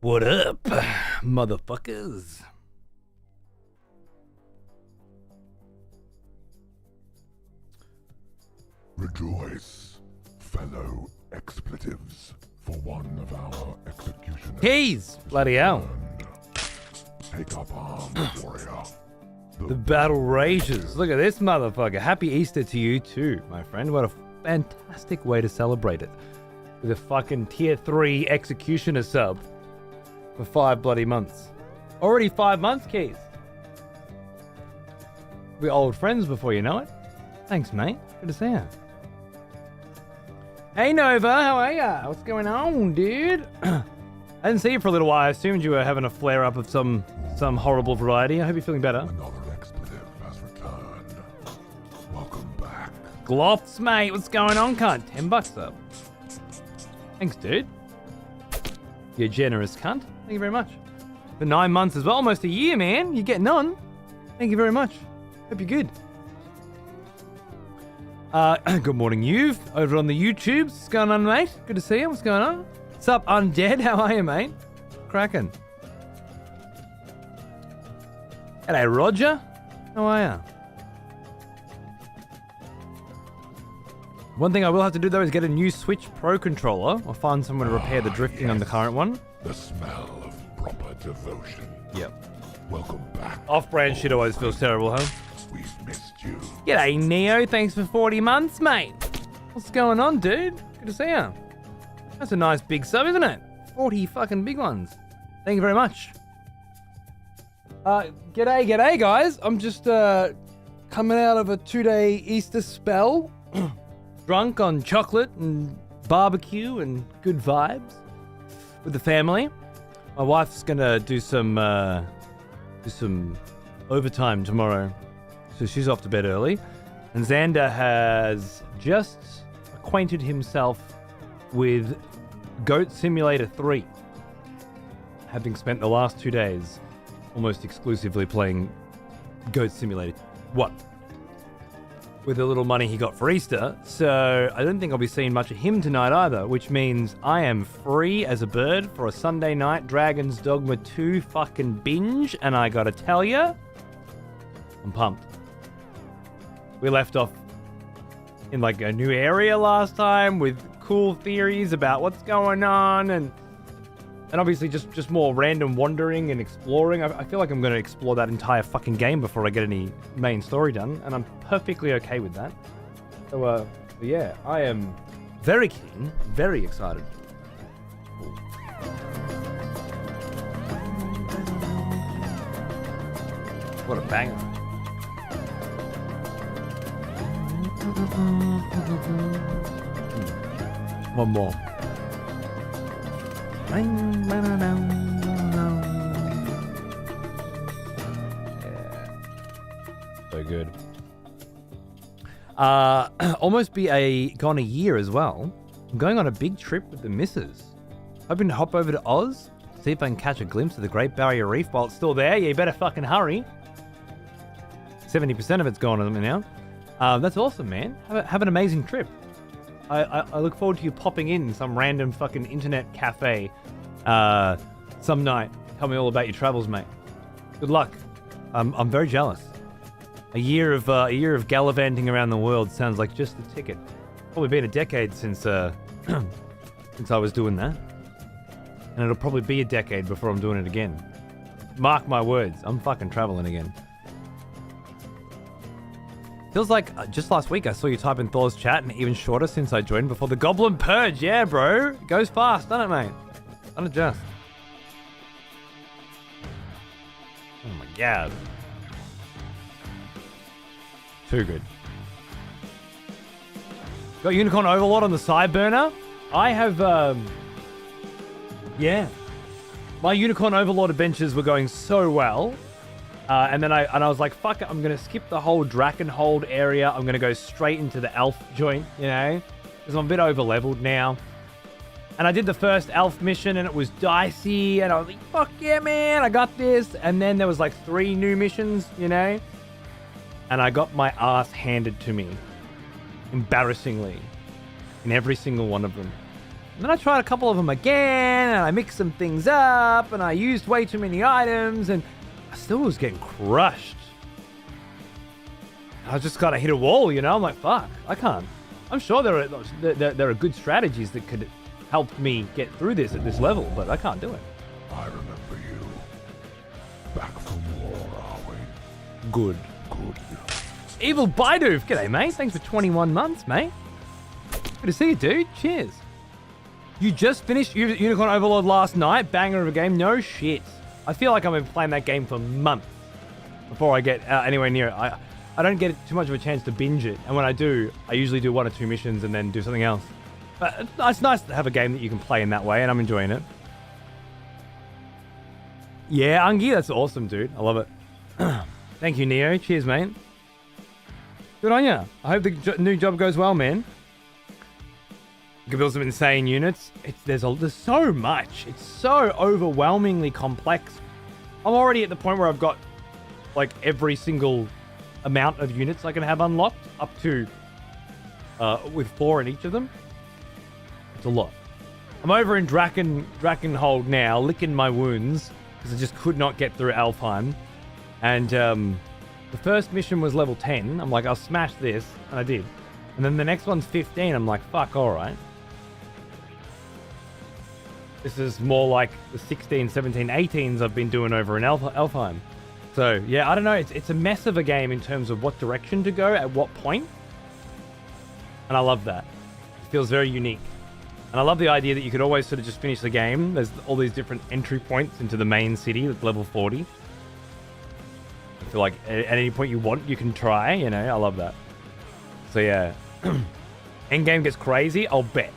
What up, motherfuckers? Rejoice, fellow expletives, for one of our executioners. Keys! Bloody hell. Take up arms, warrior. The battle rages. Look at this motherfucker. Happy Easter to you too, my friend. What a fantastic way to celebrate it. With a fucking tier 3 executioner sub for 5 bloody months. Already 5 months, Keys. We're old friends before you know it. Thanks, mate. Good to see you. Hey, Nova. How are ya? What's going on, dude? I didn't see you for a little while. I assumed you were having a flare-up of some horrible variety. I hope you're feeling better. Another expletive has returned. Welcome back. Glofts, mate. What's going on, cunt? $10 up. Thanks, dude. You're generous, cunt. Thank you very much. For 9 months as well. Almost a year, man. You're getting on. Thank you very much. Hope you're good. Good morning, you've over on the YouTubes. What's going on, mate? Good to see you. What's going on? What's up, Undead? How are you, mate? Cracking. Hello, Roger. How are you? One thing I will have to do, though, is get a new Switch Pro controller. I'll find someone to repair the drifting on the current one. The smell of proper devotion. Yep. Welcome back. Off-brand shit always feels terrible, huh? We've missed you. G'day, Neo. Thanks for 40 months, mate. What's going on, dude? Good to see you. That's a nice big sub, isn't it? 40 fucking big ones. Thank you very much. G'day, guys. I'm just coming out of a 2-day Easter spell. Drunk on chocolate and barbecue and good vibes with the family. My wife's gonna do some overtime tomorrow. So she's off to bed early. And Xander has just acquainted himself with Goat Simulator 3. Having spent the last 2 days almost exclusively playing Goat Simulator 1. With the little money he got for Easter. So I don't think I'll be seeing much of him tonight either, which means I am free as a bird for a Sunday night Dragon's Dogma 2 fucking binge. And I gotta tell ya, I'm pumped. We left off in like a new area last time with cool theories about what's going on and obviously just more random wandering and exploring. I feel like I'm going to explore that entire fucking game before I get any main story done, and I'm perfectly okay with that. So yeah, I am very keen, very excited. What a banger. One more. Yeah. So good. Almost gone a year as well. I'm going on a big trip with the missus. Hoping to hop over to Oz, see if I can catch a glimpse of the Great Barrier Reef while it's still there. Yeah, you better fucking hurry. 70% of it's gone on me now. That's awesome, man. Have an amazing trip. I look forward to you popping in some random fucking internet cafe some night. Tell me all about your travels, mate. Good luck. I'm very jealous. A year of gallivanting around the world sounds like just the ticket. Probably been a decade since since I was doing that, and it'll probably be a decade before I'm doing it again. Mark my words, I'm fucking traveling again. Feels like just last week I saw you type in Thor's chat, and even shorter since I joined before the Goblin Purge. Yeah, bro. It goes fast, doesn't it, mate? Doesn't it just? Oh my god. Too good. Got Unicorn Overlord on the side burner. I have, yeah. My Unicorn Overlord adventures were going so well. And then I was like, fuck it, I'm going to skip the whole Drakkenhold area. I'm going to go straight into the elf joint, you know, because I'm a bit over-leveled now. And I did the first elf mission and it was dicey and I was like, fuck yeah, man, I got this. And then there was like 3 new missions, you know, and I got my ass handed to me, embarrassingly, in every single one of them. And then I tried a couple of them again, and and I mixed some things up, and I used way too many items, and I still was getting crushed. I just gotta hit a wall, you know? I'm like, fuck, I can't. I'm sure there are good strategies that could help me get through this at this level, but I can't do it. I remember you. Back from war, are we? Good. Good. Evil Bidoof, g'day, mate. Thanks for 21 months, mate. Good to see you, dude. Cheers. You just finished Unicorn Overlord last night? Banger of a game? No shit. I feel like I've been playing that game for months before I get anywhere near it. I don't get too much of a chance to binge it, and when I do, I usually do 1 or 2 missions and then do something else. But it's nice to have a game that you can play in that way, and I'm enjoying it. Yeah, Ungi, that's awesome, dude. I love it. Thank you, Neo. Cheers, mate. Good on ya. I hope the new job goes well, man. You can build some insane units. There's so much. It's so overwhelmingly complex. I'm already at the point where I've got like every single amount of units I can have unlocked, up to with 4 in each of them. It's a lot. I'm over in Drakenhold now, licking my wounds because I just could not get through Alfheim. And the first mission was level 10. I'm like, I'll smash this, and I did. And then the next one's 15. I'm like, fuck, all right. This is more like the 16, 17, 18s I've been doing over in Alfheim. So, yeah, I don't know. It's a mess of a game in terms of what direction to go at what point. And I love that. It feels very unique. And I love the idea that you could always sort of just finish the game. There's all these different entry points into the main city that's level 40. I feel like at any point you want, you can try, you know. I love that. So, yeah. Endgame gets crazy. I'll bet.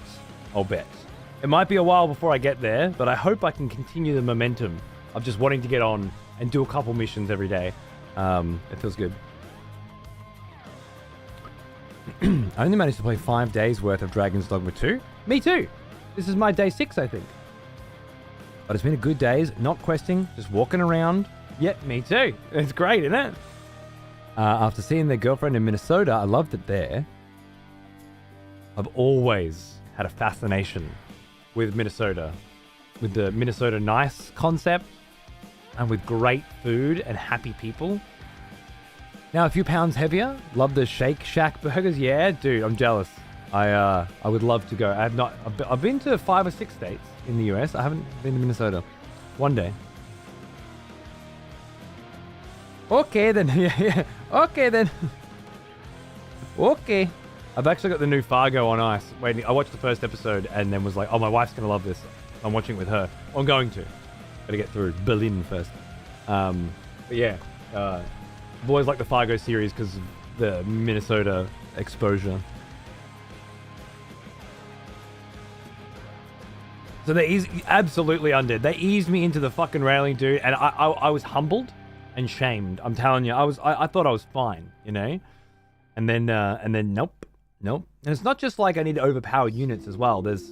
It might be a while before I get there, but I hope I can continue the momentum of just wanting to get on and do a couple missions every day. It feels good. I only managed to play 5 days worth of Dragon's Dogma 2. Me too. This is my day 6, I think. But it's been a good days, not questing, just walking around. Yep, me too. It's great, isn't it? After seeing their girlfriend in Minnesota, I loved it there. I've always had a fascination with Minnesota, with the Minnesota nice concept, and with great food and happy people. Now a few pounds heavier. Love the Shake Shack burgers. Yeah, dude, I'm jealous. I would love to go. I've been to 5 or 6 states in the US. I haven't been to Minnesota. One day. Okay then. Yeah. Okay then. Okay. I've actually got the new Fargo on ice. Waiting. I watched the first episode and then was like, oh, my wife's gonna love this. I'm watching it with her. I'm going to. Gotta get through Berlin first. But yeah, I've always liked the Fargo series because of the Minnesota exposure. So they absolutely undid. They eased me into the fucking railing, dude, and I was humbled and shamed. I'm telling you, I thought I was fine, you know, and then nope. And it's not just like I need overpowered units as well. There's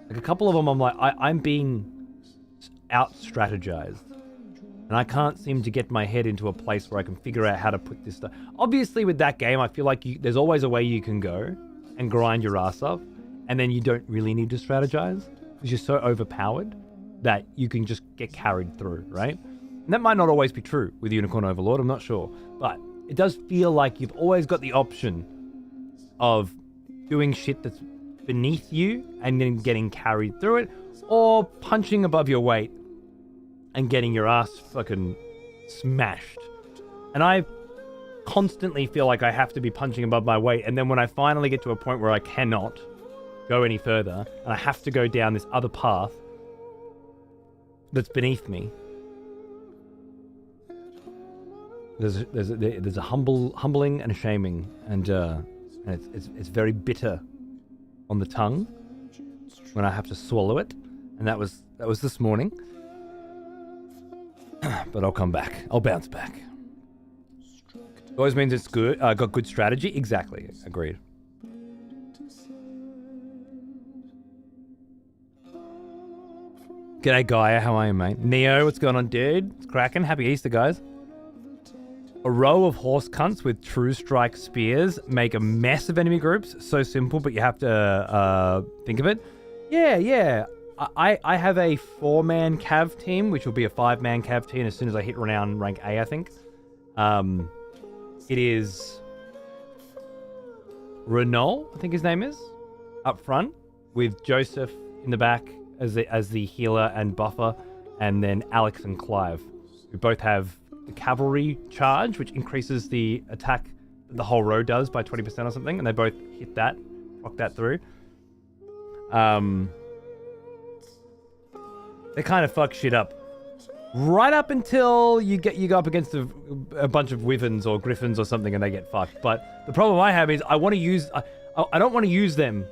like a couple of them. I'm like I'm being out strategized, and I can't seem to get my head into a place where I can figure out how to put this stuff. Obviously, with that game, I feel like there's always a way you can go and grind your ass off. And then you don't really need to strategize because you're so overpowered that you can just get carried through, right? And that might not always be true with Unicorn Overlord, I'm not sure. But it does feel like you've always got the option of doing shit that's beneath you and then getting carried through it, or punching above your weight and getting your ass fucking smashed. And I constantly feel like I have to be punching above my weight, and then when I finally get to a point where I cannot go any further, and I have to go down this other path that's beneath me. There's a humbling and a shaming, and it's very bitter on the tongue when I have to swallow it, and that was this morning. But I'll come back. I'll bounce back. It always means it's good. Got good strategy. Exactly. Agreed. G'day, Gaia. How are you, mate? Neo, what's going on, dude? It's cracking. Happy Easter, guys. A row of horse cunts with true strike spears make a mess of enemy groups. So simple, but you have to think of it. Yeah. I have a 4-man cav team, which will be a 5-man cav team as soon as I hit around rank A, I think. It is Renault, I think his name is, up front, with Joseph in the back as the healer and buffer, and then Alex and Clive, who both have the cavalry charge, which increases the attack that the whole row does by 20% or something, and they both hit that, rock that through. They kind of fuck shit up. Right up until you go up against a bunch of wyverns or griffins or something and they get fucked. But the problem I have is I don't want to use them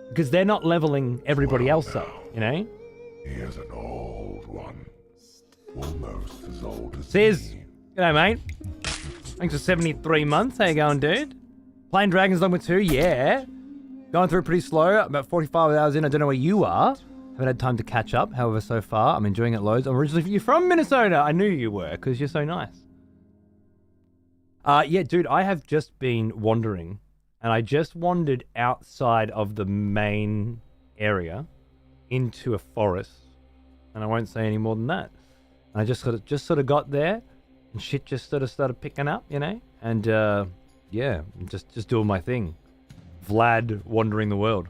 because they're not leveling everybody else up, you know? He is an old one. Almost as old as Says, me. g'day mate. Thanks for 73 months. How you going, dude? Playing Dragon's Dogma 2, yeah. Going through it pretty slow. About 45 hours in. I don't know where you are. Haven't had time to catch up. However, so far, I'm enjoying it loads. I'm originally from Minnesota. I knew you were, because you're so nice. Yeah, dude, I have just been wandering. And I just wandered outside of the main area into a forest. And I won't say any more than that. And I just sort of got there. And shit just sort of started picking up, you know? And, yeah, I'm just doing my thing. Vlad wandering the world.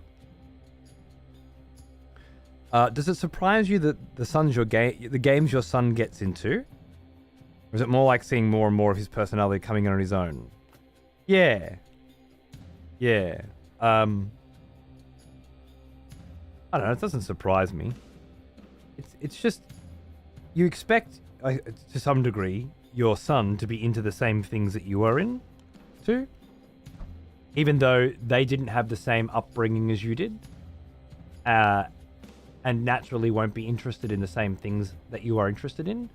Does it surprise you that the games your son gets into? Or is it more like seeing more and more of his personality coming in on his own? Yeah. Yeah. I don't know, it doesn't surprise me. It's just, you expect, to some degree, your son to be into the same things that you are in, too. Even though they didn't have the same upbringing as you did. And naturally won't be interested in the same things that you are interested in.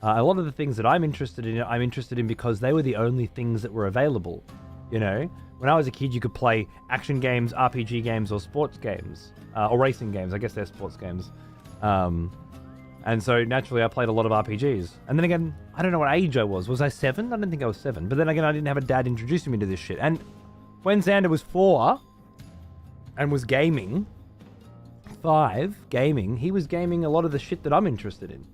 A lot of the things that I'm interested in because they were the only things that were available. You know, when I was a kid, you could play action games, RPG games, or sports games, or racing games. I guess they're sports games. And so naturally, I played a lot of RPGs. And then again, I don't know what age I was. Was I 7? I don't think I was 7. But then again, I didn't have a dad introducing me to this shit. And when Xander was 4 and was gaming, 5 gaming, he was gaming a lot of the shit that I'm interested in.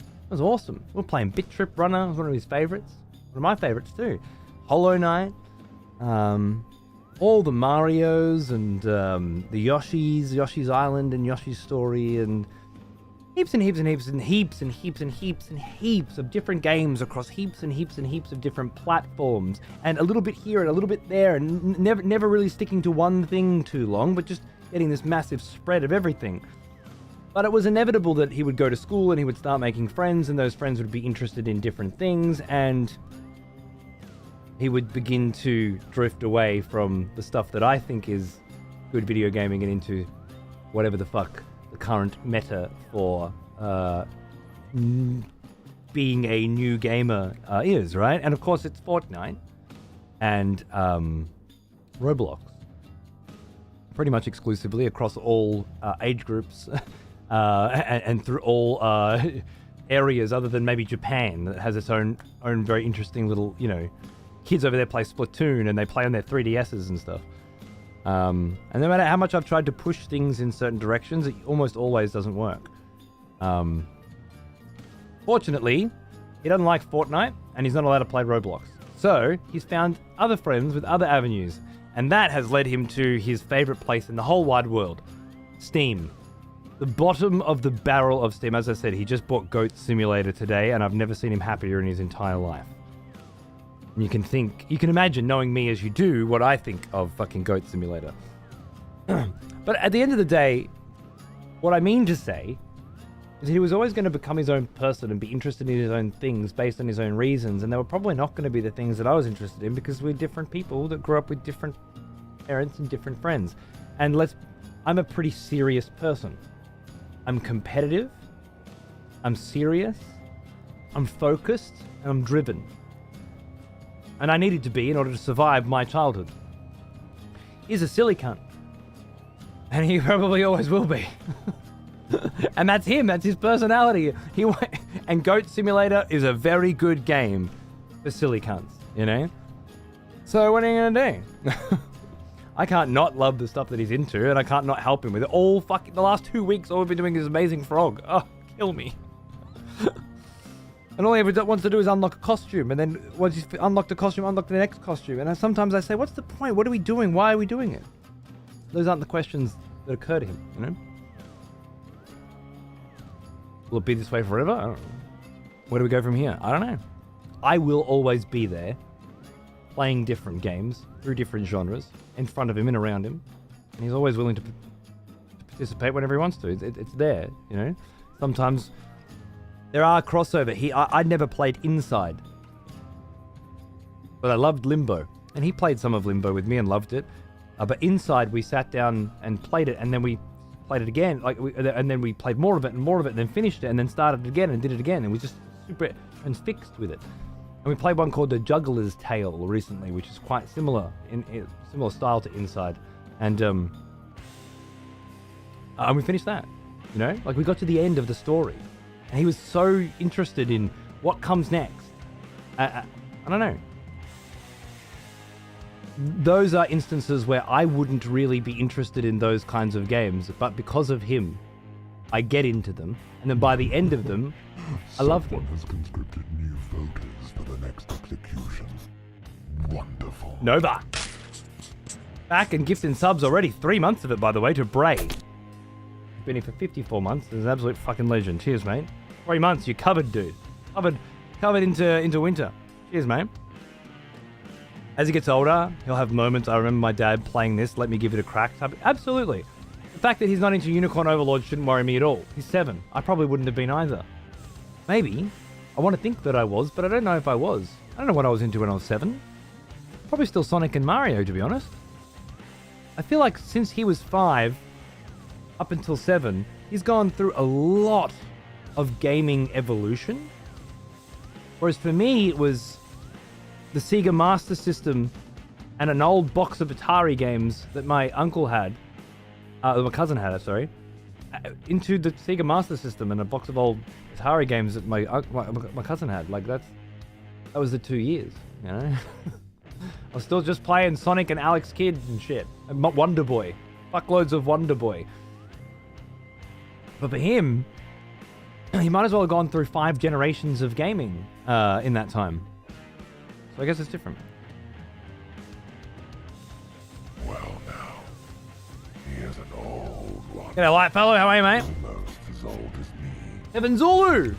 It was awesome. We were playing Bit Trip Runner, was one of his favorites. One of my favorites too. Hollow Knight, all the Marios and the Yoshi's Island and Yoshi's Story, and heaps and heaps and heaps and heaps and heaps and heaps and heaps of different games across heaps and heaps and heaps of different platforms, and a little bit here and a little bit there, and never really sticking to one thing too long, but just getting this massive spread of everything. But it was inevitable that he would go to school and he would start making friends, and those friends would be interested in different things, and he would begin to drift away from the stuff that I think is good video gaming and into whatever the fuck the current meta for being a new gamer is, right? And of course it's Fortnite and Roblox. Pretty much exclusively across all age groups and through all areas other than maybe Japan, that has its own very interesting little, you know, kids over there play Splatoon and they play on their 3DSs and stuff. And no matter how much I've tried to push things in certain directions, it almost always doesn't work. Fortunately, he doesn't like Fortnite and he's not allowed to play Roblox. So he's found other friends with other avenues. And that has led him to his favorite place in the whole wide world, Steam. The bottom of the barrel of Steam. As I said, he just bought Goat Simulator today, and I've never seen him happier in his entire life. And you can imagine, knowing me as you do, what I think of fucking Goat Simulator. But at the end of the day, what I mean to say is he was always going to become his own person and be interested in his own things based on his own reasons, and they were probably not going to be the things that I was interested in because we're different people that grew up with different parents and different friends. And I'm a pretty serious person. I'm competitive, I'm serious, I'm focused, and I'm driven. And I needed to be in order to survive my childhood. He's a silly cunt. And he probably always will be. And that's him, that's his personality. And Goat Simulator is a very good game for silly cunts, you know? So what are you gonna do? I can't not love the stuff that he's into, and I can't not help him with it. The last 2 weeks, all we've been doing is Amazing Frog. Oh, kill me. And all he ever wants to do is unlock a costume, and then once he's unlocked a costume, unlock the next costume. And sometimes I say, what's the point? What are we doing? Why are we doing it? Those aren't the questions that occur to him, you know? Will it be this way forever? I don't know. Where do we go from here? I don't know. I will always be there, playing different games through different genres, in front of him and around him. And he's always willing to participate whenever he wants to. It's there, you know? Sometimes there are crossover. I never played Inside, but I loved Limbo. And he played some of Limbo with me and loved it. But Inside, we sat down and played it, and then we played it again. And then we played more of it, and then finished it, and then started it again and did it again. And we just super transfixed with it. And we played one called The Juggler's Tale recently, which is quite similar in similar style to Inside. And we finished that. You know, like we got to the end of the story, and he was so interested in what comes next. I don't know. Those are instances where I wouldn't really be interested in those kinds of games, but because of him, I get into them, and then by the end of them, I love them. Someone has conscripted new voters for the next execution. Wonderful. Nova. Back and gifting subs already. 3 months of it, by the way, to Bray. Been here for 54 months. He's an absolute fucking legend. Cheers, mate. 3 months, you're covered, dude. Covered into winter. Cheers, mate. As he gets older, he'll have moments. I remember my dad playing this, let me give it a crack. Absolutely. The fact that he's not into Unicorn Overlord shouldn't worry me at all. He's 7. I probably wouldn't have been either. Maybe. I want to think that I was, but I don't know if I was. I don't know what I was into when I was 7. Probably still Sonic and Mario, to be honest. I feel like since he was 5, up until 7, he's gone through a lot of gaming evolution. Whereas for me, it was the Sega Master System and an old box of Atari games that my uncle had, my cousin had, sorry, into the Sega Master System and a box of old Atari games that my cousin had. Like that was the 2 years, you know. I was still just playing Sonic and Alex Kidd and shit, and Wonder Boy, fuckloads of Wonder Boy. But for him, he might as well have gone through 5 generations of gaming in that time. So I guess it's different. Well, now, he is an old one. G'day, Light Fellow. How are you, mate? Almost as old as me. Evan Zulu.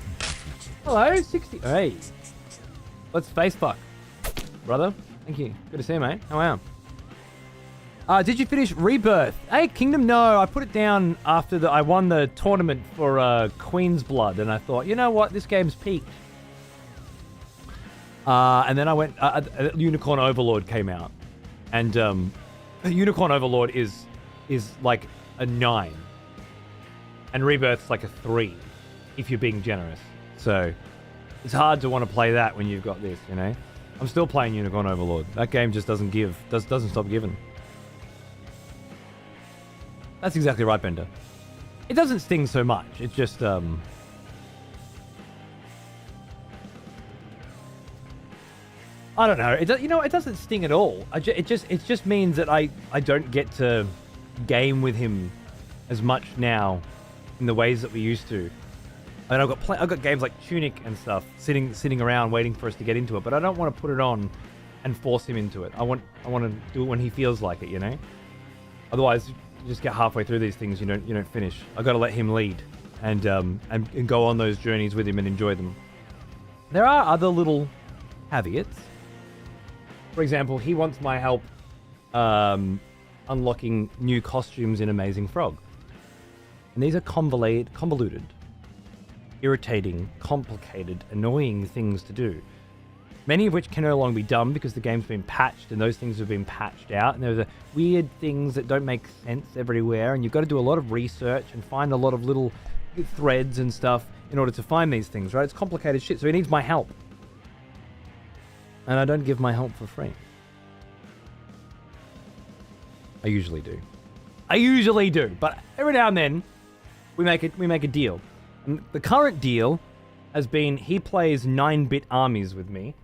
Hello, 60. Hey. Let's face fuck, brother. Thank you. Good to see you, mate. How are you? Did you finish Rebirth? Hey, Kingdom, no. I put it down after I won the tournament for Queen's Blood, and I thought, you know what? This game's peaked. And then I went, Unicorn Overlord came out. And Unicorn Overlord is like a 9. And Rebirth's like a 3, if you're being generous. So it's hard to want to play that when you've got this, you know? I'm still playing Unicorn Overlord. That game just doesn't stop giving. That's exactly right, Bender. It doesn't sting so much. It's just, I don't know. It doesn't sting at all. It just means that I don't get to game with him as much now in the ways that we used to. I mean, I've got games like Tunic and stuff sitting around waiting for us to get into it, but I don't want to put it on and force him into it. I want to do it when he feels like it, you know. Otherwise, you just get halfway through these things, you don't finish. I got to let him lead and go on those journeys with him and enjoy them. There are other little caveats. For example, he wants my help unlocking new costumes in Amazing Frog. And these are convoluted, irritating, complicated, annoying things to do. Many of which can no longer be done because the game's been patched and those things have been patched out. And there's weird things that don't make sense everywhere. And you've got to do a lot of research and find a lot of little threads and stuff in order to find these things, right? It's complicated shit. So he needs my help. And I don't give my help for free. I usually do. But every now and then, we make a deal. And the current deal has been he plays 9-bit armies with me,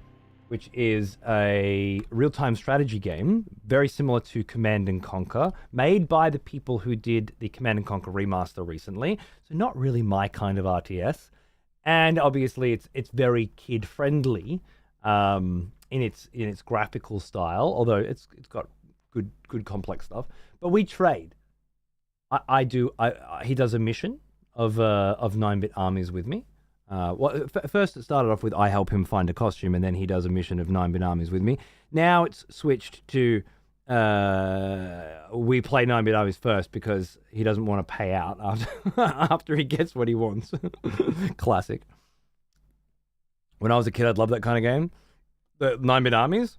which is a real-time strategy game, very similar to Command and Conquer, made by the people who did the Command and Conquer remaster recently. So not really my kind of RTS, and obviously it's very kid-friendly in its graphical style, although it's got good complex stuff. But we trade. He does a mission of 9-bit armies with me. First it started off with I help him find a costume, and then he does a mission of 9-bit armies with me. Now it's switched to we play 9-bit armies first because he doesn't want to pay out after he gets what he wants. Classic. When I was a kid, I'd love that kind of game. The 9-bit armies.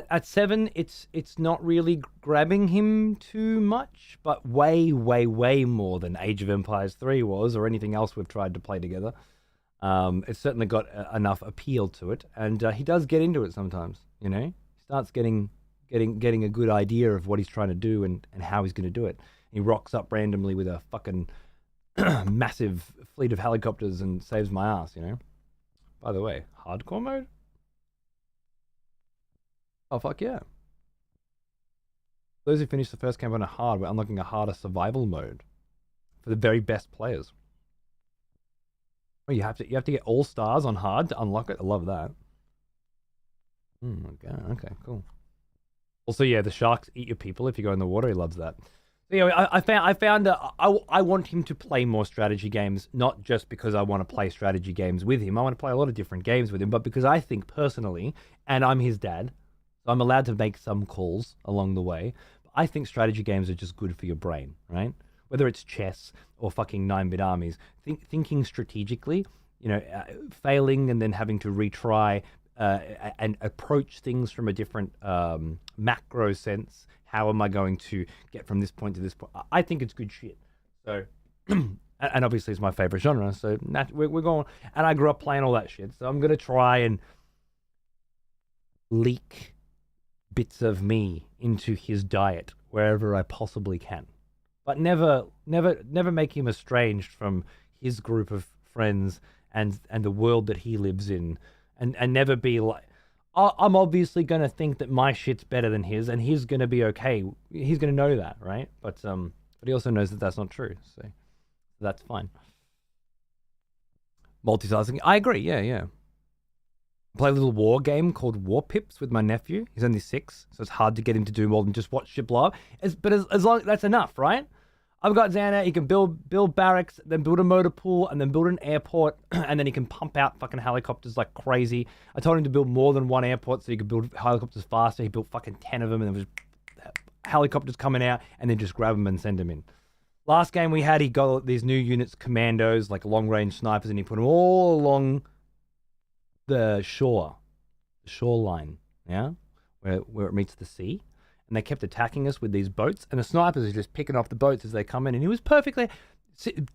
At 7, it's not really grabbing him too much, but way more than Age of Empires 3 was, or anything else we've tried to play together. It's certainly got enough appeal to it, and he does get into it sometimes. You know, he starts getting a good idea of what he's trying to do and how he's going to do it. He rocks up randomly with a fucking massive fleet of helicopters and saves my ass. You know. By the way, hardcore mode. Oh, fuck yeah. Those who finish the first campaign on hard, we're unlocking a harder survival mode for the very best players. Oh, you have to get all stars on hard to unlock it? I love that. Okay, cool. Also, yeah, the sharks eat your people if you go in the water. He loves that. So, anyway, I found I want him to play more strategy games, not just because I want to play strategy games with him. I want to play a lot of different games with him, but because I think personally, and I'm his dad, so I'm allowed to make some calls along the way. I think strategy games are just good for your brain, right? Whether it's chess or fucking 9-bit armies, thinking strategically, you know, failing and then having to retry and approach things from a different macro sense. How am I going to get from this point to this point? I think it's good shit. So, and obviously it's my favorite genre. So we're going, and I grew up playing all that shit. So I'm gonna try and leak bits of me into his diet wherever I possibly can, but never make him estranged from his group of friends and the world that he lives in, and never be like, I'm obviously gonna think that my shit's better than his, and he's gonna be okay. He's gonna know that, right? But he also knows that that's not true, so that's fine. Multitasking, I agree. Yeah. Play a little war game called War Pips with my nephew. He's only 6, so it's hard to get him to do more than just watch shit blow up. But as long that's enough, right? I've got Xander. He can build barracks, then build a motor pool, and then build an airport, and then he can pump out fucking helicopters like crazy. I told him to build more than one airport so he could build helicopters faster. He built fucking 10 of them, and there was helicopters coming out, and then just grab them and send them in. Last game we had, he got these new units, commandos, like long-range snipers, and he put them all along the shoreline, yeah, where it meets the sea, and they kept attacking us with these boats, and the snipers are just picking off the boats as they come in, and he was perfectly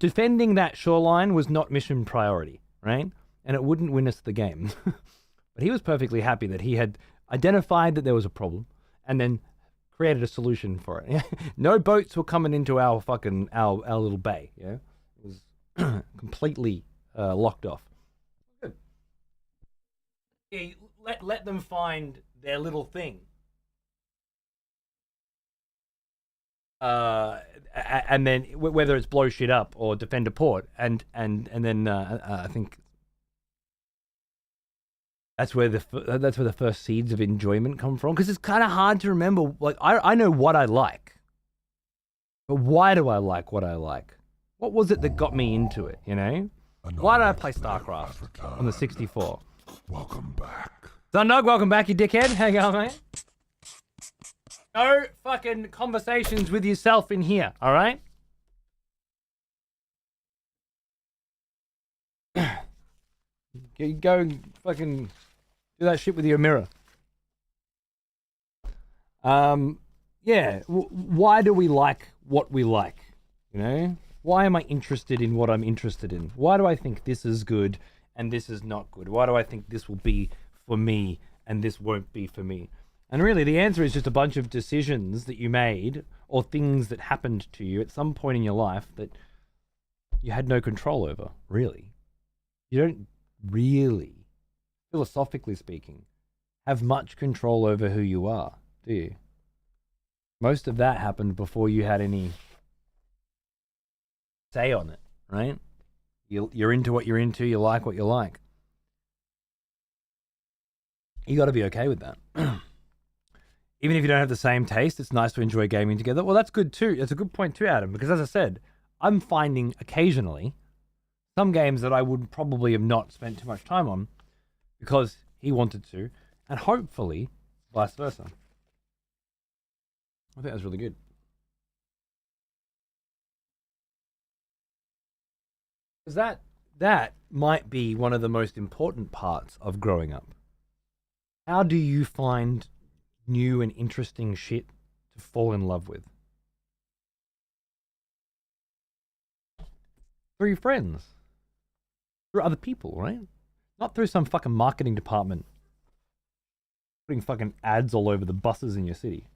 defending that shoreline was not mission priority, right? And it wouldn't win us the game, but he was perfectly happy that he had identified that there was a problem, and then created a solution for it. No boats were coming into our little bay. Yeah, it was completely locked off. Yeah, let them find their little thing. And then whether it's blow shit up or defend a port, and then I think that's where the first seeds of enjoyment come from, because it's kind of hard to remember. Like I know what I like, but why do I like what I like? What was it that got me into it? You know, why did I play StarCraft on the 64? Welcome back. Sundog, welcome back, you dickhead. How you going, mate? No fucking conversations with yourself in here, all right? You go and fucking do that shit with your mirror. Yeah. Why do we like what we like? You know? Why am I interested in what I'm interested in? Why do I think this is good and this is not good? Why do I think this will be for me and this won't be for me? And really, the answer is just a bunch of decisions that you made or things that happened to you at some point in your life that you had no control over, really. You don't really, philosophically speaking, have much control over who you are, do you? Most of that happened before you had any say on it, right? You're into what you're into, you like what you like. You got to be okay with that. Even if you don't have the same taste, it's nice to enjoy gaming together. Well, that's good too. That's a good point too, Adam, because as I said, I'm finding occasionally some games that I would probably have not spent too much time on because he wanted to, and hopefully vice versa. I think that's really good. Because that might be one of the most important parts of growing up. How do you find new and interesting shit to fall in love with? Through your friends. Through other people, right? Not through some fucking marketing department putting fucking ads all over the buses in your city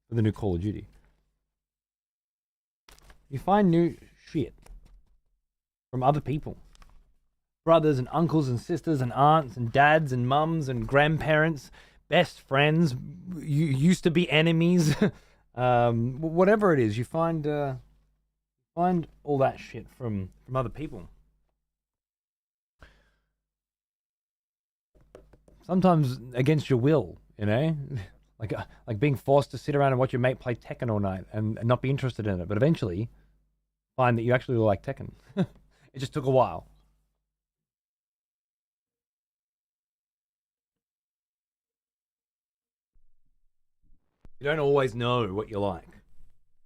for the new Call of Duty. You find new shit from other people. Brothers and uncles and sisters and aunts and dads and mums and grandparents, best friends, you used to be enemies, whatever it is, you find all that shit from other people. Sometimes against your will, you know, like being forced to sit around and watch your mate play Tekken all night and not be interested in it, but eventually find that you actually like Tekken. It just took a while. You don't always know what you like.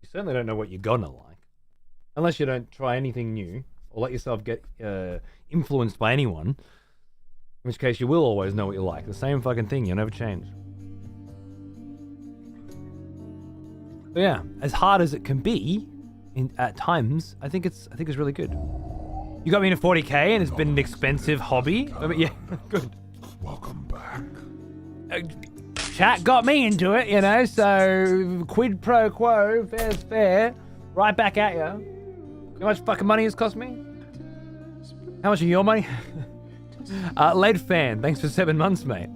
You certainly don't know what you're gonna like. Unless you don't try anything new or let yourself get influenced by anyone. In which case you will always know what you like. The same fucking thing, you'll never change. But yeah, as hard as it can be at times, I think it's really good. You got me into 40k and it's been an expensive hobby. I mean, yeah, good. Welcome back. Chat got me into it, you know, so quid pro quo, fair's fair. Right back at you. How much fucking money it's cost me? How much of your money? Led fan, thanks for 7 months, mate.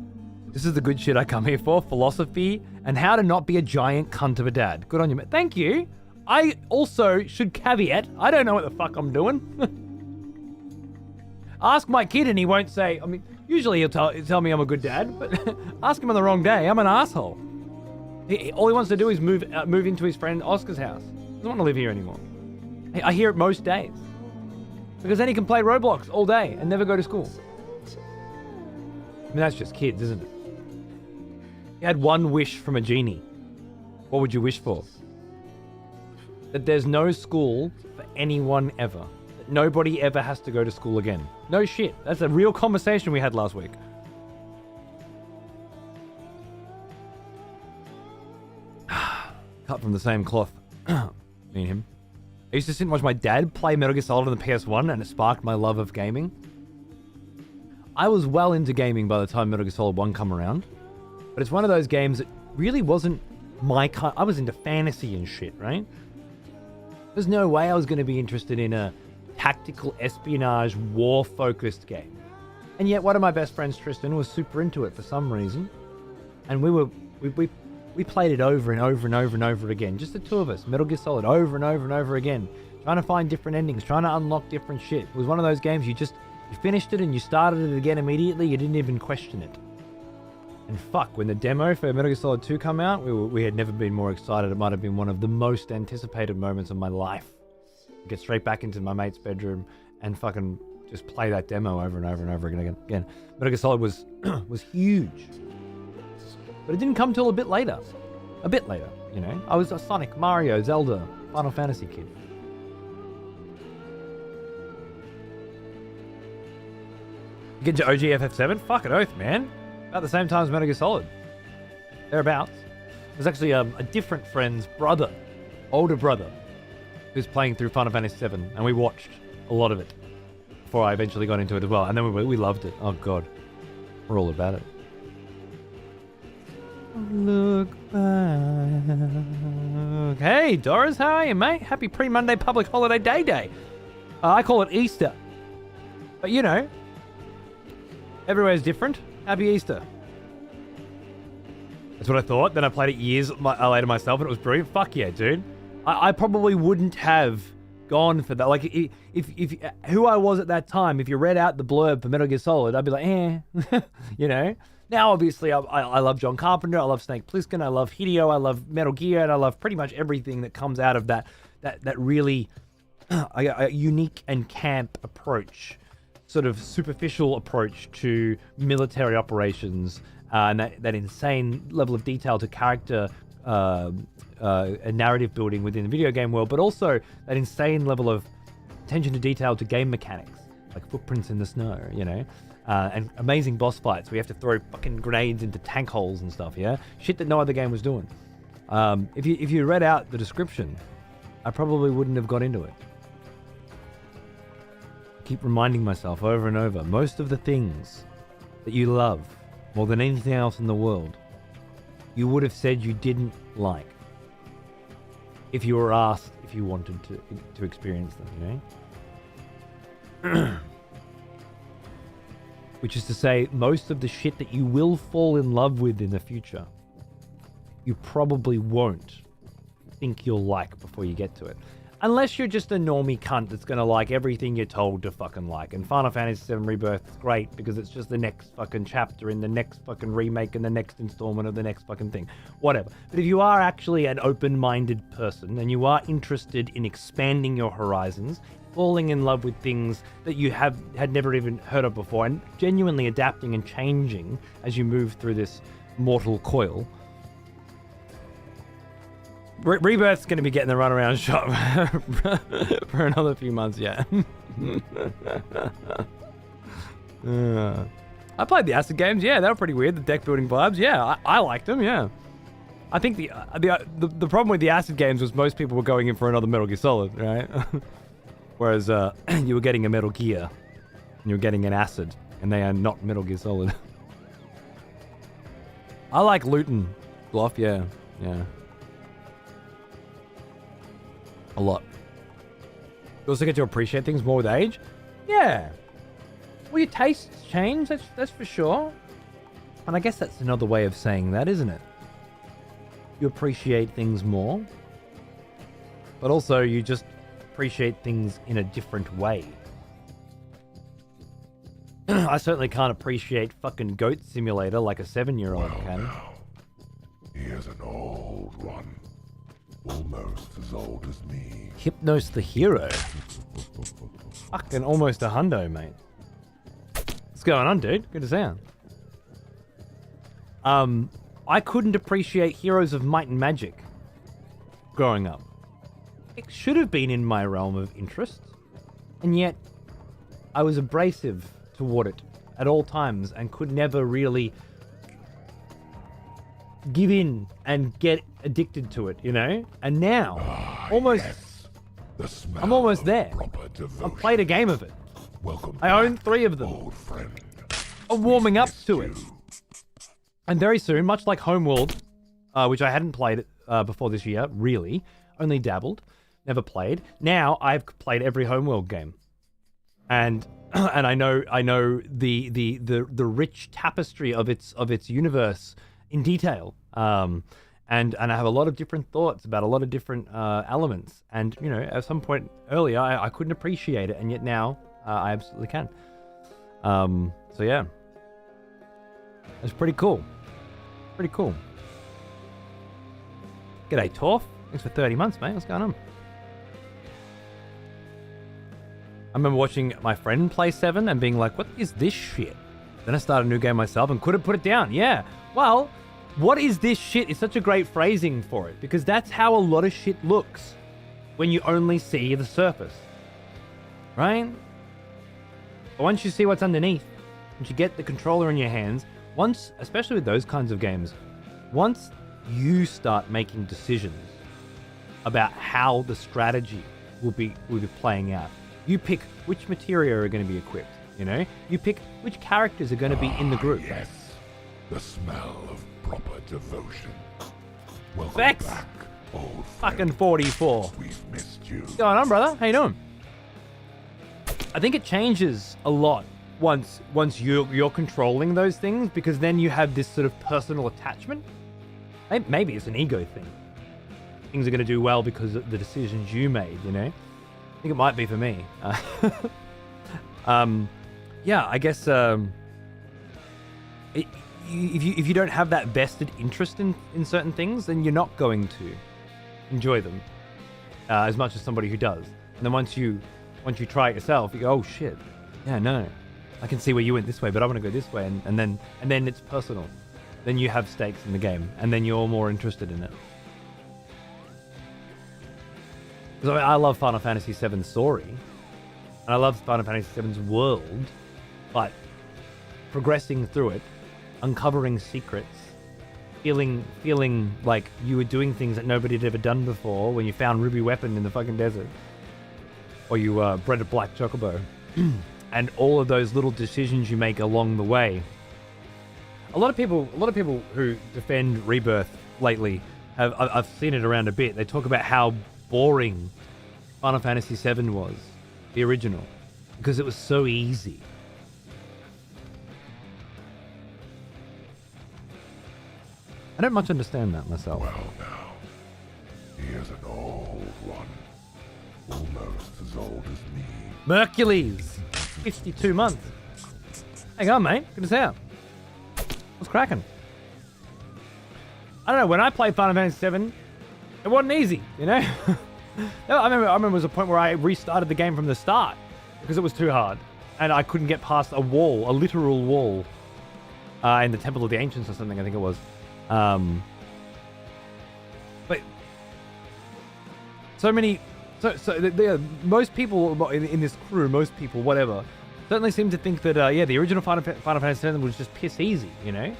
This is the good shit I come here for. Philosophy and how to not be a giant cunt of a dad. Good on you, mate. Thank you. I also should caveat, I don't know what the fuck I'm doing. Ask my kid and he won't say, I mean, usually he'll tell me I'm a good dad, but ask him on the wrong day, I'm an asshole. All he wants to do is move into his friend Oscar's house. He doesn't want to live here anymore. I hear it most days. Because then he can play Roblox all day and never go to school. I mean, that's just kids, isn't it? You had one wish from a genie. What would you wish for? That there's no school for anyone ever. That nobody ever has to go to school again. No shit. That's a real conversation we had last week. Cut from the same cloth. Me and him. I used to sit and watch my dad play Metal Gear Solid on the PS1 and it sparked my love of gaming. I was well into gaming by the time Metal Gear Solid 1 come around. But it's one of those games that really wasn't my kind. I was into fantasy and shit, right? There's no way I was going to be interested in a tactical espionage war-focused game. And yet one of my best friends, Tristan, was super into it for some reason. And we played it over and over and over and over again. Just the two of us. Metal Gear Solid over and over and over again. Trying to find different endings. Trying to unlock different shit. It was one of those games you finished it and you started it again immediately. You didn't even question it. And fuck, when the demo for Metal Gear Solid 2 come out, we had never been more excited. It might have been one of the most anticipated moments of my life. Get straight back into my mate's bedroom and fucking just play that demo over and over and over again. Metal Gear Solid was was huge. But it didn't come till a bit later. A bit later, you know. I was a Sonic, Mario, Zelda, Final Fantasy kid. You get to OG FF7? Fucking oath, man. About the same time as Metal Gear Solid. Thereabouts. There's actually a different friend's brother, older brother, who's playing through Final Fantasy 7, and we watched a lot of it before I eventually got into it as well. And then we loved it. Oh god, we're all about it. Look back. Hey Doris, how are you, mate? Happy pre-Monday public holiday day. I call it Easter, but you know, everywhere's different. Happy Easter. That's what I thought. Then I played it years later myself, and it was brilliant. Fuck yeah, dude. I probably wouldn't have gone for that. Like, if who I was at that time, if you read out the blurb for Metal Gear Solid, I'd be like, you know. Now, obviously, I love John Carpenter, I love Snake Plissken, I love Hideo, I love Metal Gear, and I love pretty much everything that comes out of that really unique and camp approach, sort of superficial approach to military operations, and that insane level of detail to character and narrative building within the video game world, but also that insane level of attention to detail to game mechanics, like footprints in the snow, you know, and amazing boss fights where you have to throw fucking grenades into tank holes and stuff, yeah? Shit that no other game was doing. If you read out the description, I probably wouldn't have got into it. I keep reminding myself over and over, most of the things that you love more than anything else in the world, you would have said you didn't like if you were asked if you wanted to experience them, you know? Which is to say, most of the shit that you will fall in love with in the future, you probably won't think you'll like before you get to it. Unless you're just a normie cunt that's going to like everything you're told to fucking like. And Final Fantasy VII Rebirth is great because it's just the next fucking chapter in the next fucking remake and the next installment of the next fucking thing. Whatever. But if you are actually an open-minded person and you are interested in expanding your horizons, falling in love with things that you had never even heard of before, and genuinely adapting and changing as you move through this mortal coil, Rebirth's going to be getting the runaround shot for another few months yet. I played the Acid games. Yeah, they were pretty weird. The deck building vibes. Yeah, I liked them. Yeah, I think the problem with the Acid games was most people were going in for another Metal Gear Solid, right? Whereas you were getting a Metal Gear and you were getting an Acid, and they are not Metal Gear Solid. I like looting, Bluff. Yeah. A lot. You also get to appreciate things more with age. Yeah. Well, your tastes change. That's for sure. And I guess that's another way of saying that, isn't it? You appreciate things more, but also you just appreciate things in a different way. I certainly can't appreciate fucking Goat Simulator like a 7-year-old can. Now, he is an old one. Almost as old as me. Hypnos the Hero. Fucking almost a hundo, mate. What's going on, dude? Good to see you. I couldn't appreciate Heroes of Might and Magic growing up. It should have been in my realm of interest, and yet I was abrasive toward it at all times and could never really give in and get addicted to it, you know? And now, yes. The smell I'm almost of there. proper devotion. I've played a game of it. Welcome I own back, 3 of them. old friend. I'm warming up Missed to it. you. And very soon, much like Homeworld, which I hadn't played before this year, really, only dabbled, never played. Now I've played every Homeworld game, and and I know the rich tapestry of its universe in detail. And I have a lot of different thoughts about a lot of different elements. And you know, at some point earlier, I couldn't appreciate it, and yet now I absolutely can. So yeah, it's pretty cool. Pretty cool. G'day, Torf. Thanks for 30 months, mate. What's going on? I remember watching my friend play 7 and being like, what is this shit? Then I started a new game myself and couldn't put it down. Yeah. Well, what is this shit is such a great phrasing for it, because that's how a lot of shit looks when you only see the surface. Right? But once you see what's underneath, once you get the controller in your hands, once, especially with those kinds of games, once you start making decisions about how the strategy will be playing out, you pick which materia are going to be equipped, you know? You pick which characters are going to be in the group. Yes. The smell of proper devotion. Welcome Vex. back, old friend. Fucking 44. We've missed you. What's going on, brother? How you doing? I think it changes a lot once you're controlling those things, because then you have this sort of personal attachment Maybe it's an ego thing. Things are going to do well because of the decisions you made, you know? I think it might be for me. Yeah, I guess if you don't have that vested interest in certain things, then you're not going to enjoy them as much as somebody who does. And then once you try it yourself, you go, oh shit, yeah, no, I can see where you went this way, but I want to go this way, and then it's personal. Then you have stakes in the game, and then you're more interested in it. Because I love Final Fantasy VII's story, and I love Final Fantasy VII's world, but progressing through it, uncovering secrets, feeling like you were doing things that nobody had ever done before when you found Ruby Weapon in the fucking desert, or you bred a black chocobo, and all of those little decisions you make along the way. A lot of people who defend Rebirth lately I've seen it around a bit. They talk about how boring Final Fantasy VII was, the original, because it was so easy. I don't much understand that myself. Well now, he is an old one, almost as old as me. Mercules, 52 months. Hang on, mate. Good as hell. What's cracking? I don't know. When I played Final Fantasy VII, it wasn't easy, you know? I remember there was a point where I restarted the game from the start because it was too hard. And I couldn't get past a wall, a literal wall, in the Temple of the Ancients or something, I think it was. But most people in this crew, most people, whatever, certainly seem to think that the original Final Fantasy VII was just piss easy, you know.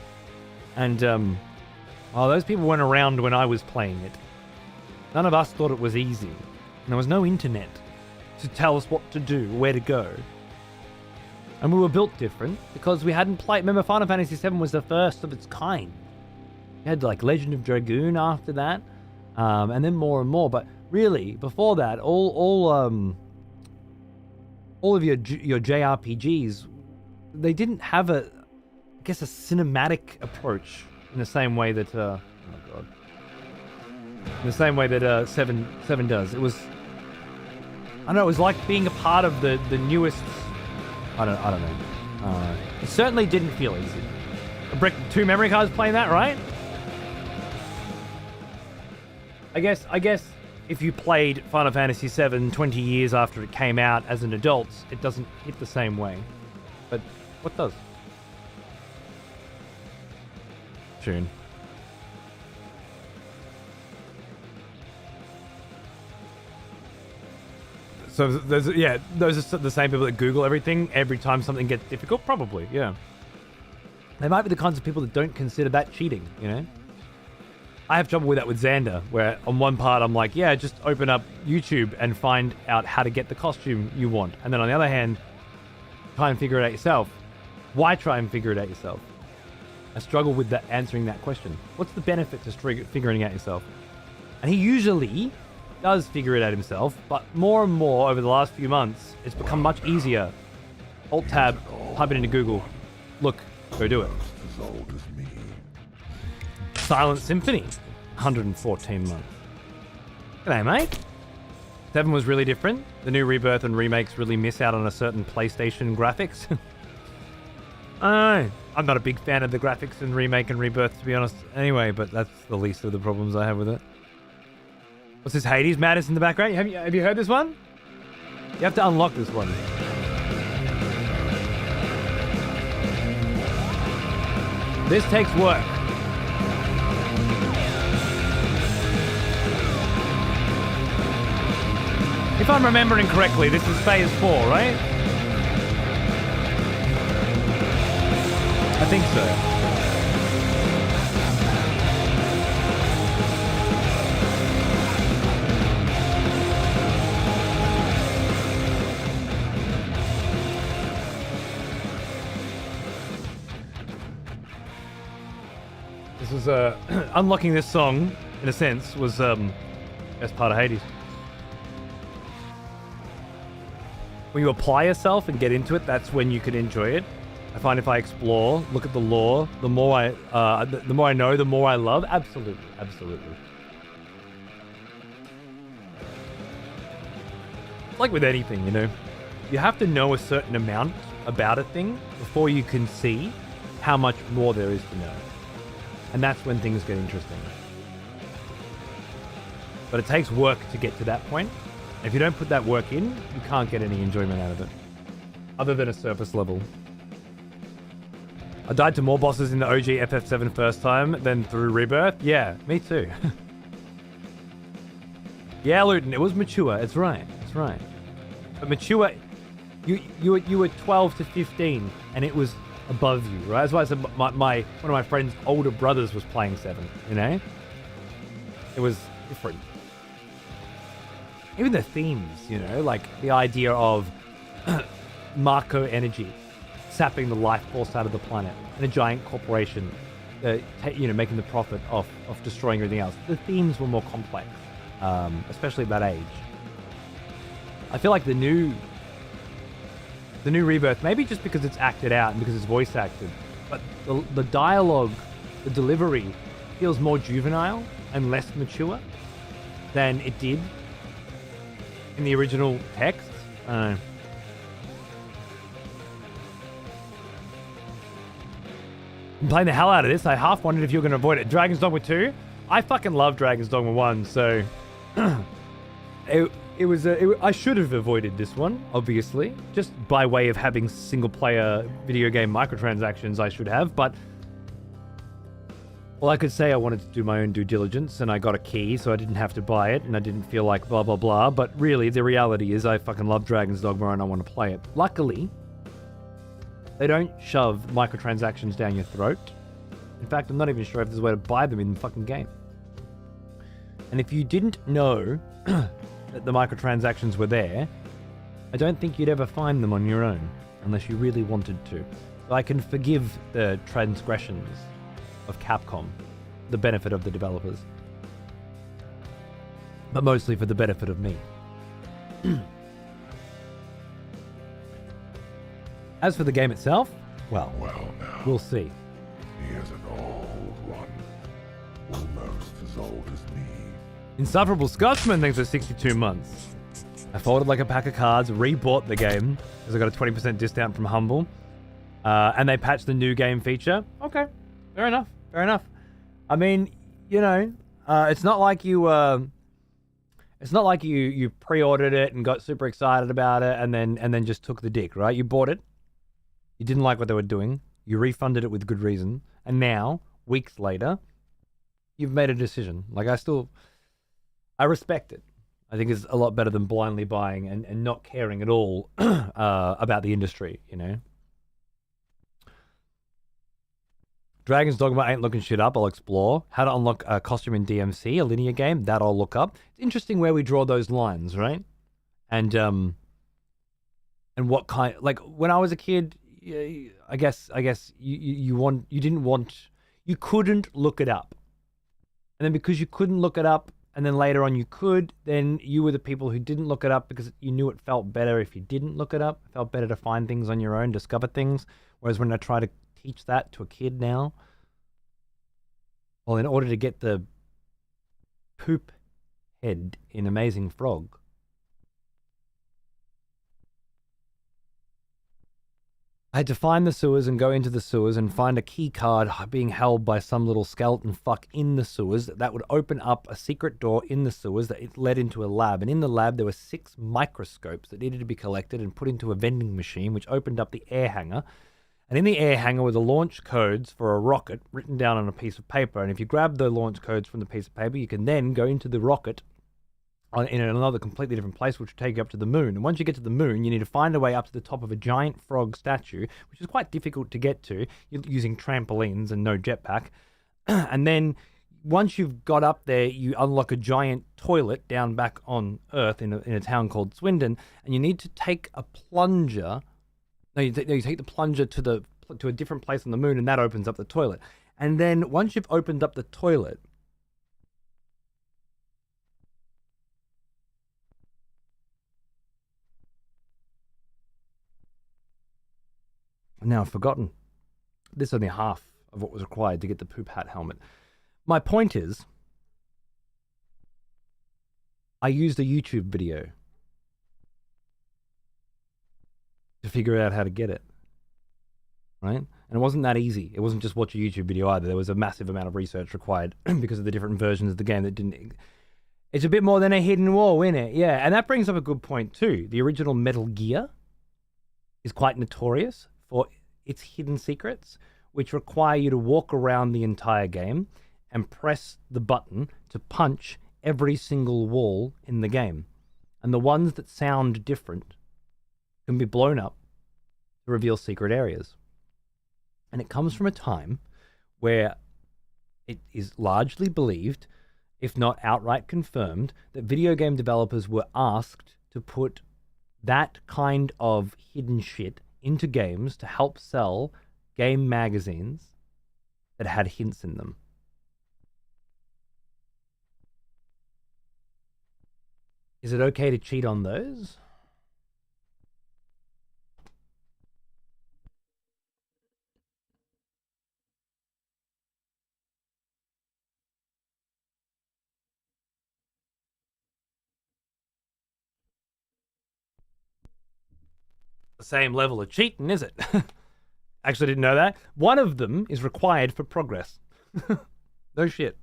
And those people weren't around when I was playing it. None of us thought it was easy, and there was no internet to tell us what to do, where to go. And we were built different because we hadn't played. Remember, Final Fantasy VII was the first of its kind. You had like Legend of Dragoon after that, and then more and more. But really, before that, all of your JRPGs, they didn't have a cinematic approach in the same way that Seven does. It was, I don't know, it was like being a part of the newest. I don't know. It certainly didn't feel easy. Two memory cards playing that, right? I guess if you played Final Fantasy VII 20 years after it came out as an adult, it doesn't hit the same way. But what does? Tune. So those are the same people that Google everything every time something gets difficult? Probably, yeah. They might be the kinds of people that don't consider that cheating, you know? I have trouble with that with Xander, where on one part I'm like, yeah, just open up YouTube and find out how to get the costume you want. And then on the other hand, try and figure it out yourself. Why try and figure it out yourself? I struggle with that, answering that question. What's the benefit to figuring it out yourself? And he usually does figure it out himself, but more and more over the last few months, it's become much easier. Alt-tab, type it into Google. Look, go do it. As old as me. Silent Symphony, 114 months. G'day, mate. 7 was really different. The new Rebirth and remakes really miss out on a certain PlayStation graphics. I don't know. I'm not a big fan of the graphics in Remake and Rebirth, to be honest, anyway, but that's the least of the problems I have with it. What's this, Hades Madness in the background? Have you heard this one? You have to unlock this one. This takes work. If I'm remembering correctly, this is phase 4, right? I think so. This was unlocking this song, in a sense, was best part of Hades. When you apply yourself and get into it, that's when you can enjoy it. I find if I explore, look at the lore, the more I know, the more I love. Absolutely, absolutely. Like with anything, you know, you have to know a certain amount about a thing before you can see how much more there is to know. And that's when things get interesting. But it takes work to get to that point. If you don't put that work in, you can't get any enjoyment out of it. Other than a surface level. I died to more bosses in the OG FF7 first time than through Rebirth. Yeah, me too. Yeah, Luton, it was mature. It's right. It's right. But mature, you were 12 to 15, and it was above you, right? That's why I said one of my friend's older brothers was playing 7. You know, it was different. Even the themes, you know, like the idea of Marco energy sapping the life force out of the planet, and a giant corporation, you know, making the profit off destroying everything else. The themes were more complex, especially at that age. I feel like the new Rebirth, maybe just because it's acted out and because it's voice acted, but the dialogue, the delivery feels more juvenile and less mature than it did in the original text. I don't know. I'm playing the hell out of this. I half wondered if you were going to avoid it. Dragon's Dogma 2? I fucking love Dragon's Dogma 1, so... I should have avoided this one, obviously. Just by way of having single-player video game microtransactions, I should have, but... Well, I could say I wanted to do my own due diligence, and I got a key, so I didn't have to buy it, and I didn't feel like blah, blah, blah, but really, the reality is I fucking love Dragon's Dogma, and I want to play it. Luckily, they don't shove microtransactions down your throat. In fact, I'm not even sure if there's a way to buy them in the fucking game. And if you didn't know that the microtransactions were there, I don't think you'd ever find them on your own, unless you really wanted to. So I can forgive the transgressions of Capcom, the benefit of the developers. But mostly for the benefit of me. As for the game itself, well now, we'll see. He is an old one, almost as old as me. Insufferable Scotsman thanks for 62 months. I folded like a pack of cards, rebought the game, because I got a 20% discount from Humble. And they patched the new game feature. Okay, fair enough, fair enough. I mean, you know, it's not like you you pre-ordered it and got super excited about it and then just took the dick, right? You bought it. You didn't like what they were doing. You refunded it with good reason. And now, weeks later, you've made a decision. Like, I respect it. I think it's a lot better than blindly buying and not caring at all about the industry, you know? Dragon's Dogma ain't looking shit up. I'll explore. How to unlock a costume in DMC, a linear game. That I'll look up. It's interesting where we draw those lines, right? And what kind... Like, when I was a kid... I guess you couldn't look it up, and then because you couldn't look it up, and then later on you could, then you were the people who didn't look it up because you knew it felt better if you didn't look it up. It felt better to find things on your own, discover things. Whereas when I try to teach that to a kid now, well, in order to get the poop head in Amazing Frog, I had to find the sewers and go into the sewers and find a key card being held by some little skeleton fuck in the sewers that would open up a secret door in the sewers that it led into a lab. And in the lab, there were 6 microscopes that needed to be collected and put into a vending machine, which opened up the air hangar. And in the air hangar were the launch codes for a rocket written down on a piece of paper. And if you grab the launch codes from the piece of paper, you can then go into the rocket in another completely different place, which will take you up to the moon. And once you get to the moon, you need to find a way up to the top of a giant frog statue, which is quite difficult to get to using trampolines and no jetpack. And then once you've got up there, you unlock a giant toilet down back on Earth in a town called Swindon, and you need to take a plunger. No, you take the plunger to a different place on the moon, and that opens up the toilet. And then once you've opened up the toilet, Now I've forgotten. This is only half of what was required to get the poop hat helmet. My point is, I used a YouTube video to figure out how to get it. Right? And it wasn't that easy. It wasn't just watch a YouTube video either. There was a massive amount of research required because of the different versions of the game that didn't... It's a bit more than a hidden wall, isn't it? Yeah, and that brings up a good point too. The original Metal Gear is quite notorious for its hidden secrets, which require you to walk around the entire game and press the button to punch every single wall in the game. And the ones that sound different can be blown up to reveal secret areas. And it comes from a time where it is largely believed, if not outright confirmed, that video game developers were asked to put that kind of hidden shit into games to help sell game magazines that had hints in them. Is it okay to cheat on those? The same level of cheating, is it? Actually didn't know that. One of them is required for progress. No shit.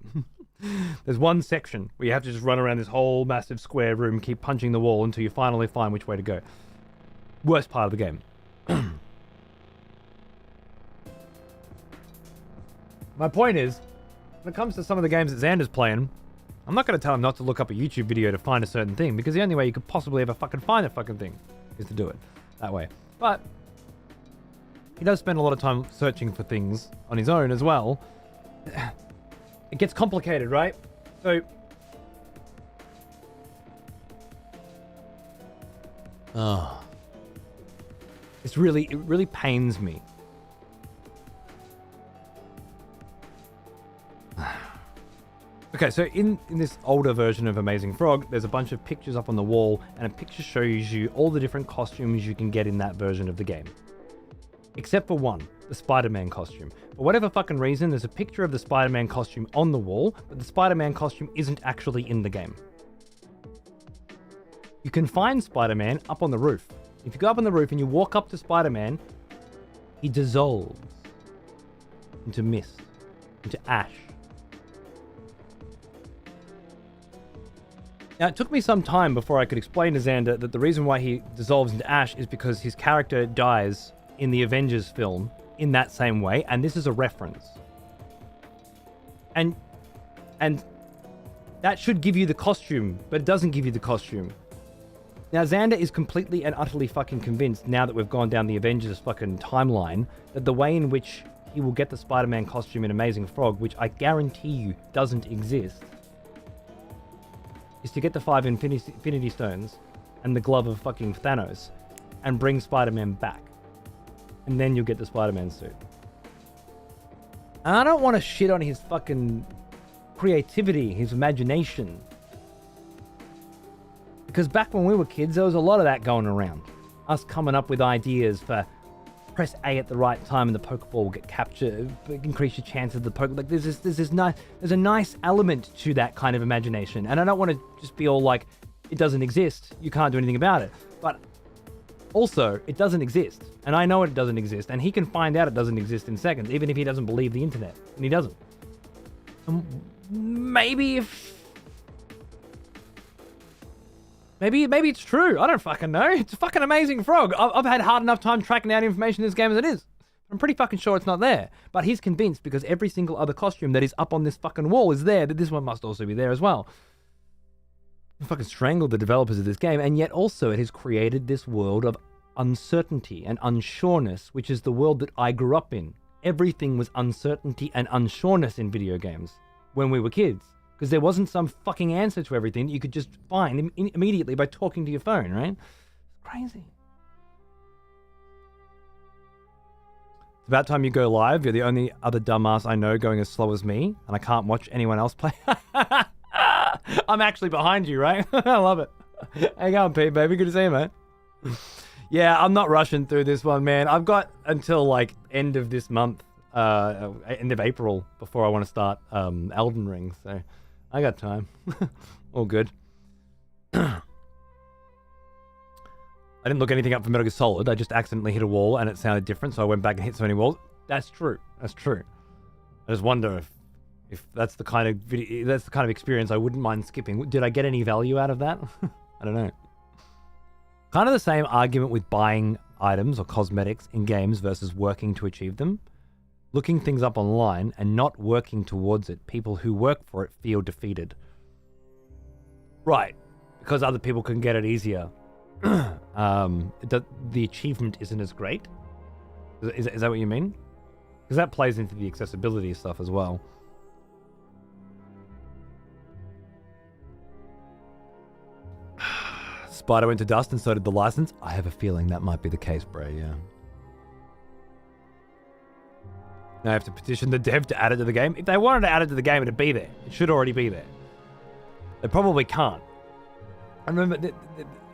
There's one section where you have to just run around this whole massive square room, keep punching the wall until you finally find which way to go. Worst part of the game. My point is, when it comes to some of the games that Xander's playing, I'm not going to tell him not to look up a YouTube video to find a certain thing, because the only way you could possibly ever fucking find a fucking thing is to do it that way. But he does spend a lot of time searching for things on his own as well. It gets complicated, right? So... Oh. It really pains me. Okay, so in this older version of Amazing Frog, there's a bunch of pictures up on the wall, and a picture shows you all the different costumes you can get in that version of the game. Except for one, the Spider-Man costume. For whatever fucking reason, there's a picture of the Spider-Man costume on the wall, but the Spider-Man costume isn't actually in the game. You can find Spider-Man up on the roof. If you go up on the roof and you walk up to Spider-Man, he dissolves into mist, into ash. Now, it took me some time before I could explain to Xander that the reason why he dissolves into ash is because his character dies in the Avengers film in that same way, and this is a reference. And that should give you the costume, but it doesn't give you the costume. Now, Xander is completely and utterly fucking convinced, now that we've gone down the Avengers fucking timeline, that the way in which he will get the Spider-Man costume in Amazing Frog, which I guarantee you doesn't exist, is to get the 5 Infinity Stones and the glove of fucking Thanos and bring Spider-Man back. And then you'll get the Spider-Man suit. And I don't want to shit on his fucking creativity, his imagination. Because back when we were kids, there was a lot of that going around. Us coming up with ideas for press A at the right time and the Pokeball will get captured, increase your chance of the Poke. Like there's a nice element to that kind of imagination. And I don't want to just be all like, it doesn't exist, you can't do anything about it. But also, it doesn't exist. And I know it doesn't exist. And he can find out it doesn't exist in seconds, even if he doesn't believe the internet. And he doesn't. Maybe it's true. I don't fucking know. It's a fucking Amazing Frog. I've had hard enough time tracking down information in this game as it is. I'm pretty fucking sure it's not there. But he's convinced, because every single other costume that is up on this fucking wall is there, that this one must also be there as well. He fucking strangled the developers of this game, and yet also it has created this world of uncertainty and unsureness, which is the world that I grew up in. Everything was uncertainty and unsureness in video games when we were kids. Because there wasn't some fucking answer to everything that you could just find immediately by talking to your phone, right? It's crazy. It's about time you go live. You're the only other dumbass I know going as slow as me, and I can't watch anyone else play. I'm actually behind you, right? I love it. How you going, Pete, baby? Good to see you, mate. Yeah, I'm not rushing through this one, man. I've got until like end of this month, end of April before I want to start Elden Ring, so I got time. All good. I didn't look anything up for Metal Gear Solid. I just accidentally hit a wall and it sounded different, so I went back and hit so many walls. That's true. That's true. I just wonder if that's the kind of video, that's the kind of experience I wouldn't mind skipping. Did I get any value out of that? I don't know. Kind of the same argument with buying items or cosmetics in games versus working to achieve them. Looking things up online and not working towards it. People who work for it feel defeated. Right. Because other people can get it easier. The achievement isn't as great. Is that what you mean? Because that plays into the accessibility stuff as well. Spider went to dust and so did the license. I have a feeling that might be the case, Bray, yeah. Now I have to petition the dev to add it to the game. If they wanted to add it to the game, it'd be there. It should already be there. They probably can't. I remember, the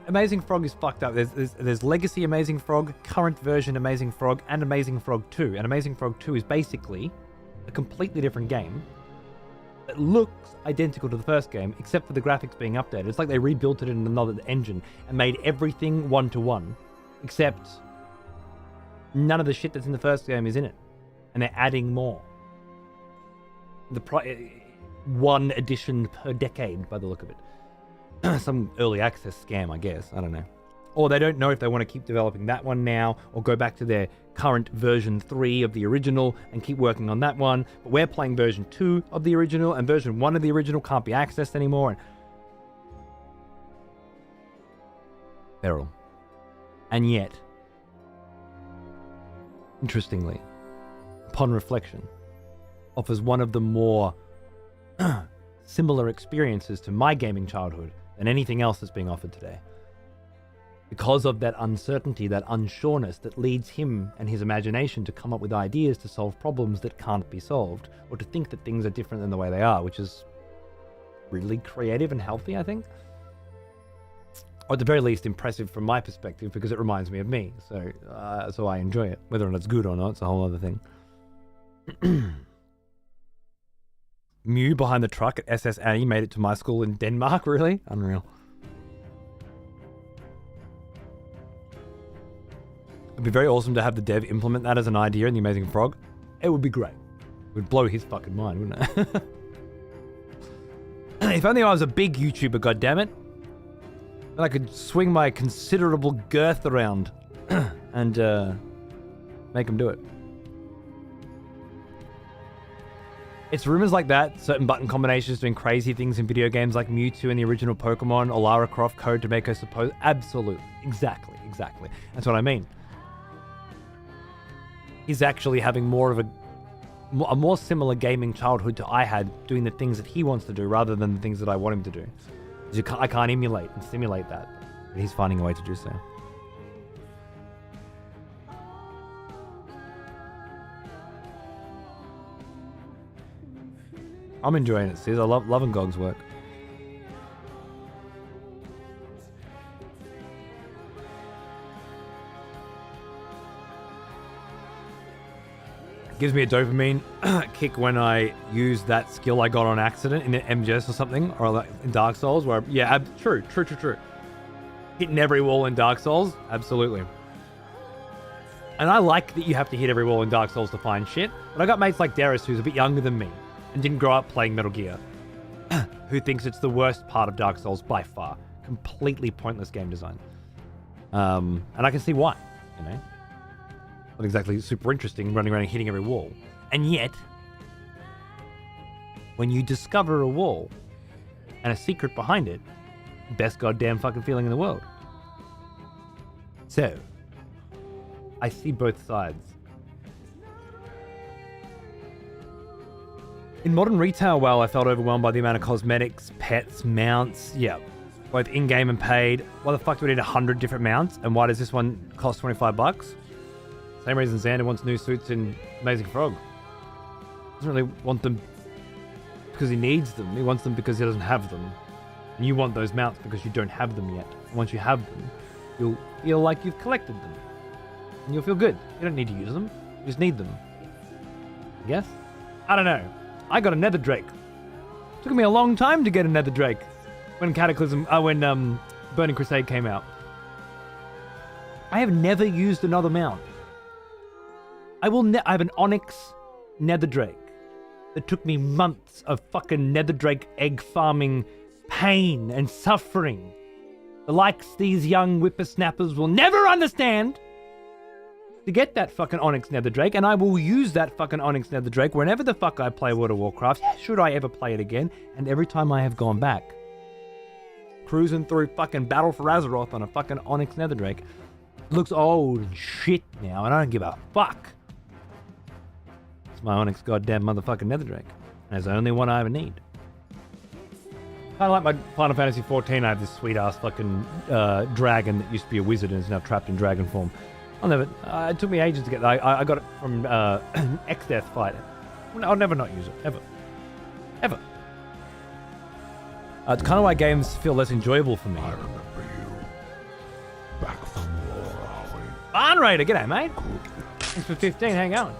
Amazing Frog is fucked up. There's Legacy Amazing Frog, current version Amazing Frog, and Amazing Frog 2. And Amazing Frog 2 is basically a completely different game. It looks identical to the first game, except for the graphics being updated. It's like they rebuilt it in another engine and made everything one-to-one, except none of the shit that's in the first game is in it. And they're adding more. One edition per decade, by the look of it. Some early access scam, I guess. I don't know. Or they don't know if they want to keep developing that one now or go back to their current version 3 of the original and keep working on that one. But we're playing version 2 of the original and version 1 of the original can't be accessed anymore. And feral. And yet, interestingly, upon reflection, offers one of the more similar experiences to my gaming childhood than anything else that's being offered today. Because of that uncertainty, that unsureness that leads him and his imagination to come up with ideas to solve problems that can't be solved, or to think that things are different than the way they are, which is really creative and healthy, I think. Or at the very least, impressive from my perspective, because it reminds me of me. So I enjoy it. Whether or not it's good or not, it's a whole other thing. Mew behind the truck at SS Annie made it to my school in Denmark, really? Unreal. It'd be very awesome to have the dev implement that as an idea in the Amazing Frog. It would be great. It would blow his fucking mind, wouldn't it? If only I was a big YouTuber, goddammit. Then I could swing my considerable girth around and make him do it. It's rumors like that, certain button combinations doing crazy things in video games like Mewtwo in the original Pokemon or Lara Croft code to make her suppose. Absolutely. Exactly. That's what I mean. He's actually having more of a more similar gaming childhood to I had, doing the things that he wants to do rather than the things that I want him to do. I can't emulate and simulate that, but he's finding a way to do so. I'm enjoying it, Sis. I loving Gog's work. It gives me a dopamine kick when I use that skill I got on accident in an MGS or something, or like in Dark Souls, where true. Hitting every wall in Dark Souls, absolutely. And I like that you have to hit every wall in Dark Souls to find shit, but I got mates like Darius who's a bit younger than me and didn't grow up playing Metal Gear, who thinks it's the worst part of Dark Souls by far. Completely pointless game design. And I can see why, you know? Not exactly super interesting running around and hitting every wall. And yet, when you discover a wall and a secret behind it, best goddamn fucking feeling in the world. So, I see both sides. In modern retail, well, I felt overwhelmed by the amount of cosmetics, pets, mounts, both in-game and paid. Why the fuck do we need 100 different mounts? And why does this one cost $25? Same reason Xander wants new suits in Amazing Frog. Doesn't really want them because he needs them. He wants them because he doesn't have them. And you want those mounts because you don't have them yet. And once you have them, you'll feel like you've collected them. And you'll feel good. You don't need to use them. You just need them. I guess? I don't know. I got a nether drake. Took me a long time to get a nether drake. When Burning Crusade came out. I have never used another mount. I have an onyx nether drake that took me months of fucking nether drake egg farming pain and suffering. The likes these young whippersnappers will never understand to get that fucking onyx nether drake, and I will use that fucking onyx nether drake whenever the fuck I play World of Warcraft, should I ever play it again, and every time I have gone back. Cruising through fucking Battle for Azeroth on a fucking onyx nether drake. Looks old and shit now, and I don't give a fuck. It's my onyx goddamn motherfucking nether drake. And it's the only one I ever need. Kind of like my Final Fantasy XIV, I have this sweet ass fucking dragon that used to be a wizard and is now trapped in dragon form. It took me ages to get that. I got it from an X-Death fight. I'll never not use it. Ever. Ever. It's kind of why games feel less enjoyable for me. I remember you. Back from war, are we? Barn Raider, g'day, mate. Good. Thanks for 15, hang on.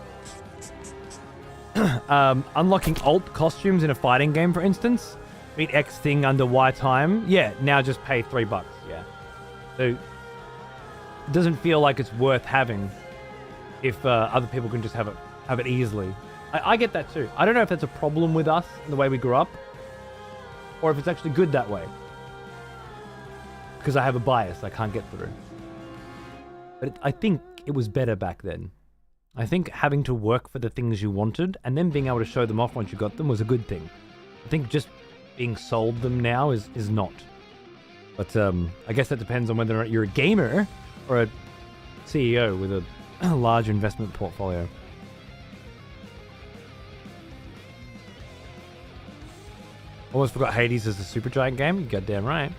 Unlocking alt costumes in a fighting game, for instance. Beat X thing under Y time. Yeah, now just pay $3. Yeah. So it doesn't feel like it's worth having if other people can just have it easily. I get that too. I don't know if that's a problem with us and the way we grew up, or if it's actually good that way. Because I have a bias I can't get through. But I think it was better back then. I think having to work for the things you wanted and then being able to show them off once you got them was a good thing. I think just being sold them now is not. But I guess that depends on whether or not you're a gamer or a CEO with a large investment portfolio. Almost forgot Hades is a Supergiant game. You goddamn right.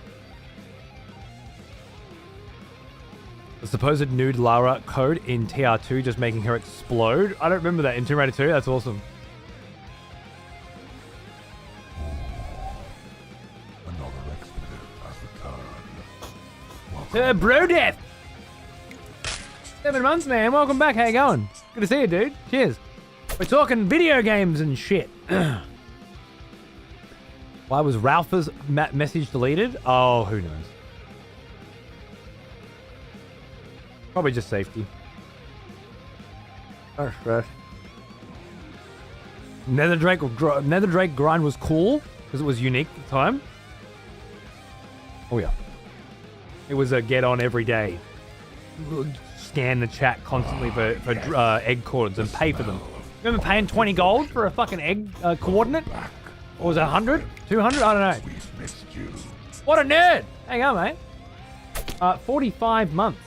The supposed nude Lara code in TR2 just making her explode. I don't remember that in Tomb Raider 2. That's awesome. Another expeditive has returned. Bro Death! 7 months, man. Welcome back. How you going? Good to see you, dude. Cheers. We're talking video games and shit. Why was Ralph's message deleted? Oh, who knows? Probably just safety. Oh, shit. Nether Drake grind was cool because it was unique at the time. Oh yeah. It was a get on every day. Scan the chat constantly for egg coordinates and pay for them. Remember paying 20 gold for a fucking egg coordinate? Or was it 100? 200? I don't know. We've missed you. What a nerd! Hang on, mate. 45 months.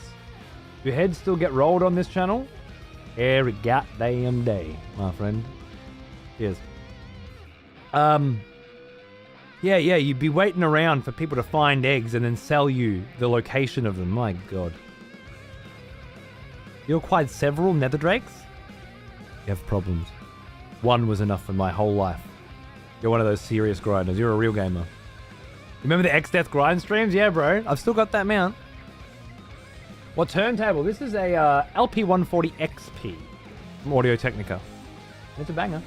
Your head still get rolled on this channel? Every goddamn day, my friend. Cheers. Yeah, you'd be waiting around for people to find eggs and then sell you the location of them. My god. You acquired several nether drakes? You have problems. One was enough for my whole life. You're one of those serious grinders. You're a real gamer. Remember the X-Death grind streams? Yeah, bro. I've still got that mount. What turntable? This is a LP140 XP from Audio Technica. It's a banger.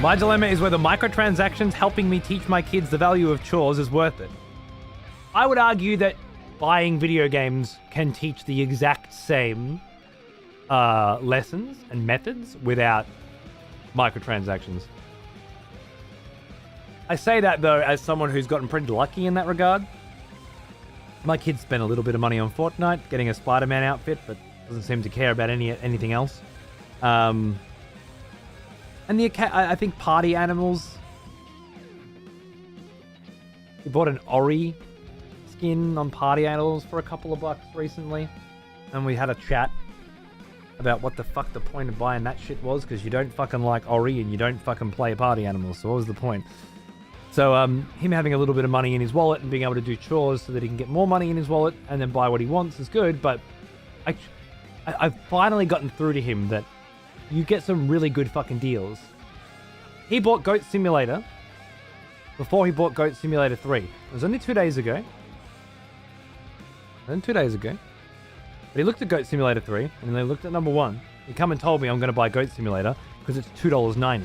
My dilemma is whether microtransactions helping me teach my kids the value of chores is worth it. I would argue that buying video games can teach the exact same lessons and methods without microtransactions. I say that, though, as someone who's gotten pretty lucky in that regard. My kids spent a little bit of money on Fortnite, getting a Spider-Man outfit, but doesn't seem to care about anything else. And I think party animals. We bought an Ori skin on party animals for a couple of bucks recently. And we had a chat. about what the fuck the point of buying that shit was, because you don't fucking like Ori and you don't fucking play party animals, so what was the point? So him having a little bit of money in his wallet and being able to do chores so that he can get more money in his wallet and then buy what he wants is good, but I've finally gotten through to him that you get some really good fucking deals. He bought Goat Simulator before he bought Goat Simulator 3. It was only 2 days ago. But he looked at Goat Simulator 3, and then they looked at number 1. He come and told me I'm going to buy Goat Simulator because it's $2.90.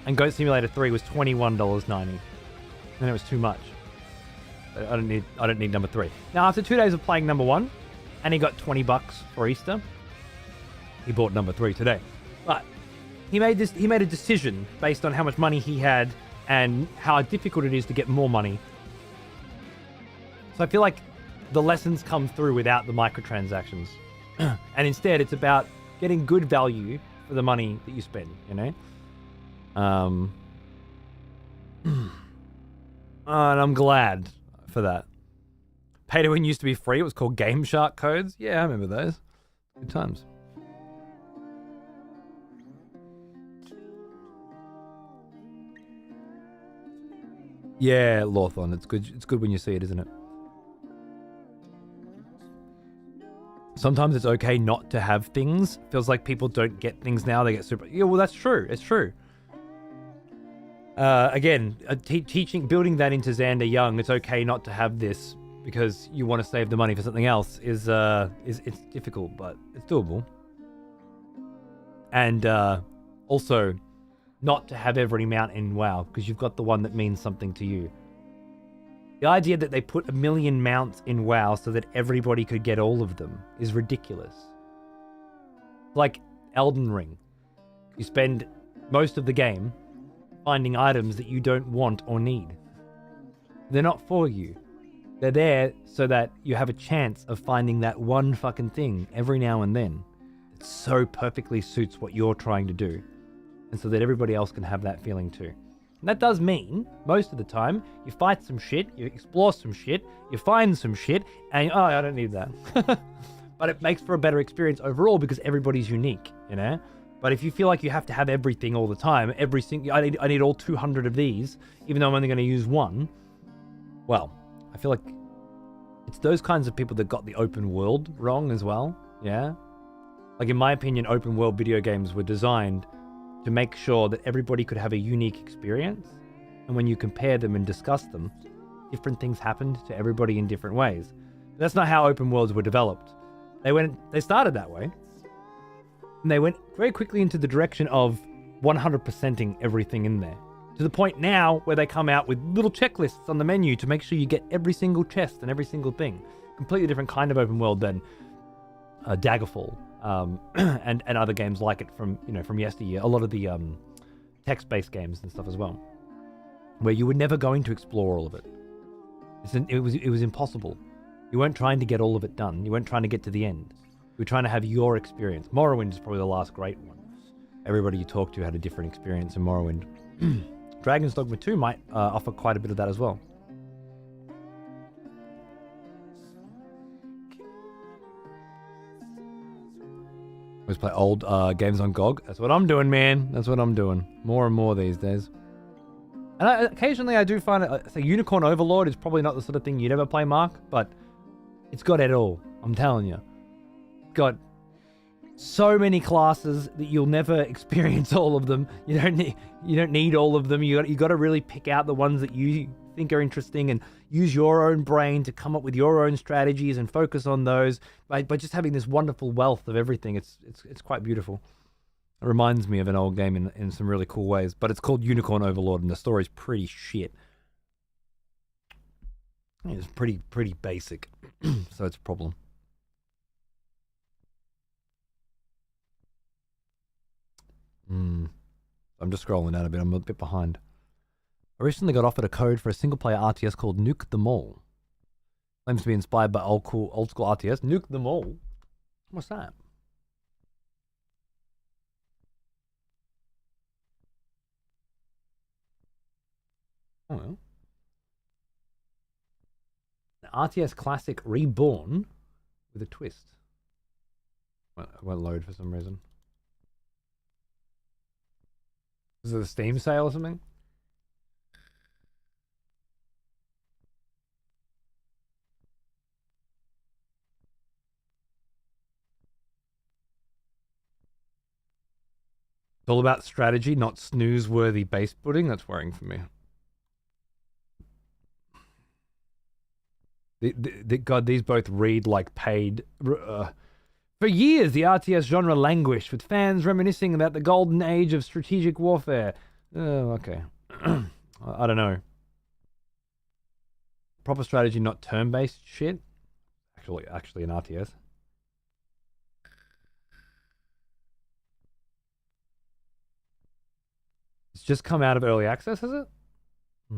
And Goat Simulator 3 was $21.90. And it was too much. I don't need number 3. Now, after 2 days of playing number 1, and he got $20 for Easter, he bought number 3 today. But he made a decision based on how much money he had and how difficult it is to get more money. So I feel like the lessons come through without the microtransactions. And instead, it's about getting good value for the money that you spend, you know? And I'm glad for that. Pay to win used to be free. It was called Game Shark codes. Yeah, I remember those. Good times. Yeah, Lawthorn. It's good. It's good when you see it, isn't it? Sometimes it's okay not to have things. Feels like people don't get things now. They get super... Yeah, well, that's true. It's true. Again, building that into Xander Young, it's okay not to have this because you want to save the money for something else is it's difficult, but it's doable. And also, not to have every mount in WoW because you've got the one that means something to you. The idea that they put 1 million mounts in WoW so that everybody could get all of them is ridiculous. Like Elden Ring. You spend most of the game finding items that you don't want or need. They're not for you. They're there so that you have a chance of finding that one fucking thing every now and then. It so perfectly suits what you're trying to do. And so that everybody else can have that feeling too. And that does mean, most of the time, you fight some shit, you explore some shit, you find some shit, and oh, I don't need that. But it makes for a better experience overall because everybody's unique, you know? But if you feel like you have to have everything all the time, I need all 200 of these, even though I'm only going to use one, well, I feel like it's those kinds of people that got the open world wrong as well, yeah? Like, in my opinion, open world video games were designed to make sure that everybody could have a unique experience. And when you compare them and discuss them, different things happened to everybody in different ways. But that's not how open worlds were developed. They started that way. And they went very quickly into the direction of 100%ing everything in there. To the point now where they come out with little checklists on the menu to make sure you get every single chest and every single thing. Completely different kind of open world than Daggerfall. And other games like it from yesteryear. A lot of the text-based games and stuff as well, where you were never going to explore all of it. It was impossible. You weren't trying to get all of it done. You weren't trying to get to the end. You were trying to have your experience. Morrowind is probably the last great one. Everybody you talk to had a different experience in Morrowind. Dragon's Dogma 2 might offer quite a bit of that as well. Always play old games on GOG. That's what I'm doing, man. That's what I'm doing. More and more these days. And occasionally I do find it... So Unicorn Overlord is probably not the sort of thing you'd ever play, Mark, but it's got it all. I'm telling you. It's got so many classes that you'll never experience all of them. You don't need all of them. You got to really pick out the ones that you think are interesting and use your own brain to come up with your own strategies and focus on those by just having this wonderful wealth of everything. It's quite beautiful. It reminds me of an old game in some really cool ways, but it's called Unicorn Overlord and the story's pretty shit. It's pretty basic, so it's a problem. I'm just scrolling down a bit. I'm a bit behind. I recently got offered a code for a single-player RTS called Nuke the Mall. Claims to be inspired by old school RTS. Nuke the Mall? What's that? Oh, well. An RTS classic reborn with a twist. It won't load for some reason. Is it a Steam sale or something? It's all about strategy, not snooze-worthy base building. That's worrying for me. God, these both read like paid. For years, the RTS genre languished, with fans reminiscing about the golden age of strategic warfare. Oh, okay. I don't know. Proper strategy, not turn-based shit. Actually, an RTS. It's just come out of early access, has it? I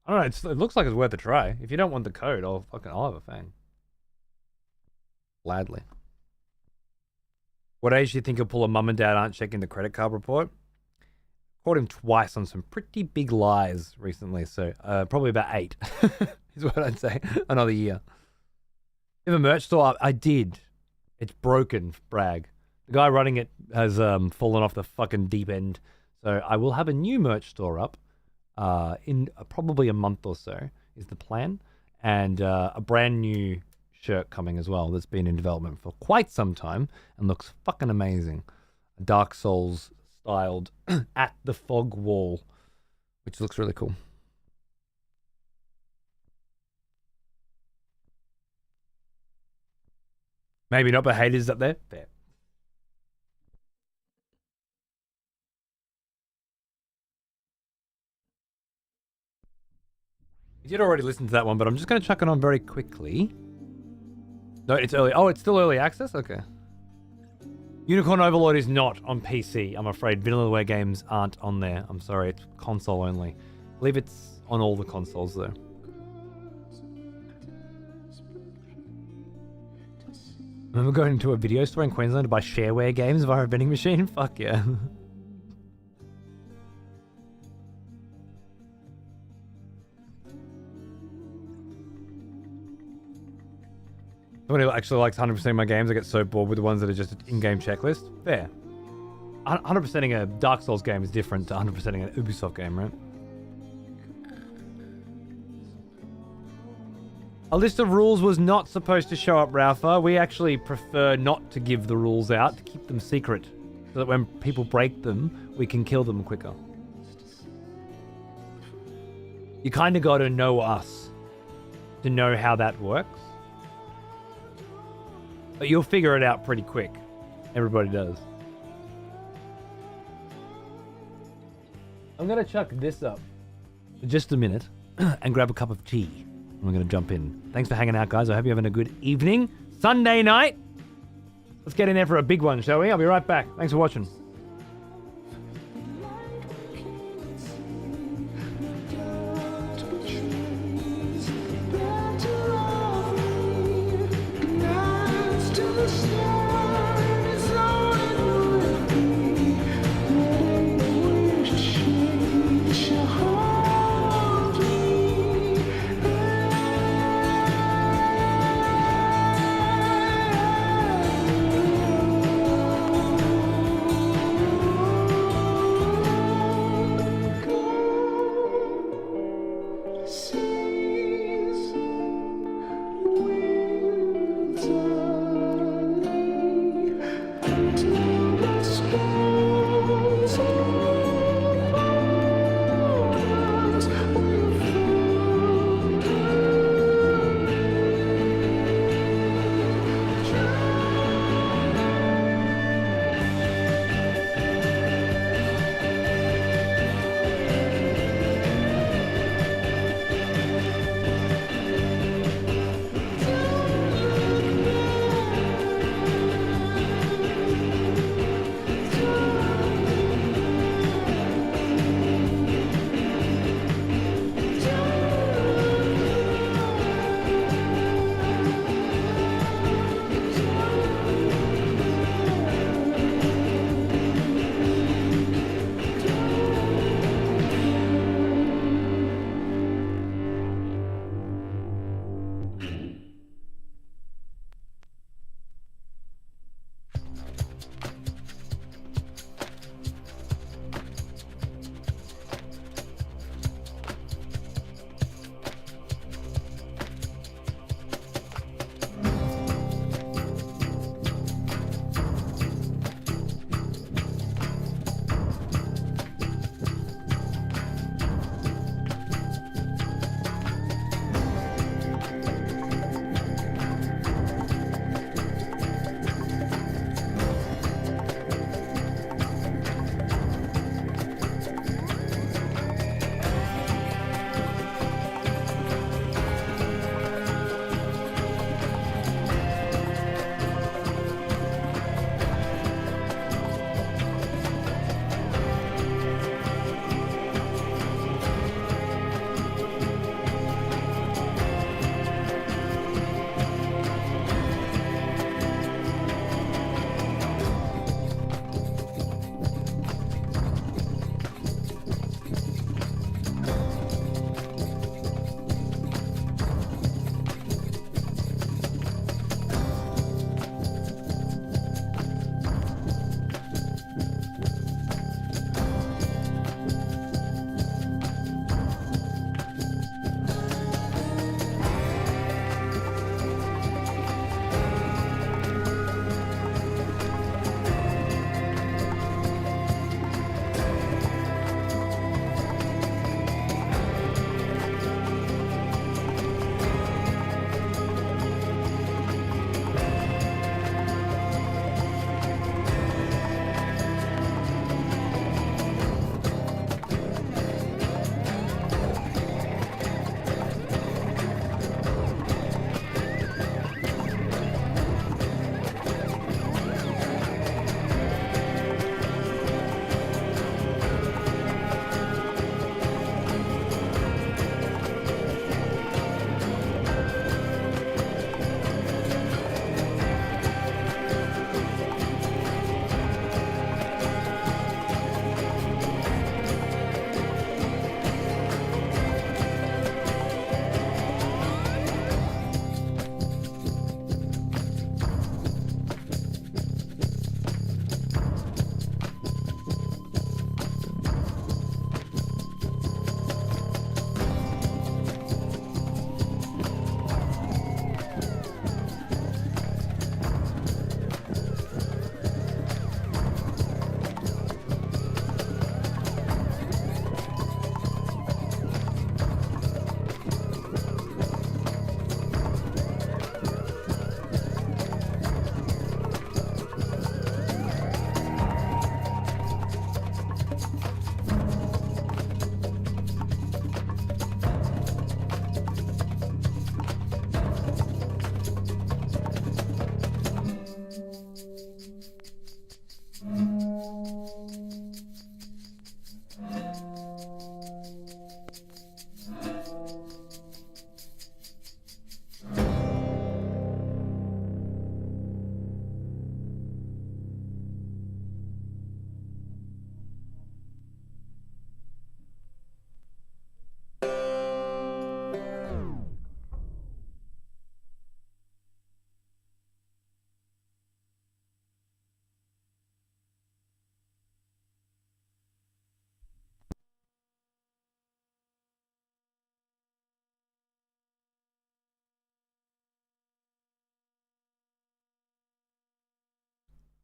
don't know. It looks like it's worth a try. If you don't want the code, I'll have a fang. Gladly. What age do you think he'll pull a mum and dad aren't checking the credit card report? Caught him twice on some pretty big lies recently, so probably about 8 is what I'd say. Another year. You have a merch store? I did. It's broken, brag. The guy running it has fallen off the fucking deep end. So I will have a new merch store up in probably a month or so is the plan. And a brand new shirt coming as well that's been in development for quite some time and looks fucking amazing. Dark Souls styled at the fog wall, which looks really cool. Maybe not, but haters up there. Fair. You did already listen to that one, but I'm just going to chuck it on very quickly. No, it's early. Oh, it's still early access? Okay. Unicorn Overlord is not on PC, I'm afraid. Vanillaware games aren't on there. I'm sorry, it's console only. I believe it's on all the consoles, though. Remember going to a video store in Queensland to buy shareware games via a vending machine? Fuck yeah. Someone who actually likes 100% of my games, I get so bored with the ones that are just an in-game checklist. Fair. 100%ing a Dark Souls game is different to 100%ing an Ubisoft game, right? A list of rules was not supposed to show up, Ralpha. We actually prefer not to give the rules out, to keep them secret, so that when people break them, we can kill them quicker. You kind of got to know us to know how that works. But you'll figure it out pretty quick. Everybody does. I'm going to chuck this up for just a minute and grab a cup of tea. And we're going to jump in. Thanks for hanging out, guys. I hope you're having a good evening. Sunday night. Let's get in there for a big one, shall we? I'll be right back. Thanks for watching.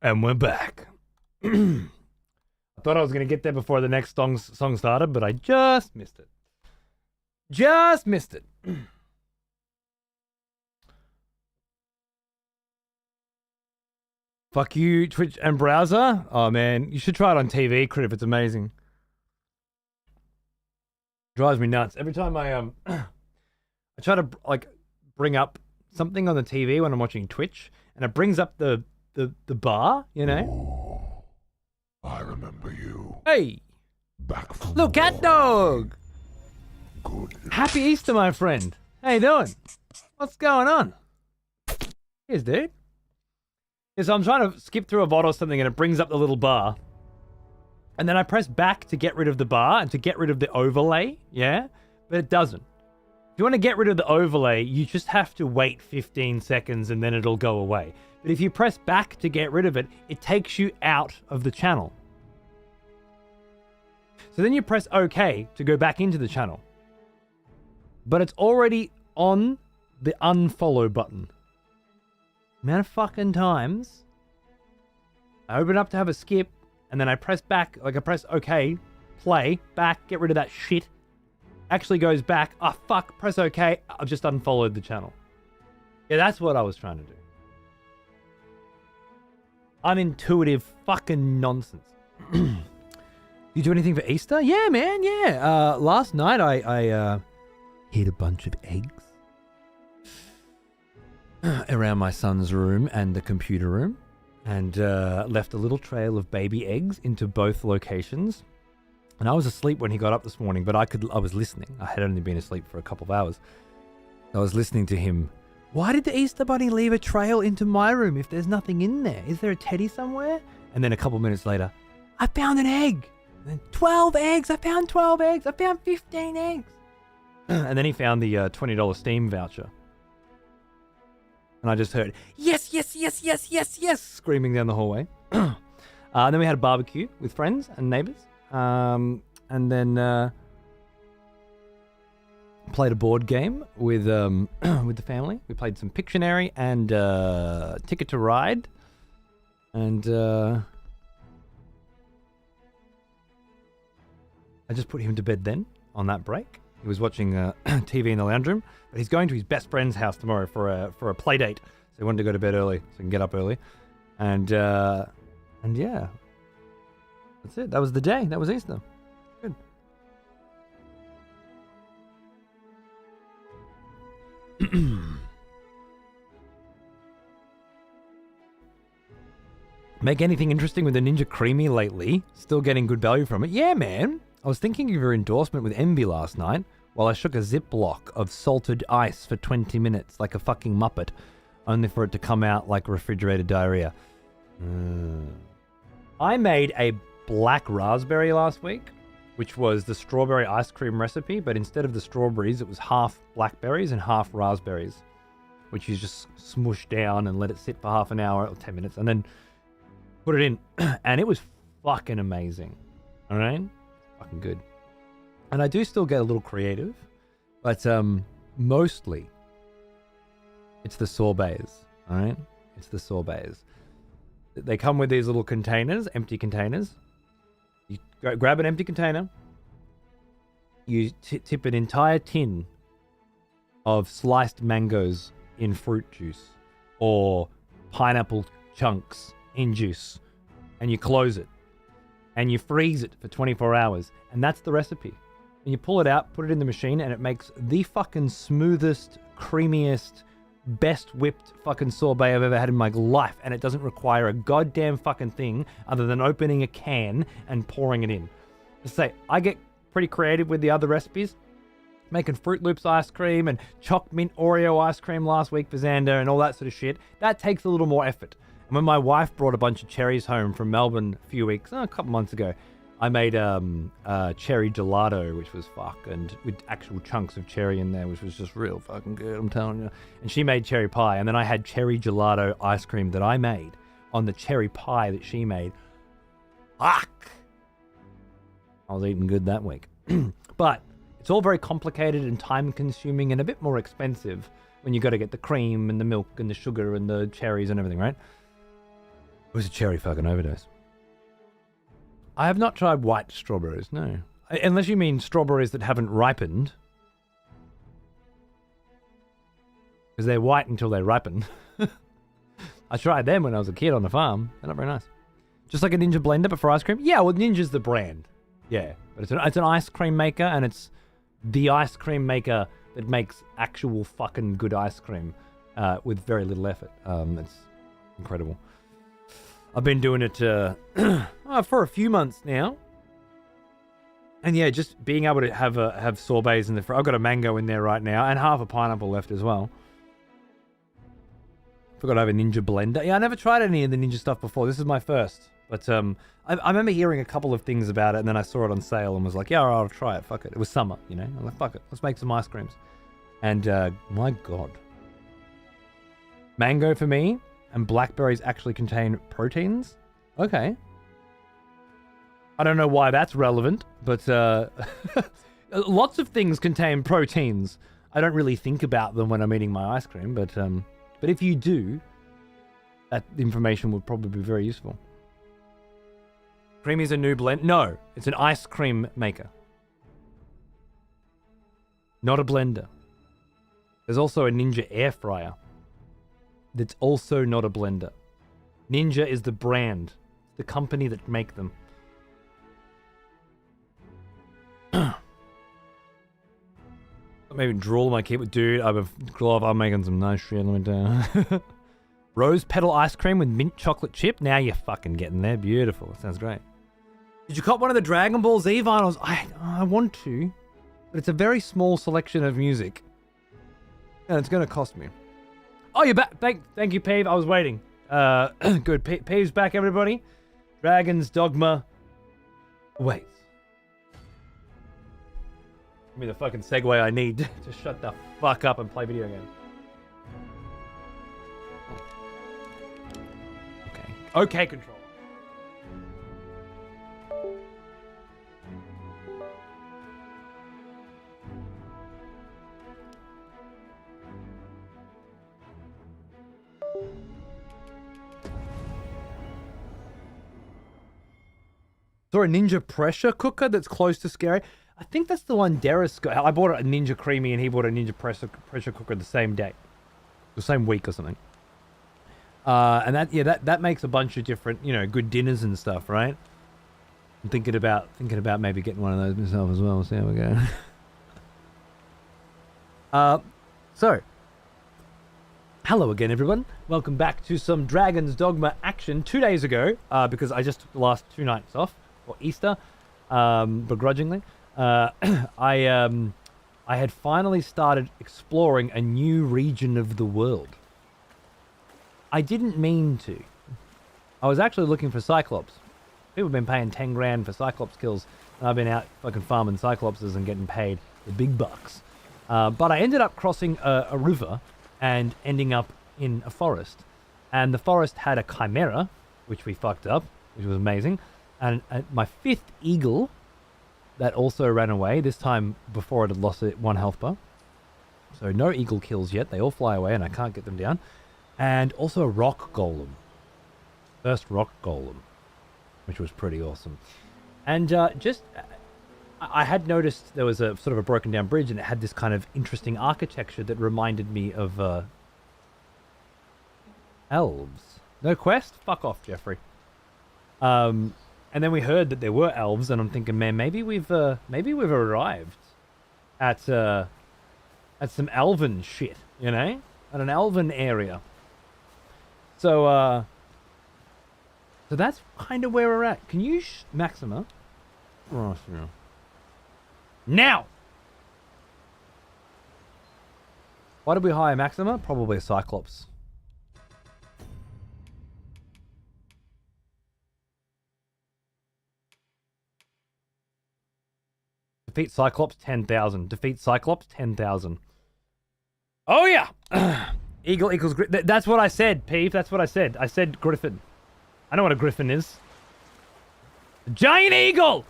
And we're back. I thought I was going to get there before the next song started, but I just missed it. Just missed it. Fuck you, Twitch and browser. Oh, man. You should try it on TV, Crit, if it's amazing. Drives me nuts. Every time I try to, like, bring up something on the TV when I'm watching Twitch, and it brings up the bar, you know? Oh, I remember you. Hey! Back from Little cat dog! Good. Happy Easter, my friend. How you doing? What's going on? Here's, dude. Yeah, so I'm trying to skip through a VOD or something and it brings up the little bar. And then I press back to get rid of the bar and to get rid of the overlay, yeah? But it doesn't. If you want to get rid of the overlay, you just have to wait 15 seconds and then it'll go away. But if you press back to get rid of it, it takes you out of the channel. So then you press OK to go back into the channel. But it's already on the unfollow button. Amount of fucking times I open up to have a skip and then I press back, like I press OK, play, back, get rid of that shit. Actually goes back, oh fuck, press OK, I've just unfollowed the channel. Yeah, that's what I was trying to do. Unintuitive fucking nonsense. You do anything for Easter? Yeah, man, yeah. Last night I hid a bunch of eggs around my son's room and the computer room, and left a little trail of baby eggs into both locations. And I was asleep when he got up this morning, but I was listening. I had only been asleep for a couple of hours. I was listening to him. Why did the Easter Bunny leave a trail into my room if there's nothing in there? Is there a teddy somewhere? And then a couple minutes later, I found an egg. And then 12 eggs. I found 12 eggs. I found 15 eggs. And then he found the $20 Steam voucher. And I just heard, yes, yes, yes, yes, yes, yes, screaming down the hallway. And then we had a barbecue with friends and neighbors. And then played a board game with with the family. We played some Pictionary and Ticket to Ride. And I just put him to bed then on that break. He was watching TV in the lounge room, but he's going to his best friend's house tomorrow for a play date. So he wanted to go to bed early so he can get up early. And yeah, that's it. That was the day. That was Easter. Good. Make anything interesting with the Ninja Creamy lately? Still getting good value from it? Yeah, man. I was thinking of your endorsement with Envy last night while I shook a Ziploc of salted ice for 20 minutes like a fucking Muppet, only for it to come out like refrigerated diarrhea. I made a black raspberry last week, which was the strawberry ice cream recipe, but instead of the strawberries, it was half blackberries and half raspberries, which you just smush down and let it sit for half an hour or 10 minutes and then put it in. And it was fucking amazing. All right? Fucking good. And I do still get a little creative, but mostly it's the sorbets. All right? It's the sorbets. They come with these little containers, empty containers. You grab an empty container. You tip an entire tin of sliced mangoes in fruit juice or pineapple chunks in juice, and you close it and you freeze it for 24 hours, and that's the recipe. And you pull it out, put it in the machine, and it makes the fucking smoothest, creamiest, best whipped fucking sorbet I've ever had in my life, and it doesn't require a goddamn fucking thing other than opening a can and pouring it in. Just say, I get pretty creative with the other recipes, making Fruit Loops ice cream and choc mint Oreo ice cream last week for Xander and all that sort of shit. That takes a little more effort. And when my wife brought a bunch of cherries home from Melbourne a few weeks, a couple months ago, I made cherry gelato, which was and with actual chunks of cherry in there, which was just real fucking good, I'm telling you. And she made cherry pie, and then I had cherry gelato ice cream that I made on the cherry pie that she made. Fuck! I was eating good that week. But it's all very complicated and time-consuming and a bit more expensive when you got to get the cream and the milk and the sugar and the cherries and everything, right? It was a cherry fucking overdose. I have not tried white strawberries, no. Unless you mean strawberries that haven't ripened. Because they're white until they ripen. I tried them when I was a kid on the farm. They're not very nice. Just like a Ninja blender, but for ice cream? Yeah, well, Ninja's the brand. Yeah, but it's an ice cream maker, and it's the ice cream maker that makes actual fucking good ice cream with very little effort. It's incredible. I've been doing it for a few months now. And yeah, just being able to have sorbets in the I've got a mango in there right now, and half a pineapple left as well. Forgot I have a Ninja blender. Yeah, I never tried any of the Ninja stuff before. This is my first. But I remember hearing a couple of things about it, and then I saw it on sale and was like, yeah, I'll try it. Fuck it. It was summer, you know. I'm like, fuck it. Let's make some ice creams. And my God. Mango for me, and blackberries actually contain proteins. Okay. I don't know why that's relevant, but lots of things contain proteins. I don't really think about them when I'm eating my ice cream, but if you do, that information would probably be very useful. Creamy's a new blend? No, it's an ice cream maker. Not a blender. There's also a Ninja air fryer. That's also not a blender. Ninja is the brand, the company that make them. Maybe drool my kid with, dude. I'm making some nice shit. Let me tell you. Rose petal ice cream with mint chocolate chip. Now you're fucking getting there. Beautiful. Sounds great. Did you cop one of the Dragon Ball Z vinyls? I want to, but it's a very small selection of music, and it's going to cost me. Oh, you're back. Thank you, Peeve. I was waiting. Good. Peeve's back, everybody. Dragons, Dogma. Wait. Give me the fucking segue I need to shut the fuck up and play video games. Okay. Okay, control. Saw a Ninja pressure cooker that's close to scary. I think that's the one Darius got. I bought a Ninja Creamy and he bought a Ninja pressure cooker the same day. The same week or something. And that makes a bunch of different, good dinners and stuff, right? I'm thinking about maybe getting one of those myself as well. See how we go. So, hello again, everyone. Welcome back to some Dragon's Dogma action 2 days ago, because I just took the last 2 nights off for Easter, begrudgingly. I had finally started exploring a new region of the world. I didn't mean to. I was actually looking for Cyclops. People have been paying 10 grand for Cyclops kills, and I've been out fucking farming Cyclopses and getting paid the big bucks. But I ended up crossing a river and ending up in a forest. And the forest had a chimera, which we fucked up, which was amazing. And my 5th eagle that also ran away, this time before it had lost 1 health bar. So no eagle kills yet. They all fly away and I can't get them down. And also a rock golem. First rock golem, which was pretty awesome. And I had noticed there was a sort of a broken down bridge and it had this kind of interesting architecture that reminded me of elves. No quest? Fuck off, Jeffrey. And then we heard that there were elves, and I'm thinking, man, maybe we've arrived at some elven shit, at an elven area. So that's kind of where we're at. Can you Maxima? Oh, sure. Now. Why did we hire Maxima? Probably a Cyclops. Defeat Cyclops, 10,000. Defeat Cyclops, 10,000. Oh, yeah! Eagle equals... That's what I said, Peeve. That's what I said. I said griffin. I know what a griffin is. A giant eagle!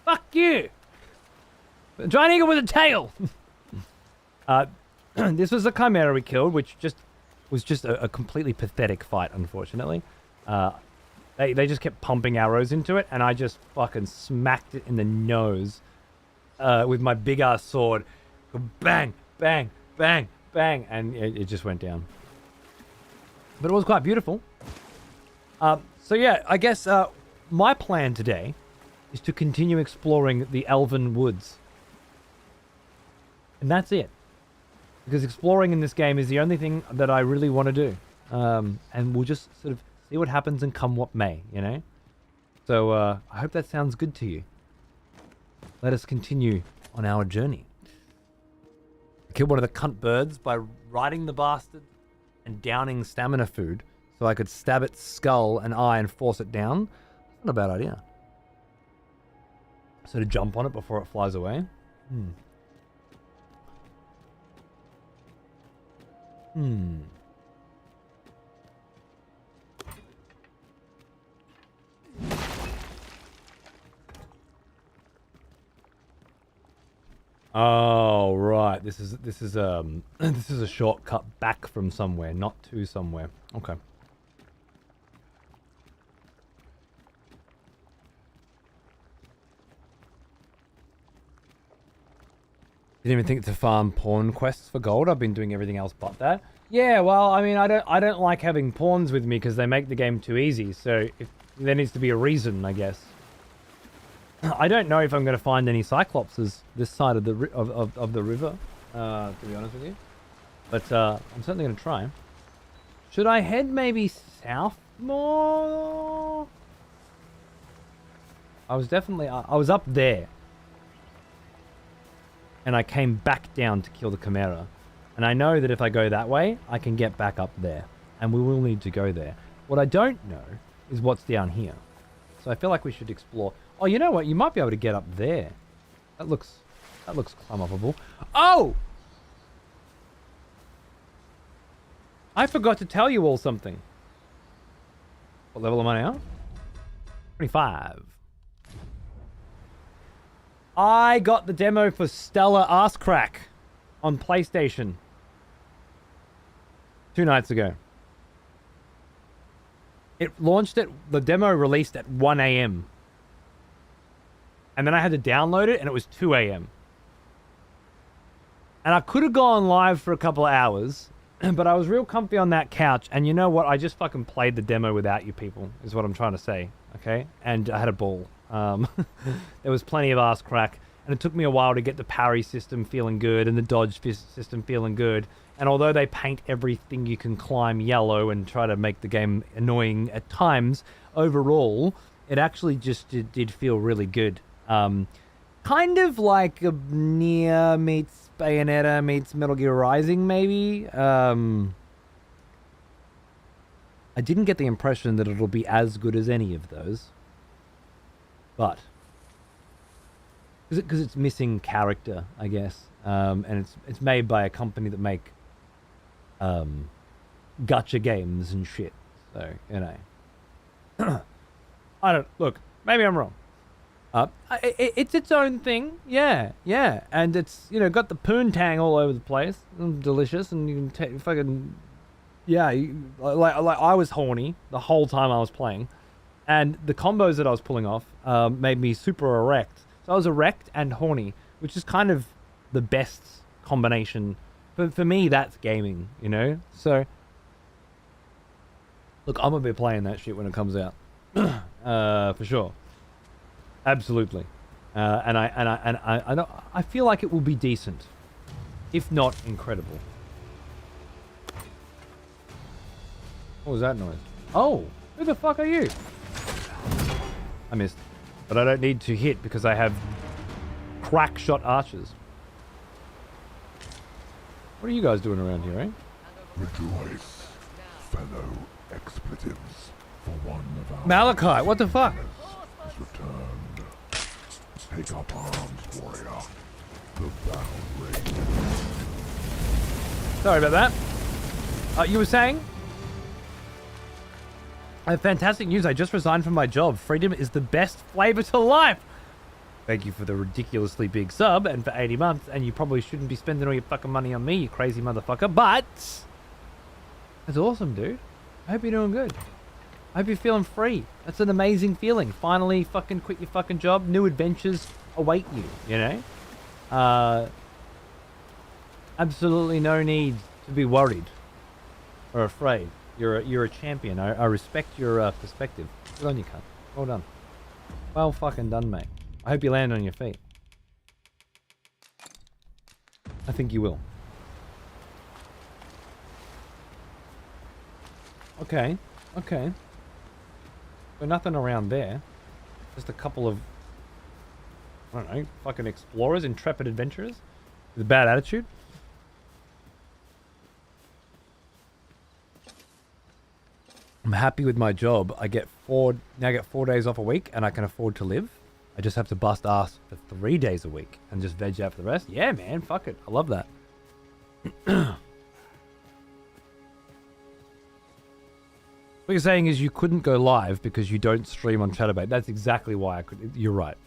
Fuck you! A giant eagle with a tail! This was a chimera we killed, which just was just a completely pathetic fight, unfortunately. They just kept pumping arrows into it, and I just fucking smacked it in the nose with my big-ass sword. Bang, bang, bang, bang, and it just went down. But it was quite beautiful. So yeah, I guess my plan today is to continue exploring the Elven woods. And that's it. Because exploring in this game is the only thing that I really want to do. And we'll just sort of see what happens and come what may, you know? So I hope that sounds good to you. Let us continue on our journey. I killed one of the cunt birds by riding the bastard and downing stamina food so I could stab its skull and eye and force it down. Not a bad idea. So to jump on it before it flies away. Oh right, this is this is a shortcut back from somewhere, not to somewhere. Okay. Didn't even think to farm pawn quests for gold. I've been doing everything else but that. Yeah, well, I mean, I don't like having pawns with me because they make the game too easy. So there needs to be a reason, I guess. I don't know if I'm going to find any Cyclopses this side of the river, to be honest with you. But I'm certainly going to try. Should I head maybe south more? I was up there. And I came back down to kill the Chimera. And I know that if I go that way, I can get back up there. And we will need to go there. What I don't know is what's down here. So I feel like we should explore. Oh, you know what? You might be able to get up there. That looks climb-upable. Oh! I forgot to tell you all something. What level am I now? 25. I got the demo for Stellar Ass Crack on PlayStation 2 nights ago. It launched the demo released at 1 a.m. And then I had to download it and it was 2 a.m. And I could have gone live for a couple of hours, but I was real comfy on that couch. And you know what? I just fucking played the demo without you people, is what I'm trying to say. Okay? And I had a ball. There was plenty of ass crack, and it took me a while to get the parry system feeling good and the dodge system feeling good. And although they paint everything you can climb yellow and try to make the game annoying at times, overall, it actually just did feel really good. Kind of like a Nier meets Bayonetta meets Metal Gear Rising, maybe. I didn't get the impression that it'll be as good as any of those. But because it's missing character, I guess, and it's made by a company that make gacha games and shit. So you know, I don't look. Maybe I'm wrong. It's its own thing, yeah, and it's got the poontang all over the place, delicious, and you can take fucking like I was horny the whole time I was playing. And the combos that I was pulling off made me super erect. So I was erect and horny, which is kind of the best combination. For me, that's gaming, So, look, I'm going to be playing that shit when it comes out. For sure. Absolutely. And I feel like it will be decent. If not incredible. What was that noise? Oh, who the fuck are you? I missed. But I don't need to hit because I have crack shot archers. What are you guys doing around here, eh? Rejoice, fellow expletives, for one of our Malachite, what the fuck? has returned. Take up arms, warrior. The bound rain. Sorry about that. You were saying? I have fantastic news. I just resigned from my job. Freedom is the best flavor to life. Thank you for the ridiculously big sub and for 80 months. And you probably shouldn't be spending all your fucking money on me, you crazy motherfucker. But That's awesome, dude. I hope you're doing good. I hope you're feeling free. That's an amazing feeling. Finally fucking quit your fucking job. New adventures await you, you know? Absolutely no need to be worried or afraid. You're a champion. I respect your perspective. Good on you, cunt. Well done. Well fucking done, mate. I hope you land on your feet. I think you will. Okay. Okay. So nothing around there. Just a couple of, I don't know, fucking explorers, intrepid adventurers with a bad attitude. I'm happy with my job. I get now get 4 days off a week and I can afford to live. I just have to bust ass for 3 days a week and just veg out for the rest. Yeah, man, fuck it. I love that. What you're saying is you couldn't go live because you don't stream on Chatterbait. That's exactly why I could. You're right.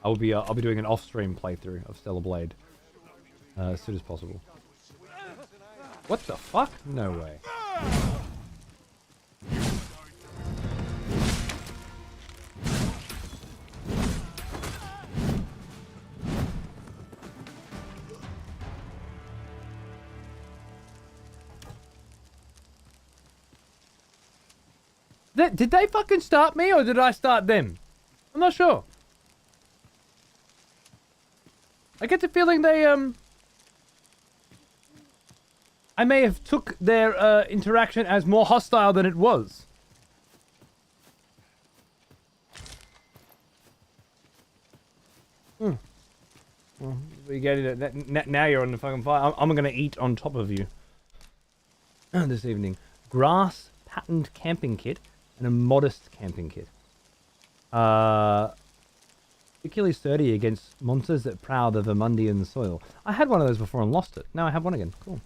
I'll be doing an off-stream playthrough of Stellar Blade as soon as possible. What the fuck? No way. Did they fucking start me or did I start them? I'm not sure. I get the feeling they, I may have took their interaction as more hostile than it was. Well, you get it. Now you're on the fucking fire. I'm gonna eat on top of you this evening. Grass patterned camping kit and a modest camping kit. Particularly sturdy against monsters that prowl the Vermundian soil. I had one of those before and lost it. Now I have one again. Cool.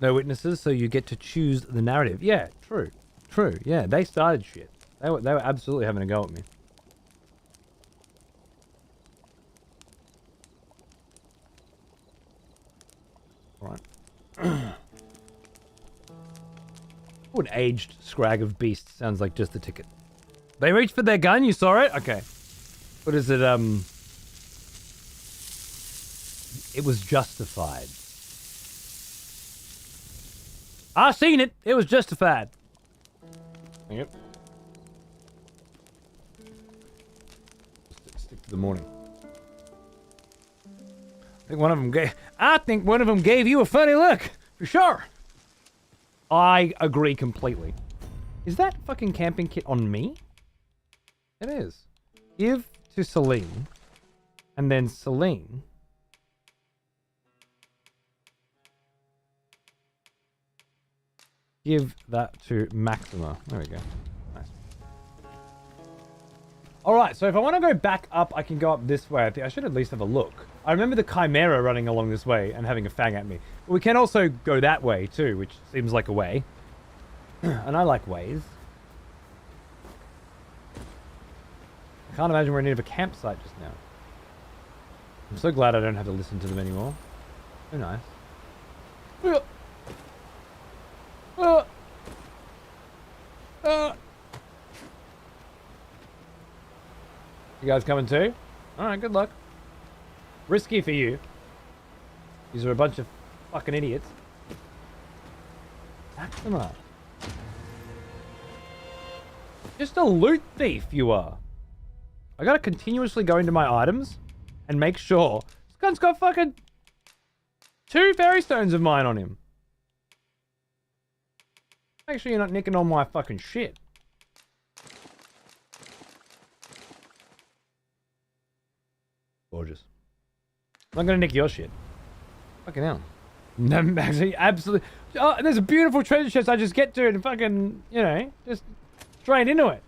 No witnesses, so you get to choose the narrative. Yeah, true. True. Yeah, they started shit. They were absolutely having a go at me. Alright. An aged scrag of beasts sounds like just the ticket. They reached for their gun, you saw it? Okay. What is it, it was justified. I seen it! It was justified. Yep. Stick to the morning. I think one of them gave you a funny look, for sure. I agree completely. Is that fucking camping kit on me? It is. Give to Celine. And then Celine. Give that to Maxima. There we go. Nice. Alright, so if I want to go back up, I can go up this way. I think I should at least have a look. I remember the Chimera running along this way and having a fang at me. But we can also go that way too, which seems like a way. And I like ways. I can't imagine we're in need of a campsite just now. I'm so glad I don't have to listen to them anymore. So nice. You guys coming too? Alright, good luck. Risky for you. These are a bunch of fucking idiots. Maxima. Just a loot thief, you are. I gotta continuously go into my items and make sure. This gun's got fucking 2 fairy stones of mine on him. Make sure you're not nicking all my fucking shit. Gorgeous. I'm not gonna nick your shit. Fucking hell. No, actually, absolutely. Oh, there's a beautiful treasure chest I just get to and fucking, you know, just straight into it.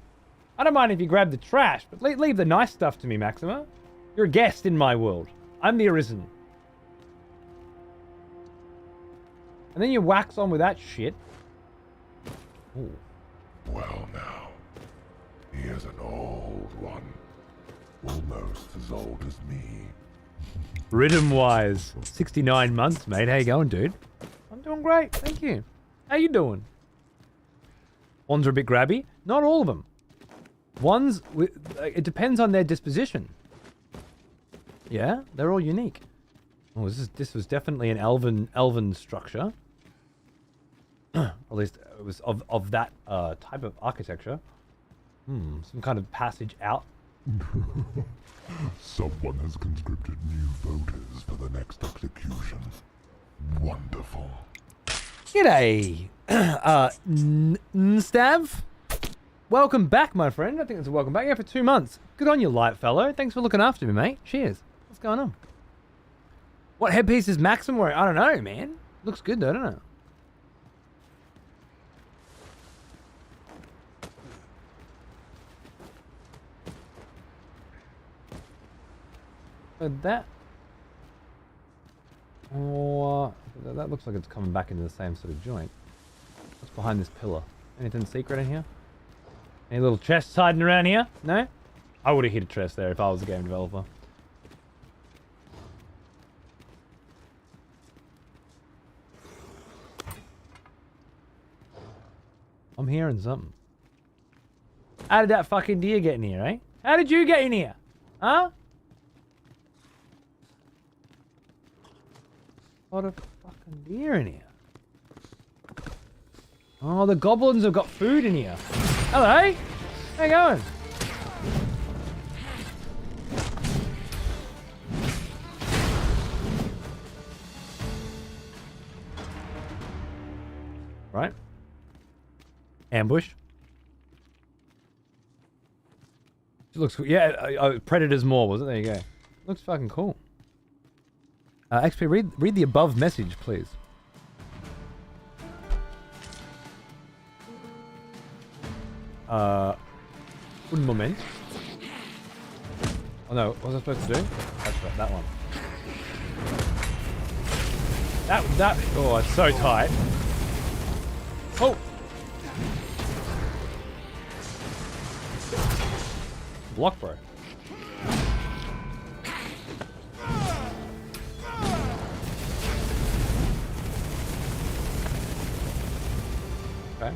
I don't mind if you grab the trash, but leave the nice stuff to me, Maxima. You're a guest in my world. I'm the Arisen. And then you wax on with that shit. Ooh. Well now, he is an old one. Almost as old as me. Rhythm-wise, 69 months, mate. How you going, dude? I'm doing I'm great. Thank you. How you doing? Ones are a bit grabby. Not all of them. Ones, it depends on their disposition. Yeah, they're all unique. Oh, this was definitely an elven structure. Or at least it was of that type of architecture. Some kind of passage out. Someone has conscripted new voters for the next execution. Wonderful. G'day, Stav. Welcome back, my friend. I think it's a welcome back. Yeah, for 2 months. Good on you, light fellow. Thanks for looking after me, mate. Cheers. What's going on? What headpiece is Maxim wearing? I don't know, man. Looks good though, doesn't it? But that... Oh, that looks like it's coming back into the same sort of joint. What's behind this pillar? Anything secret in here? Any little chests hiding around here? No? I would have hit a chest there if I was a game developer. I'm hearing something. How did that fucking deer get in here, eh? How did you get in here? Huh? What a fucking deer in here. Oh, the goblins have got food in here. Hello. How you going? Right. Ambush. It looks cool. Yeah, Predators more, was it? There you go. Looks fucking cool. XP, read the above message, please. Un moment. Oh no, what was I supposed to do? That's right, that one. That, oh, it's so tight. Oh! Block, bro. Okay.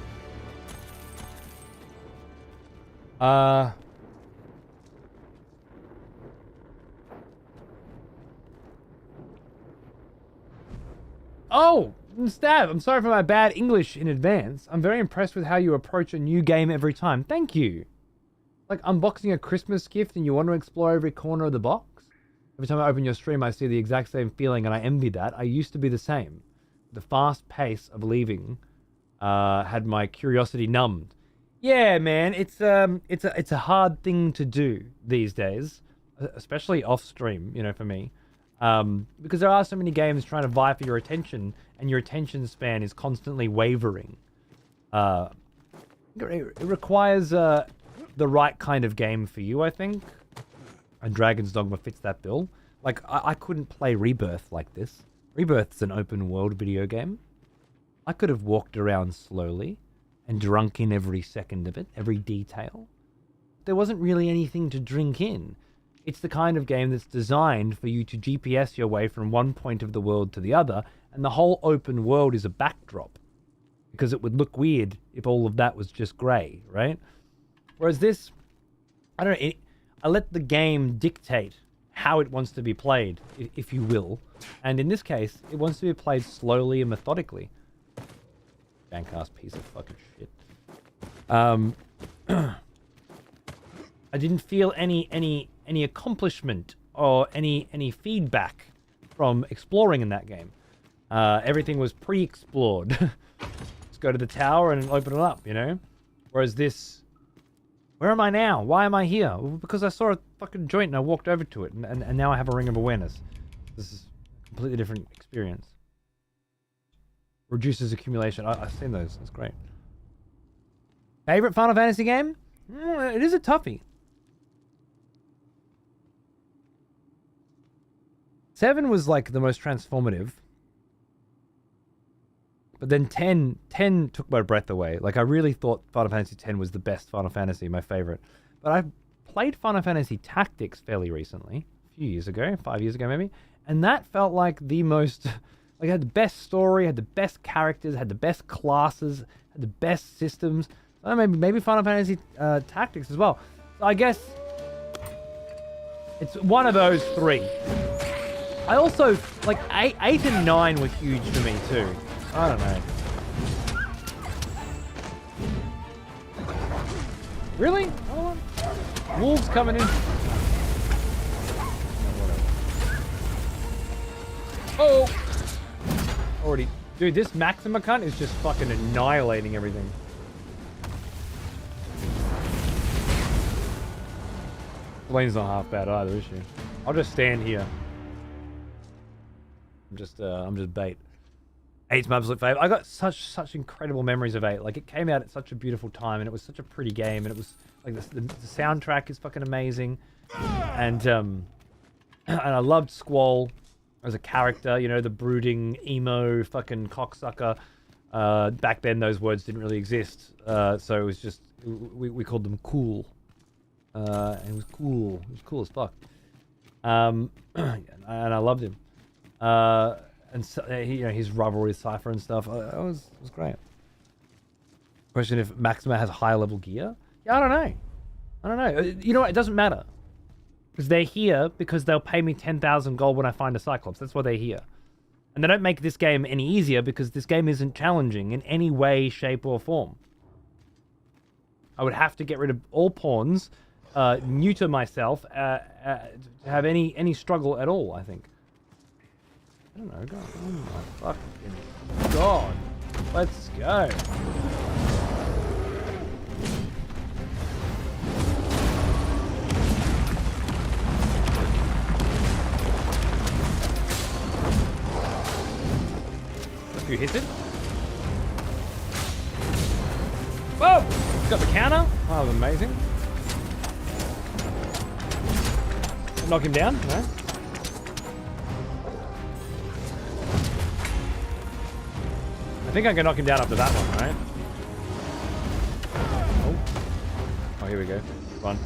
Oh! Stab, I'm sorry for my bad English in advance. I'm very impressed with how you approach a new game every time. Thank you. Like unboxing a Christmas gift and you want to explore every corner of the box? Every time I open your stream, I see the exact same feeling and I envy that. I used to be the same. The fast pace of leaving had my curiosity numbed. Yeah, man, it's a hard thing to do these days, especially off stream, you know, for me. Because there are so many games trying to vie for your attention, and your attention span is constantly wavering. It requires the right kind of game for you, I think. And Dragon's Dogma fits that bill. Like, I couldn't play Rebirth like this. Rebirth's an open world video game. I could have walked around slowly and drunk in every second of it, every detail. There wasn't really anything to drink in. It's the kind of game that's designed for you to GPS your way from one point of the world to the other, and the whole open world is a backdrop. Because it would look weird if all of that was just grey, right? Whereas this, I don't know, I let the game dictate how it wants to be played, if you will. And in this case, it wants to be played slowly and methodically. Jank-ass piece of fucking shit. I didn't feel any accomplishment or any feedback from exploring in that game. Everything was pre-explored. Just go to the tower and open it up, you know? Whereas this... Where am I now? Why am I here? Well, because I saw a fucking joint and I walked over to it, and now I have a ring of awareness. This is a completely different experience. Reduces accumulation. I've seen those. That's great. Favorite Final Fantasy game? It is a toughie. 7 was like the most transformative. But then 10 took my breath away. Like, I really thought Final Fantasy X was the best Final Fantasy, my favorite. But I played Final Fantasy Tactics fairly recently. A few years ago, 5 years ago maybe. And that felt like the most... Like, it had the best story, had the best characters, had the best classes, had the best systems. I don't know, maybe Final Fantasy Tactics as well. So I guess it's one of those three. I also, like, 8 and 9 were huge for me too. I don't know. Really? Hold on. Wolves coming in. Oh! Already. Dude, this Maxima cunt is just fucking annihilating everything. Lane's not half bad either, is she? I'll just stand here. I'm just bait. 8's my absolute favorite. I got such incredible memories of 8. Like, it came out at such a beautiful time, and it was such a pretty game, and it was like the soundtrack is fucking amazing, and I loved Squall as a character. You know, the brooding emo fucking cocksucker. Back then, those words didn't really exist, so it was just we called them cool. And it was cool. It was cool as fuck. And I loved him. And so, you know, his rivalry with Cypher and stuff. It was great. Question if Maxima has higher level gear? Yeah, I don't know. You know what? It doesn't matter. Because they're here because they'll pay me 10,000 gold when I find a Cyclops. That's why they're here. And they don't make this game any easier because this game isn't challenging in any way, shape, or form. I would have to get rid of all pawns, neuter myself, to have any struggle at all, I think. I don't know, God. Oh my fucking God. Let's go. A few hits it. Whoa! Got the counter. Oh, that was amazing. Knock him down? No? I think I can knock him down after that one, right? Oh, here we go. Run.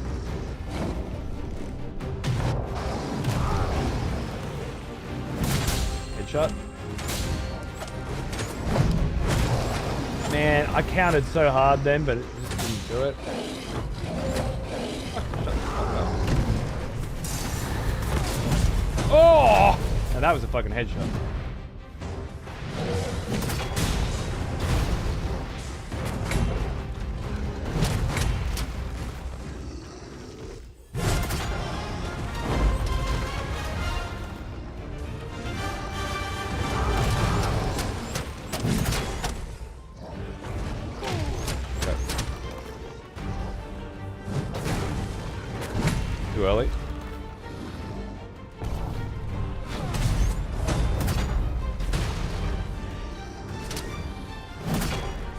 Headshot. Man, I counted so hard then, but it just didn't do it. Oh! Now that was a fucking headshot. Too early.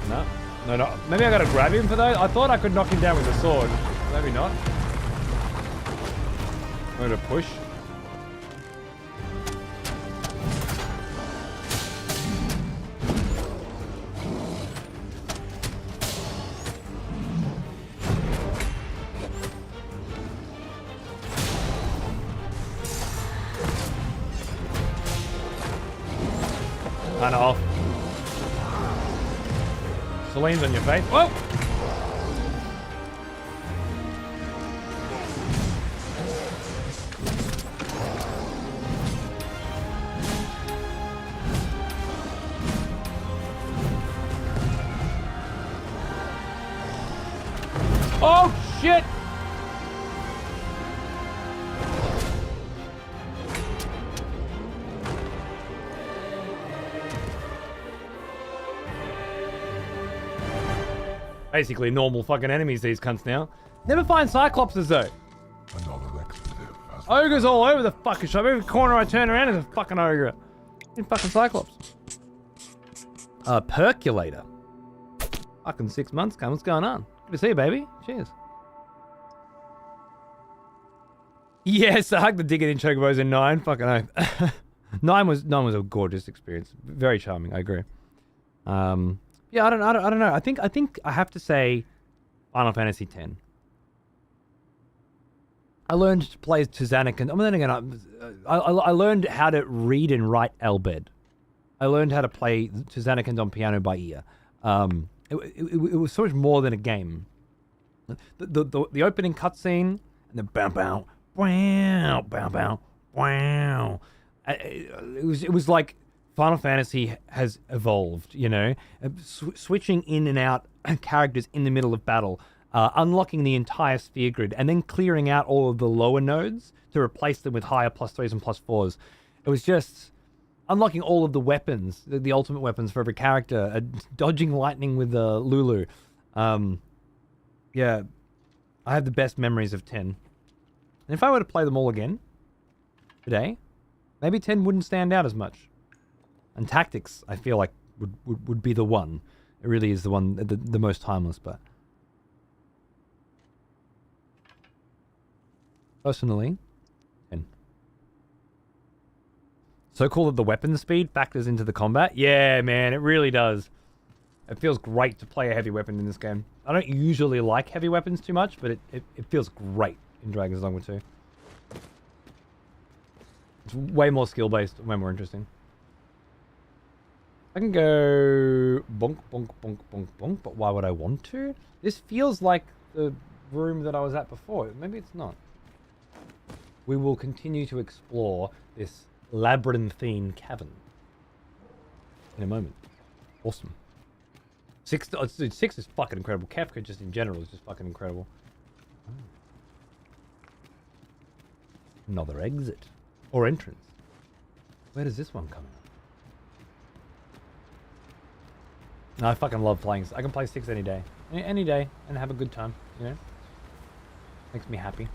No. Maybe I gotta grab him for those? I thought I could knock him down with a sword. Maybe not. I'm gonna push. Kinda off. Celine's on your face. Whoa! Oh, shit! Basically normal fucking enemies, these cunts now. Never find Cyclopses though. Another expletive. Ogres all over the fucking shop. Every corner I turn around is a fucking ogre. In fucking Cyclops. Percolator. Fucking 6 months, come. What's going on? Good to see you, baby. Cheers. Yes, I hug the digging in chocobos in 9. Fucking oath. 9 was a gorgeous experience. Very charming. I agree. Yeah, I don't know. I think I have to say Final Fantasy X. I learned to play Tizanic, and then again, I learned how to read and write Elbed. I learned how to play to Zanarkand on piano by ear. It was so much more than a game. The opening cutscene and the bow bow wow bow bow wow. It was like Final Fantasy has evolved, you know, switching in and out characters in the middle of battle, unlocking the entire sphere grid, and then clearing out all of the lower nodes to replace them with higher +3s and +4s. It was just unlocking all of the weapons, the ultimate weapons for every character, dodging lightning with Lulu. Yeah, I have the best memories of 10. And if I were to play them all again today, maybe 10 wouldn't stand out as much. And Tactics, I feel like, would be the one. It really is the one, the most timeless, but... Personally, 10. So cool that the weapon speed factors into the combat. Yeah, man, it really does. It feels great to play a heavy weapon in this game. I don't usually like heavy weapons too much, but it feels great in Dragon's Dogma 2. It's way more skill-based, way more interesting. I can go bonk, bonk, bonk, bonk, bonk, but why would I want to? This feels like the room that I was at before. Maybe it's not. We will continue to explore this labyrinthine cavern in a moment. Awesome. 6 is fucking incredible. Kefka just in general is just fucking incredible. Oh. Another exit. Or entrance. Where does this one come in? No, I fucking love playing. I can play 6 any day. Any day and have a good time, you know? Makes me happy.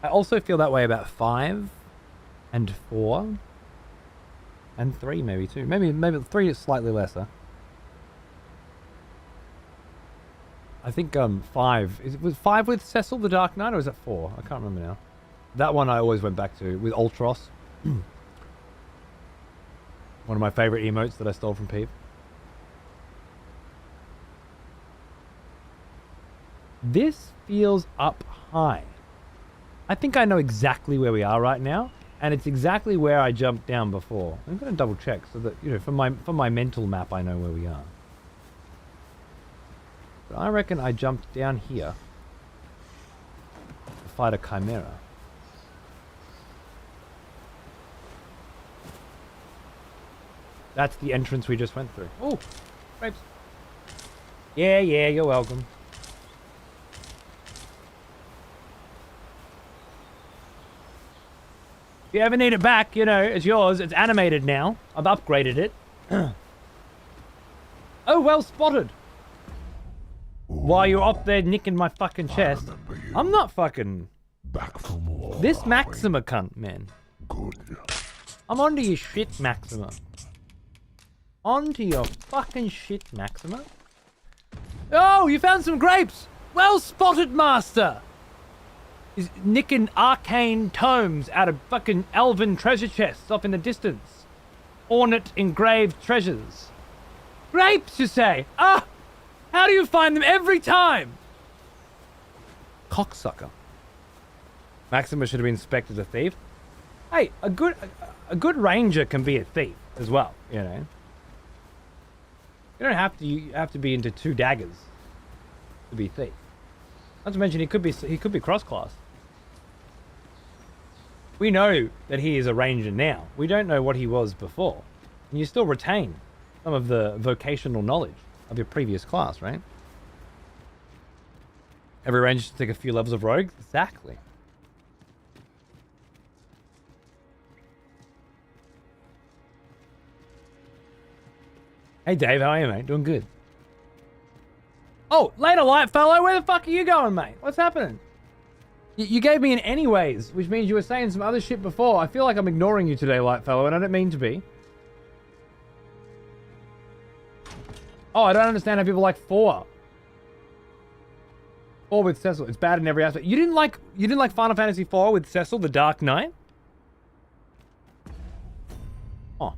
I also feel that way about 5 and 4 and 3 maybe too. Maybe 3 is slightly lesser. I think 5 was 5 with Cecil the Dark Knight, or is it 4? I can't remember now. That one I always went back to with Ultros. One of my favorite emotes that I stole from Peep. This feels up high. I think I know exactly where we are right now, and it's exactly where I jumped down before. I'm going to double check so that, you know, from my mental map I know where we are. But I reckon I jumped down here to fight a chimera. That's the entrance we just went through. Oh, grapes. Yeah, you're welcome. If you ever need it back, you know, it's yours. It's animated now. I've upgraded it. Oh, well spotted. While you're up there nicking my fucking chest. I'm not fucking... Back for more. This Maxima cunt, man. Good. I'm onto your shit, Maxima. Onto your fucking shit, Maxima. Oh, you found some grapes. Well spotted, master. He's nicking arcane tomes out of fucking Elven treasure chests off in the distance. Ornate engraved treasures. Grapes, you say? Ah! How do you find them every time? Cocksucker. Maxima should have been inspected a thief. Hey, a good ranger can be a thief as well, you know. You don't have to. You have to be into 2 daggers to be a thief. Not to mention he could be cross-class. We know that he is a ranger now. We don't know what he was before. And you still retain some of the vocational knowledge of your previous class, right? Every ranger should take a few levels of rogue? Exactly. Hey Dave, how are you, mate? Doing good. Oh, later, light fellow. Where the fuck are you going, mate? What's happening? You gave me an anyways, which means you were saying some other shit before. I feel like I'm ignoring you today, light fellow, and I don't mean to be. Oh, I don't understand how people like 4. 4 with Cecil. It's bad in every aspect. You didn't like Final Fantasy 4 with Cecil, the Dark Knight? Oh.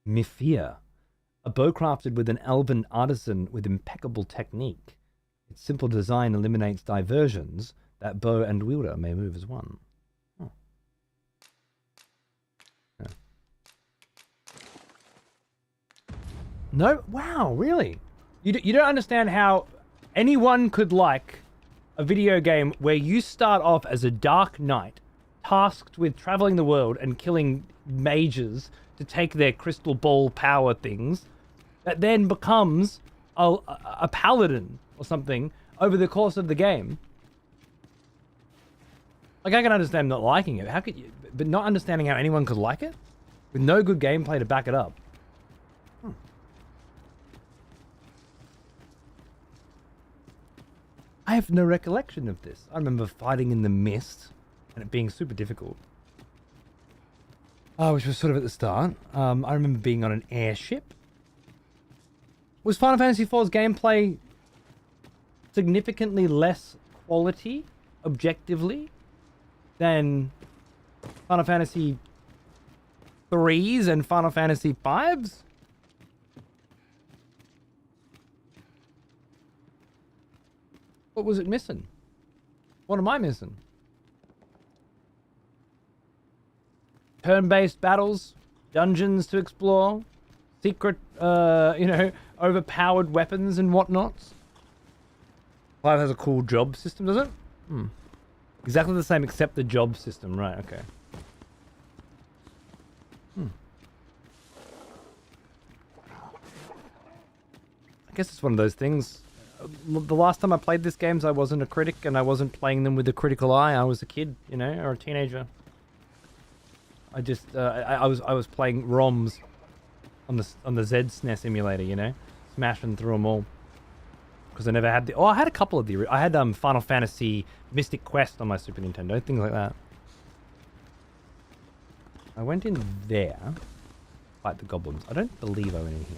Mifia. A bow crafted with an elven artisan with impeccable technique. Its simple design eliminates diversions, That bow and wielder may move as one. Oh. Yeah. No? Wow, really? You don't understand how anyone could like a video game where you start off as a dark knight, tasked with traveling the world and killing mages to take their crystal ball power things, that then becomes a paladin or something over the course of the game. Like, I can understand not liking it. How could you? But not understanding how anyone could like it? With no good gameplay to back it up. I have no recollection of this. I remember fighting in the mist and it being super difficult. Which was sort of at the start. I remember being on an airship. Was Final Fantasy IV's gameplay significantly less quality, objectively, than Final Fantasy 3s and Final Fantasy 5s? What was it missing? What am I missing? Turn-based battles, dungeons to explore, secret, overpowered weapons and whatnots. 5 has a cool job system, does it? Exactly the same except the job system, right, okay. I guess it's one of those things. The last time I played these games, I wasn't a critic and I wasn't playing them with a critical eye. I was a kid, or a teenager. I just, I was playing ROMs on the Z SNES emulator, smashing through them all. Because I never had I had a couple of I had Final Fantasy Mystic Quest on my Super Nintendo, things like that. I went in there, fight the goblins. I don't believe I went in here.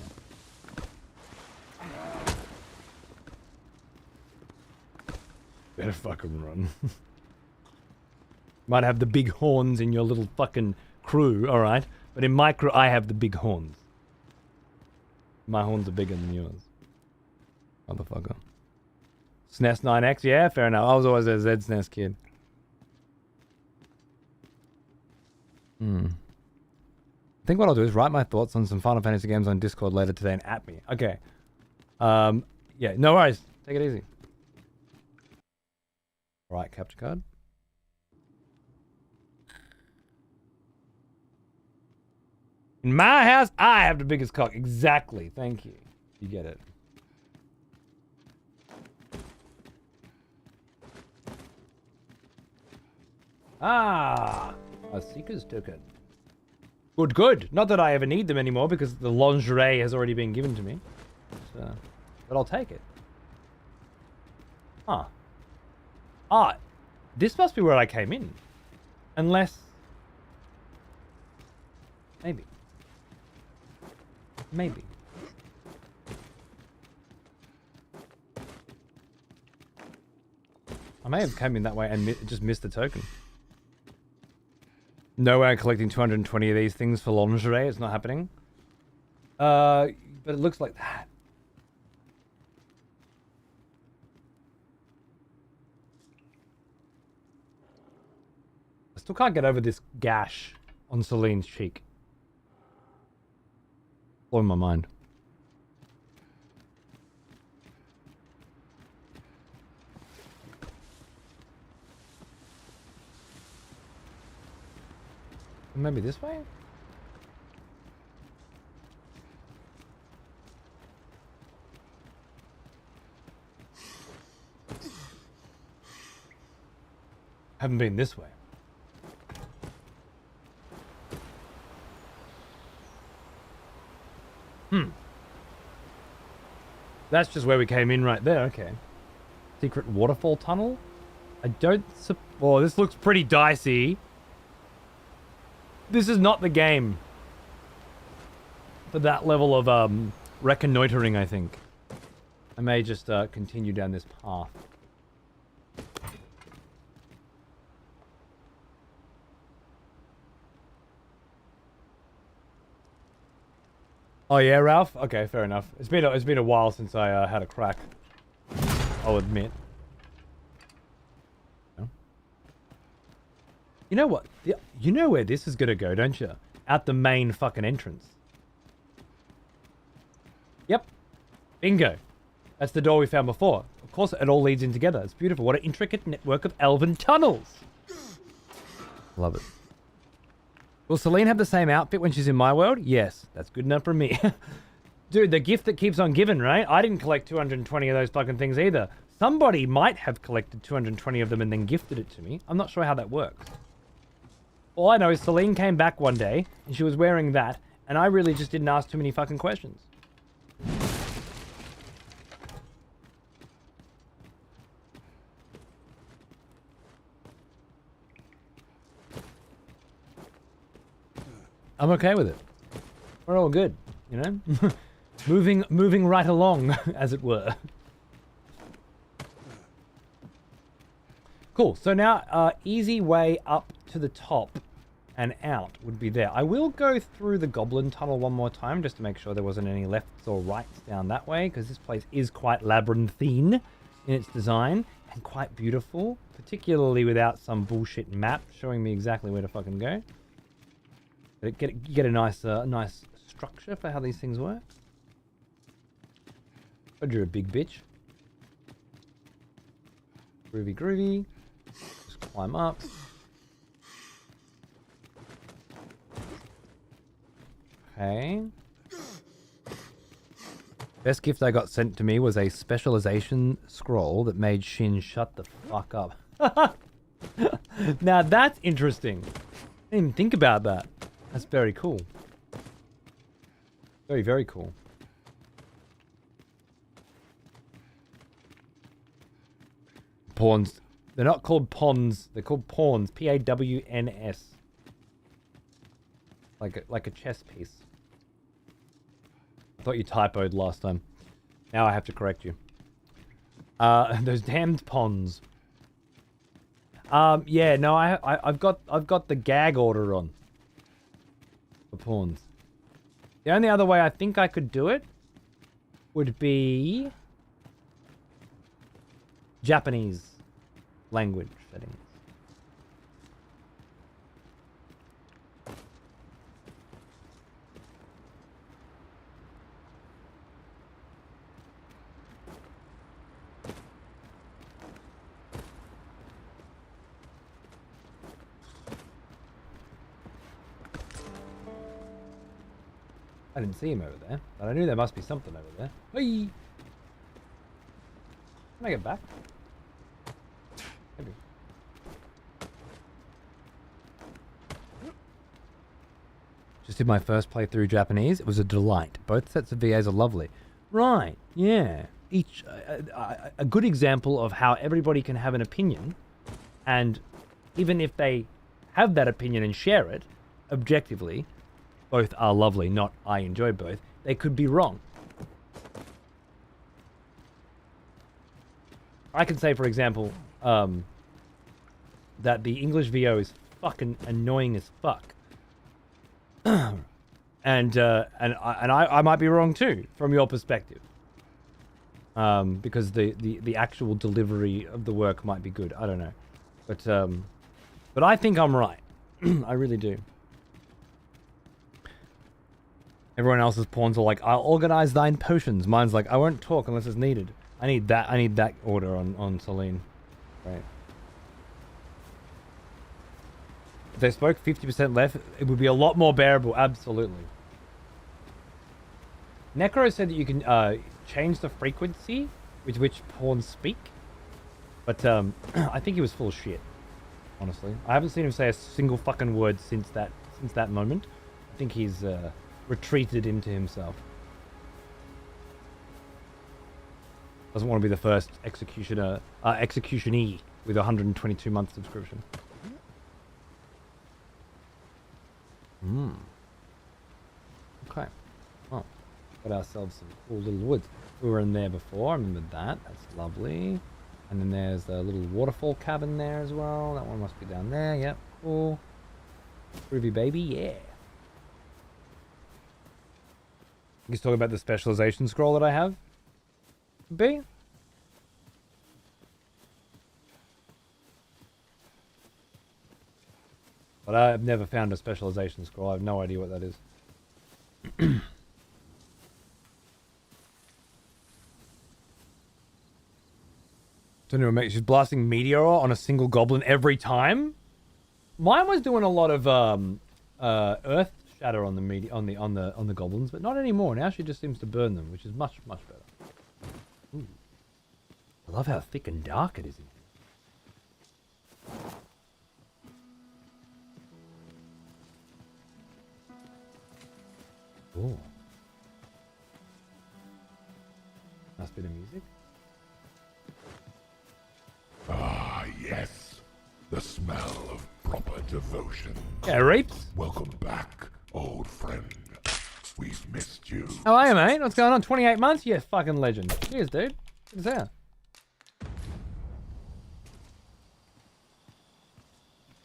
Better fucking run. Might have the big horns in your little fucking crew, alright? But in my crew, I have the big horns. My horns are bigger than yours. Motherfucker. SNES 9X? Yeah, fair enough. I was always a Z SNES kid. I think what I'll do is write my thoughts on some Final Fantasy games on Discord later today and at me. Okay. Yeah, no worries. Take it easy. Right, capture card. In my house, I have the biggest cock. Exactly. Thank you. You get it. Ah, a Seeker's token. Good, good. Not that I ever need them anymore because the lingerie has already been given to me. But I'll take it. Huh. Ah, this must be where I came in. Unless... Maybe. Maybe. I may have come in that way and just missed the token. No way I'm collecting 220 of these things for lingerie. It's not happening. But it looks like that. I still can't get over this gash on Celine's cheek. Blowing my mind. Maybe this way? Haven't been this way. That's just where we came in right there, okay. Secret waterfall tunnel? I don't oh, this looks pretty dicey. This is not the game for that level of reconnoitering, I think. I may just continue down this path. Oh yeah, Ralph? Okay, fair enough. It's been a while since I had a crack. I'll admit. You know what? You know where this is going to go, don't you? Out the main fucking entrance. Yep. Bingo. That's the door we found before. Of course, it all leads in together. It's beautiful. What an intricate network of elven tunnels. Love it. Will Celine have the same outfit when she's in my world? Yes. That's good enough for me. Dude, the gift that keeps on giving, right? I didn't collect 220 of those fucking things either. Somebody might have collected 220 of them and then gifted it to me. I'm not sure how that works. All I know is Celine came back one day and she was wearing that, and I really just didn't ask too many fucking questions. I'm okay with it. We're all good, you know? moving right along, as it were. Cool. So now, easy way up to the top and out would be there. I will go through the goblin tunnel one more time just to make sure there wasn't any lefts or rights down that way, because this place is quite labyrinthine in its design and quite beautiful, particularly without some bullshit map showing me exactly where to fucking go. But get a nice structure for how these things work. But you're a big bitch. Groovy, groovy. Just climb up. Okay. Best gift I got sent to me was a specialization scroll that made Shin shut the fuck up. Now that's interesting. I didn't even think about that. That's very cool. Very, very cool. Pawns. They're not called pawns. They're called pawns. P-A-W-N-S. Like a chess piece. I thought you typoed last time. Now I have to correct you. Those damned pawns. Yeah, no, I've got the gag order on. For pawns. The only other way I think I could do it would be Japanese language settings. I didn't see him over there, but I knew there must be something over there. Hey! Can I get back? Maybe. Just did my first playthrough Japanese. It was a delight. Both sets of VAs are lovely. Right, yeah. Each a good example of how everybody can have an opinion, and even if they have that opinion and share it, objectively, both are lovely, not I enjoy both. They could be wrong. I can say, for example, that the English VO is fucking annoying as fuck. and I might be wrong too, from your perspective. Because the actual delivery of the work might be good. I don't know. But I think I'm right. I really do. Everyone else's pawns are like, I'll organize thine potions. Mine's like, I won't talk unless it's needed. I need that order on Celine. Right. If they spoke 50% left, it would be a lot more bearable. Absolutely. Necro said that you can change the frequency with which pawns speak. But I think he was full of shit. Honestly. I haven't seen him say a single fucking word since that moment. I think he's retreated into himself. Doesn't want to be the first executionee with a 122-month subscription. Okay. Well, got ourselves some cool little woods. We were in there before. I remember that. That's lovely. And then there's the little waterfall cabin there as well. That one must be down there. Yep. Cool. Groovy baby. Yeah. He's talking about the specialization scroll that I have. B. But I've never found a specialization scroll. I have no idea what that is. Don't know, mate. She's blasting meteor on a single goblin every time. Mine was doing a lot of earth shatter on the goblins, but not anymore. Now she just seems to burn them, which is much better. Ooh. I love how thick and dark it is in here. Oh. Nice bit of music. Ah, yes. The smell of proper devotion. Yeah, reaps. Welcome back, old friend. We've missed you. How are you, mate? What's going on? 28 months? Yeah, fucking legend. Cheers, dude. Good as hell.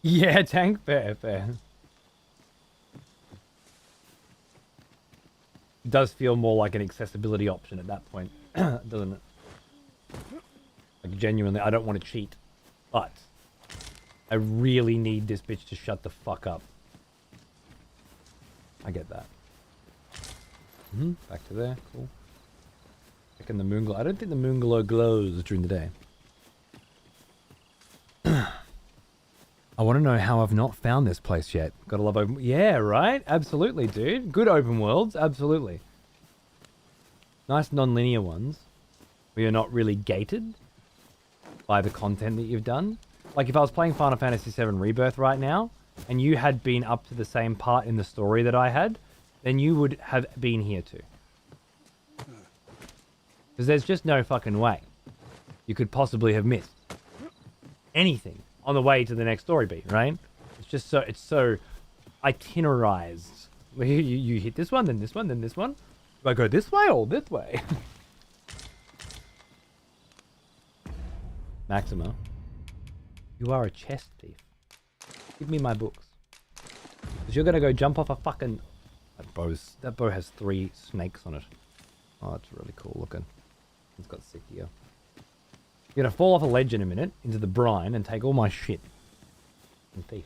Yeah, tank. Fair. It does feel more like an accessibility option at that point, doesn't it? Like, genuinely, I don't want to cheat, but I really need this bitch to shut the fuck up. I get that. Back to there. Cool. Checking the moon glow. I don't think the moon glow glows during the day. I want to know how I've not found this place yet. Gotta love open... Yeah, right? Absolutely, dude. Good open worlds. Absolutely. Nice non-linear ones. Where you're not really gated by the content that you've done. Like if I was playing Final Fantasy VII Rebirth right now, and you had been up to the same part in the story that I had, then you would have been here too. Because there's just no fucking way you could possibly have missed anything on the way to the next story beat, right? It's so itinerarized. You hit this one, then this one, then this one. Do I go this way or this way? Maxima, you are a chest thief. Give me my books. Because you're gonna go jump off a fucking... That bow has 3 snakes on it. Oh, it's really cool looking. It's got sick gear. You're gonna fall off a ledge in a minute into the brine and take all my shit. And thief.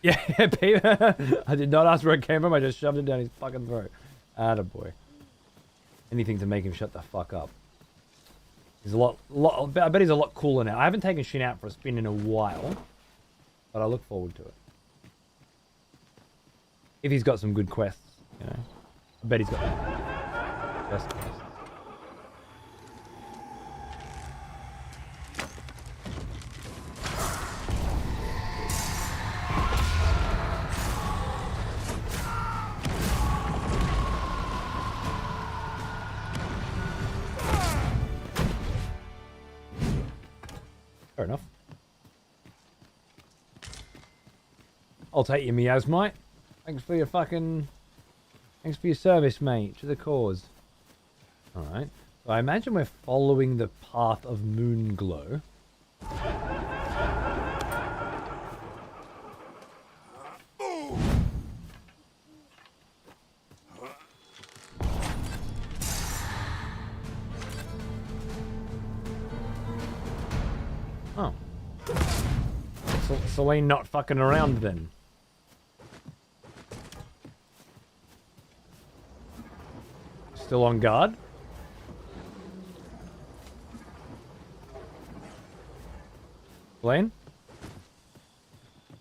Yeah, Peter. I did not ask where it came from. I just shoved it down his fucking throat. Attaboy. Anything to make him shut the fuck up. He's I bet he's a lot cooler now. I haven't taken Shin out for a spin in a while, but I look forward to it. If he's got some good quests, you know. I bet he's got best quests. Fair enough. I'll take you, Miasmite. Thanks for your service, mate, to the cause. Alright. So I imagine we're following the path of Moonglow. Oh. Celine not fucking around then. Still on guard? Lane?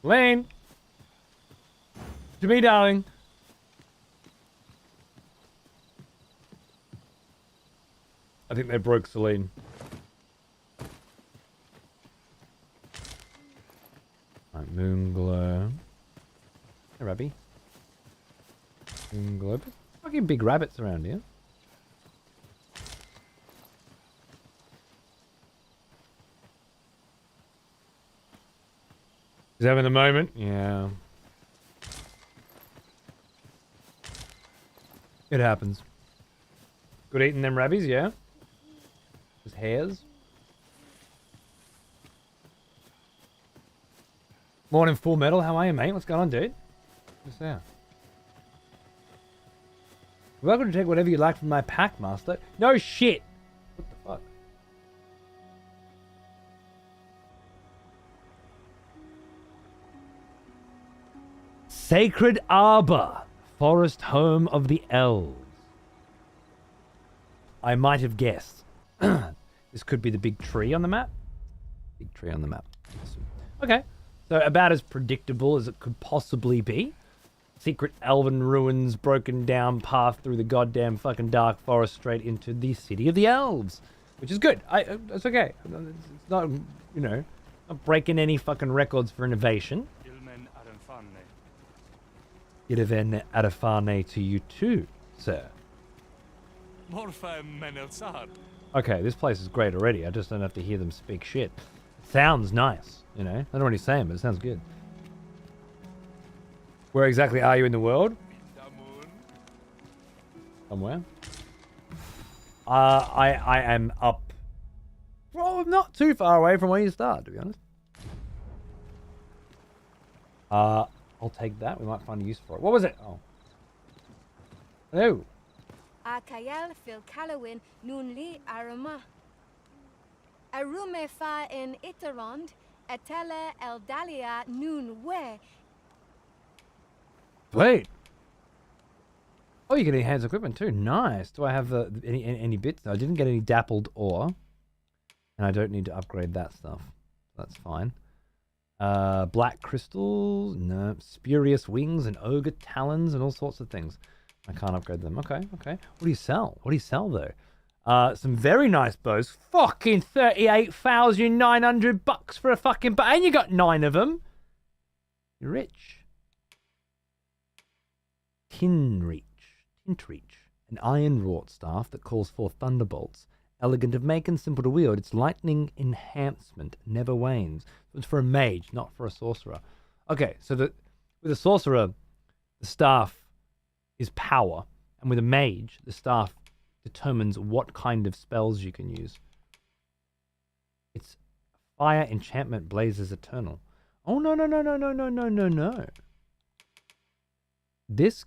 Lane! To me, darling. I think they broke Celine. Right, Moonglow. Hey, Rabby. Moonglow. Fucking big rabbits around here. Is having the moment? Yeah. It happens. Good eating them rabbies, yeah? Just hairs. Morning, Full Metal. How are you, mate? What's going on, dude? What's that? You're welcome to take whatever you like from my pack, master. No shit! What the fuck? Sacred Arbor, forest home of the elves. I might have guessed. This could be the big tree on the map. Big tree on the map. Awesome. Okay, so about as predictable as it could possibly be. Secret elven ruins, broken down path through the goddamn fucking dark forest straight into the city of the elves, which is good. It's okay. It's not, you know, not breaking any fucking records for innovation. Ilven Adafane to you too, sir. Okay, this place is great already. I just don't have to hear them speak shit. It sounds nice, you know. I don't know what he's saying, but it sounds good. Where exactly are you in the world? Somewhere. I am up. Well, I'm not too far away from where you start, to be honest. I'll take that. We might find a use for it. What was it? Oh. Hello. Akayel fil Kalawin Nunli Arama. Arume fa in Itarond, Etele Eldalia Nun we. Wait. Oh, you get enhanced equipment too. Nice. Do I have any bits? No, I didn't get any dappled ore. And I don't need to upgrade that stuff. That's fine. Black crystals. No. Spurious wings and ogre talons and all sorts of things. I can't upgrade them. Okay, okay. What do you sell? What do you sell, though? Some very nice bows. Fucking 38,900 bucks for a fucking bow. And you got 9 of them. You're rich. Tintreach, an iron-wrought staff that calls forth thunderbolts. Elegant of make and simple to wield, its lightning enhancement never wanes. It's for a mage, not for a sorcerer. Okay, so with a sorcerer, the staff is power, and with a mage, the staff determines what kind of spells you can use. It's fire enchantment blazes eternal. Oh, no. This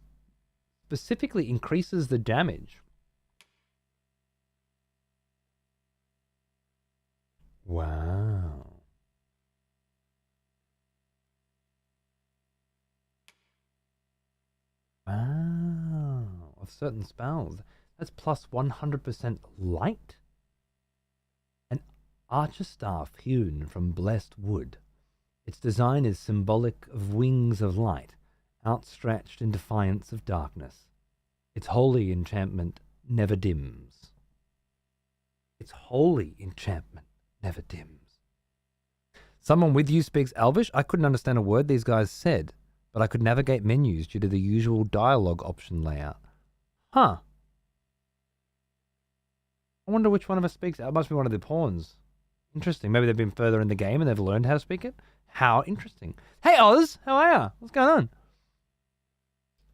specifically increases the damage. Wow. Wow. Of certain spells. That's plus 100% light. An archer staff hewn from blessed wood. Its design is symbolic of wings of light, outstretched in defiance of darkness. Its holy enchantment never dims. Its holy enchantment never dims. Someone with you speaks Elvish? I couldn't understand a word these guys said, but I could navigate menus due to the usual dialogue option layout. Huh. I wonder which one of us speaks. It must be one of the pawns. Interesting. Maybe they've been further in the game and they've learned how to speak it. How interesting. Hey, Oz! How are ya? What's going on?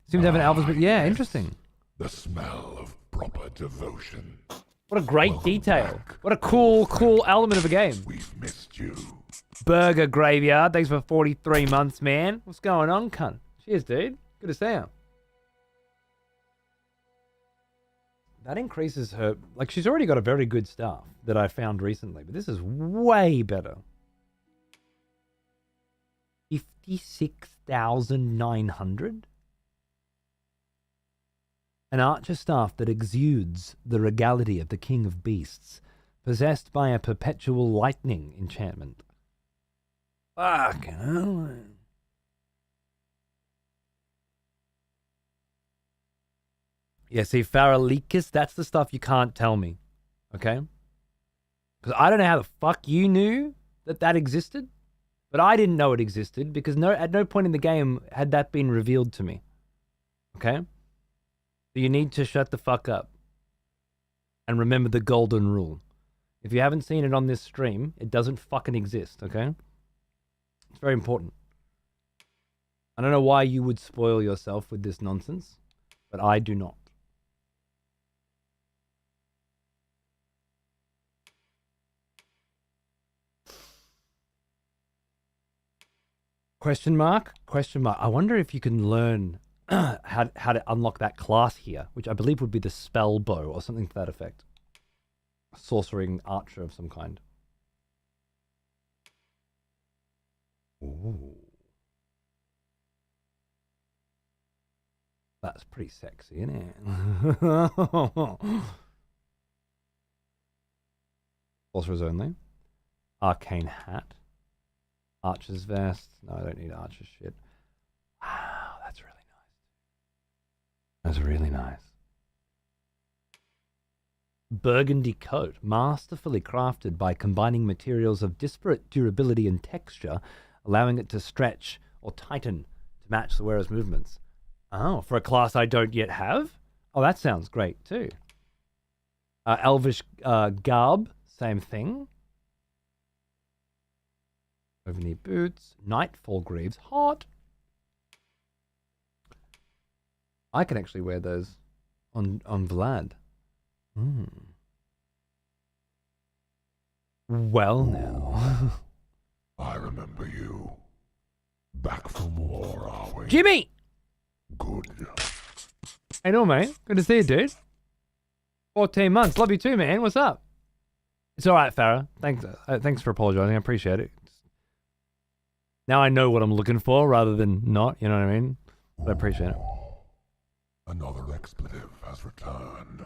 Seems to have an Elvis, but yeah, interesting. The smell of proper devotion. What a great Welcome detail. back. What a cool element of a game. We've missed you. Burger Graveyard, thanks for 43 months, man. What's going on, cunt? Cheers, dude. Good to see you. That increases her... Like, she's already got a very good staff that I found recently, but this is way better. 56,900? An archer staff that exudes the regality of the king of beasts, possessed by a perpetual lightning enchantment. Fucking hell. Yeah, see, Pharaohlicus, that's the stuff you can't tell me. Okay? Because I don't know how the fuck you knew that existed, but I didn't know it existed because at no point in the game had that been revealed to me. Okay? So you need to shut the fuck up and remember the golden rule. If you haven't seen it on this stream, it doesn't fucking exist, okay? It's very important. I don't know why you would spoil yourself with this nonsense, but I do not. Question mark? Question mark. I wonder if you can learn how to unlock that class here, which I believe would be the spell bow or something to that effect. A sorcering archer of some kind. Ooh. That's pretty sexy, isn't it? Sorcerers only. Arcane hat. Archer's vest. No, I don't need Archer's shit. Wow, that's really nice. That's really nice. Burgundy coat. Masterfully crafted by combining materials of disparate durability and texture, allowing it to stretch or tighten to match the wearer's movements. Oh, for a class I don't yet have? Oh, that sounds great too. Elvish garb. Same thing. Overknee boots. Nightfall greaves. Hot. I can actually wear those on Vlad. Well now. I remember you. Back from war, are we? Jimmy! Good. Hey, no, mate. Good to see you, dude. 14 months. Love you too, man. What's up? It's all right, Farah. Thanks for apologizing. I appreciate it. Now I know what I'm looking for rather than not. You know what I mean? But I appreciate it. Another expletive has returned.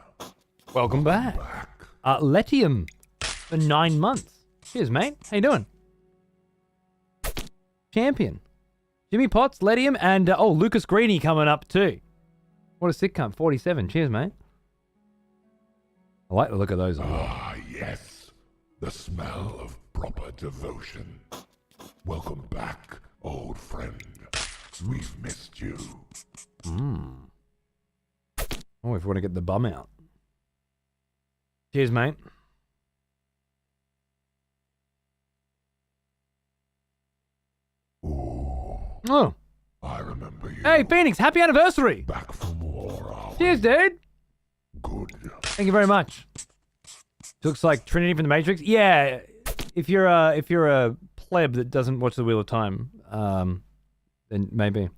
Welcome back. Letium for 9 months. Cheers, mate. How you doing? Champion. Jimmy Potts, Letium, and Lucas Greeny coming up too. What a sitcom. 47. Cheers, mate. I like the look of those. Ah, yes. The smell of proper devotion. Welcome back, old friend. We've missed you. Oh, if we want to get the bum out. Cheers, mate. Ooh, Oh. I remember you. Hey, Phoenix, happy anniversary. Back from war, are we? Cheers, dude. Good. Thank you very much. Looks like Trinity from the Matrix. Yeah, if you're a pleb that doesn't watch the Wheel of Time, then maybe.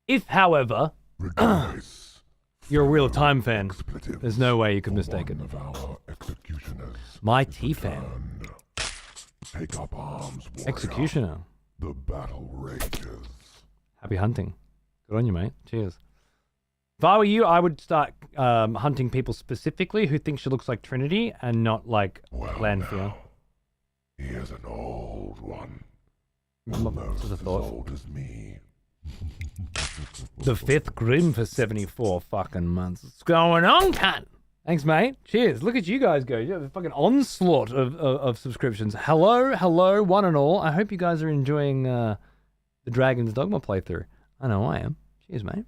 If, however, Regardless, you're a Wheel of Time fan, expletives there's no way you could for mistake it. one of our executioners My has T-fan. returned. Take up arms, warrior. Executioner. The battle rages. Happy hunting. Good on you, mate. Cheers. If I were you, I would start hunting people specifically who think she looks like Trinity and not like Well, Lanfear. now, he is an old one. Just Almost a as thought. old as me. The 5th Grim for 74 fucking months. What's going on, cunt? Thanks, mate. Cheers. Look at you guys go. You have a fucking onslaught of subscriptions. Hello, one and all. I hope you guys are enjoying the Dragon's Dogma playthrough. I know I am. Cheers, mate.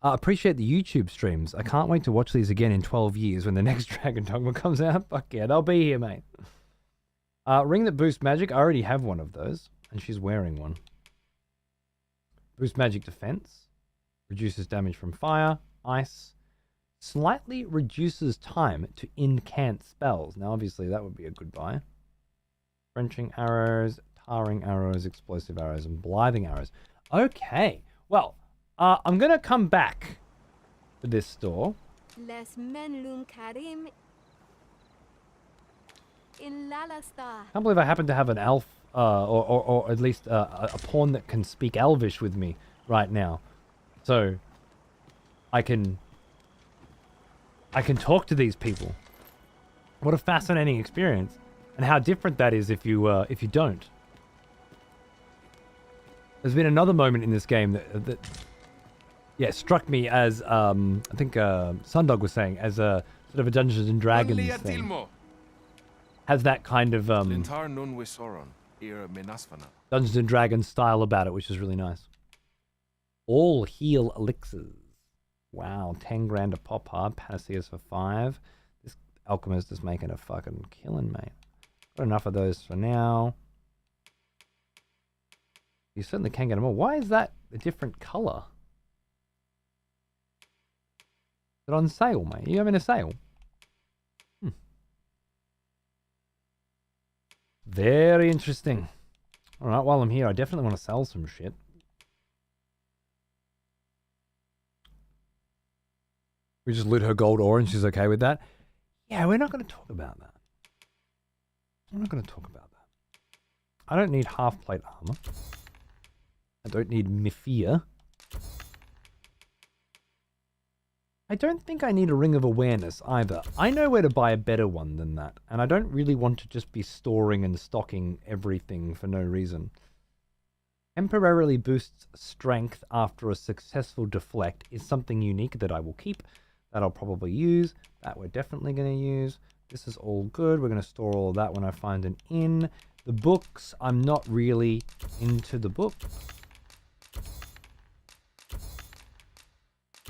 Appreciate the YouTube streams. I can't wait to watch these again in 12 years when the next Dragon Dogma comes out. Fuck yeah, they'll be here, mate. Ring that boosts magic. I already have one of those, and she's wearing one. Boost magic defense. Reduces damage from fire, ice. Slightly reduces time to incant spells. Now, obviously, that would be a good buy. Wrenching arrows, tarring arrows, explosive arrows, and blithing arrows. Okay, well, I'm going to come back to this store. Les Menlum Karim in Lalastar. I can't believe I happen to have an elf, or at least a pawn that can speak Elvish with me right now. So, I can talk to these people. What a fascinating experience, and how different that is if you don't. There's been another moment in this game that struck me as I think Sundog was saying, as a sort of a Dungeons and Dragons thing. Has that kind of Dungeons and Dragons style about it, which is really nice. All heal elixirs. Wow, 10 grand a pop hard, panaceas for 5. This alchemist is making a fucking killing, mate. Got enough of those for now. You certainly can get them all. Why is that a different color? Is it on sale, mate? Are you having a sale? Very interesting. Alright, while I'm here, I definitely want to sell some shit. We just loot her gold ore and she's okay with that? Yeah, we're not going to talk about that. I'm not going to talk about that. I don't need half plate armor. I don't need Mifia. I don't think I need a Ring of Awareness either. I know where to buy a better one than that, and I don't really want to just be storing and stocking everything for no reason. Temporarily boosts strength after a successful deflect is something unique that I will keep, that I'll probably use, that we're definitely going to use. This is all good. We're going to store all of that when I find an inn. The books, I'm not really into the book.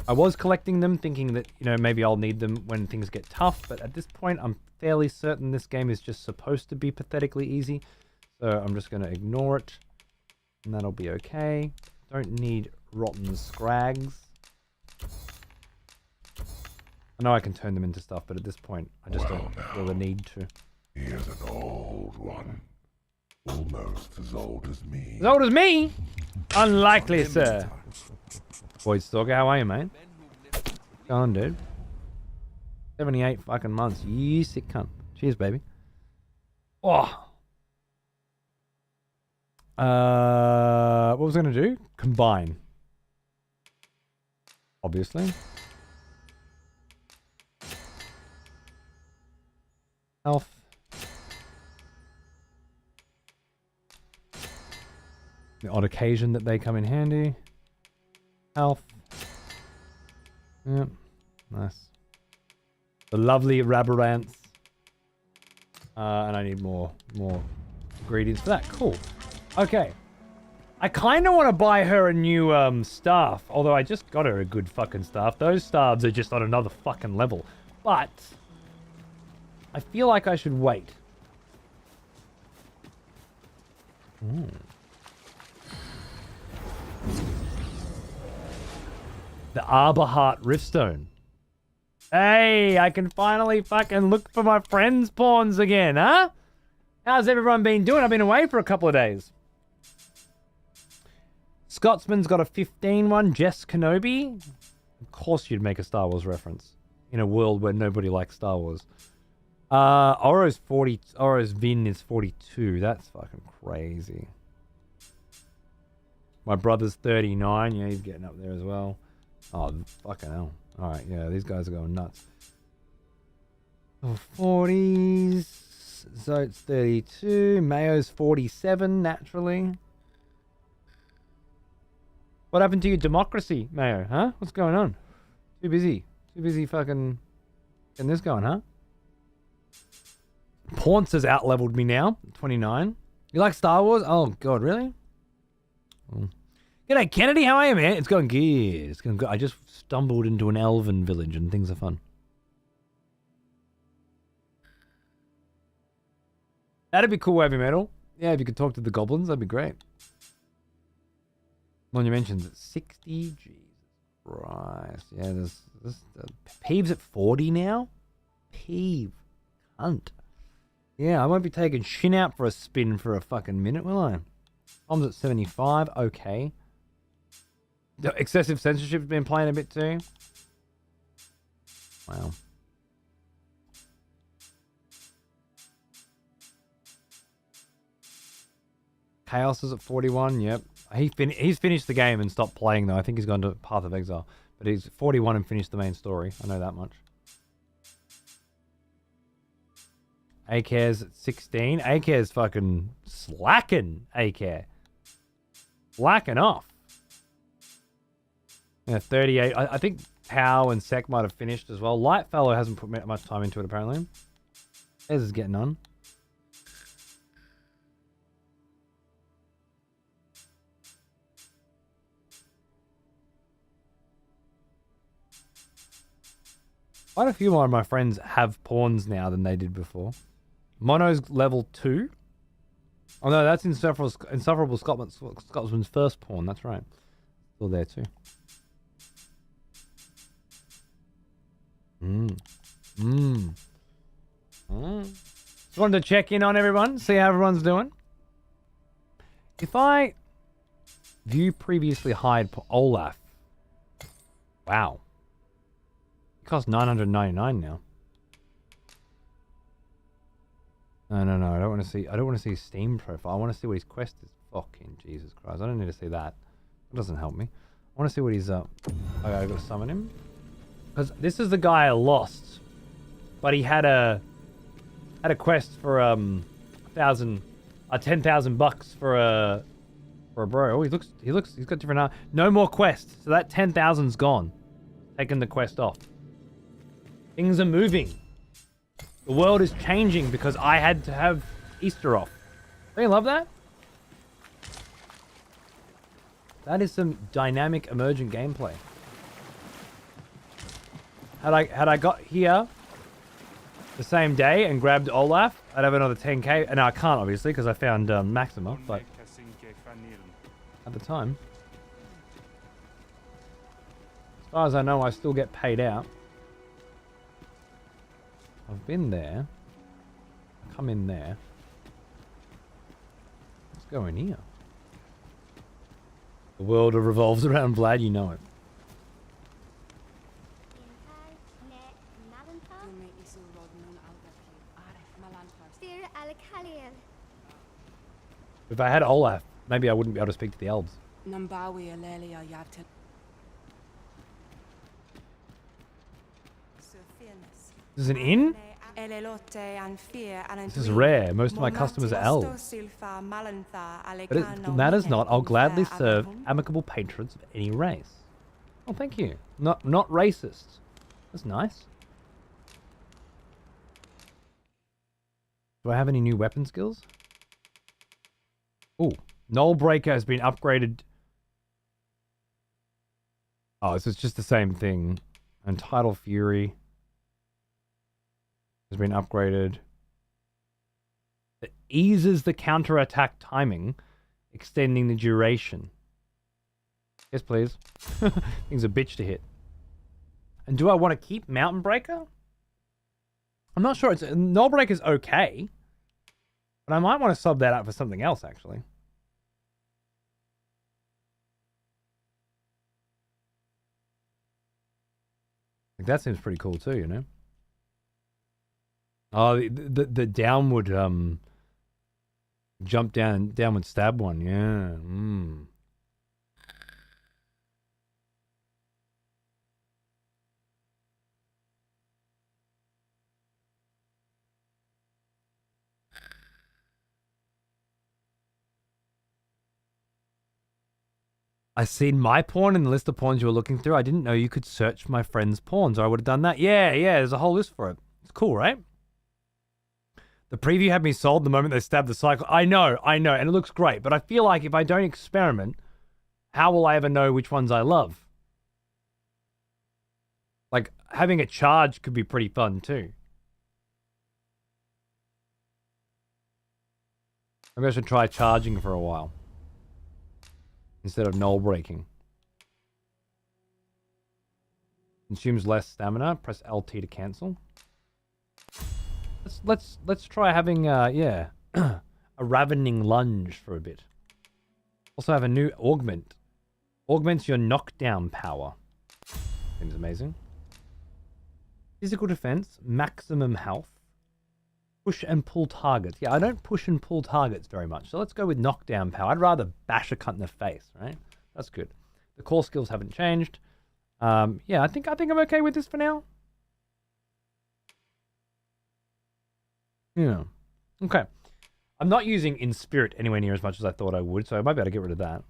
I was collecting them thinking that, you know, maybe I'll need them when things get tough, but at this point I'm fairly certain this game is just supposed to be pathetically easy. So I'm just going to ignore it, and that'll be okay. Don't need rotten scrags. I know I can turn them into stuff, but at this point I just don't feel the need to. Here's an old one. Almost as old as me. As old as me? Unlikely, sir. Void Stalker, how are you, mate? Go on, dude. 78 fucking months. You sick cunt. Cheers, baby. Oh. What was I going to do? Combine. Obviously. Health. The odd occasion that they come in handy. Health. Yep. Nice. The lovely Raborants. And I need more ingredients for that. Cool. Okay. I kind of want to buy her a new staff. Although I just got her a good fucking staff. Those staffs are just on another fucking level. But I feel like I should wait. Ooh. The Arborheart Riftstone. Hey, I can finally fucking look for my friends' pawns again, huh? How's everyone been doing? I've been away for a couple of days. Scotsman's got a 15 one. Jess Kenobi. Of course you'd make a Star Wars reference in a world where nobody likes Star Wars. Oro's 40. Oro's Vin is 42. That's fucking crazy. My brother's 39. Yeah, he's getting up there as well. Oh, fucking hell. Alright, yeah, these guys are going nuts. Oh, 40s. Zote's 32. Mayo's 47, naturally. What happened to your democracy, Mayo, huh? What's going on? Too busy. Too busy fucking getting this going, huh? Paunce has out-leveled me now. 29. You like Star Wars? Oh, God, really? Oh. G'day, Kennedy. How are you, man? It's going good. It's going good. I just stumbled into an Elven village and things are fun. That'd be cool, Heavy Metal. Yeah, if you could talk to the goblins, that'd be great. Monumentation's at 60. Jesus Christ. Yeah, there's Peeve's at 40 now? Peeve. Cunt. Yeah, I won't be taking Shin out for a spin for a fucking minute, will I? Tom's at 75. Okay. The excessive censorship's been playing a bit too. Wow. Chaos is at 41. Yep. He's finished the game and stopped playing though. I think he's gone to Path of Exile. But he's 41 and finished the main story. I know that much. A-Care's at 16. A-Care's fucking slacking. A-Care. Slacking off. Yeah, 38. I think Pow and Sek might have finished as well. Lightfellow hasn't put much time into it, apparently. Ez is getting on. Quite a few more of my friends have pawns now than they did before. Mono's level 2. Oh no, that's Insufferable Scotsman's first pawn. That's right. Still there too. Just wanted to check in on everyone, see how everyone's doing. If I view previously hired Olaf. Wow. It costs 999 now. No. I don't want to see his Steam profile. I want to see what his quest is. Fucking Jesus Christ. I don't need to see that. That doesn't help me. I want to see what he's up. Okay, I gotta summon him. Because this is the guy I lost. But he had a quest for 10,000 bucks for a bro. Oh, he's got different no more quests. So that 10,000's gone. Taking the quest off. Things are moving. The world is changing because I had to have Easter off. Don't you love that? That is some dynamic emergent gameplay. Had I got here the same day and grabbed Olaf, I'd have another 10k. And I can't obviously because I found Maxima, but at the time, as far as I know, I still get paid out. I've been there. Come in there. Let's go in here. The world revolves around Vlad, you know it. If I had Olaf, maybe I wouldn't be able to speak to the elves. This is an inn? This is rare. Most of my customers are elves. But it matters not. I'll gladly serve amicable patrons of any race. Oh, thank you. Not racist. That's nice. Do I have any new weapon skills? Oh, Nullbreaker has been upgraded. Oh, so it's just the same thing. And Tidal Fury has been upgraded. It eases the counterattack timing, extending the duration. Yes, please. Thing's a bitch to hit. And do I want to keep Mountain Breaker? I'm not sure. Nullbreaker's okay. But I might want to sub that out for something else, actually. Like, that seems pretty cool too, you know? Oh, the downward jump down, downward stab one, yeah. I seen my porn in the list of porns you were looking through. I didn't know you could search for my friends' porns, or I would have done that. Yeah, there's a whole list for it. It's cool, right? The preview had me sold the moment they stabbed the cycle. I know, and it looks great, but I feel like if I don't experiment, how will I ever know which ones I love? Like, having a charge could be pretty fun, too. Maybe I should try charging for a while. Instead of null breaking. Consumes less stamina. Press LT to cancel. Let's try having a ravening lunge for a bit. Also have a new augment. Augments your knockdown power. Seems amazing. Physical defense, maximum health. Push and pull targets. Yeah, I don't push and pull targets very much. So let's go with knockdown power. I'd rather bash a cunt in the face, right? That's good. The core skills haven't changed. Yeah, I think I'm okay with this for now. Yeah. Okay. I'm not using In Spirit anywhere near as much as I thought I would, so I might be able to get rid of that.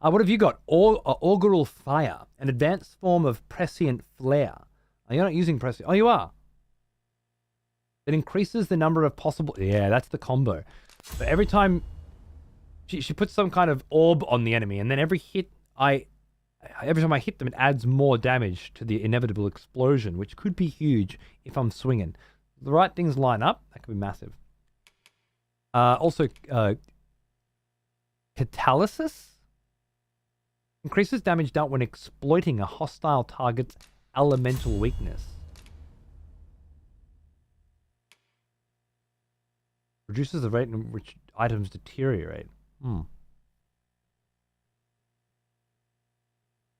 What have you got? Augural Fire, an advanced form of Prescient Flare. Oh, you're not using Prescient. Oh, you are. It increases the number of possible... Yeah, that's the combo. But every time... She puts some kind of orb on the enemy, and then every time I hit them, it adds more damage to the inevitable explosion, which could be huge if I'm swinging. The right things line up, that could be massive. Also, Catalysis increases damage dealt when exploiting a hostile target's elemental weakness. Reduces the rate in which items deteriorate.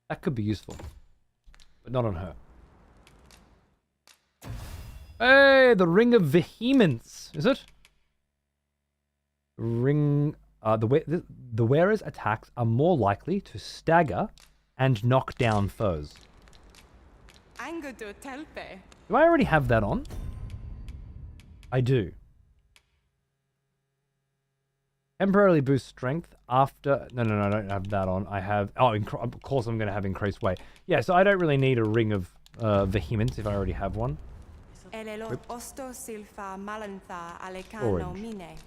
That could be useful, but not on her. Hey, the Ring of Vehemence, is it? Ring... the wearer's attacks are more likely to stagger and knock down foes. Do I already have that on? I do. Temporarily boost strength after... No, I don't have that on. I have... Oh, of course I'm going to have increased weight. Yeah, so I don't really need a ring of vehemence if I already have one. Orange.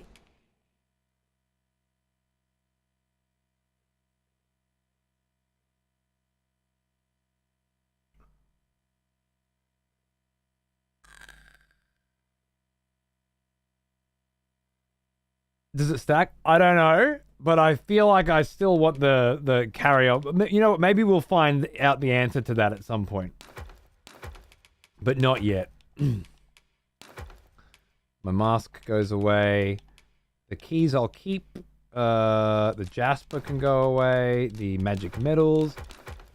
Does it stack? I don't know, but I feel like I still want the carrier. You know what? Maybe we'll find out the answer to that at some point, but not yet. My mask goes away. The keys I'll keep. The jasper can go away. The magic metals.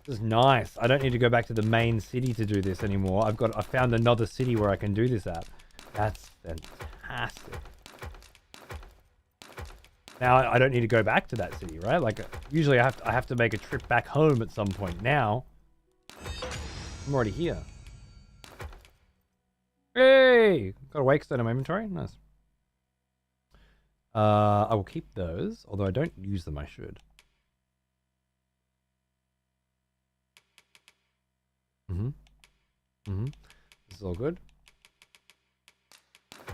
This is nice. I don't need to go back to the main city to do this anymore. I found another city where I can do this at. That's fantastic. Now I don't need to go back to that city, right? Like usually I have to make a trip back home at some point. Now I'm already here. Hey, got a wake stone in my inventory. Nice. I will keep those, although I don't use them. I should. This is all good.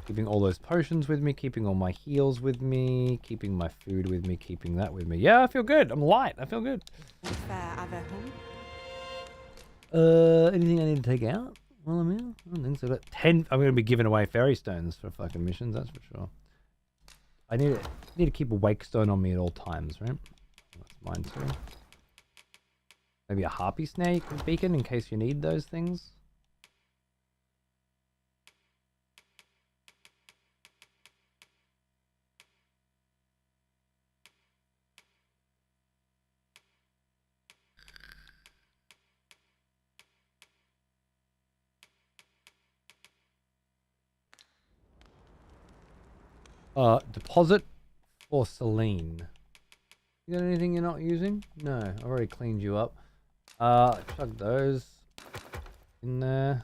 Keeping all those potions with me, keeping all my heals with me, keeping my food with me, keeping that with me. Yeah, I feel good. I'm light. I feel good. Anything I need to take out while I'm here? I don't think so. 10. I'm going to be giving away fairy stones for fucking missions, that's for sure. I need to keep a wake stone on me at all times, right? That's mine too. Maybe a harpy snake beacon in case you need those things. Deposit for Celine. You got anything you're not using? No, I've already cleaned you up. Chuck those in there.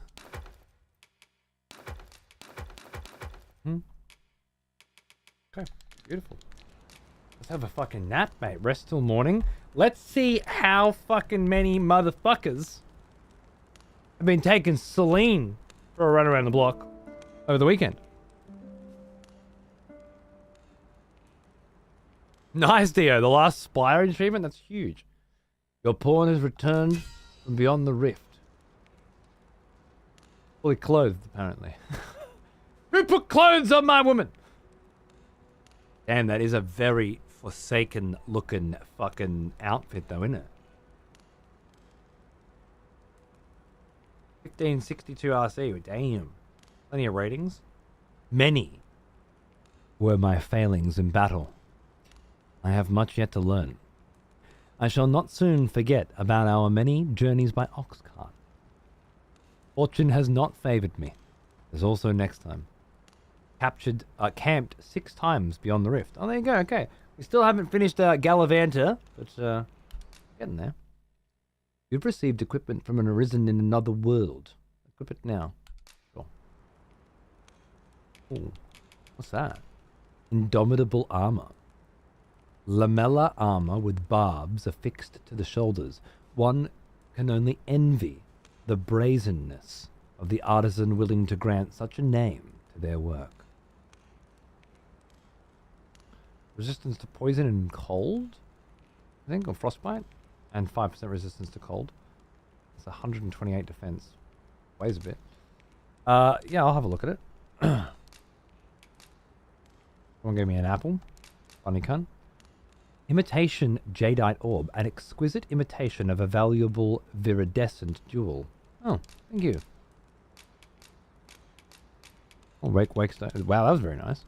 Okay, beautiful. Let's have a fucking nap, mate. Rest till morning. Let's see how fucking many motherfuckers have been taking Celine for a run around the block over the weekend. Nice, Dio. The last Spire achievement? That's huge. Your pawn has returned from beyond the rift. Fully clothed, apparently. Who put clothes on my woman? Damn, that is a very forsaken looking fucking outfit though, isn't it? 1562 RC. Damn. Plenty of ratings. Many were my failings in battle. I have much yet to learn. I shall not soon forget about our many journeys by ox cart. Fortune has not favored me. There's also next time. Camped 6 times beyond the rift. Oh, there you go. Okay. We still haven't finished Gallivanta, but getting there. You've received equipment from an arisen in another world. Equip it now. Sure. Ooh. What's that? Indomitable armor. Lamella armor with barbs affixed to the shoulders. One can only envy the brazenness of the artisan willing to grant such a name to their work. Resistance to poison and cold, I think, or frostbite, and 5% resistance to cold. It's 128 defense. Weighs a bit. Yeah, I'll have a look at it. Someone gave me an apple. Funny cunt. Imitation jadeite orb, an exquisite imitation of a valuable viridescent jewel. Oh, thank you. Oh, wake stone. Wow, that was very nice.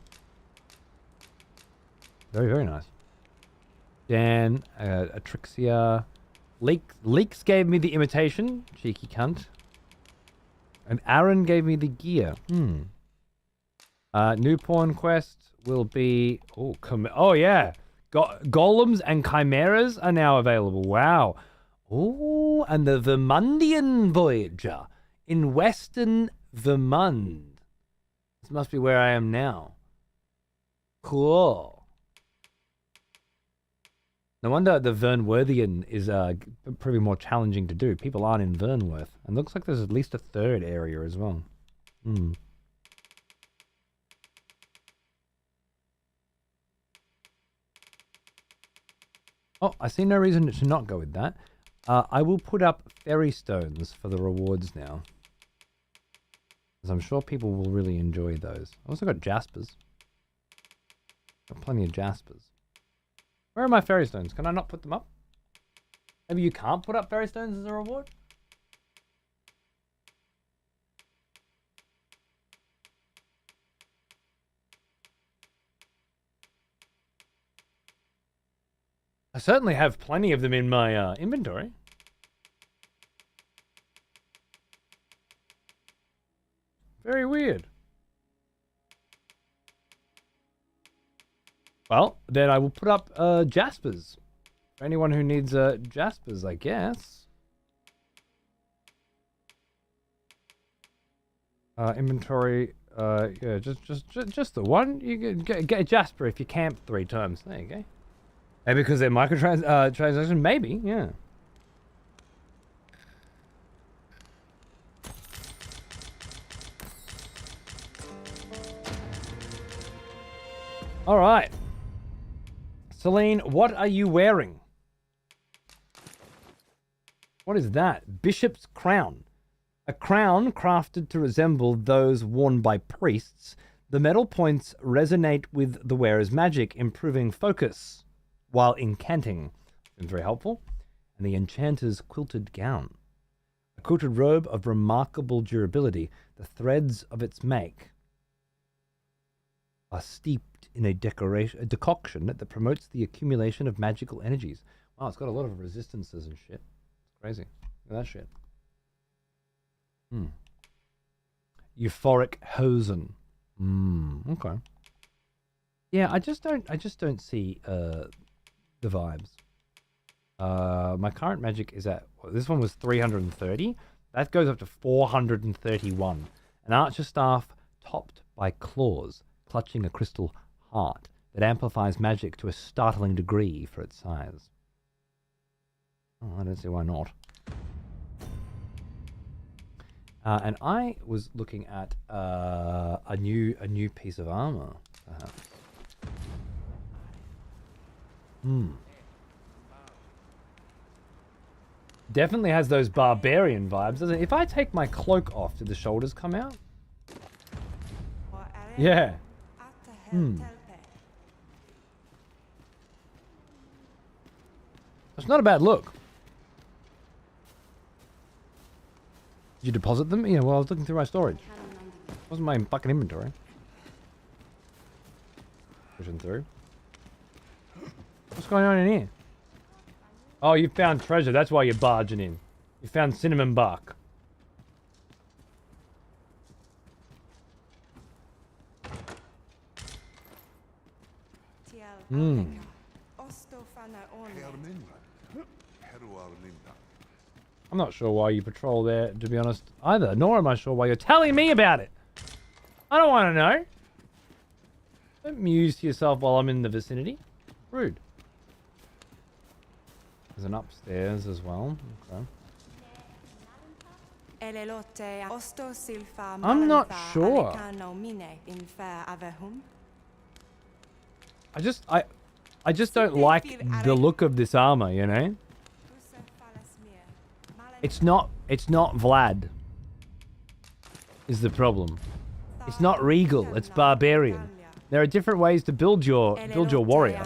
Very, very nice. Dan, Atrixia. Leaks gave me the imitation. Cheeky cunt. And Aaron gave me the gear. New pawn quest will be... Oh, yeah. Golems and chimeras are now available. Wow. Oh, and the Vermundian Voyager in Western Vermund. This must be where I am now. Cool. No wonder the Vernworthian is proving more challenging to do. People aren't in Vernworth. And looks like there's at least a third area as well. Hmm. Oh, I see no reason to not go with that. I will put up fairy stones for the rewards now. Because I'm sure people will really enjoy those. I also got jaspers. Got plenty of jaspers. Where are my fairy stones? Can I not put them up? Maybe you can't put up fairy stones as a reward? I certainly have plenty of them in my inventory. Very weird. Well, then I will put up jaspers. For anyone who needs jaspers, I guess. Inventory. Yeah, just the one. You can get a jasper if you camp 3 times. There you go. Maybe because they're microtransactions? Maybe, yeah. All right. Celine, what are you wearing? What is that? Bishop's crown. A crown crafted to resemble those worn by priests. The metal points resonate with the wearer's magic, improving focus while incanting. Seems very helpful. And the enchanter's quilted gown. A quilted robe of remarkable durability. The threads of its make are steeped in a decoction that promotes the accumulation of magical energies. Wow, it's got a lot of resistances and shit. It's crazy. Look at that shit. Euphoric hosen. Okay. Yeah, I just don't see the vibes. My current magic is at, well, this one was 330. That goes up to 431. An archer staff topped by claws, clutching a crystal heart that amplifies magic to a startling degree for its size. Oh, I don't see why not. And I was looking at a new piece of armor, perhaps. Definitely has those barbarian vibes, doesn't it? If I take my cloak off, do the shoulders come out? Yeah. It's not a bad look. Did you deposit them? Yeah, well, I was looking through my storage. It wasn't my fucking inventory. Pushing through. What's going on in here? Oh, you found treasure. That's why you're barging in. You found cinnamon bark. I'm not sure why you patrol there, to be honest, either. Nor am I sure why you're telling me about it. I don't want to know. Don't muse to yourself while I'm in the vicinity. Rude. There's an upstairs as well. Okay. I'm not sure. I just don't like the look of this armor, you know? It's not Vlad is the problem. It's not regal, it's barbarian. There are different ways to build your warrior.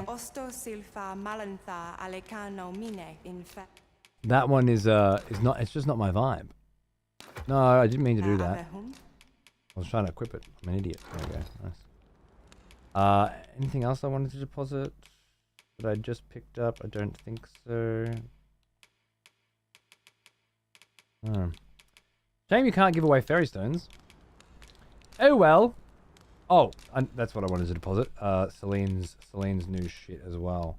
That one is not, it's just not my vibe. No, I didn't mean to do that. I was trying to equip it. I'm an idiot. There we go. Nice. Anything else I wanted to deposit that I just picked up? I don't think so. Shame you can't give away fairy stones. Oh well. Oh, that's what I wanted to deposit. Celine's new shit as well.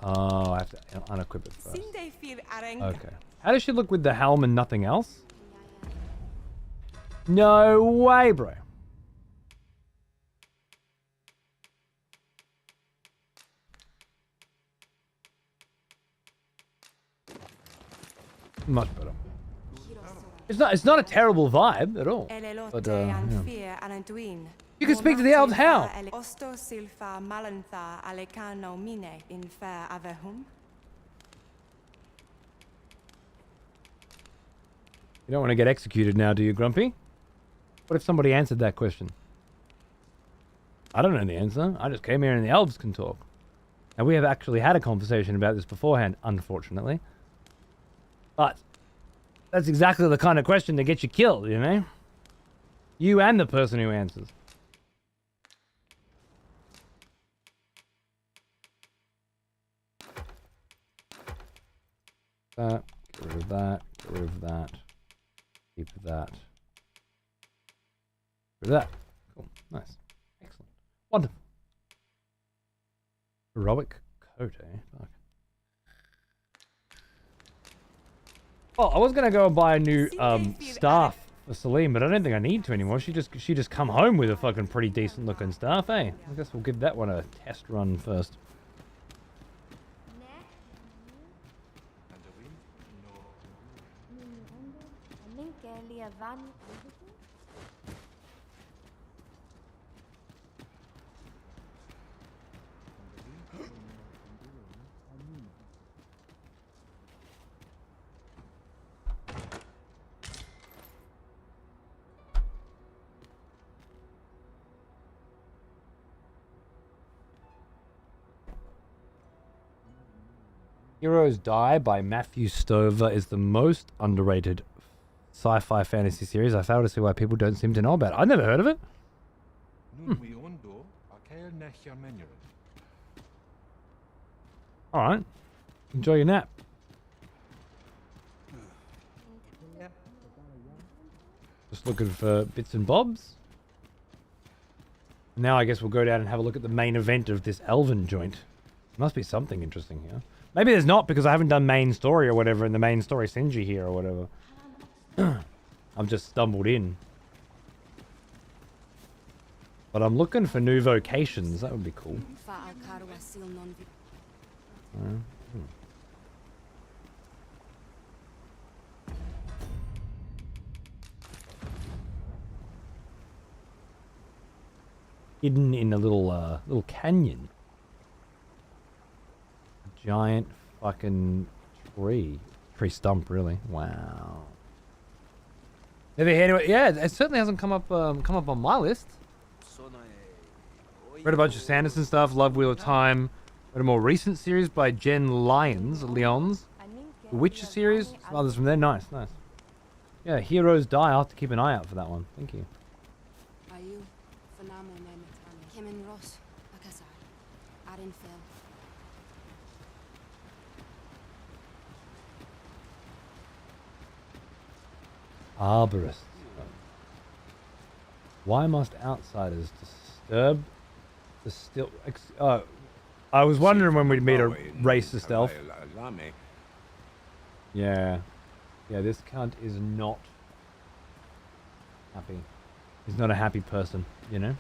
Oh, I have to unequip it first. Okay. How does she look with the helm and nothing else? No way, bro. Much better. It's not a terrible vibe at all. But yeah. You can speak to the elves how? You don't want to get executed now, do you, Grumpy? What if somebody answered that question? I don't know the answer. I just came here and the elves can talk. And we have actually had a conversation about this beforehand, unfortunately. But that's exactly the kind of question that gets you killed, you know? You and the person who answers. That, get rid of that, get rid of that. Keep that. Get rid of that. Cool. Nice. Excellent. Wonderful. Heroic coat, eh? Fuck. Oh, I was gonna go and buy a new staff for Celine, but I don't think I need to anymore. She just come home with a fucking pretty decent looking staff, eh? I guess we'll give that one a test run first. Heroes Die by Matthew Stover is the most underrated sci-fi fantasy series. I fail to see why people don't seem to know about it. I've never heard of it. Alright. Enjoy your nap. Just looking for bits and bobs. Now I guess we'll go down and have a look at the main event of this Elven joint. Must be something interesting here. Maybe there's not because I haven't done main story or whatever, and the main story sends you here or whatever. I've just stumbled in. But I'm looking for new vocations. That would be cool. Hidden in a little canyon. Giant fucking tree stump, really. Wow. Never heard of it. Yeah, it certainly hasn't come up on my list. Read a bunch of Sanderson stuff. Love Wheel of Time. Read a more recent series by Jen Lyons. The Witcher series. Some others from there. Nice. Yeah, Heroes Die. I'll have to keep an eye out for that one. Thank you. Arborists. Why must outsiders disturb the still... I was wondering when we'd meet a racist elf. Yeah. Yeah, this cunt is not happy. He's not a happy person, you know?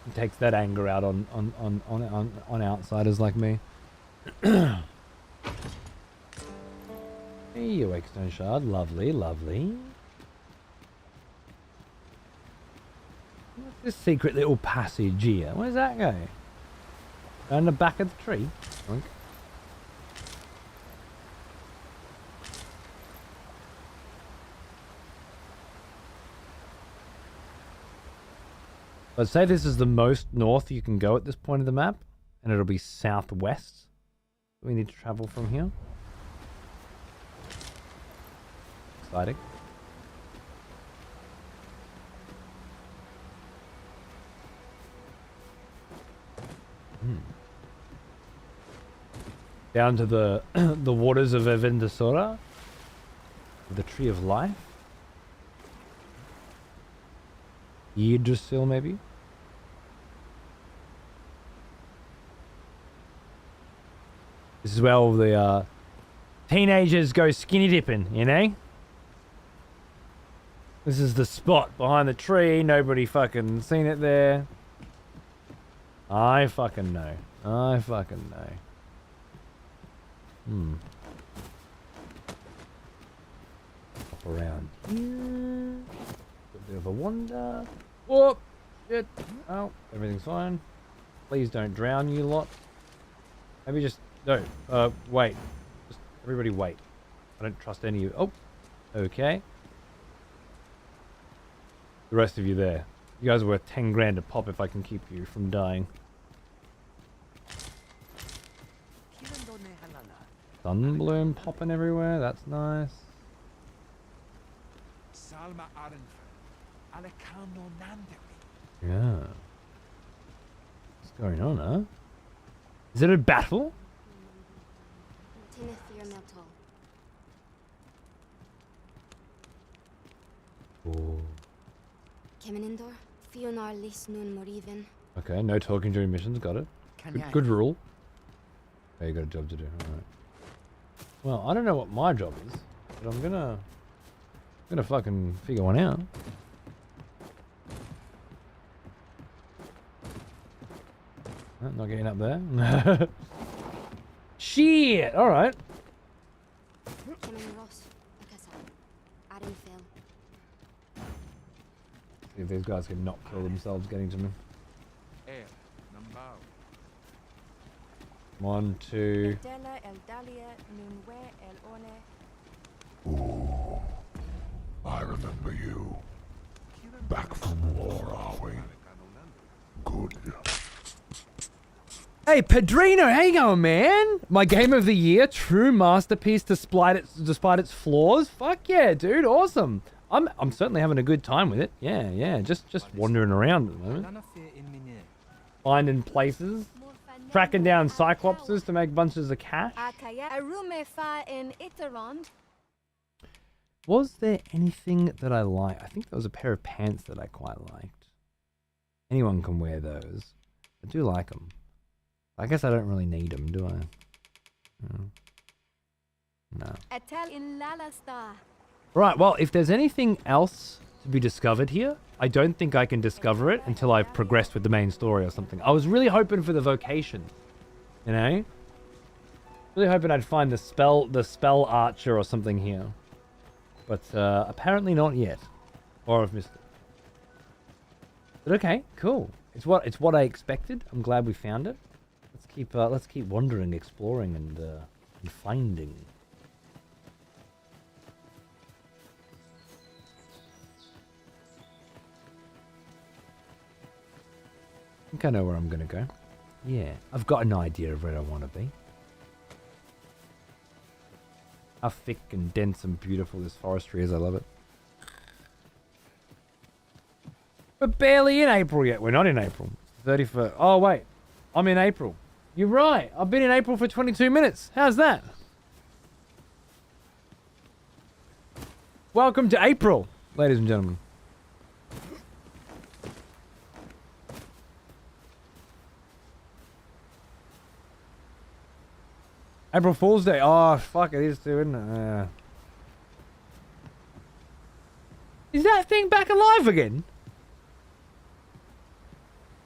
He takes that anger out on outsiders like me. Hey, Awake Stone Shard. Lovely. What's this secret little passage here? Where's that go? Down the back of the tree? Oink. I'd say this is the most north you can go at this point of the map, and it'll be southwest. We need to travel from here. Exciting. Down to the the waters of Evendasora, the Tree of Life. Yggdrasil, maybe? This is where all the teenagers go skinny dipping, you know? This is the spot behind the tree. Nobody fucking seen it there. I fucking know. I fucking know. Up around here. A bit of a wander. Whoop! Shit. Oh, everything's fine. Please don't drown, you lot. Maybe just... No. Wait. Just everybody wait. I don't trust any of you. Oh! Okay. The rest of you there. You guys are worth 10 grand a pop if I can keep you from dying. Sunbloom popping everywhere. That's nice. Yeah. What's going on, huh? Is it a battle? Oh. Okay, no talking during missions. Got it. Good rule. Okay, you got a job to do. Alright. Well, I don't know what my job is, but I'm gonna fucking figure one out. Not getting up there. Shit! Alright. See if these guys can not kill themselves getting to me. 1, 2. Ooh, I remember you. Back from war, are we? Good. Hey, Padrino, how you going, man? My game of the year, true masterpiece despite its flaws. Fuck yeah, dude, awesome. I'm certainly having a good time with it. Yeah, just wandering around at the moment. Finding places. Tracking down cyclopses to make bunches of cash. Was there anything that I liked? I think there was a pair of pants that I quite liked. Anyone can wear those. I do like them. I guess I don't really need them, do I? No. Right, well, if there's anything else to be discovered here, I don't think I can discover it until I've progressed with the main story or something. I was really hoping for the vocation, you know? Really hoping I'd find the spell archer or something here. But apparently not yet. Or I've missed it. But okay, cool. It's what I expected. I'm glad we found it. Let's keep wandering, exploring, and finding. I think I know where I'm gonna go. Yeah, I've got an idea of where I want to be. How thick and dense and beautiful this forestry is, I love it. We're barely in April yet. We're not in April. 31st. Oh, wait. I'm in April. You're right. I've been in April for 22 minutes. How's that? Welcome to April, ladies and gentlemen. April Fool's Day. Oh, fuck, it is too, isn't it? Is that thing back alive again?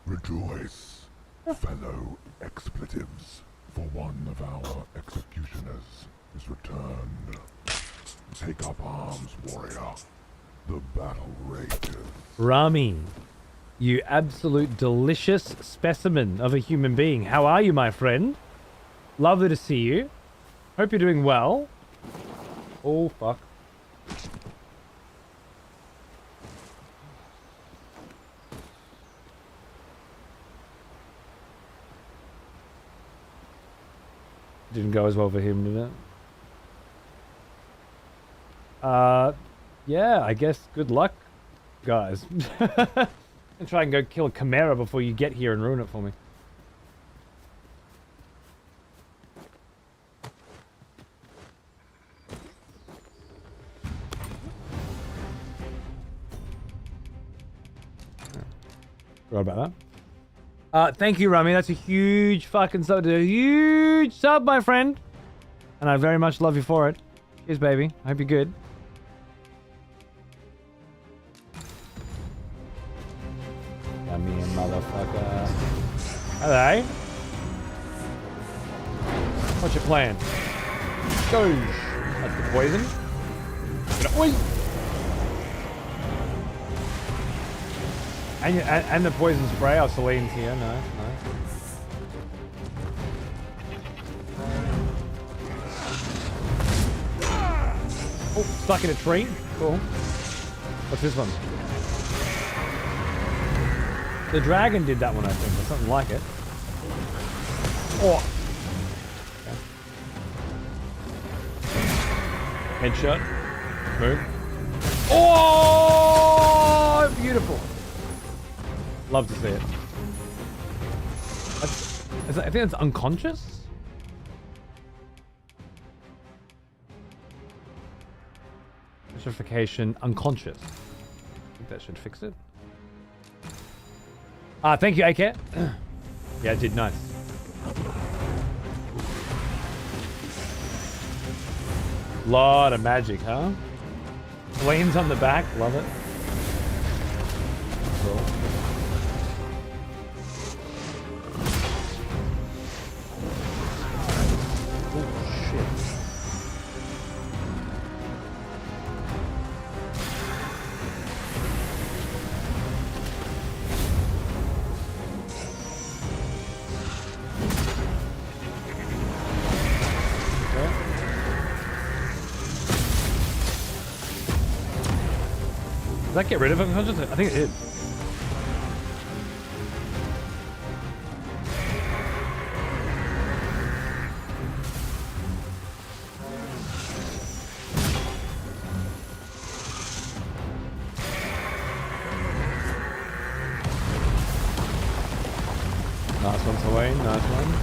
Rejoice, fellow expletives, for one of our executioners is returned. Take up arms, warrior. The battle rages. Rami, you absolute delicious specimen of a human being. How are you, my friend? Lovely to see you. Hope you're doing well. Oh, fuck. Didn't go as well for him, did it? Yeah, I guess good luck, guys. And try and go kill a chimera before you get here and ruin it for me. Sorry about that. Thank you, Rummy. That's a huge fucking sub. A huge sub, my friend. And I very much love you for it. Cheers, baby. I hope you're good. Come here, motherfucker. Hello. What's your plan? Go. That's the poison. Oi. And the poison spray. Oh, Celine's here. Nice, nice. Oh, stuck in a tree. Cool. What's this one? The dragon did that one, I think, or something like it. Oh. Okay. Headshot. Move. Oh, beautiful. Love to see it. I think it's unconscious. Petrification, unconscious. I think that should fix it. Thank you, AK. Yeah, it did nice. Lot of magic, huh? Flames on the back, love it. Cool. Oh shit. Does that get rid of it? I think it did. Nice one's away, nice one.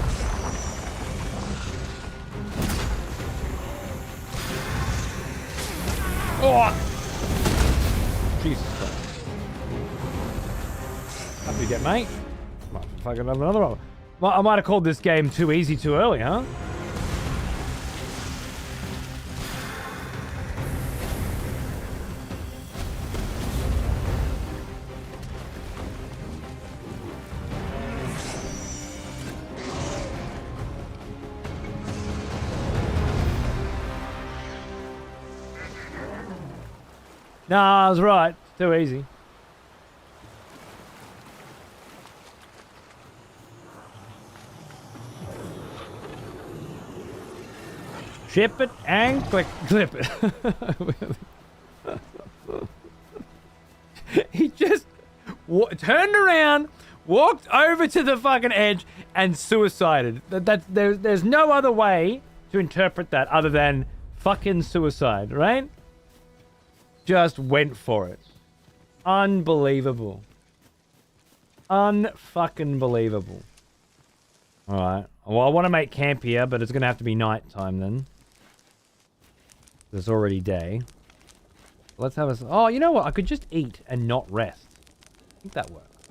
Oh! Jesus Christ. Up you get, mate. Might fucking have another one. Well, I might have called this game too easy too early, huh? Nah, I was right. Too easy. Ship it and clip it. He just turned around, walked over to the fucking edge, and suicided. There's no other way to interpret that other than fucking suicide, right? Just went for it. Unbelievable. Unfucking believable. Alright. Well, I want to make camp here, but it's going to have to be night time then. It's already day. Let's have a... Oh, you know what? I could just eat and not rest. I think that works.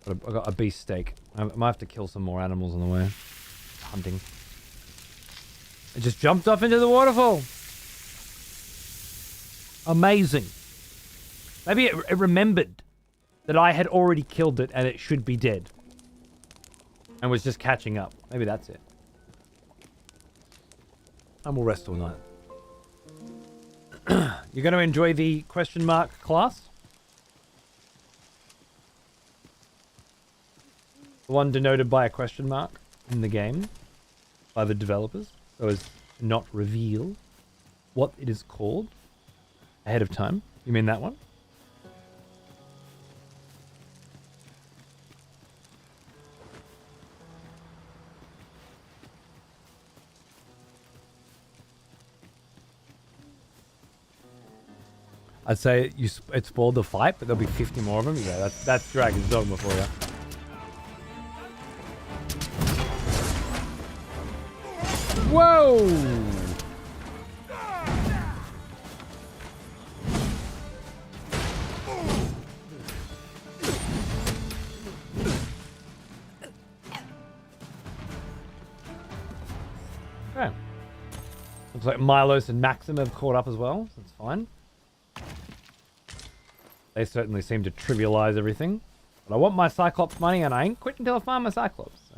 I got a beast steak. I might have to kill some more animals on the way. Hunting. I just jumped off into the waterfall. Amazing. Maybe it remembered that I had already killed it and it should be dead. And was just catching up. Maybe that's it. And we'll rest all night. You're going to enjoy the question mark class? The one denoted by a question mark in the game by the developers. So as to not reveal what it is called ahead of time. You mean that one? I'd say it spoiled the fight, but there'll be 50 more of them. Yeah, that's Dragon's Dogma for you. Whoa! Looks like Milos and Maxim have caught up as well. So that's fine. They certainly seem to trivialize everything. But I want my Cyclops money, and I ain't quitting until I find my Cyclops. So.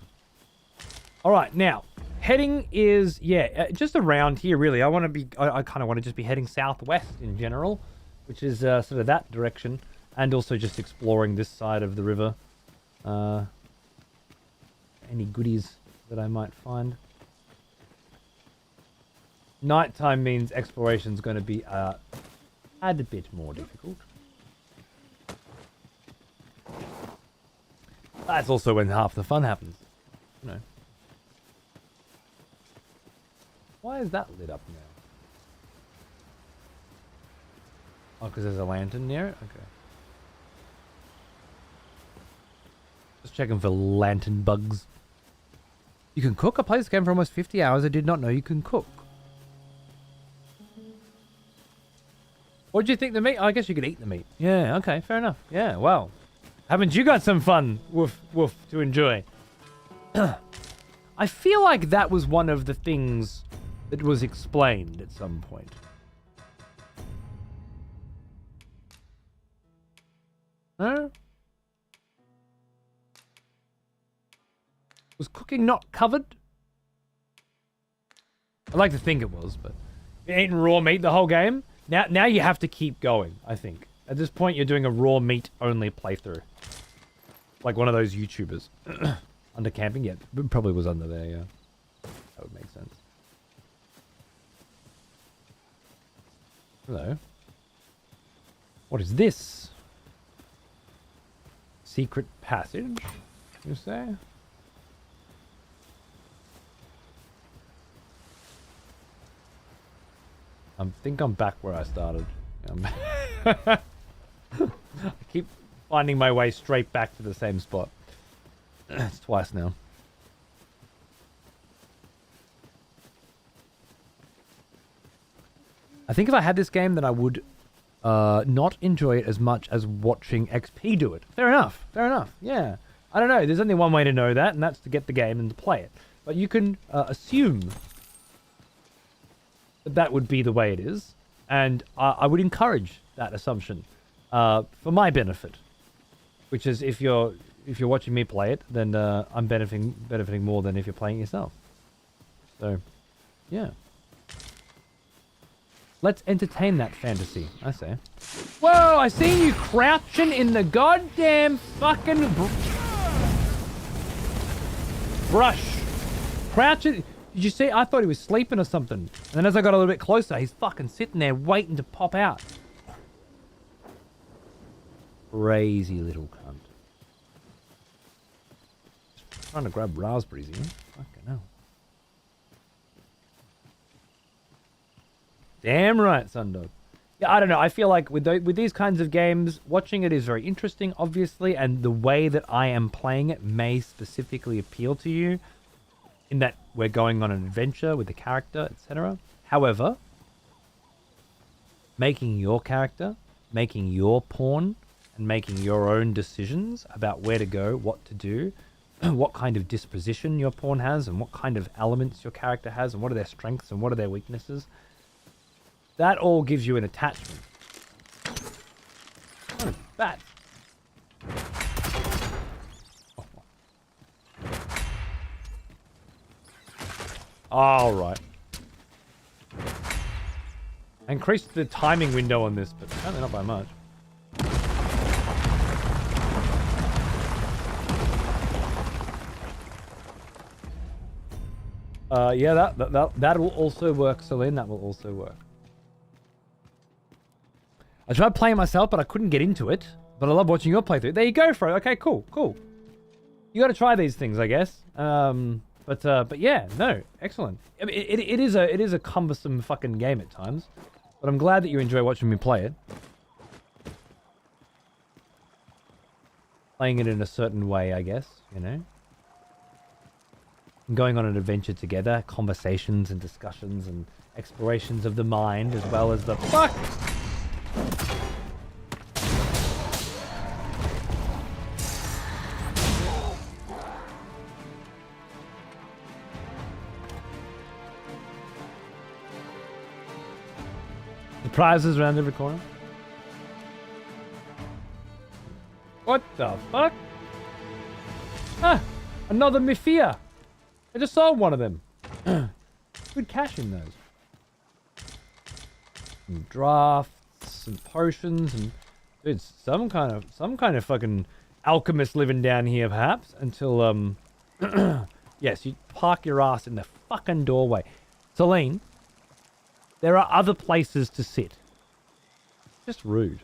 All right, now heading is just around here really. I kind of want to just be heading southwest in general, which is sort of that direction, and also just exploring this side of the river. Any goodies that I might find. Nighttime means exploration's going to be a bit more difficult. That's also when half the fun happens. You know. Why is that lit up now? Oh, because there's a lantern near it? Okay. Just checking for lantern bugs. You can cook? I played this game for almost 50 hours. I did not know you can cook. What did you think of the meat? I guess you could eat the meat. Yeah, okay, fair enough. Yeah, well. Haven't you got some fun, woof, woof, to enjoy? I feel like that was one of the things that was explained at some point. No? Was cooking not covered? I'd like to think it was, but you're eating raw meat the whole game. Now you have to keep going, I think. At this point, you're doing a raw meat only playthrough. Like one of those YouTubers. Under camping? Yeah, it probably was under there, yeah. That would make sense. Hello. What is this? Secret passage, you say? I think I'm back where I started. I keep finding my way straight back to the same spot. It's twice now. I think if I had this game, then I would not enjoy it as much as watching XP do it. Fair enough. Fair enough. Yeah. I don't know. There's only one way to know that, and that's to get the game and to play it. But you can assume that that would be the way it is. And I would encourage that assumption for my benefit. Which is if you're watching me play it, then I'm benefiting more than if you're playing it yourself. So, yeah. Let's entertain that fantasy, I say. Whoa, I seen you crouching in the goddamn fucking brush. Crouching. Did you see? I thought he was sleeping or something. And then as I got a little bit closer, he's fucking sitting there waiting to pop out. Crazy little cunt. Just trying to grab raspberries here. Fucking hell. Damn right, Sundog. Yeah, I don't know. I feel like with these kinds of games, watching it is very interesting, obviously, and the way that I am playing it may specifically appeal to you, in that we're going on an adventure with the character, etc. However, making your character, making your pawn, and making your own decisions about where to go, what to do, what kind of disposition your pawn has, and what kind of elements your character has, and what are their strengths and what are their weaknesses. That all gives you an attachment. What a bat. All right. I increased the timing window on this, but apparently not by much. Yeah, that will also work, Celine. That will also work. I tried playing myself, but I couldn't get into it. But I love watching your playthrough. There you go, Fro. Okay, cool. You got to try these things, I guess. But yeah, no, excellent. I mean, it is a cumbersome fucking game at times, but I'm glad that you enjoy watching me play it. Playing it in a certain way, I guess, you know. Going on an adventure together, conversations and discussions and explorations of the mind, as well as the fuck. Surprises around every corner. What the fuck? Ah, another Mifia. I just sold one of them. Good cash in those. Some drafts and potions and dude, some kind of fucking alchemist living down here perhaps until yes, you park your ass in the fucking doorway. Celine, there are other places to sit. Just rude.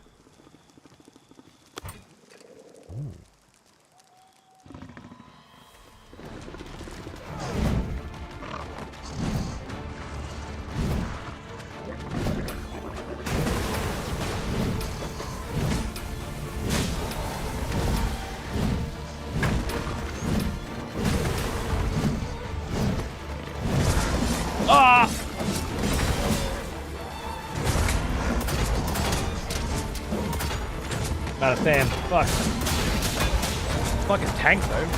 Ooh. Ah! Not a fan. Fuck. Fucking tank though.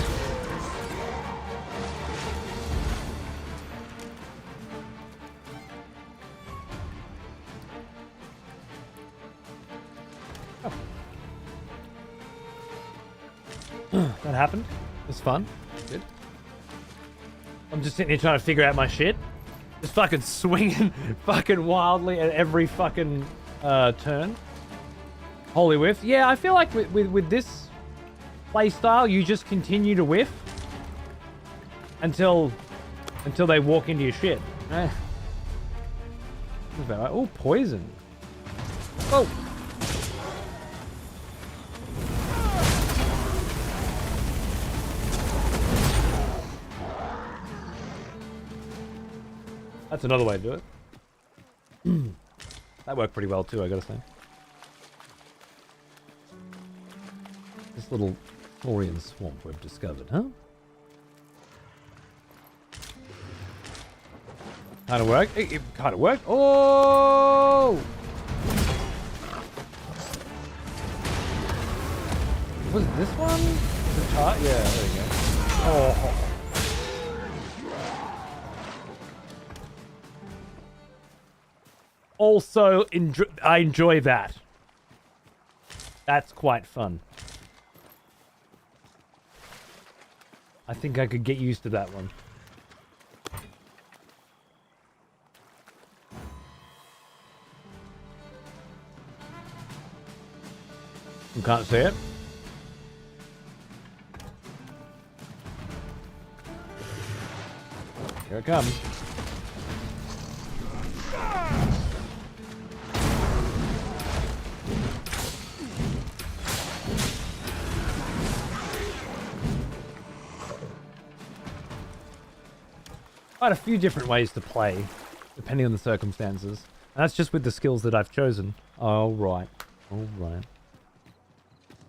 Oh. That happened. It was fun. Good. I'm just sitting here trying to figure out my shit. Just fucking swinging fucking wildly at every fucking turn. Holy whiff. Yeah, I feel like with this playstyle, you just continue to whiff until they walk into your shit. Oh, poison. Oh. That's another way to do it. That worked pretty well too, I gotta say. This little Saurian swamp we've discovered, huh? Kind of worked. It kind of worked. Oh! Was it this one? The chart? Yeah, there you go. Oh. Also, I enjoy that. That's quite fun. I think I could get used to that one. You can't see it. Here it comes. Quite a few different ways to play, depending on the circumstances. And that's just with the skills that I've chosen. All right. All right.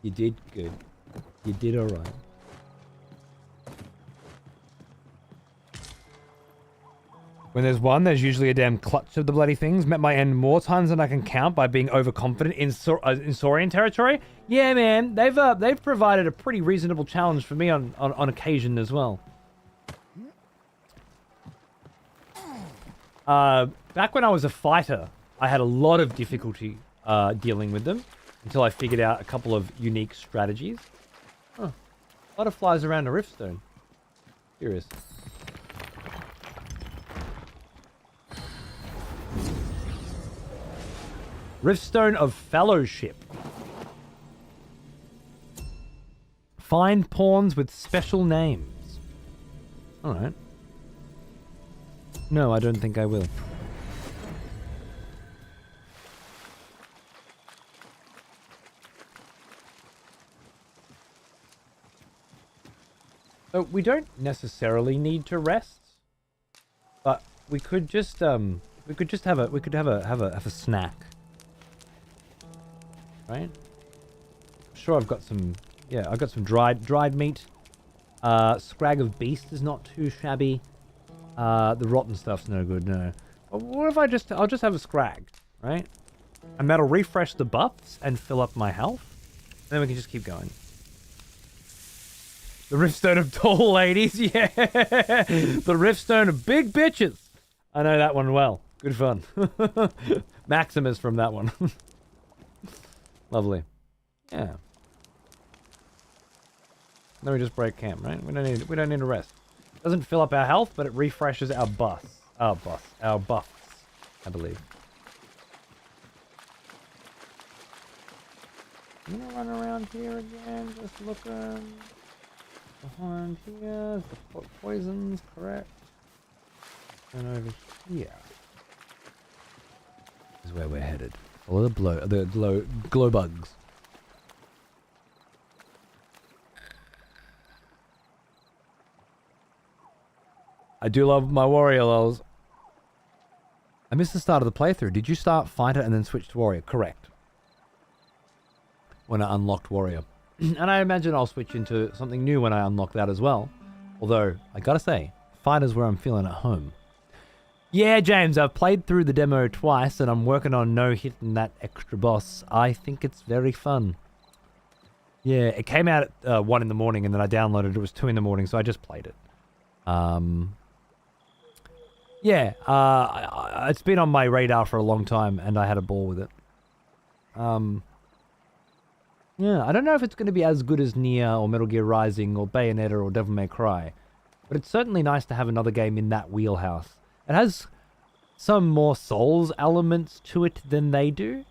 You did good. You did all right. When there's one, there's usually a damn clutch of the bloody things. Met my end more times than I can count by being overconfident in Saurian territory. Yeah, man. They've provided a pretty reasonable challenge for me on occasion as well. Back when I was a fighter, I had a lot of difficulty dealing with them until I figured out a couple of unique strategies. Huh. A lot of flies around a riftstone. Curious. Riftstone of Fellowship. Find pawns with special names. Alright. No, I don't think I will. So we don't necessarily need to rest, but we could just have a snack, right? Sure, I've got some. Yeah, I've got some dried meat. Scrag of beast is not too shabby. The rotten stuff's no good, no. But what if I'll just have a scrag, right? And that'll refresh the buffs and fill up my health. Then we can just keep going. The Riftstone of tall ladies, yeah! The Riftstone of big bitches! I know that one well. Good fun. Maximus from that one. Lovely. Yeah. Then we just break camp, right? We don't need a rest. Doesn't fill up our health, but it refreshes our buffs. Our buffs, I believe. I'm gonna run around here again, just looking behind here. The poisons, correct? And over here is where we're headed. Follow the glow bugs. I do love my warrior lols. I missed the start of the playthrough. Did you start fighter and then switch to warrior? Correct. When I unlocked warrior. And I imagine I'll switch into something new when I unlock that as well. Although, I gotta say, fighter's where I'm feeling at home. Yeah, James, I've played through the demo twice and I'm working on hitting that extra boss. I think it's very fun. Yeah, it came out at 1 in the morning and then I downloaded it. It was 2 in the morning, so I just played it. Yeah, it's been on my radar for a long time and I had a ball with it. Yeah, I don't know if it's going to be as good as Nier or Metal Gear Rising or Bayonetta or Devil May Cry, but it's certainly nice to have another game in that wheelhouse. It has some more Souls elements to it than they do,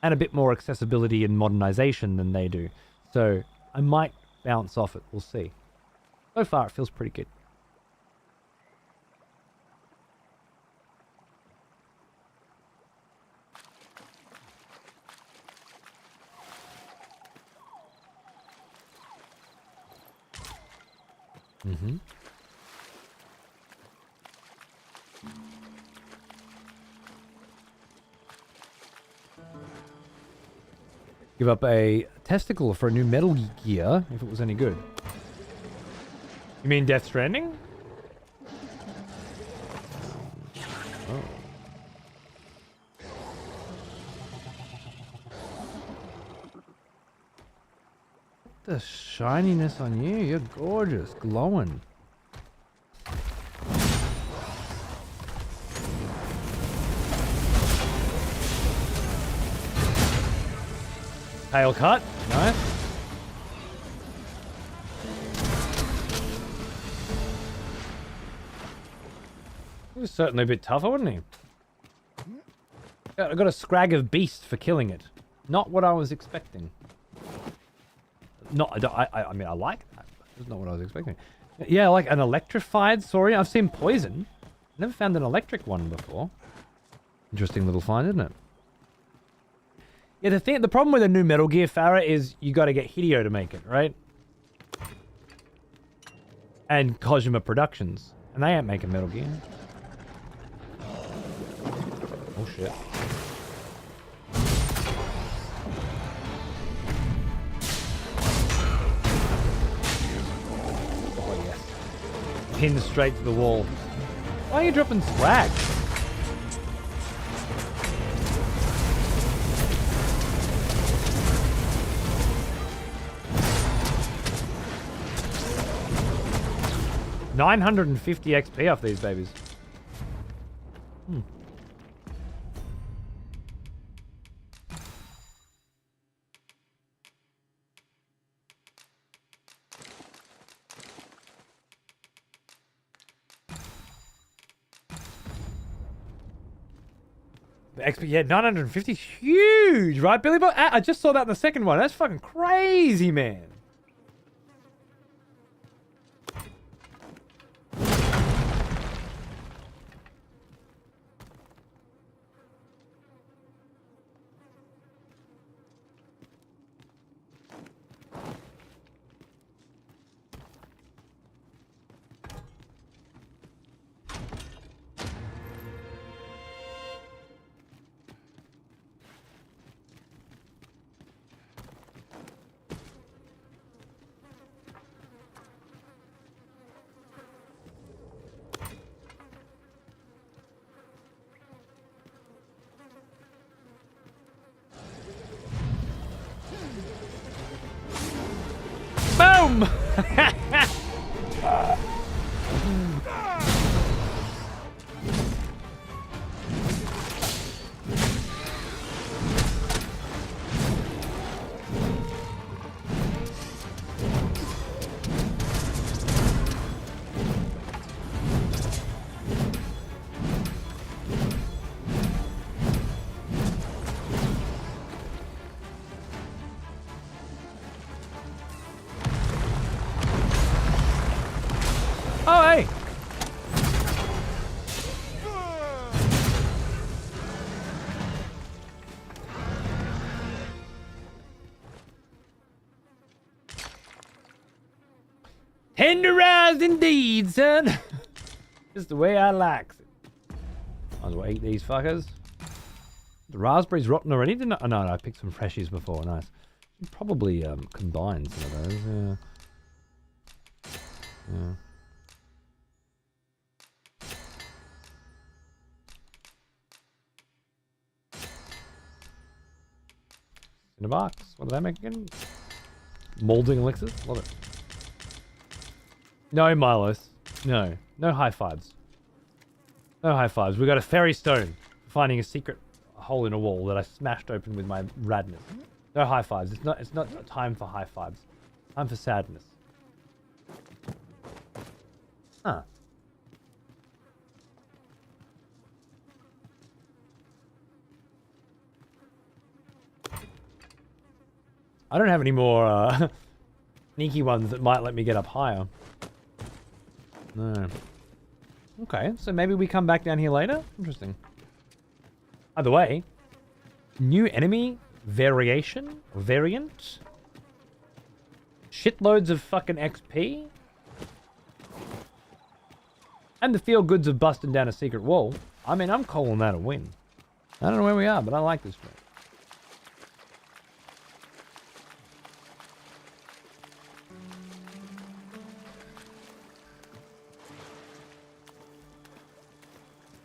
and a bit more accessibility and modernization than they do, so I might bounce off it, we'll see. So far it feels pretty good. Mm-hmm. Give up a testicle for a new Metal Gear, if it was any good. You mean Death Stranding? Oh. The shininess on you, you're gorgeous, glowing. Tail cut, nice. He was certainly a bit tougher, wasn't he? I got a scrag of beast for killing it. Not what I was expecting. I mean, I like that, but that's not what I was expecting. Yeah, like an electrified saurian. I've seen poison. Never found an electric one before. Interesting little find, isn't it? Yeah, the problem with a new Metal Gear, Farah, is you got to get Hideo to make it, right? And Kojima Productions. And they ain't making Metal Gear. Oh, shit. Pinned straight to the wall. Why are you dropping swag? $950 XP off these babies. XP, yeah, 950 is huge, right, Billy Boy? I just saw that in the second one. That's fucking crazy, man. Boom! Tenderized indeed, son. Just the way I likes it. Might as well eat these fuckers. The raspberries rotten already? Didn't I? Oh, no, I picked some freshies before. Nice. Should probably combine some of those. Yeah. Yeah. In a box. What did I make again? Molding elixirs? Love it. No, Milos. No. No high fives. No high fives. We got a fairy stone for finding a secret hole in a wall that I smashed open with my radness. No high fives. It's not time for high fives. Time for sadness. Huh. I don't have any more sneaky ones that might let me get up higher. No. Okay, so maybe we come back down here later? Interesting. Either way, new enemy variation? Variant? Shitloads of fucking XP? And the feel goods of busting down a secret wall. I mean, I'm calling that a win. I don't know where we are, but I like this one.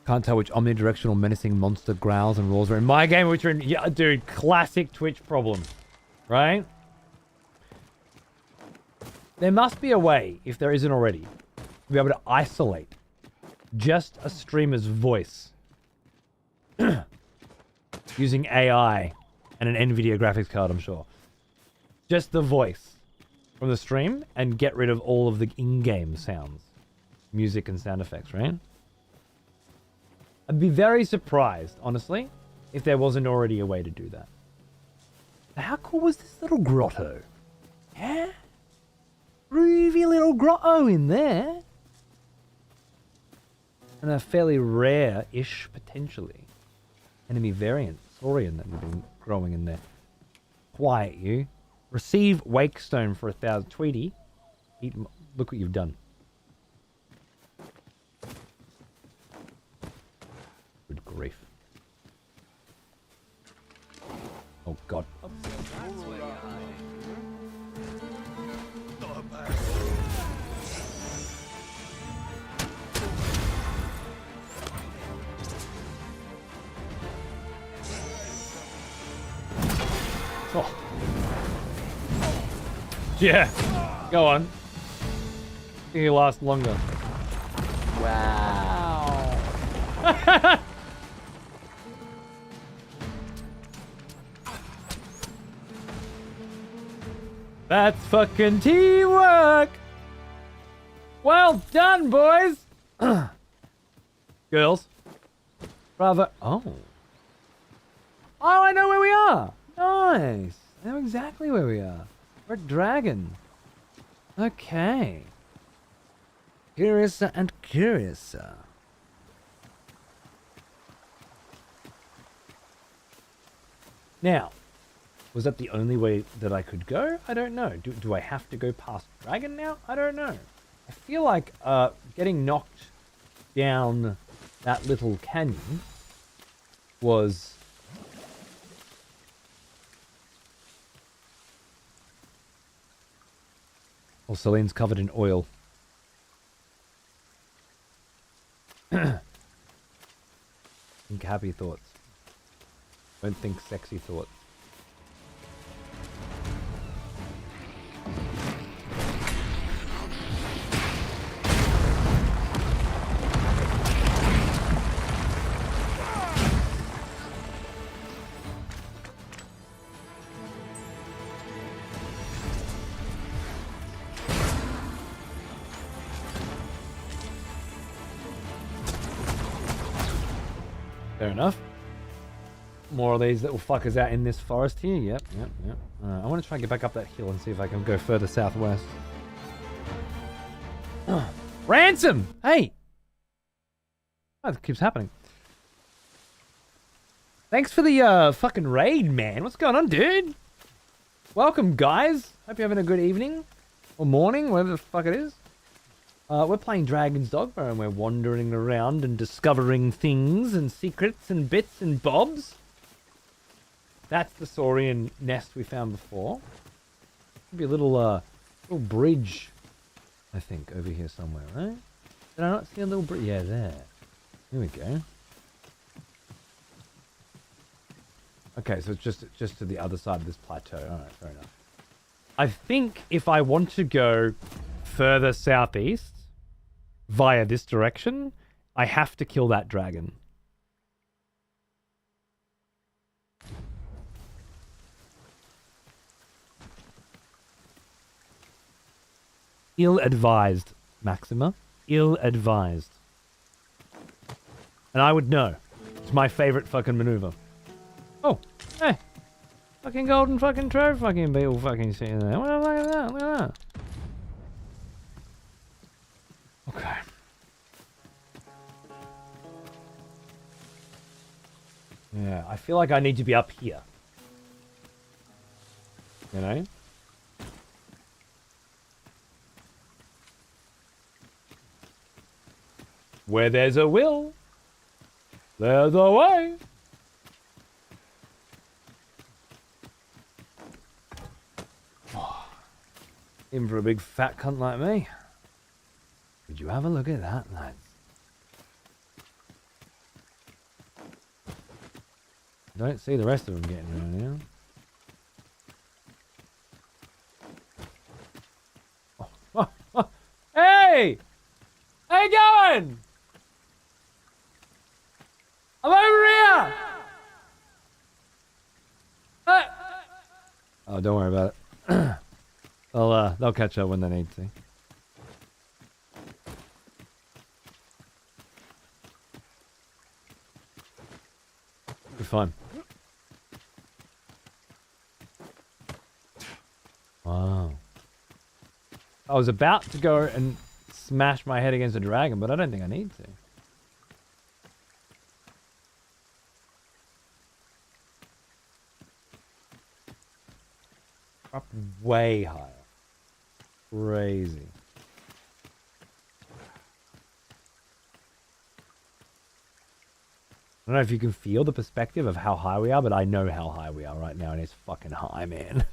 Can't tell which omnidirectional menacing monster growls and roars are in my game, which are in... Yeah, dude, classic Twitch problem. Right? There must be a way, if there isn't already, to be able to isolate just a streamer's voice using AI and an NVIDIA graphics card, I'm sure. Just the voice from the stream and get rid of all of the in-game sounds. Music and sound effects, right? I'd be very surprised, honestly, if there wasn't already a way to do that. How cool was this little grotto? Yeah? Groovy little grotto in there. And a fairly rare-ish, potentially, enemy variant, Saurian, that we've been growing in there. Quiet, you. Receive Wakestone for 1,000. Tweety, look what you've done. Good grief. Oh, God. Oh. Yeah. Go on. I think it'll last longer. Wow. That's fucking teamwork. Well done, boys. Girls. Brother. Oh. Oh, I know where we are. Nice. I know exactly where we are. We're at Dragon. Okay. Curiouser and curiouser. Now, was that the only way that I could go? I don't know. Do I have to go past Dragon now? I don't know. I feel like getting knocked down that little canyon was... Oh, Celine's covered in oil. Think happy thoughts. Don't think sexy thoughts. Fair enough. More of these little fuckers out in this forest here. Yep. I want to try and get back up that hill and see if I can go further southwest. Ransom! Hey! Oh, that keeps happening. Thanks for the fucking raid, man. What's going on, dude? Welcome, guys. Hope you're having a good evening. Or morning, whatever the fuck it is. We're playing Dragon's Dogma and we're wandering around and discovering things and secrets and bits and bobs. That's the saurian nest we found before. Could be a little bridge, I think, over here somewhere, right? Did I not see a little bridge? Yeah, there. Here we go. Okay, so it's just to the other side of this plateau. All right, fair enough. I think if I want to go further southeast via this direction, I have to kill that dragon. Ill-advised, Maxima. Ill-advised. And I would know. It's my favorite fucking maneuver. Oh, hey. Fucking golden fucking trove fucking beetle fucking sitting there. What the fuck is that? Look at that. Okay. Yeah, I feel like I need to be up here. You know? Where there's a will, there's a way. Even for a big fat cunt like me. Would you have a look at that, lads? Don't see the rest of them getting around here. Oh. Hey! How you going? I'm over here! Hey! Oh, don't worry about it. They'll catch up when they need to. Be fine. Wow. I was about to go and smash my head against a dragon, but I don't think I need to. Up way higher. Crazy. I don't know if you can feel the perspective of how high we are, but I know how high we are right now, and it's fucking high, man.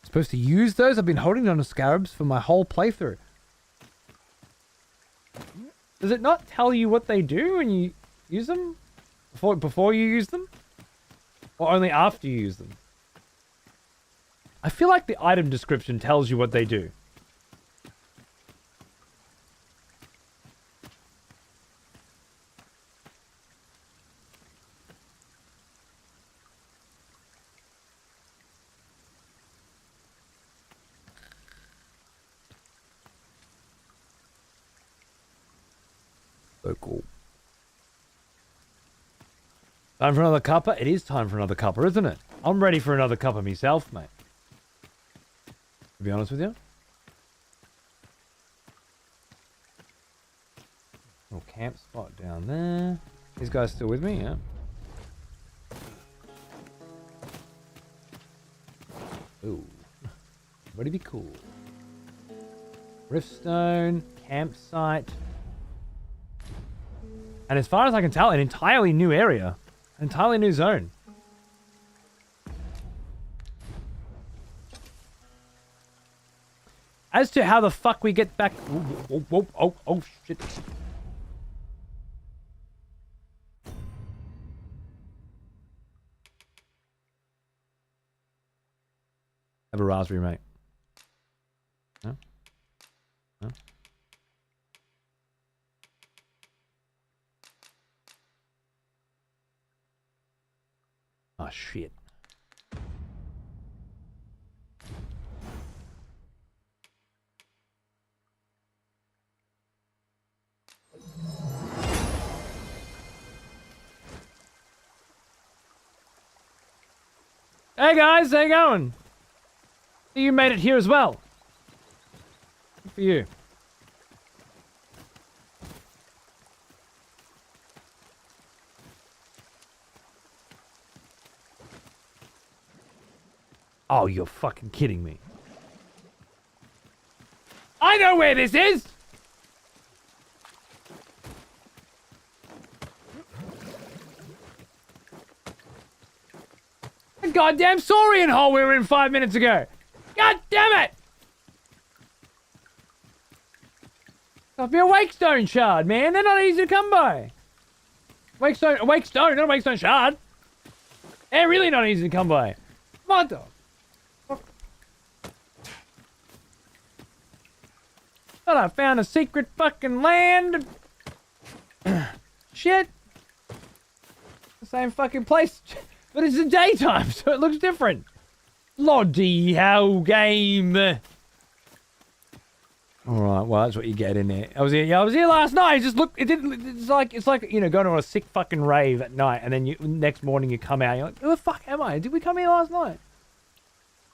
Supposed to use those? I've been holding on to scarabs for my whole playthrough. Does it not tell you what they do when you use them? Before you use them? Or only after you use them? I feel like the item description tells you what they do. So cool. Time for another cuppa? It is time for another cuppa, isn't it? I'm ready for another cuppa myself, mate. To be honest with you. Little camp spot down there. These guys still with me, yeah? Ooh. Ready to be cool. Riftstone, campsite. And as far as I can tell, an entirely new area. An entirely new zone. As to how the fuck we get back... Oh, shit. Have a raspberry, mate. No? No? Oh, shit. Hey guys, how you going? You made it here as well. Good for you. Oh, you're fucking kidding me. know where this is! The goddamn Saurian hole we were in 5 minutes ago! God damn it! Must be a Wakestone shard, man. They're not easy to come by. Wakestone, not a Wakestone shard. They're really not easy to come by. What the? Thought I found a secret fucking land. Shit. The same fucking place. But it's the daytime, so it looks different. Bloody hell, game. Alright, well, that's what you get in there. I was here last night. It's like, you know, going to a sick fucking rave at night, and then next morning you come out, you're like, who the fuck am I? Did we come here last night?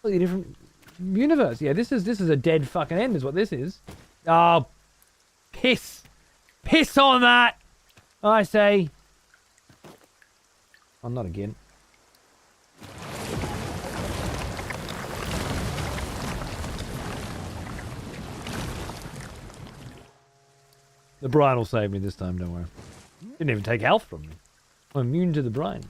Completely different universe. Yeah, this is a dead fucking end, is what this is. Oh, piss. Piss on that, I say. Oh, not again. The brine will save me this time, don't worry. Didn't even take health from me. I'm immune to the brine.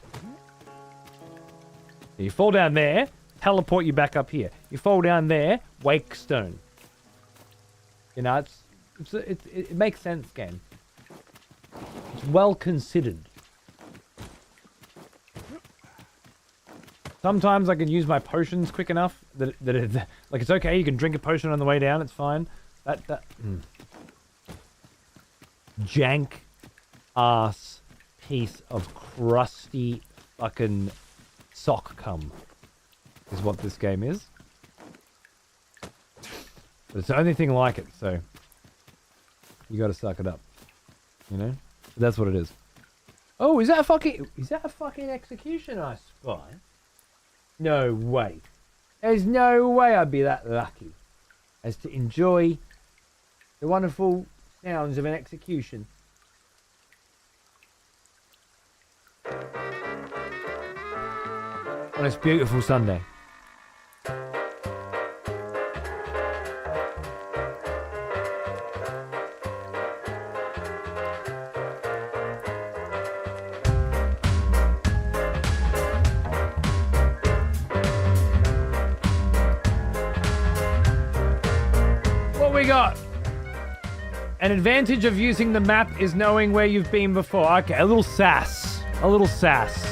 You fall down there, teleport you back up here. You fall down there, Wakestone. You know, it makes sense, game. It's well considered. Sometimes I can use my potions quick enough that like it's okay. You can drink a potion on the way down. It's fine. Jank ass piece of crusty fucking sock cum is what this game is. But it's the only thing like it, so you gotta suck it up. You know? That's what it is. Oh, is that a fucking execution I spy? No way. There's no way I'd be that lucky as to enjoy the wonderful sounds of an execution. On this beautiful Sunday. What we got? An advantage of using the map is knowing where you've been before. Okay, a little sass. A little sass.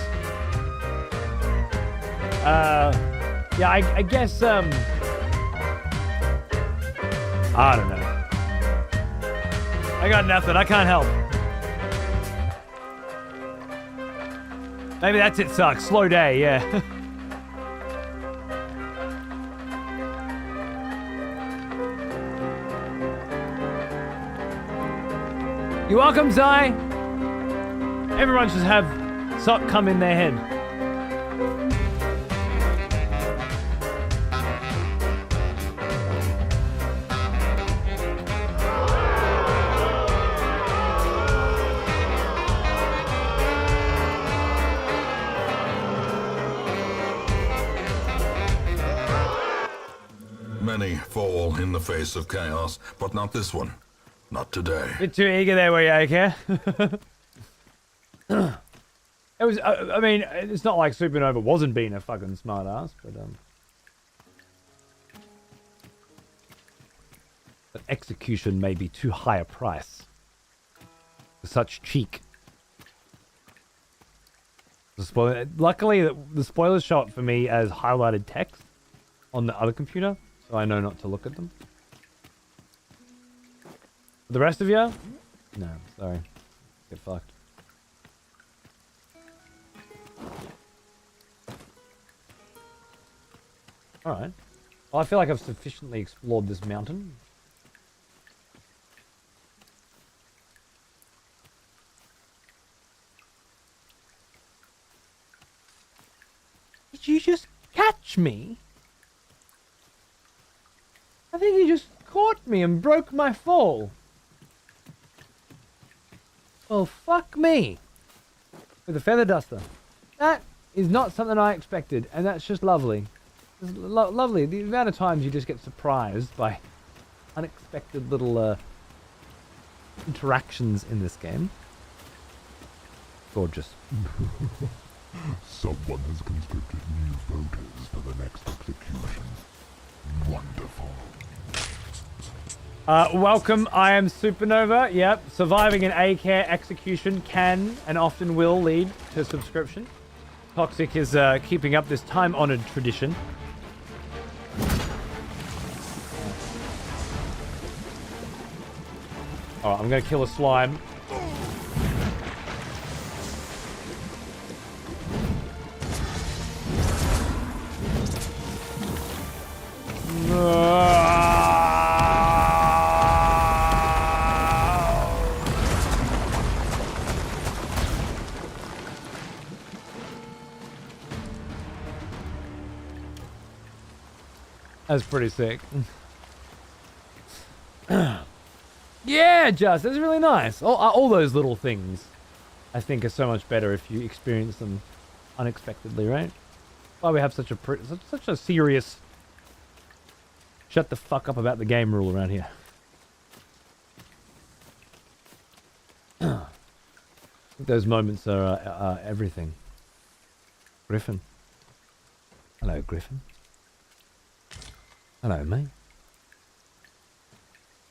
Yeah, I guess, I don't know. I got nothing. I can't help. Maybe that's it sucks. Slow day, yeah. You're welcome, Zai. Everyone should have sock come in their head. Many fall in the face of chaos, but not this one. Not today. Bit too eager there, were you, okay? It was, I mean, it's not like Supernova wasn't being a fucking smart ass, but, but execution may be too high a price for such cheek. Luckily, the spoilers show up for me as highlighted text on the other computer, so I know not to look at them. The rest of you? No, sorry. Get fucked. Alright. Well, I feel like I've sufficiently explored this mountain. Did you just catch me? I think you just caught me and broke my fall. Well, fuck me. With a feather duster. That is not something I expected, and that's just lovely. It's lovely. The amount of times you just get surprised by unexpected little interactions in this game. Gorgeous. Someone has conscripted new voters for the next execution. Wonderful. Welcome, I am Supernova. Yep, surviving an A-care execution can and often will lead to subscription. Toxic is keeping up this time-honored tradition. Alright, I'm gonna kill a slime. That's pretty sick. Yeah, that's really nice. All those little things, I think, are so much better if you experience them unexpectedly, right? Why we have such a serious shut the fuck up about the game rule around here. Those moments are everything. Griffin. Hello, Griffin. Hello, mate.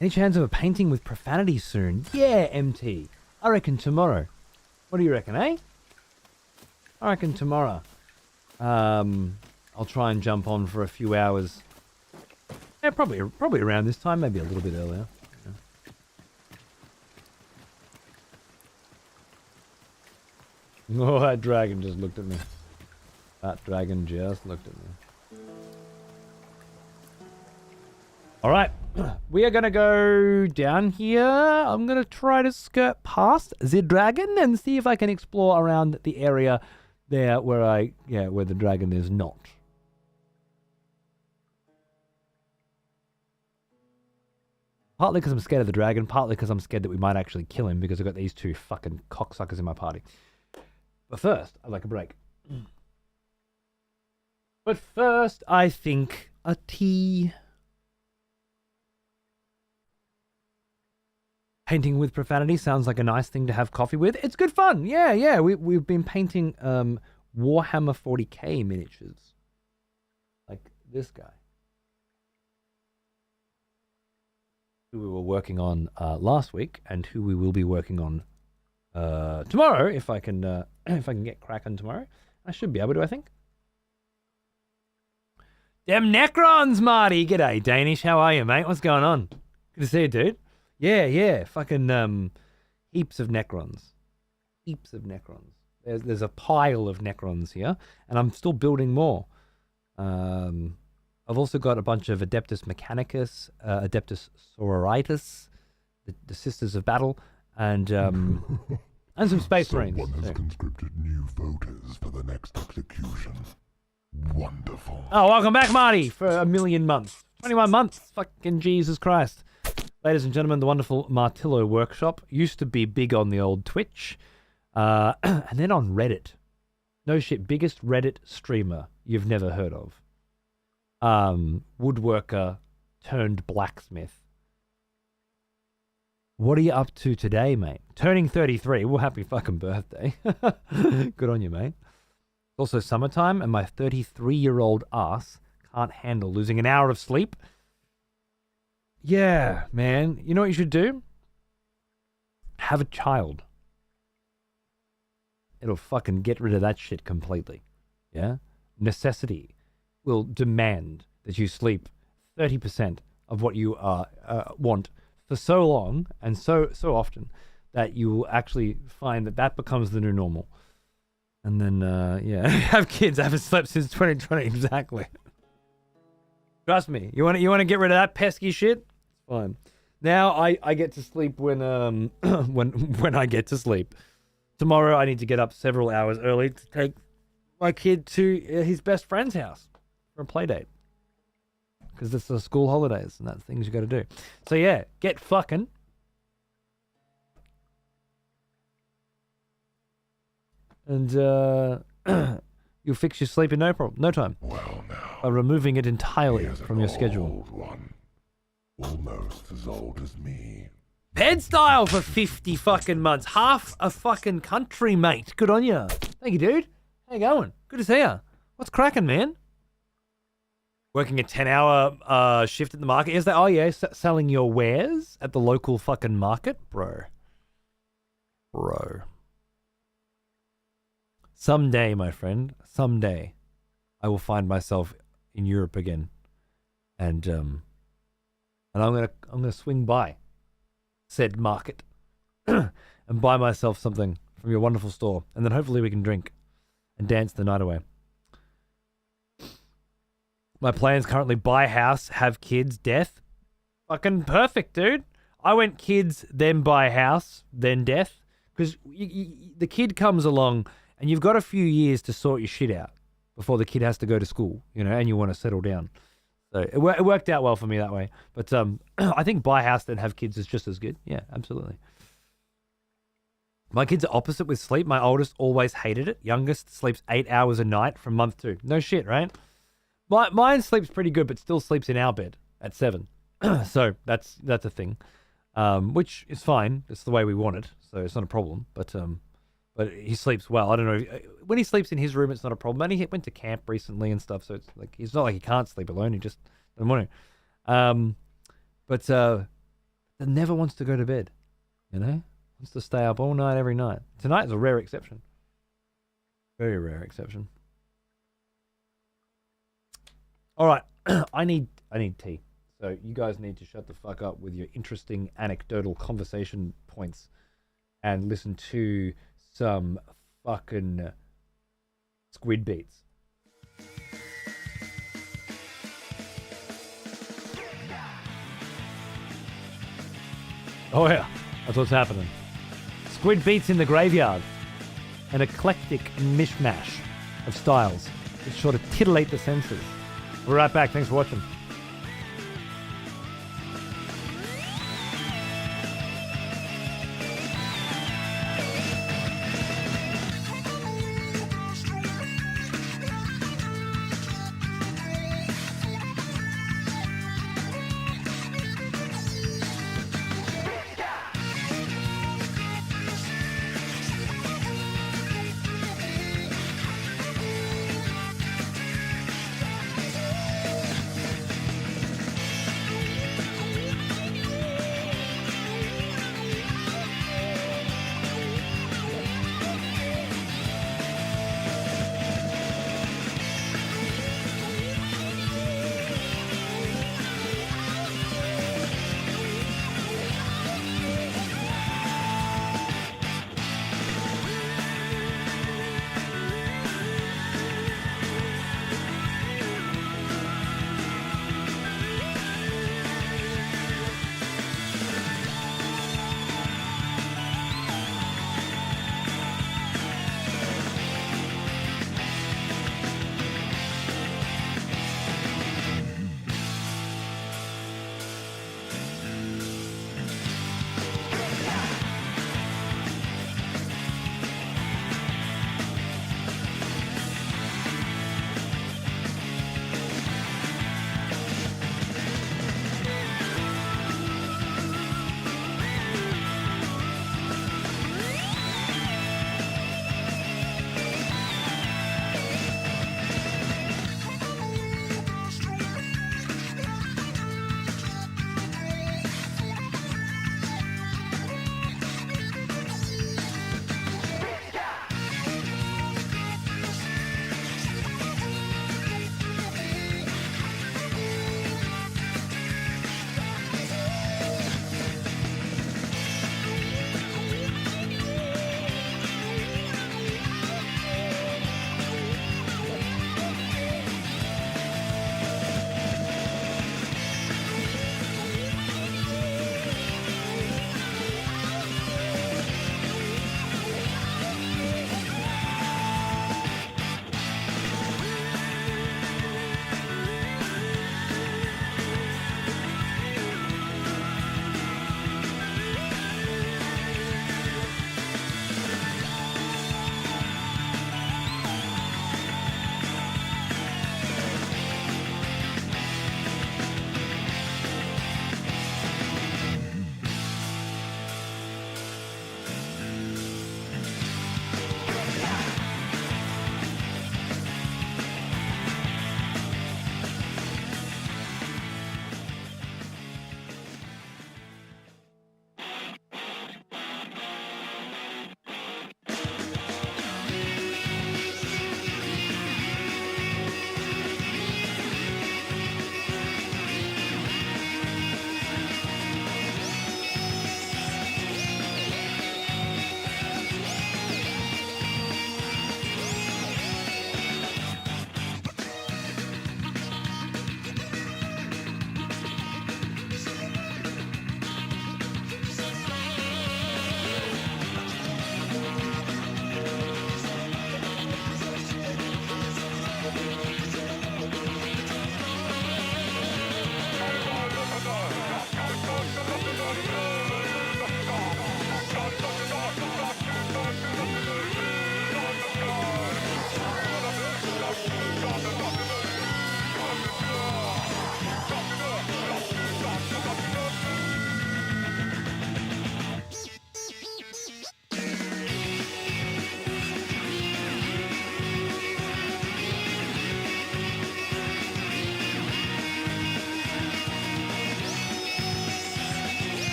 Any chance of a painting with profanity soon? Yeah, MT. I reckon tomorrow. What do you reckon, eh? I reckon tomorrow. I'll try and jump on for a few hours. Yeah, probably around this time, maybe a little bit earlier. Yeah. Oh, that dragon just looked at me. That dragon just looked at me. Alright, we are going to go down here. I'm going to try to skirt past the dragon and see if I can explore around the area there where where the dragon is not. Partly because I'm scared of the dragon, partly because I'm scared that we might actually kill him because I've got these two fucking cocksuckers in my party. But first, I'd like a break. But first, I think a tea. Painting with profanity sounds like a nice thing to have coffee with. It's good fun. Yeah. We've been painting Warhammer 40k miniatures. Like this guy. Who we were working on last week and who we will be working on tomorrow if I can get cracking tomorrow. I should be able to, I think. Them Necrons, Marty. G'day, Danish. How are you, mate? What's going on? Good to see you, dude. Yeah. Fucking heaps of Necrons. Heaps of Necrons. There's a pile of Necrons here, and I'm still building more. I've also got a bunch of Adeptus Mechanicus, Adeptus Sororitas, the Sisters of Battle, and some Space Marines. Someone has conscripted new voters for the next execution. Wonderful. Oh, welcome back, Marty, for a million months. 21 months. Fucking Jesus Christ. Ladies and gentlemen, the wonderful Martillo Workshop used to be big on the old Twitch, and then on Reddit. No shit, biggest Reddit streamer you've never heard of. Woodworker turned blacksmith. What are you up to today, mate? Turning 33. Well, happy fucking birthday. Good on you, mate. It's also summertime, and my 33-year-old ass can't handle losing an hour of sleep. Yeah, man. You know what you should do? Have a child. It'll fucking get rid of that shit completely. Yeah? Necessity will demand that you sleep 30% of what you want for so long and so often that you will actually find that becomes the new normal. And then, have kids. I haven't slept since 2020, exactly. Trust me. You want to get rid of that pesky shit? It's fine. Now I get to sleep when when I get to sleep. Tomorrow I need to get up several hours early to take my kid to his best friend's house for a play date. Because it's the school holidays and that's things you got to do. So yeah, get fucking. And you'll fix your sleep in no time. Well now, By removing it entirely here's from an your schedule. old one. Almost as old as me. Ped style for 50 fucking months. Half a fucking country, mate. Good on you. Thank you, dude. How you going? Good to see you. What's cracking, man? Working a 10-hour shift at the market. Is that? Oh, yeah. Selling your wares at the local fucking market? Bro. Someday, my friend. Someday, I will find myself in Europe again. And I'm gonna swing by said market and buy myself something from your wonderful store, and then hopefully we can drink and dance the night away. My plans currently: buy house, have kids, death. Fucking perfect, dude. I went kids, then buy house, then death, because the kid comes along and you've got a few years to sort your shit out before the kid has to go to school, and you want to settle down. So it worked out well for me that way. But I think buy house then have kids is just as good. Yeah, absolutely. My kids are opposite with sleep. My oldest always hated it. Youngest sleeps 8 hours a night from month 2. No shit, right? Mine sleeps pretty good, but still sleeps in our bed at 7. So that's a thing, which is fine. It's the way we want it, so it's not a problem. But he sleeps well. I don't know. When he sleeps in his room, it's not a problem. And he went to camp recently and stuff, so it's like it's not like he can't sleep alone. He just doesn't want to. But he never wants to go to bed. Wants to stay up all night, every night. Tonight is a rare exception. Very rare exception. All right, I need tea. So you guys need to shut the fuck up with your interesting anecdotal conversation points and listen to some fucking squid beats. Oh yeah, that's what's happening. Squid beats in the graveyard. An eclectic mishmash of styles. It's sure to titillate the senses. We're right back. Thanks for watching.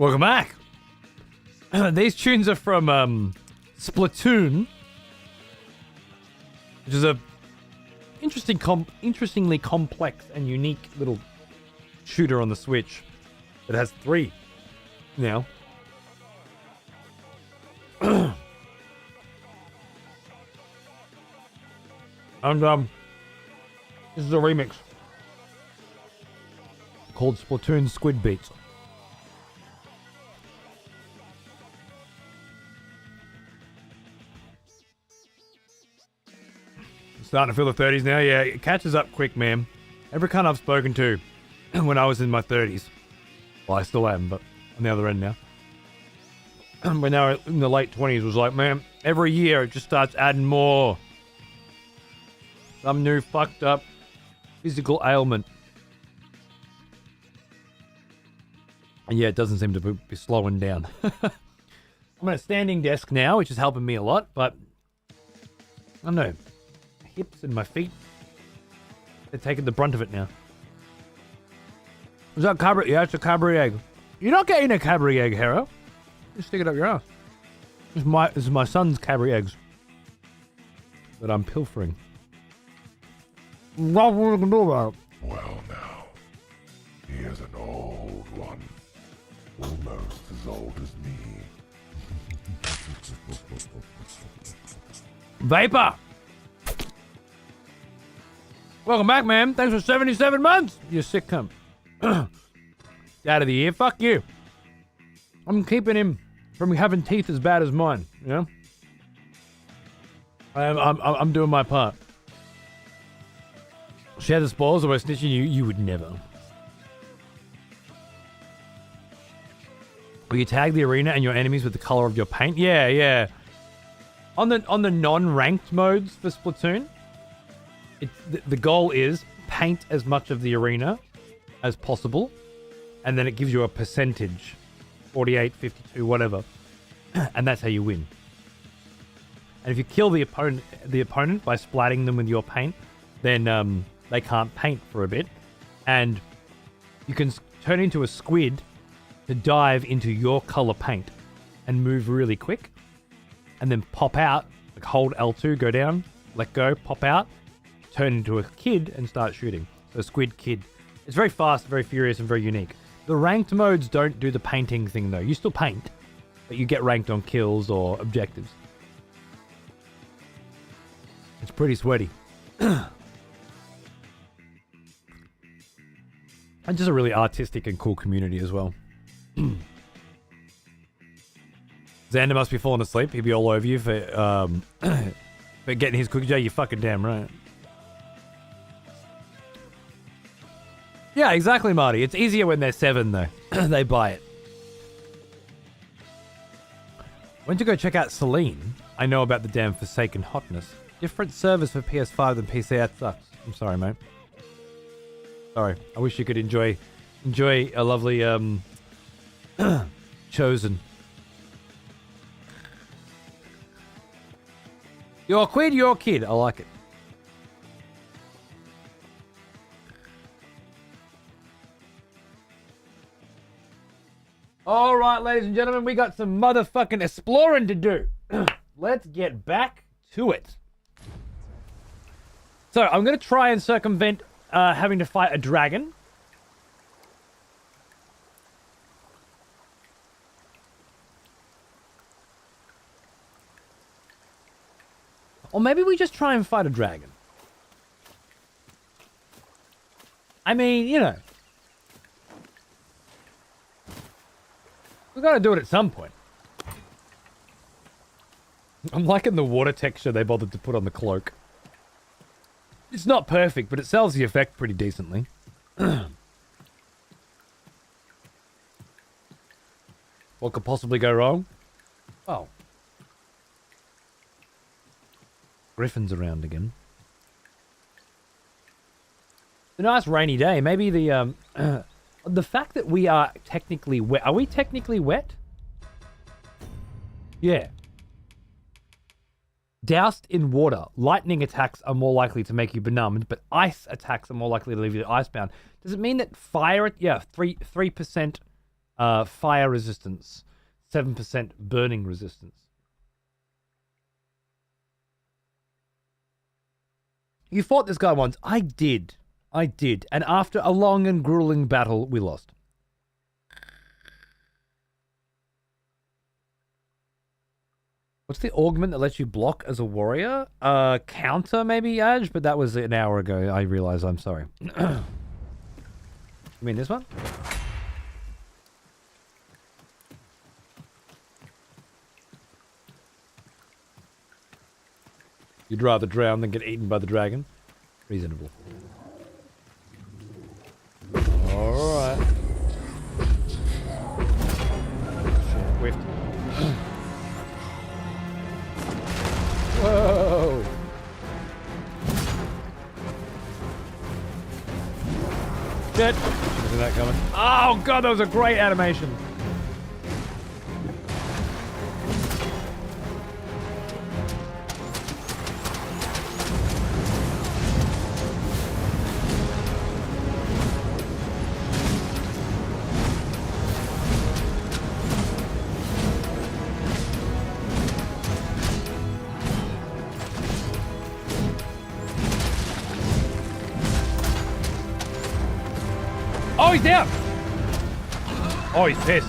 Welcome back. These tunes are from Splatoon, which is a interestingly complex and unique little shooter on the Switch. It has 3 now. And this is a remix called Splatoon Squid Beats. Starting to feel the 30s now. Yeah, it catches up quick, man. Every cunt I've spoken to when I was in my 30s. Well, I still am, but on the other end now. When I was in the late 20s, was like, man, every year it just starts adding more. Some new fucked up physical ailment. And yeah, it doesn't seem to be slowing down. I'm at a standing desk now, which is helping me a lot, but I don't know. My hips and my feet, they're taking the brunt of it now. Is that Cadbury? Yeah, it's a Cadbury egg. You're not getting a Cadbury egg, Hera. Just stick it up your ass. This is my son's Cadbury eggs that I'm pilfering. What are we gonna do about it? Well now, here's an old one. Almost as old as me. Vapor! Welcome back, man. Thanks for 77 months. You sick cunt. Out of the year. Fuck you. I'm keeping him from having teeth as bad as mine, you know? I'm doing my part. Share the spoils or we're snitching you? You would never. Will you tag the arena and your enemies with the color of your paint? Yeah, yeah. On the non-ranked modes for Splatoon, the goal is paint as much of the arena as possible, and then it gives you a percentage, 48, 52, whatever, and that's how you win. And if you kill the opponent by splatting them with your paint, then they can't paint for a bit, and you can turn into a squid to dive into your color paint and move really quick, and then pop out, like hold L2, go down, let go, pop out, turn into a kid and start shooting. So Squid Kid. It's very fast, very furious, and very unique. The ranked modes don't do the painting thing though. You still paint, but you get ranked on kills or objectives. It's pretty sweaty. And just a really artistic and cool community as well. Xander must be falling asleep. He'd be all over you for getting his cookie jar. You fucking damn right. Yeah, exactly, Marty. It's easier when they're 7, though. They buy it. Went to go check out Celine. I know about the damn Forsaken Hotness. Different servers for PS5 than PC. That sucks. I'm sorry, mate. Sorry. I wish you could enjoy a lovely Chosen. Your quid, your kid. I like it. All right, ladies and gentlemen, we got some motherfucking exploring to do. Let's get back to it. So, I'm going to try and circumvent having to fight a dragon. Or maybe we just try and fight a dragon. I mean, you know. We gotta do it at some point. I'm liking the water texture they bothered to put on the cloak. It's not perfect, but it sells the effect pretty decently. What could possibly go wrong? Oh. Griffin's around again. It's a nice rainy day. Maybe the fact that we are technically wet. Are we technically wet? Yeah. Doused in water, lightning attacks are more likely to make you benumbed, but ice attacks are more likely to leave you icebound. Does it mean that fire? Yeah, 3% fire resistance, 7% burning resistance. You fought this guy once. I did. And after a long and grueling battle, we lost. What's the augment that lets you block as a warrior? Counter, maybe, Aj? But that was an hour ago. I realize. I'm sorry. You mean this one? You'd rather drown than get eaten by the dragon? Reasonable. Alright. Shit, whiffed. Whoa! Shit! Isn't that coming? Oh god, that was a great animation! Oh, he's down! Oh, he's pissed.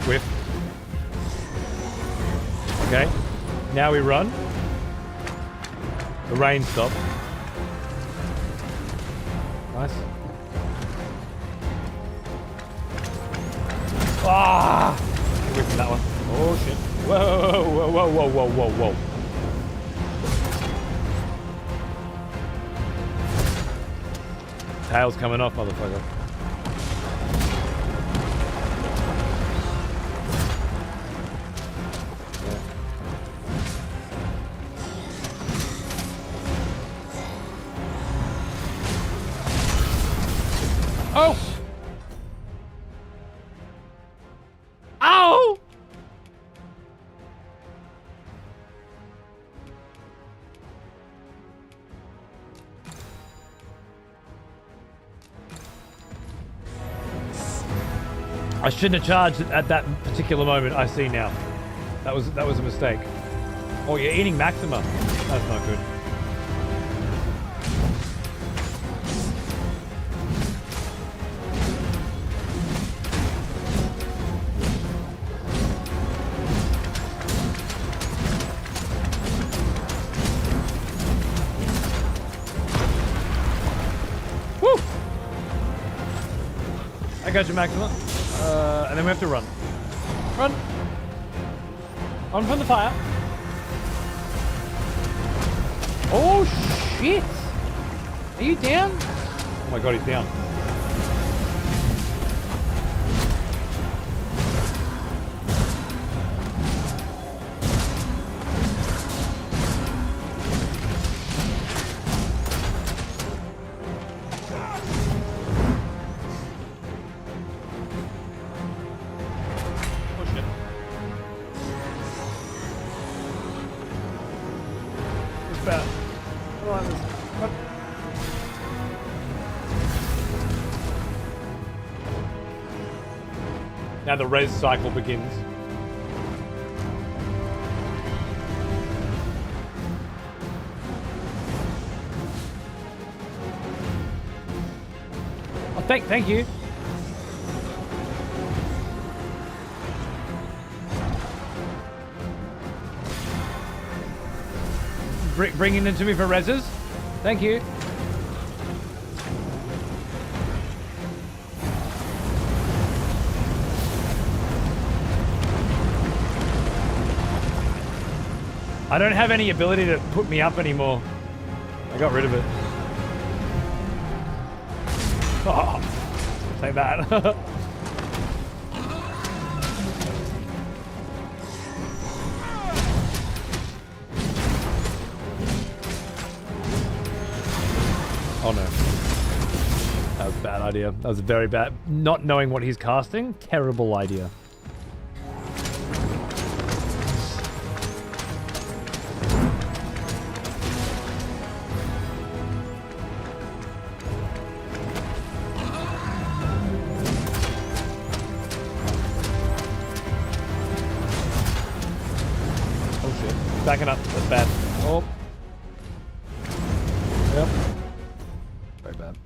Whiff. Okay. Now we run. The rain stopped. Nice. Ah! Whiffing that one. Oh, shit. Whoa, whoa, whoa, whoa, whoa, whoa, whoa. Tail's coming off, motherfucker. Yeah. Oh! Ow! I shouldn't have charged at that particular moment. I see now. That was a mistake. Oh, you're eating Maxima. That's not good. Woo! I got you, Maxima. And then we have to run. Run! On from the fire. Oh, shit! Are you down? Oh my god, he's down. Now the res cycle begins. Oh, thank you. Bringing it to me for reses. Thank you. I don't have any ability to put me up anymore. I got rid of it. Oh, take that. Oh no. That was a bad idea. That was very bad. Not knowing what he's casting, terrible idea. backing up. That's bad. Oh. Yep. Very bad.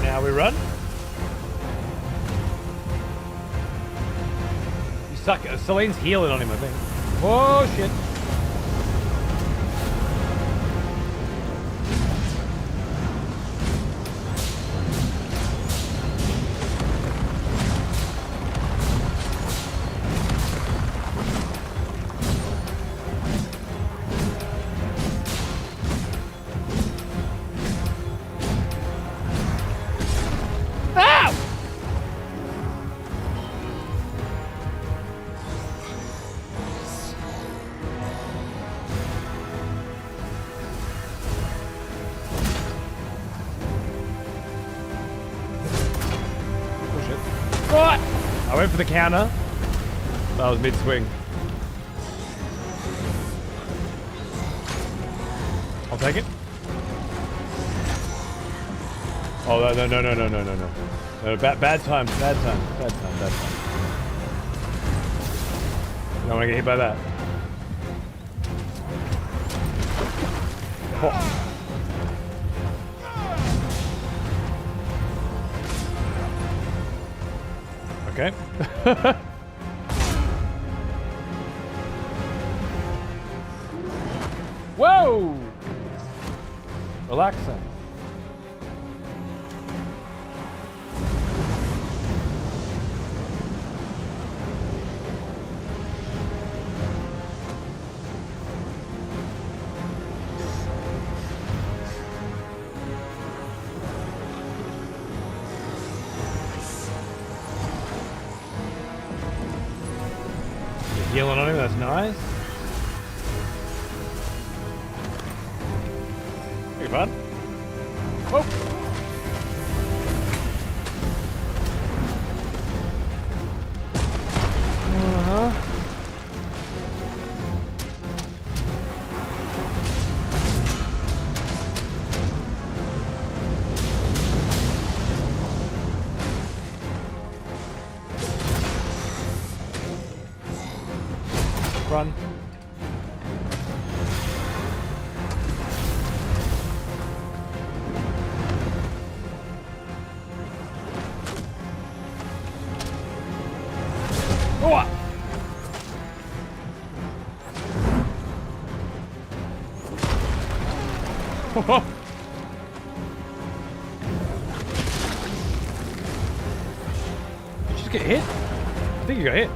Now we run. You suck. Celine's healing on him, I think. Oh shit. I went for the counter. That was mid-swing. I'll take it. Oh, no. Bad time. Don't want to get hit by that. Oh. Okay. Whoa! Relaxing. Healing on him, that's nice. Hey, bud. Oh! Uh-huh. Run. Oh! Did you just get hit? I think you got hit.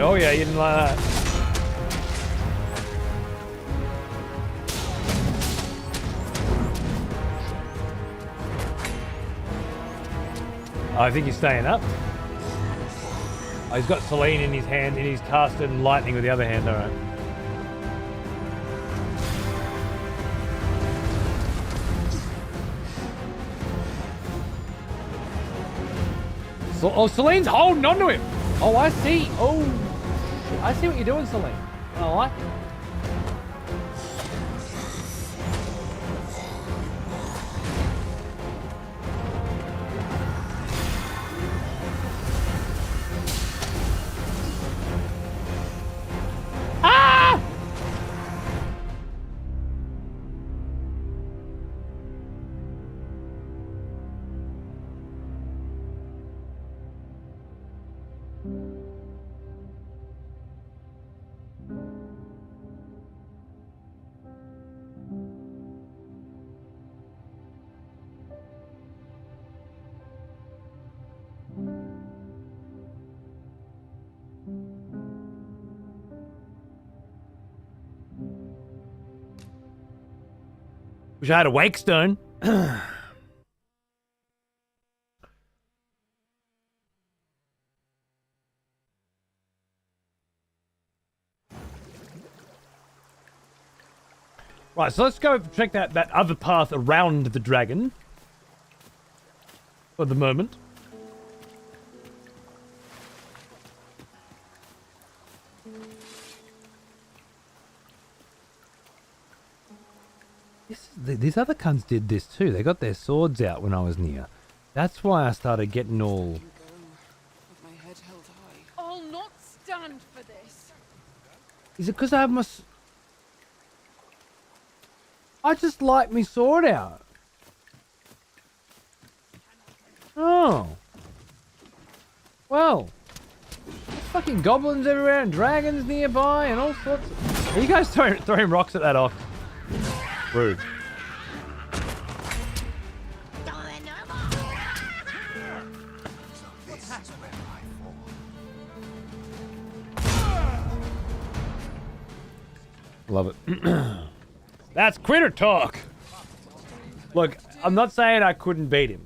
Oh yeah, you didn't like that. I think he's staying up. Oh, he's got Celine in his hand and he's casting lightning with the other hand, alright. So, oh, Celine's holding onto him! Oh, I see. Oh, I see what you're doing, Celine. I like it. Ah! Wish I had a wake stone. Right, so let's go check that other path around the dragon. For the moment. These other cunts did this too. They got their swords out when I was near. That's why I started getting all... My head held high. I'll not stand for this. Is it because I have my... I just like me sword out. Oh. Well. There's fucking goblins everywhere and dragons nearby and all sorts of... Are you guys throwing rocks at that ox? Rude. Love it. That's critter talk. Look, I'm not saying I couldn't beat him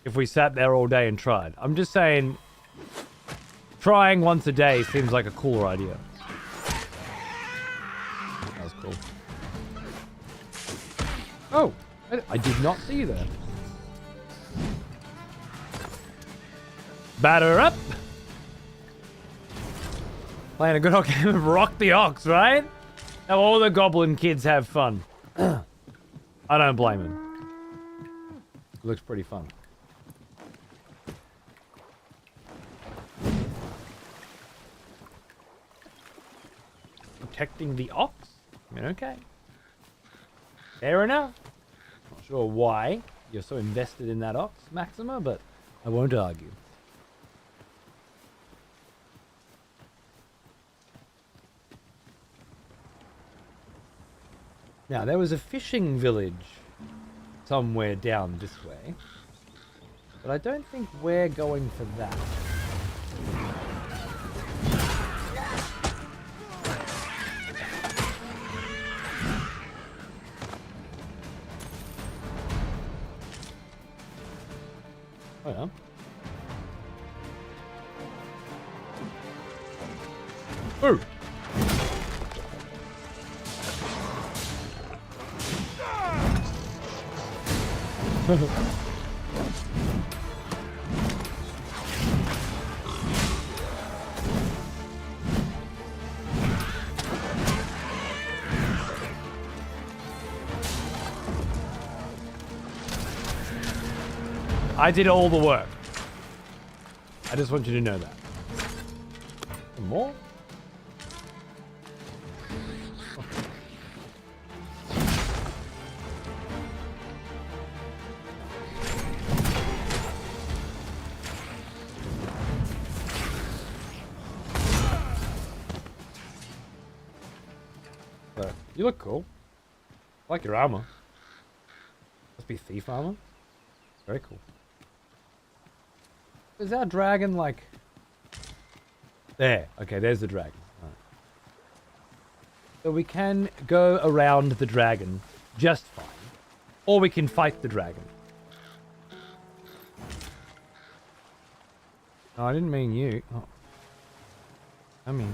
if we sat there all day and tried. I'm just saying trying once a day seems like a cooler idea. That was cool. Oh, I did not see you there. Batter up. Playing a good old game of Rock the Ox, right? Now all the goblin kids have fun. I don't blame him. It looks pretty fun. Protecting the ox? I mean, okay. Fair enough. Not sure why you're so invested in that ox, Maxima, but I won't argue. Now, there was a fishing village somewhere down this way, but I don't think we're going for that. Oh, yeah. Ooh! I did all the work. I just want you to know that. Some more? So, you look cool. I like your armor. Must be thief armor. Very cool. Is our dragon like... There. Okay, there's the dragon. Right. So we can go around the dragon just fine. Or we can fight the dragon. No, I didn't mean you. Oh. I mean...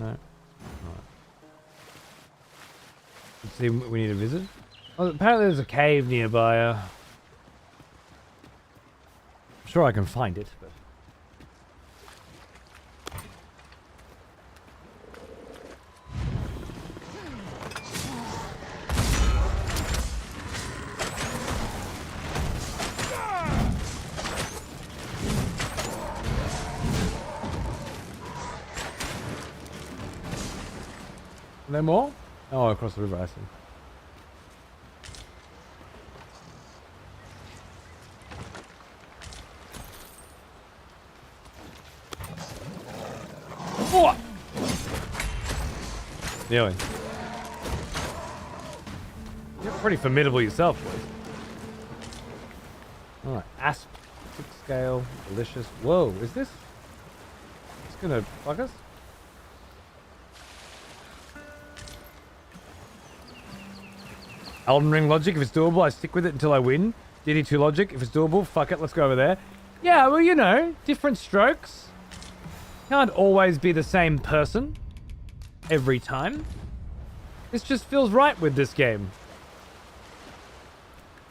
No. Let's see, we need to visit. Oh, apparently there's a cave nearby. I'm sure I can find it, but... Are there more? Oh, across the river, I see. Oh! Nearly. You're pretty formidable yourself, boys. Alright, asp, 6 scale, delicious. Whoa, is this? It's gonna fuck us? Elden Ring logic, if it's doable, I stick with it until I win. DD2 logic, if it's doable, fuck it, let's go over there. Yeah, well, you know, different strokes. Can't always be the same person every time. This just feels right with this game.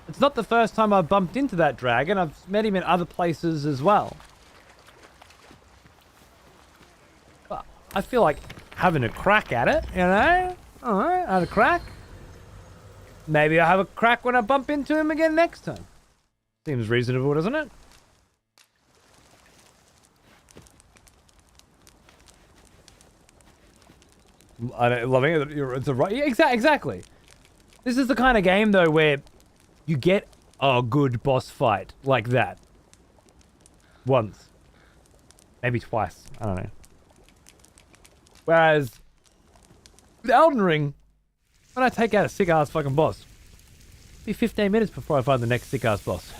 It's not the first time I've bumped into that dragon. I've met him in other places as well. But I feel like having a crack at it, you know? Alright, I had a crack. Maybe I'll have a crack when I bump into him again next time. Seems reasonable, doesn't it? I'm loving it. It's a right. Exactly. This is the kind of game though where you get a good boss fight like that. Once. Maybe twice. I don't know. Whereas with Elden Ring, when I take out a sick ass fucking boss, it'll be 15 minutes before I find the next sick ass boss.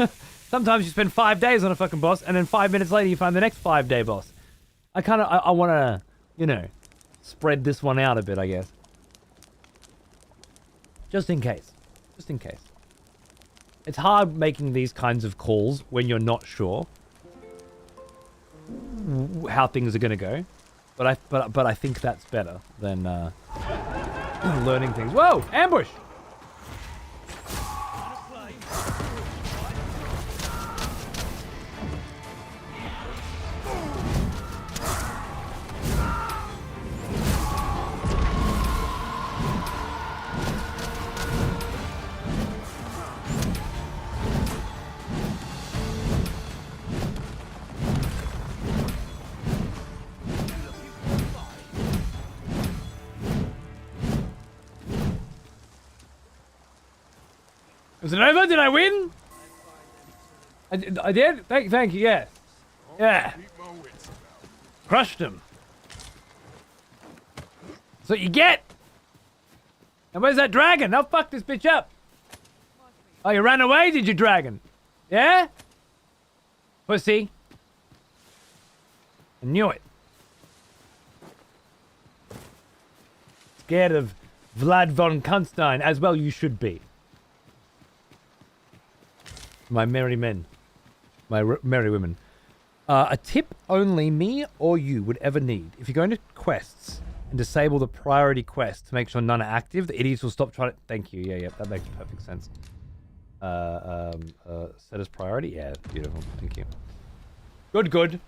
Sometimes you spend 5 days on a fucking boss, and then 5 minutes later you find the next 5-day boss. I want to, you know, spread this one out a bit, I guess. Just in case. Just in case. It's hard making these kinds of calls when you're not sure how things are going to go. But I think that's better than learning things. Whoa! Ambush! Is it over? Did I win? I did? Thank you, yeah. Yeah. Crushed him. That's what you get! And where's that dragon? I'll fuck this bitch up. Oh, you ran away, did you, dragon? Yeah? Pussy. I knew it. Scared of Vlad von Kunstein, as well you should be. My merry men. My merry women. A tip only me or you would ever need. If you're going to quests and disable the priority quest to make sure none are active, the idiots will stop trying to... Thank you. Yeah, that makes perfect sense. Set as priority? Yeah, beautiful. Thank you. Good.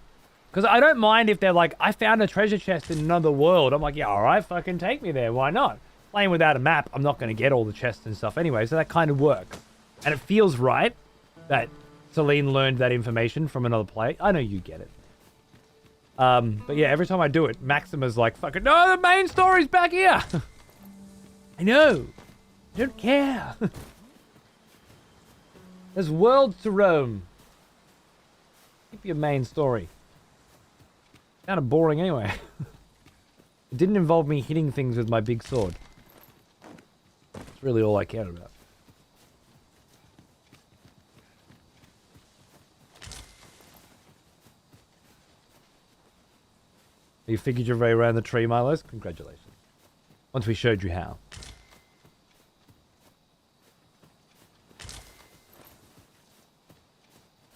Because I don't mind if they're like, I found a treasure chest in another world. I'm like, yeah, alright, fucking take me there. Why not? Playing without a map, I'm not going to get all the chests and stuff anyway, so that kind of works. And it feels right that Celine learned that information from another player. I know you get it. But yeah, every time I do it, Maxima's like, fucking, no, the main story's back here. I know. I don't care. There's worlds to roam. Keep your main story. Kind of boring anyway. It didn't involve me hitting things with my big sword. That's really all I cared about. You figured your way around the tree, Milos? Congratulations. Once we showed you how.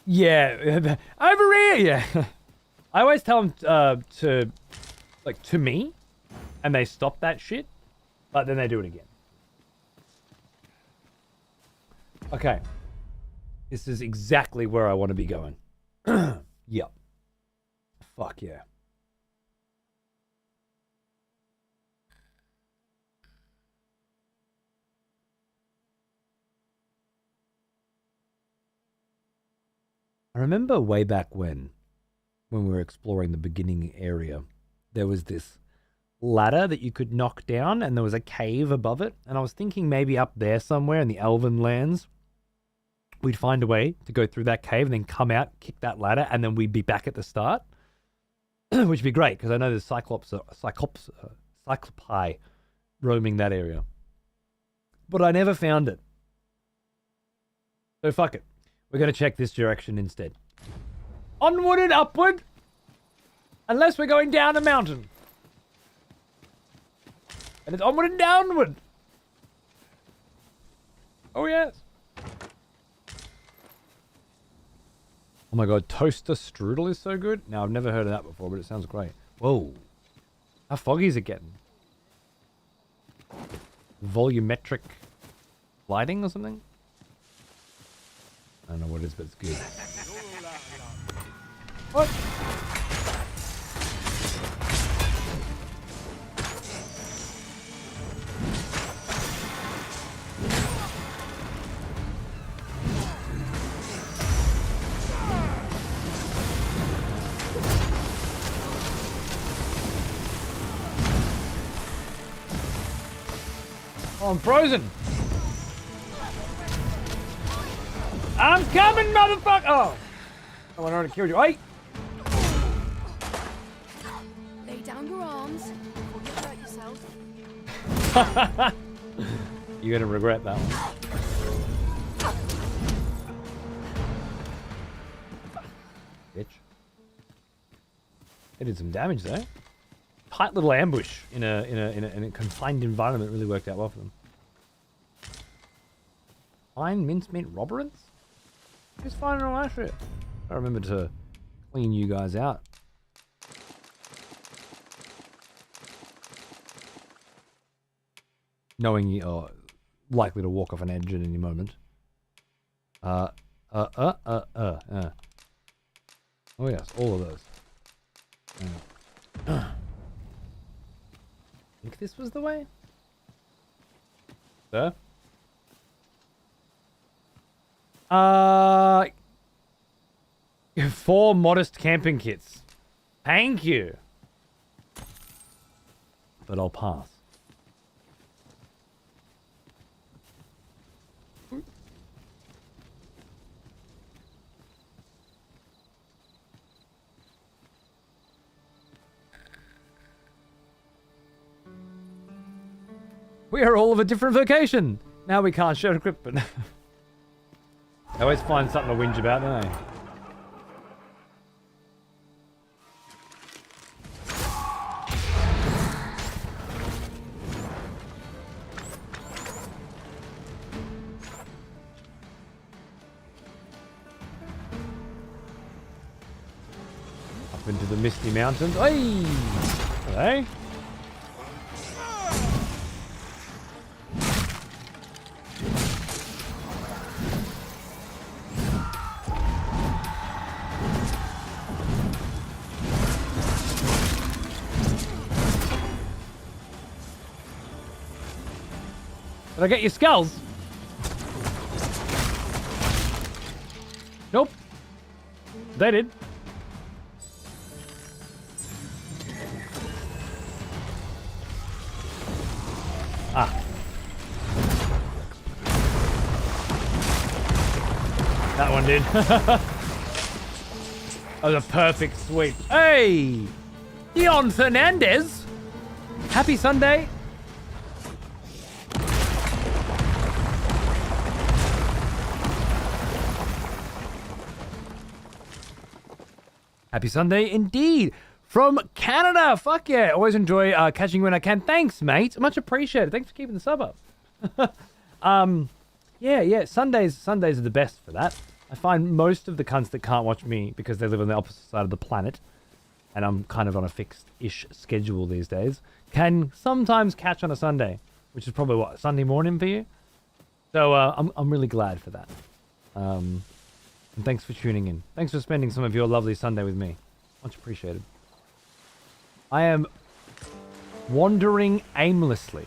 Yeah, over here, yeah. I always tell them to me, and they stop that shit, but then they do it again. Okay. This is exactly where I want to be going. Yep. Fuck yeah. I remember way back when we were exploring the beginning area, there was this ladder that you could knock down and there was a cave above it. And I was thinking maybe up there somewhere in the Elven lands, we'd find a way to go through that cave and then come out, kick that ladder, and then we'd be back at the start. Which would be great because I know there's cyclopi roaming that area. But I never found it. So fuck it. We're going to check this direction instead. Onward and upward. Unless we're going down a mountain. And it's onward and downward. Oh, yes. Oh my god, toaster strudel is so good. Now, I've never heard of that before, but it sounds great. Whoa. How foggy is it getting? Volumetric lighting or something? I don't know what it is, but it's good. What? Oh, I'm frozen. I'm coming, motherfucker! Oh. Someone already killed you. Hey! Lay down your arms before you hurt yourself. You're gonna regret that one. Bitch. They did some damage though. Tight little ambush in a confined environment really worked out well for them. Fine mincemeat robberants? Who's finding all that shit? I remember to clean you guys out. Knowing you're likely to walk off an edge at any moment. Oh yes, all of those. I think this was the way? Sir? 4 modest camping kits. Thank you. But I'll pass. We are all of a different vocation. Now we can't share equipment. I always find something to whinge about, don't I? Up into the misty mountains. Hey! Hello? Did I get your skulls? Nope. They did. Ah. That one did. That was a perfect sweep. Hey! Dion Fernandez! Happy Sunday. Happy Sunday indeed. From Canada. Fuck yeah. Always enjoy catching you when I can. Thanks, mate. Much appreciated. Thanks for keeping the sub up. Yeah. Sundays are the best for that. I find most of the cunts that can't watch me because they live on the opposite side of the planet, and I'm kind of on a fixed-ish schedule these days, can sometimes catch on a Sunday, which is probably what, Sunday morning for you? So I'm really glad for that. And thanks for tuning in. Thanks for spending some of your lovely Sunday with me. Much appreciated. I am wandering aimlessly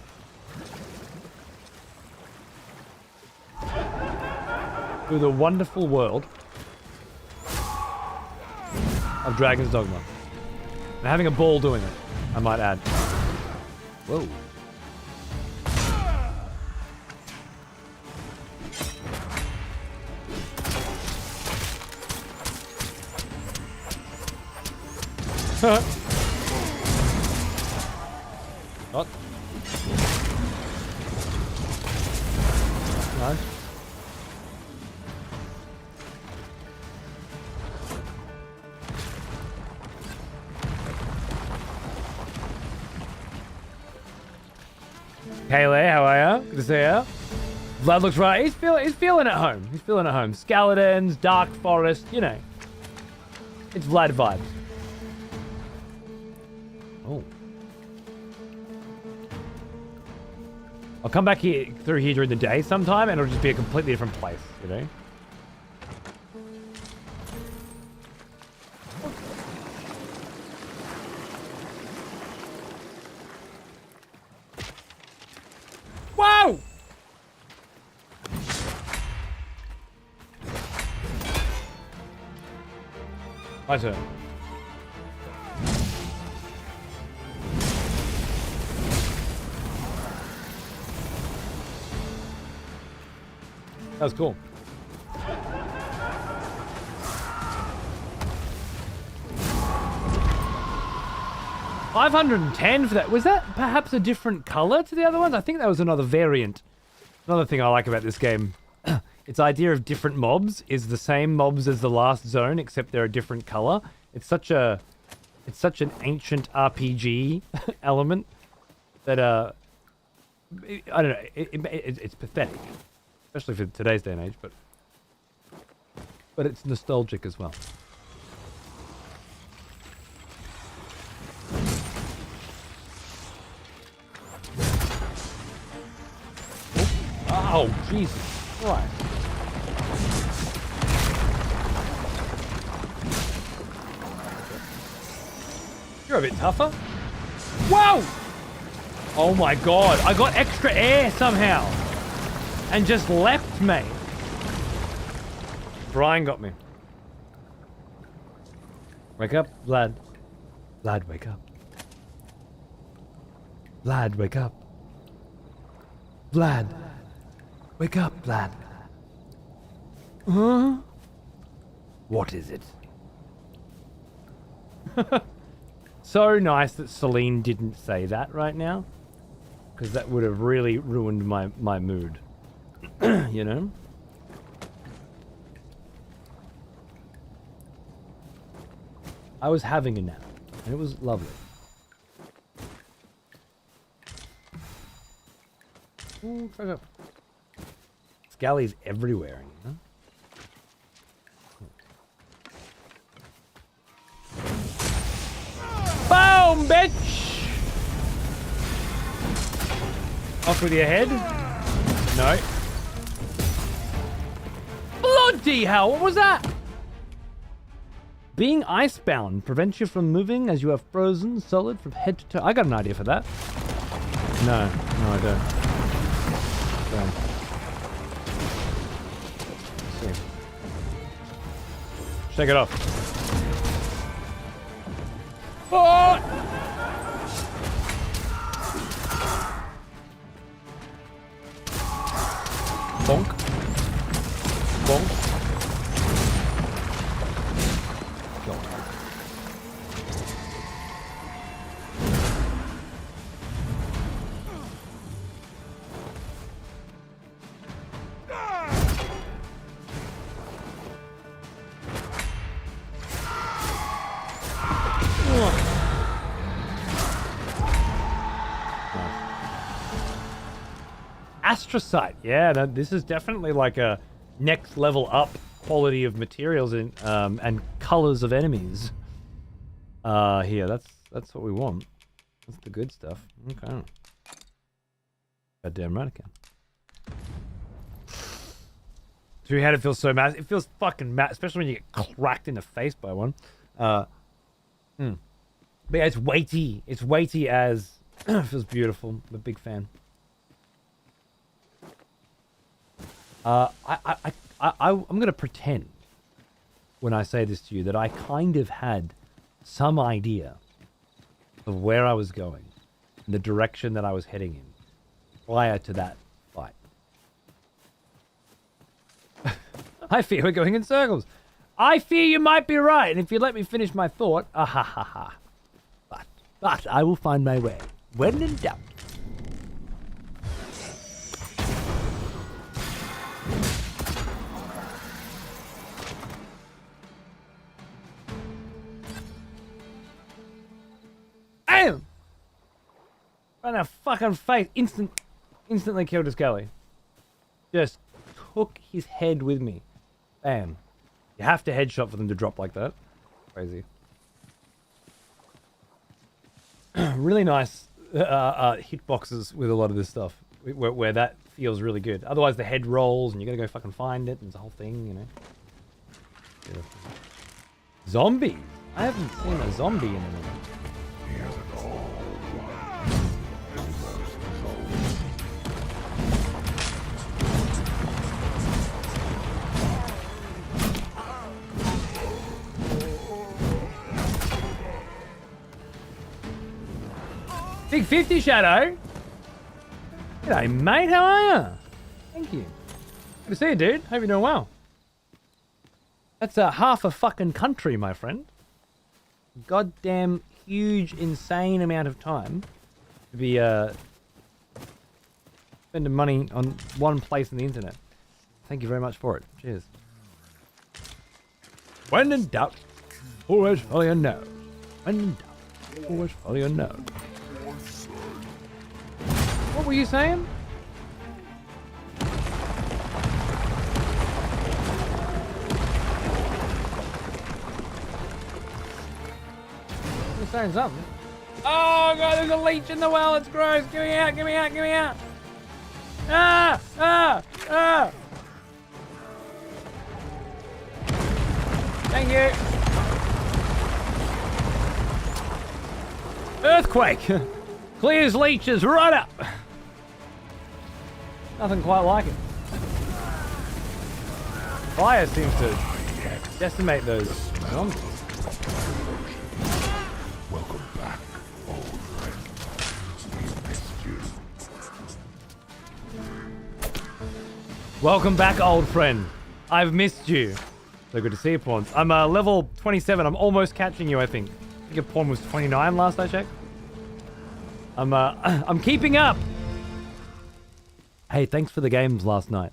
through the wonderful world of Dragon's Dogma. And having a ball doing it, I might add. Whoa. Not. Nice. Kaylee, how are you? Good to see you. Vlad looks right. He's feeling at home. He's feeling at home. Skeletons, dark forest, you know. It's Vlad vibes. Oh. I'll come back through here during the day sometime, and it'll just be a completely different place, you know? Whoa! My turn. That was cool. $510 for that. Was that perhaps a different color to the other ones? I think that was another variant. Another thing I like about this game. Its idea of different mobs is the same mobs as the last zone, except they're a different color. It's such an ancient RPG element that I don't know. It's pathetic, especially for today's day and age. But it's nostalgic as well. Oh, Jesus Christ. You're a bit tougher. Whoa! Oh my god, I got extra air somehow. And just left me. Brian got me. Wake up, Vlad. Vlad, wake up. Vlad, wake up. Vlad. Wake up, Vlad. Huh? What is it? So nice that Celine didn't say that right now. Because that would have really ruined my mood. You know? I was having a nap. And it was lovely. Ooh, fuck up. Scally's everywhere, you know? Boom, bitch! Off with your head. No. Bloody hell, what was that? Being icebound prevents you from moving as you are frozen solid from head to toe. I got an idea for that. No, I don't. Shake it off. Oh! Bonk. Bonk. Go. Astrocyte, yeah, this is definitely like a next level up quality of materials and colors of enemies. Here, that's what we want. That's the good stuff. Okay. Goddamn right I can. Three-handed feels so massive. It feels fucking massive, especially when you get cracked in the face by one. But yeah, it's weighty. It's weighty as it feels beautiful. I'm a big fan. I'm gonna pretend when I say this to you that I kind of had some idea of where I was going and the direction that I was heading in prior to that fight. I fear we're going in circles. I fear you might be right, and if you let me finish my thought, but I will find my way when in doubt. Bam! Right in the fucking face. Instantly killed his Scully. Just took his head with me. Bam. You have to headshot for them to drop like that. Crazy. Really nice hitboxes with a lot of this stuff. Where that feels really good. Otherwise the head rolls and you gotta go fucking find it and it's a whole thing, you know. Beautiful. Zombies? I haven't seen a zombie in a minute. Big 50, Shadow. G'day, mate. How are you? Thank you. Good to see you, dude. Hope you're doing well. That's half a fucking country, my friend. Goddamn huge, insane amount of time to be spending money on one place on the internet. Thank you very much for it. Cheers. When in doubt, always follow your nose. When in doubt, always follow your nose. What were you saying? You're saying something. Oh god, there's a leech in the well. It's gross. Get me out. Get me out. Get me out. Ah! Ah! Ah! Thank you. Earthquake. Clears leeches right up. Nothing quite like it. Fire seems to decimate those monsters. Welcome back, old friend. We missed you. Welcome back, old friend. I've missed you. So good to see you, Pawns. I'm level 27. I'm almost catching you, I think. I think your Pawn was 29 last I checked. I'm keeping up. Hey, thanks for the games last night.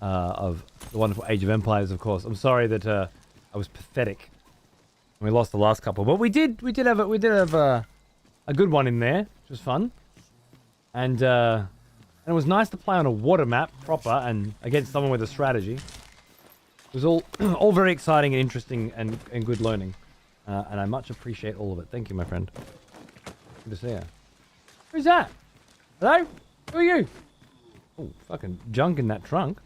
Of the wonderful Age of Empires, of course. I'm sorry that I was pathetic. We lost the last couple, but we did have a good one in there, which was fun. And it was nice to play on a water map proper and against someone with a strategy. It was all very exciting and interesting and good learning. And I much appreciate all of it. Thank you, my friend. Good to see you. Who's that? Hello? Who are you? Oh, fucking junk in that trunk.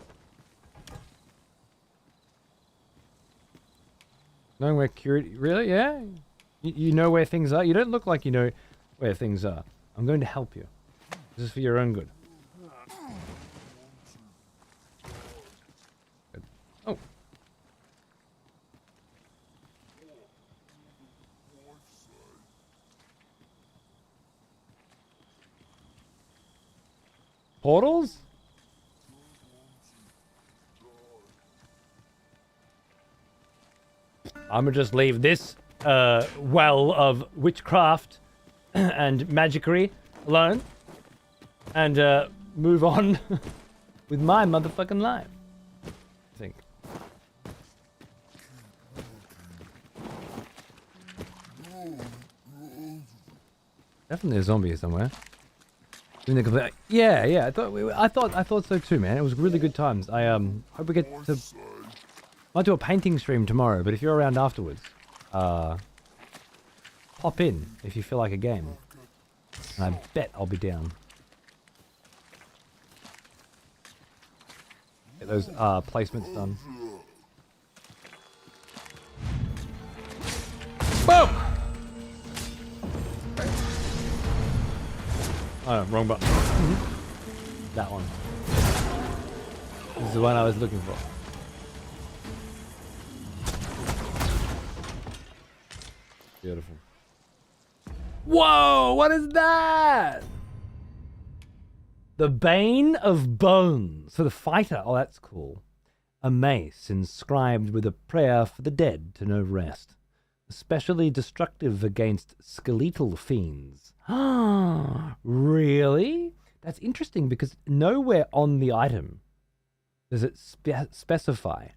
Knowing where security... Really? Yeah? You know where things are? You don't look like you know where things are. I'm going to help you. This is for your own good. Good. Oh. Portals? I'm gonna just leave this well of witchcraft and magicry alone and move on with my motherfucking life. I think. Definitely a zombie here somewhere. Yeah. I thought so too, man. It was really good times. I hope we get to. Might do a painting stream tomorrow, but if you're around afterwards, pop in if you feel like a game. And I bet I'll be down. Get those placements done. Boom! Oh, wrong button. That one. This is the one I was looking for. Beautiful. Whoa! What is that? The Bane of Bones. For the fighter. Oh, that's cool. A mace inscribed with a prayer for the dead to know rest. Especially destructive against skeletal fiends. Really? That's interesting because nowhere on the item does it specify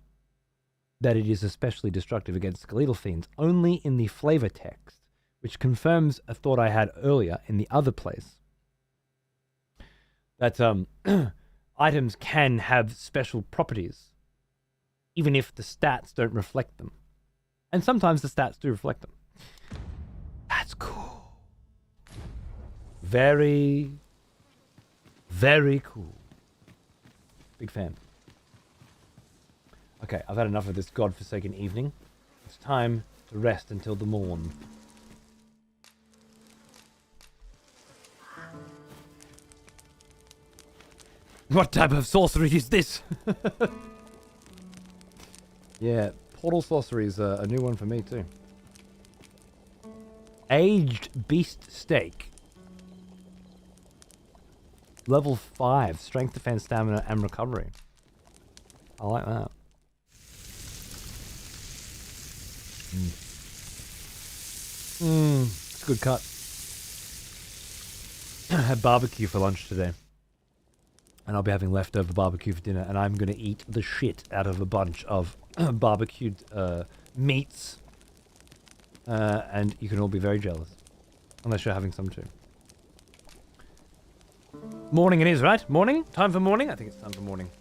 that it is especially destructive against skeletal fiends, only in the flavor text, which confirms a thought I had earlier in the other place. That items can have special properties, even if the stats don't reflect them. And sometimes the stats do reflect them. That's cool. Very, very cool. Big fan. Okay, I've had enough of this godforsaken evening. It's time to rest until the morn. What type of sorcery is this? Yeah, portal sorcery is a new one for me too. Aged Beast Steak. Level 5, strength, defense, stamina, and recovery. I like that. It's a good cut. I had barbecue for lunch today. And I'll be having leftover barbecue for dinner. And I'm going to eat the shit out of a bunch of barbecued meats. And you can all be very jealous. Unless you're having some too. Morning it is, right? Morning? Time for morning? I think it's time for morning.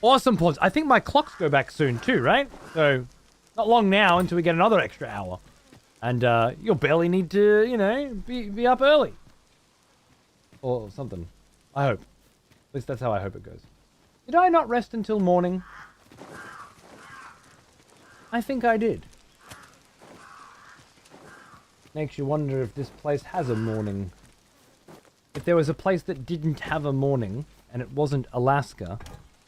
Awesome pawns. I think my clocks go back soon too, right? So, not long now until we get another extra hour. And you'll barely need to, you know, be up early. Or something. I hope. At least that's how I hope it goes. Did I not rest until morning? I think I did. Makes you wonder if this place has a morning. If there was a place that didn't have a morning, and it wasn't Alaska,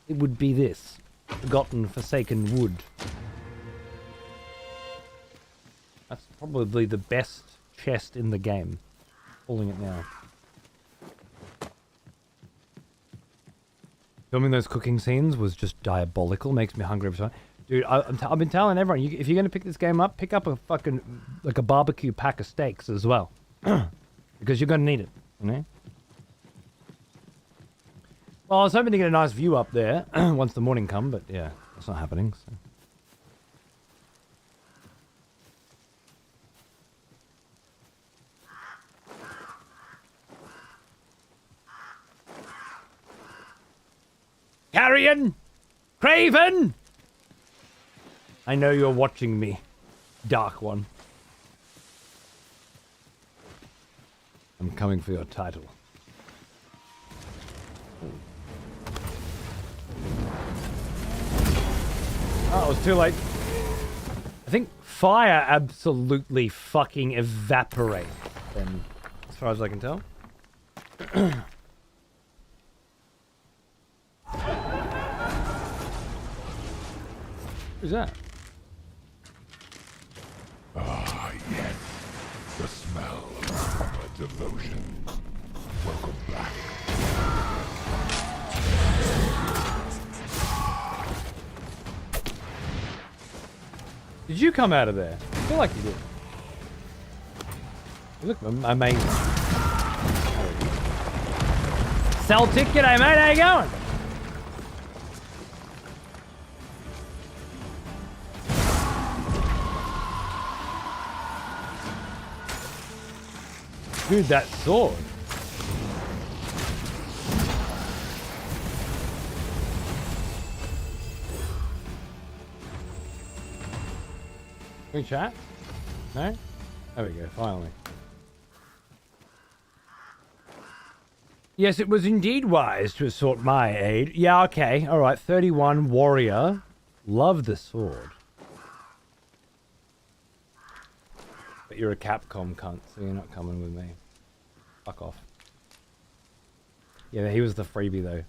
it would be this. Forgotten, forsaken wood. That's probably the best chest in the game. Pulling it now. Filming those cooking scenes was just diabolical. Makes me hungry every time. Dude, I've been telling everyone, if you're going to pick this game up, pick up a fucking, like a barbecue pack of steaks as well. Because you're going to need it, you know? Well, I was hoping to get a nice view up there once the morning come, but yeah, that's not happening, so. Carrion! Craven! I know you're watching me, Dark One. I'm coming for your title. Oh, it was too late. I think fire absolutely fucking evaporates then, as far as I can tell. Who's that? Ah, yes. The smell of proper devotion. Welcome back. Did you come out of there? I feel like you did. You look amazing. Celtic, g'day mate, how you going? Dude, that sword. Can we chat? No? There we go, finally. Yes, it was indeed wise to assort my aid. Yeah, okay, alright, 31, warrior. Love the sword. But you're a Capcom cunt, so you're not coming with me. Fuck off. Yeah, he was the freebie though.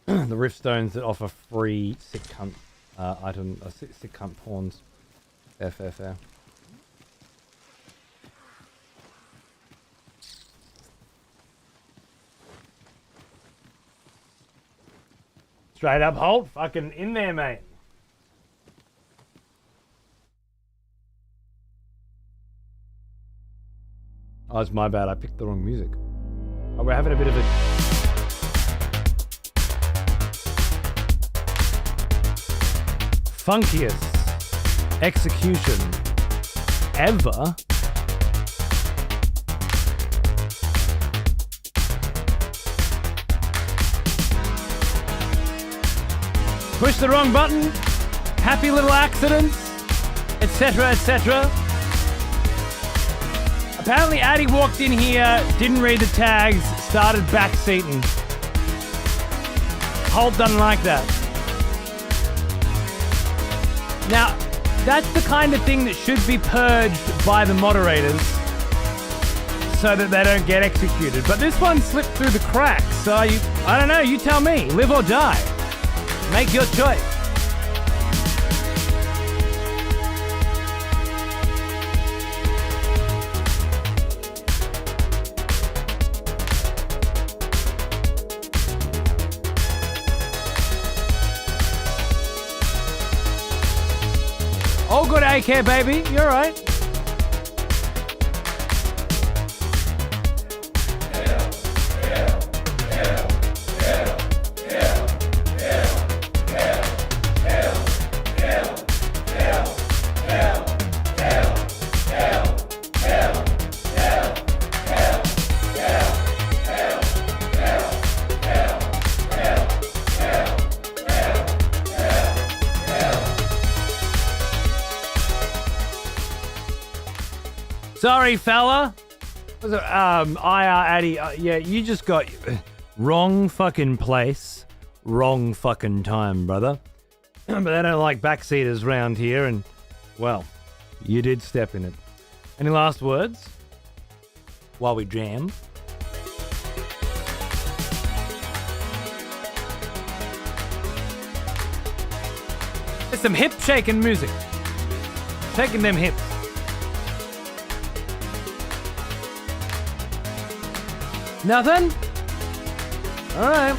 The rift stones that offer free sick cunt item, sick cunt pawns. Fair. Straight up hold, fucking in there, mate. Oh, it's my bad. I picked the wrong music. Oh, we're having a bit of a... funkiest execution ever. Push the wrong button. Happy little accidents, etc., etc. Apparently Addy walked in here, didn't read the tags, started backseating. Holt doesn't like that. Now, that's the kind of thing that should be purged by the moderators so that they don't get executed. But this one slipped through the cracks, so I don't know, you tell me. Live or die. Make your choice. all good, AK, baby. You're right. Sorry, fella. Was it, IR Addy, yeah, you just got wrong fucking place, wrong fucking time, brother. But they don't like backseaters round here, and, well, you did step in it. Any last words while we jam? There's some hip shaking music. Shaking them hips. Nothing? All right.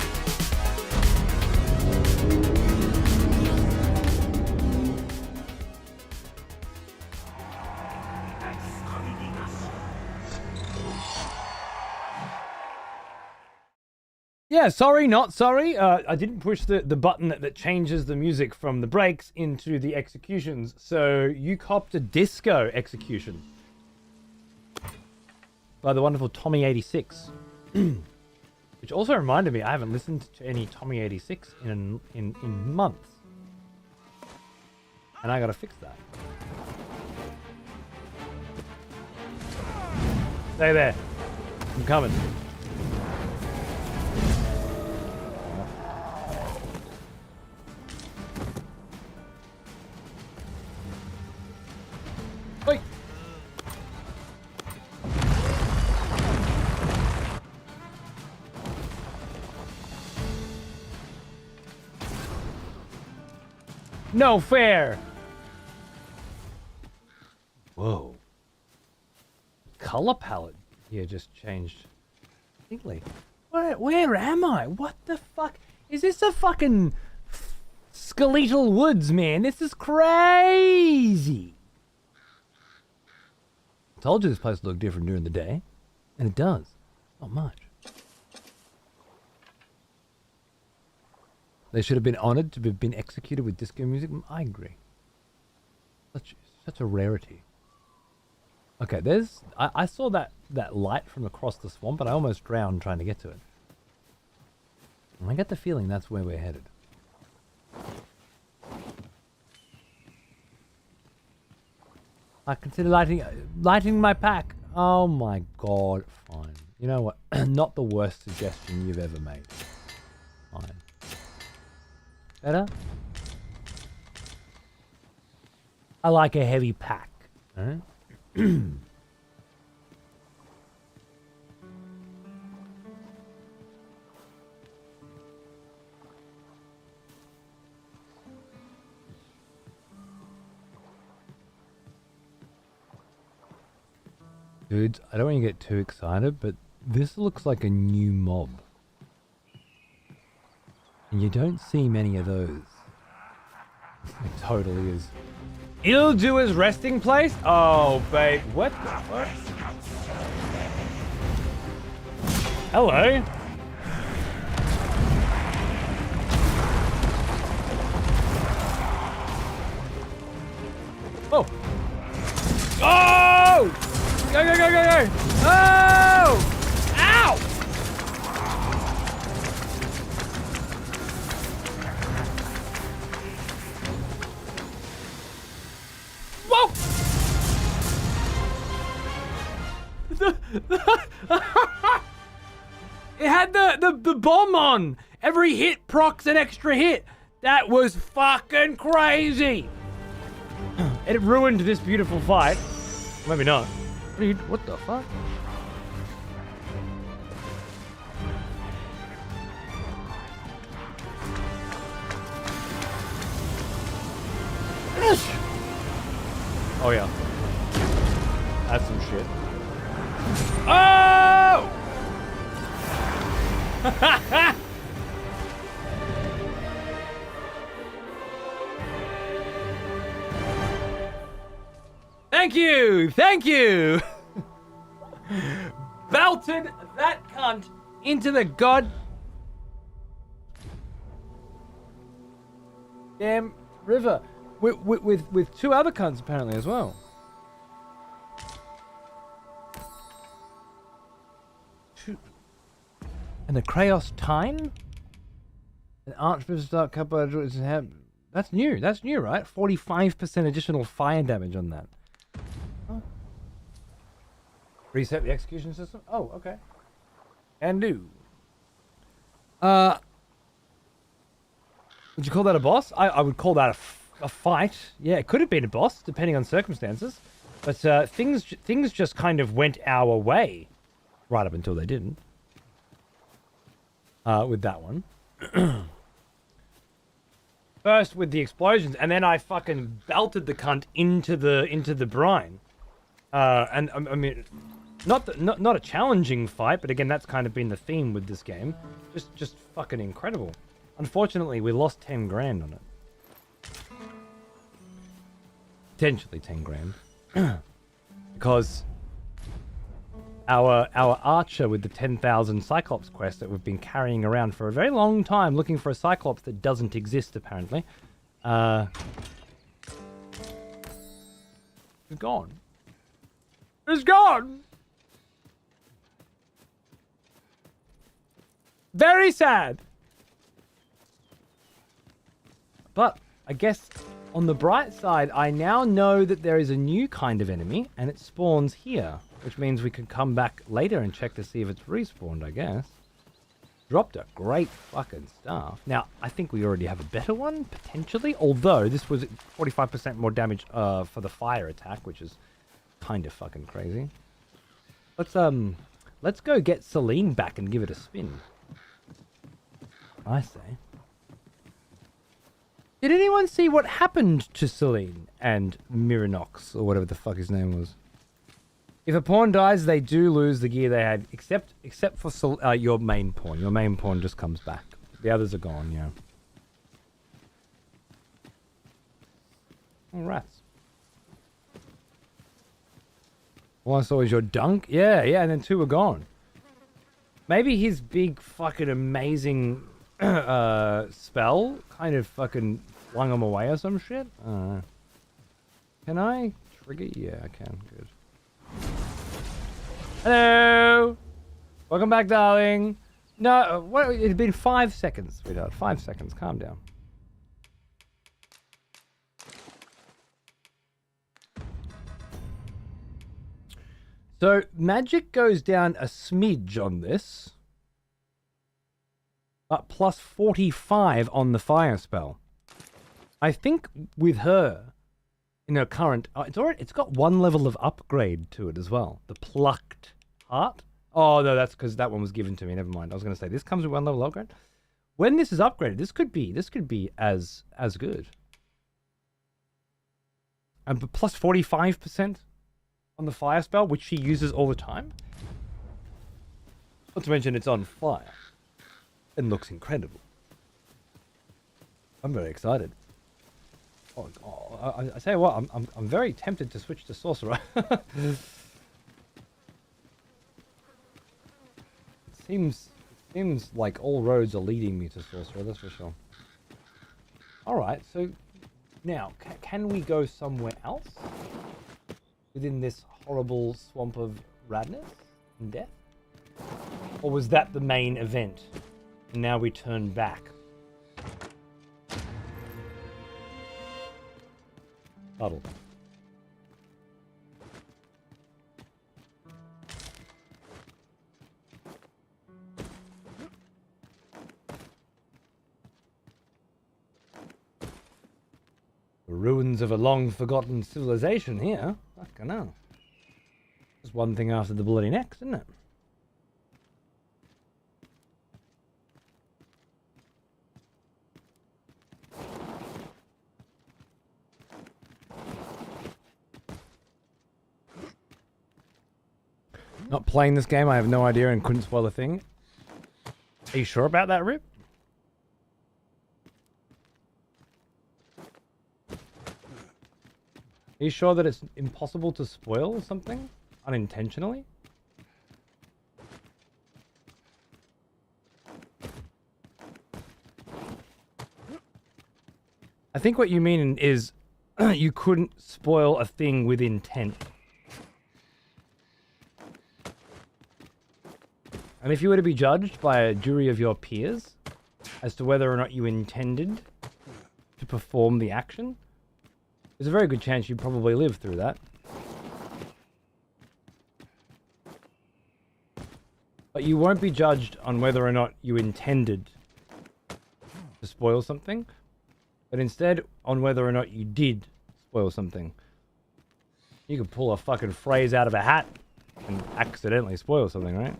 Yeah, sorry, not sorry. I didn't push the button that changes the music from the breaks into the executions, so you copped a disco execution by the wonderful Tommy86. Which also reminded me, I haven't listened to any Tommy 86 in months. And I gotta fix that. Stay there. I'm coming. Wait. No fair. Whoa. Color palette here just changed. Completely. Where am I? What the fuck? Is this a fucking skeletal woods, man? This is crazy. I told you this place looked different during the day. And it does. Not much. They should have been honored to have been executed with disco music. I agree. Such a rarity. Okay, I saw that light from across the swamp, but I almost drowned trying to get to it. And I get the feeling that's where we're headed. I consider lighting my pack. Oh my god, fine. You know what? Not the worst suggestion you've ever made. Fine. Better? I like a heavy pack. Alright? Dudes, I don't want you to get too excited, but this looks like a new mob. And you don't see many of those. It totally is. It'll do his resting place? Oh, babe. What the fuck? Hello? Oh! Oh! Go, go, go, go, go! Oh! Ow! Whoa! It had the bomb on! Every hit procs an extra hit! That was fucking crazy! It ruined this beautiful fight. Maybe not. What the fuck? Oh yeah. That's some shit. Oh! Thank you! Thank you! Belted that cunt into the god damn river with two other cunts apparently as well. And the Kraos Tyne? An Archbishop's Dark Couple. That's new. That's new, right? 45% additional fire damage on that. Oh. Reset the execution system? Oh, okay. And do. Would you call that a boss? I would call that a fight. Yeah, it could have been a boss, depending on circumstances. But things just kind of went our way. Right up until they didn't. With that one. First with the explosions, and then I fucking belted the cunt into the brine. And I mean, not a challenging fight, but again, that's kind of been the theme with this game. Just fucking incredible. Unfortunately, we lost 10 grand on it. Potentially 10 grand, because our archer with the 10,000 Cyclops quest that we've been carrying around for a very long time, looking for a Cyclops that doesn't exist apparently, is gone. It's gone. Very sad. But I guess on the bright side, I now know that there is a new kind of enemy, and it spawns here, which means we can come back later and check to see if it's respawned, I guess. Dropped a great fucking staff. Now, I think we already have a better one, potentially, although this was 45% more damage for the fire attack, which is kind of fucking crazy. Let's go get Celine back and give it a spin. I say. Did anyone see what happened to Celine and Miranox, or whatever the fuck his name was? If a pawn dies, they do lose the gear they had, except for your main pawn. Your main pawn just comes back. The others are gone, yeah. Oh, rats. All I saw was your dunk? Yeah, and then two were gone. Maybe his big fucking amazing spell kind of fucking flung him away or some shit? Can I trigger? Yeah, I can. Good. Hello! Welcome back, darling. No, what? It's been 5 seconds, sweetheart. 5 seconds. Calm down. So, magic goes down a smidge on this. But plus 45 on the fire spell. I think with her, in her current, it's got one level of upgrade to it as well. The plucked heart. Oh no, that's because that one was given to me. Never mind. I was going to say this comes with one level upgrade. When this is upgraded, this could be as good. And plus 45% on the fire spell, which she uses all the time. Not to mention it's on fire. And looks incredible. I'm very excited. I tell you what, I'm very tempted to switch to sorcerer. Seems like all roads are leading me to sorcerer. That's for sure. All right, so now can we go somewhere else within this horrible swamp of radness and death, or was that the main event? And now we turn back. Puddle. The ruins of a long-forgotten civilization here. Fucking hell. Just one thing after the bloody next, isn't it? Not playing this game, I have no idea and couldn't spoil a thing. Are you sure about that, Rip? you sure that it's impossible to spoil something unintentionally? I think what you mean is you couldn't spoil a thing with intent. And if you were to be judged by a jury of your peers as to whether or not you intended to perform the action, there's a very good chance you'd probably live through that. But you won't be judged on whether or not you intended to spoil something, but instead on whether or not you did spoil something. You could pull a fucking phrase out of a hat and accidentally spoil something, right?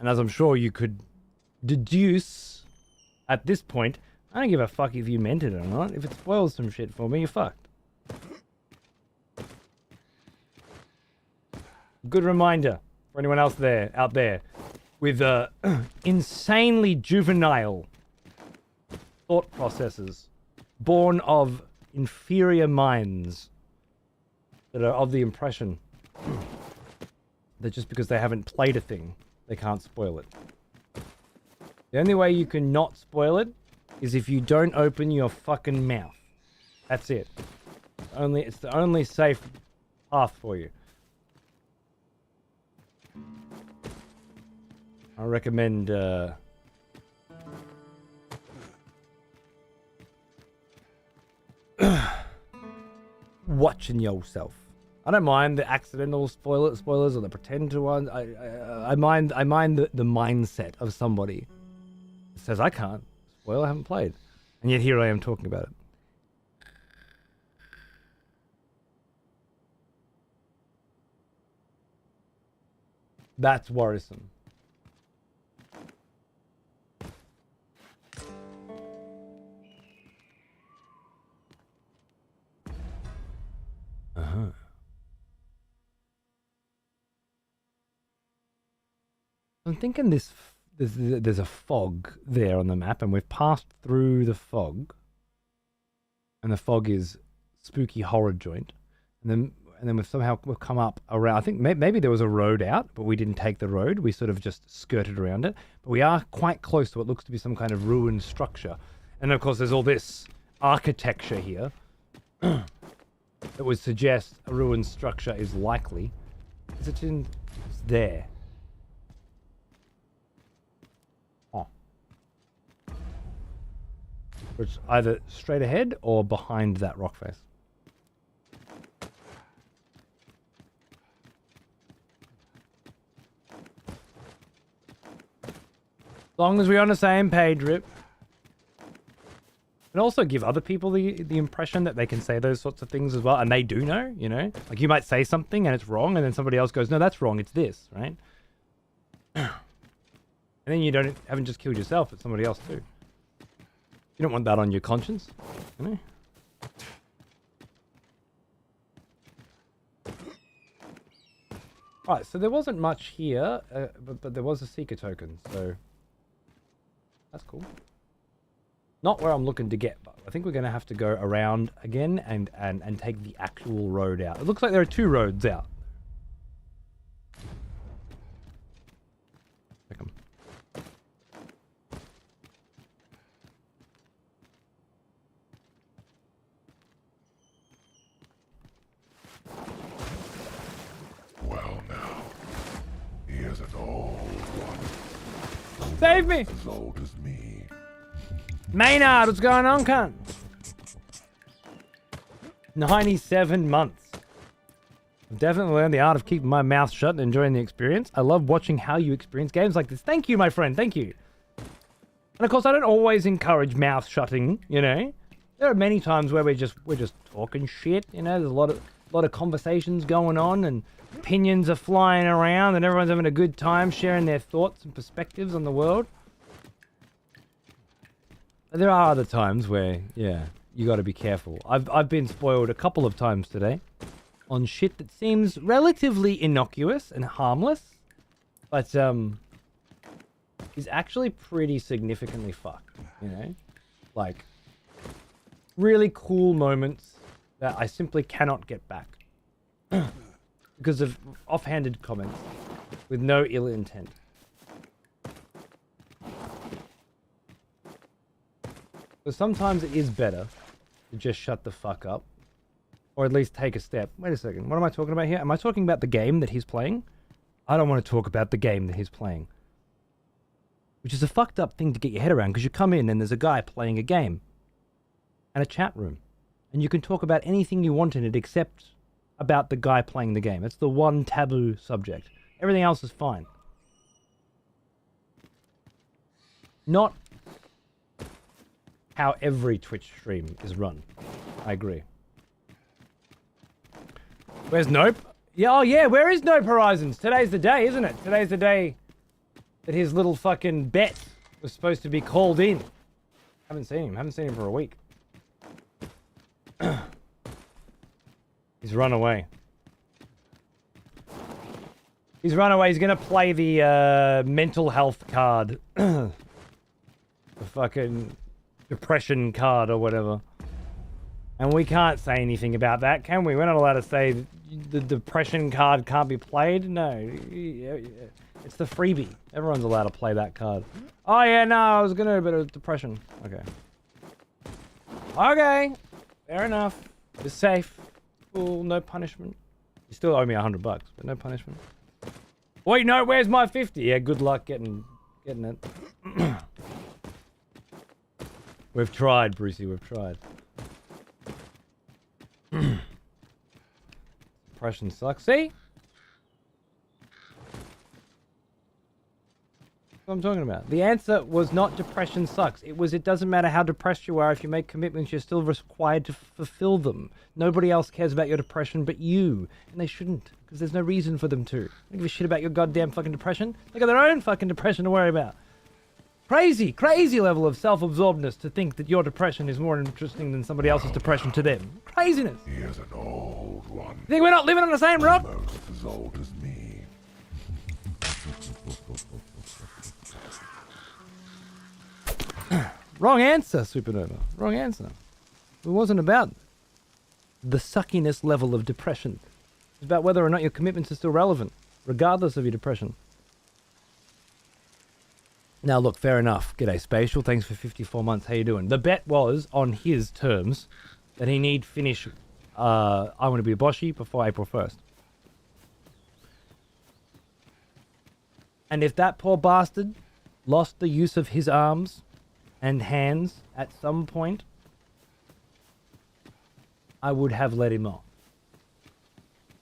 And as I'm sure you could deduce at this point, I don't give a fuck if you meant it or not. If it spoils some shit for me, you're fucked. Good reminder for anyone else out there with insanely juvenile thought processes born of inferior minds that are of the impression that just because they haven't played a thing, they can't spoil it. The only way you can not spoil it is if you don't open your fucking mouth. That's it. It's the only safe path for you. I recommend watching yourself. I don't mind the accidental spoilers or the pretend to ones. I mind the mindset of somebody that says I can't spoil, I haven't played, and yet here I am talking about it. That's worrisome. Uh-huh. I'm thinking there's a fog there on the map, and we've passed through the fog, and the fog is spooky horror joint, and then we've come up around. I think maybe there was a road out, but we didn't take the road. We sort of just skirted around it. But we are quite close to what looks to be some kind of ruined structure, and of course there's all this architecture here that would suggest a ruined structure is likely. Is it in? It's there. Oh. It's either straight ahead or behind that rock face. As long as we're on the same page, Rip. And also give other people the impression that they can say those sorts of things as well, and they do know, you know? Like, you might say something and it's wrong, and then somebody else goes, no, that's wrong, it's this, right? And then you haven't just killed yourself, but somebody else too. You don't want that on your conscience, you know? Alright, so there wasn't much here, but there was a Seeker token, so that's cool. Not where I'm looking to get, but I think we're going to have to go around again and take the actual road out. It looks like there are two roads out. Check 'em. Well now, here's an old one. Save me! As old as me. Maynard, what's going on, cunt? 97 months. I've definitely learned the art of keeping my mouth shut and enjoying the experience. I love watching how you experience games like this. Thank you, my friend. Thank you. And of course, I don't always encourage mouth shutting, you know. There are many times where we're just talking shit, you know. There's a lot of conversations going on, and opinions are flying around, and everyone's having a good time sharing their thoughts and perspectives on the world. There are other times where, yeah, you got to be careful. I've been spoiled a couple of times today on shit that seems relatively innocuous and harmless, but is actually pretty significantly fucked, you know? Like, really cool moments that I simply cannot get back because of offhanded comments with no ill intent. So sometimes it is better to just shut the fuck up, or at least take a step. Wait a second, what am I talking about here? Am I talking about the game that he's playing? I don't want to talk about the game that he's playing. Which is a fucked up thing to get your head around, because you come in and there's a guy playing a game and a chat room, and you can talk about anything you want in it except about the guy playing the game. It's the one taboo subject. Everything else is fine. Not how every Twitch stream is run. I agree. Where's Nope? Yeah, oh yeah, where is Nope Horizons? Today's the day, isn't it? Today's the day that his little fucking bet was supposed to be called in. Haven't seen him for a week. He's run away. He's gonna play the mental health card. The fucking depression card or whatever. And we can't say anything about that, can we? We're not allowed to say the depression card can't be played. No. It's the freebie. Everyone's allowed to play that card. Oh yeah, no, I was gonna, but it was depression. Okay. Okay. Fair enough. You're safe. Cool, no punishment. You still owe me $100, but no punishment. Wait, no, where's my 50? Yeah, good luck getting it. We've tried, Brucey, we've tried. Depression sucks. See? That's what I'm talking about. The answer was not depression sucks. It was, it doesn't matter how depressed you are. If you make commitments, you're still required to fulfill them. Nobody else cares about your depression but you. And they shouldn't, because there's no reason for them to. They don't give a shit about your goddamn fucking depression. They got their own fucking depression to worry about. Crazy, crazy level of self-absorbedness to think that your depression is more interesting than somebody else's depression to them. Craziness. He is an old one. You think we're not living on the same rock? Almost as old as me. Wrong answer, Supernova. Wrong answer. It wasn't about the suckiness level of depression. It's about whether or not your commitments are still relevant, regardless of your depression. Now, look, fair enough. G'day, Spatial. Thanks for 54 months. How you doing? The bet was, on his terms, that he need finish I Want to Be a Boshi before April 1st. And if that poor bastard lost the use of his arms and hands at some point, I would have let him off.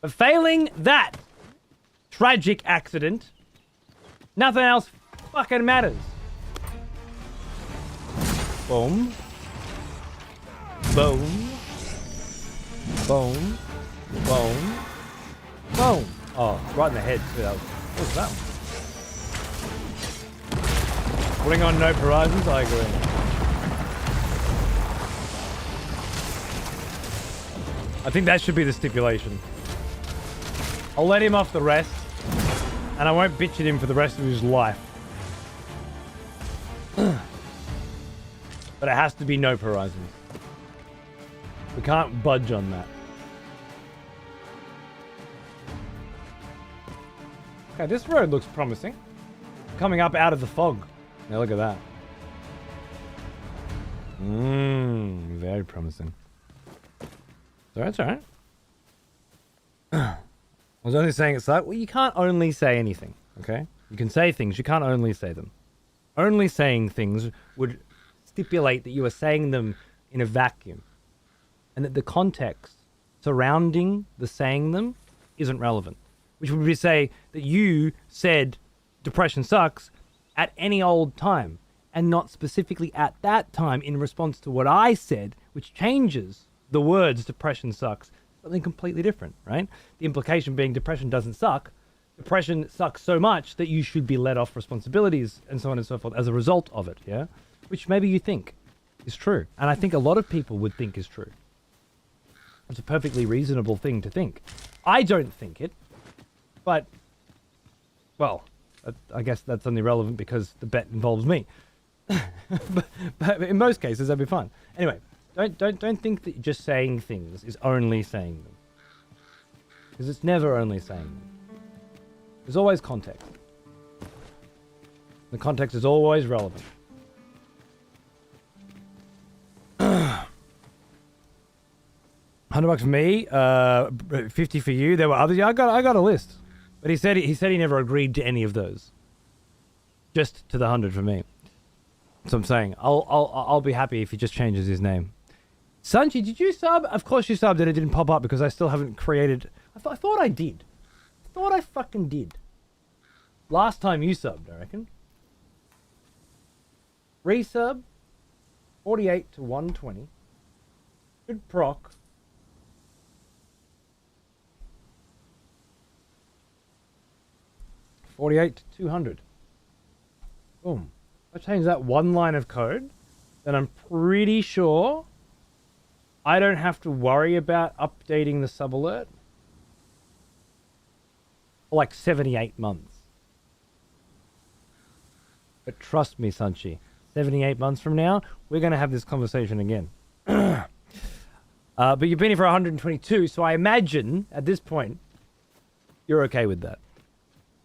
But failing that tragic accident, nothing else fucking matters. Boom. Boom. Boom. Boom. Boom. Oh, right in the head too. What was that one? Putting on Nope Horizons, I agree. I think that should be the stipulation. I'll let him off the rest, and I won't bitch at him for the rest of his life. But it has to be Nope Horizons. We can't budge on that. Okay, this road looks promising. Coming up out of the fog. Now look at that. Very promising. So that's alright. I was only saying it's like, well, you can't only say anything, okay? You can say things, you can't only say them. Only saying things would stipulate that you are saying them in a vacuum, and that the context surrounding the saying them isn't relevant. Which would be to say that you said depression sucks at any old time, and not specifically at that time in response to what I said, which changes the words depression sucks, something completely different, right? The implication being depression doesn't suck. Depression sucks so much that you should be let off responsibilities and so on and so forth as a result of it, yeah? Which maybe you think is true. And I think a lot of people would think is true. It's a perfectly reasonable thing to think. I don't think it, but, well, I guess that's only relevant because the bet involves me. but in most cases, that'd be fine. Anyway, Don't think that just saying things is only saying them. Because it's never only saying them. There's always context. The context is always relevant. 100 bucks for me, 50 for you. There were others. Yeah, I got a list, but he said he never agreed to any of those. Just to the 100 for me. So I'm saying I'll be happy if he just changes his name. Sanchi, did you sub? Of course you subbed and it didn't pop up because I still haven't created. I thought I did. I thought I fucking did. Last time you subbed, I reckon. Resub, 48 to 120. Good proc. $48 to 200. Boom. I change that one line of code, then I'm pretty sure I don't have to worry about updating the sub alert for like 78 months. But trust me, Sanchi, 78 months from now, we're going to have this conversation again. But you've been here for 122, so I imagine at this point you're okay with that.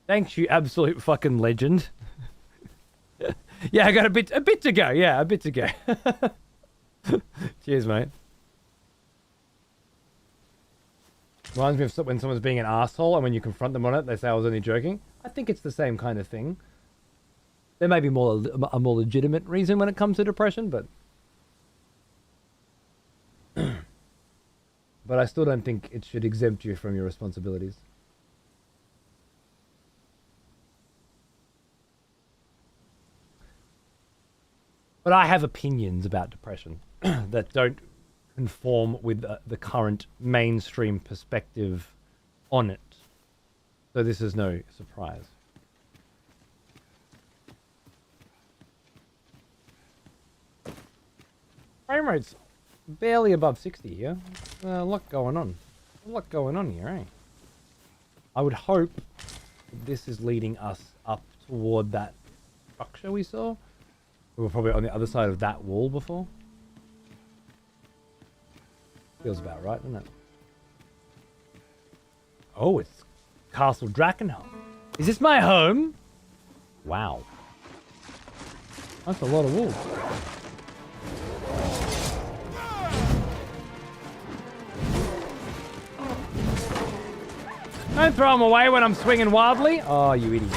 Thanks, you absolute fucking legend. Yeah, I got a bit to go. Yeah, a bit to go. Cheers, mate. Reminds me of when someone's being an asshole and when you confront them on it, they say I was only joking. I think it's the same kind of thing. There may be a more legitimate reason when it comes to depression, but but I still don't think it should exempt you from your responsibilities. But I have opinions about depression that don't conform with the current mainstream perspective on it. So this is no surprise. Frame rate's barely above 60 here. A lot going on. A lot going on here, eh? I would hope that this is leading us up toward that structure we saw. We were probably on the other side of that wall before. Feels about right, doesn't it? Oh, it's Castle Drakenholm. Is this my home? Wow. That's a lot of wolves. Don't throw them away when I'm swinging wildly. Oh, you idiot.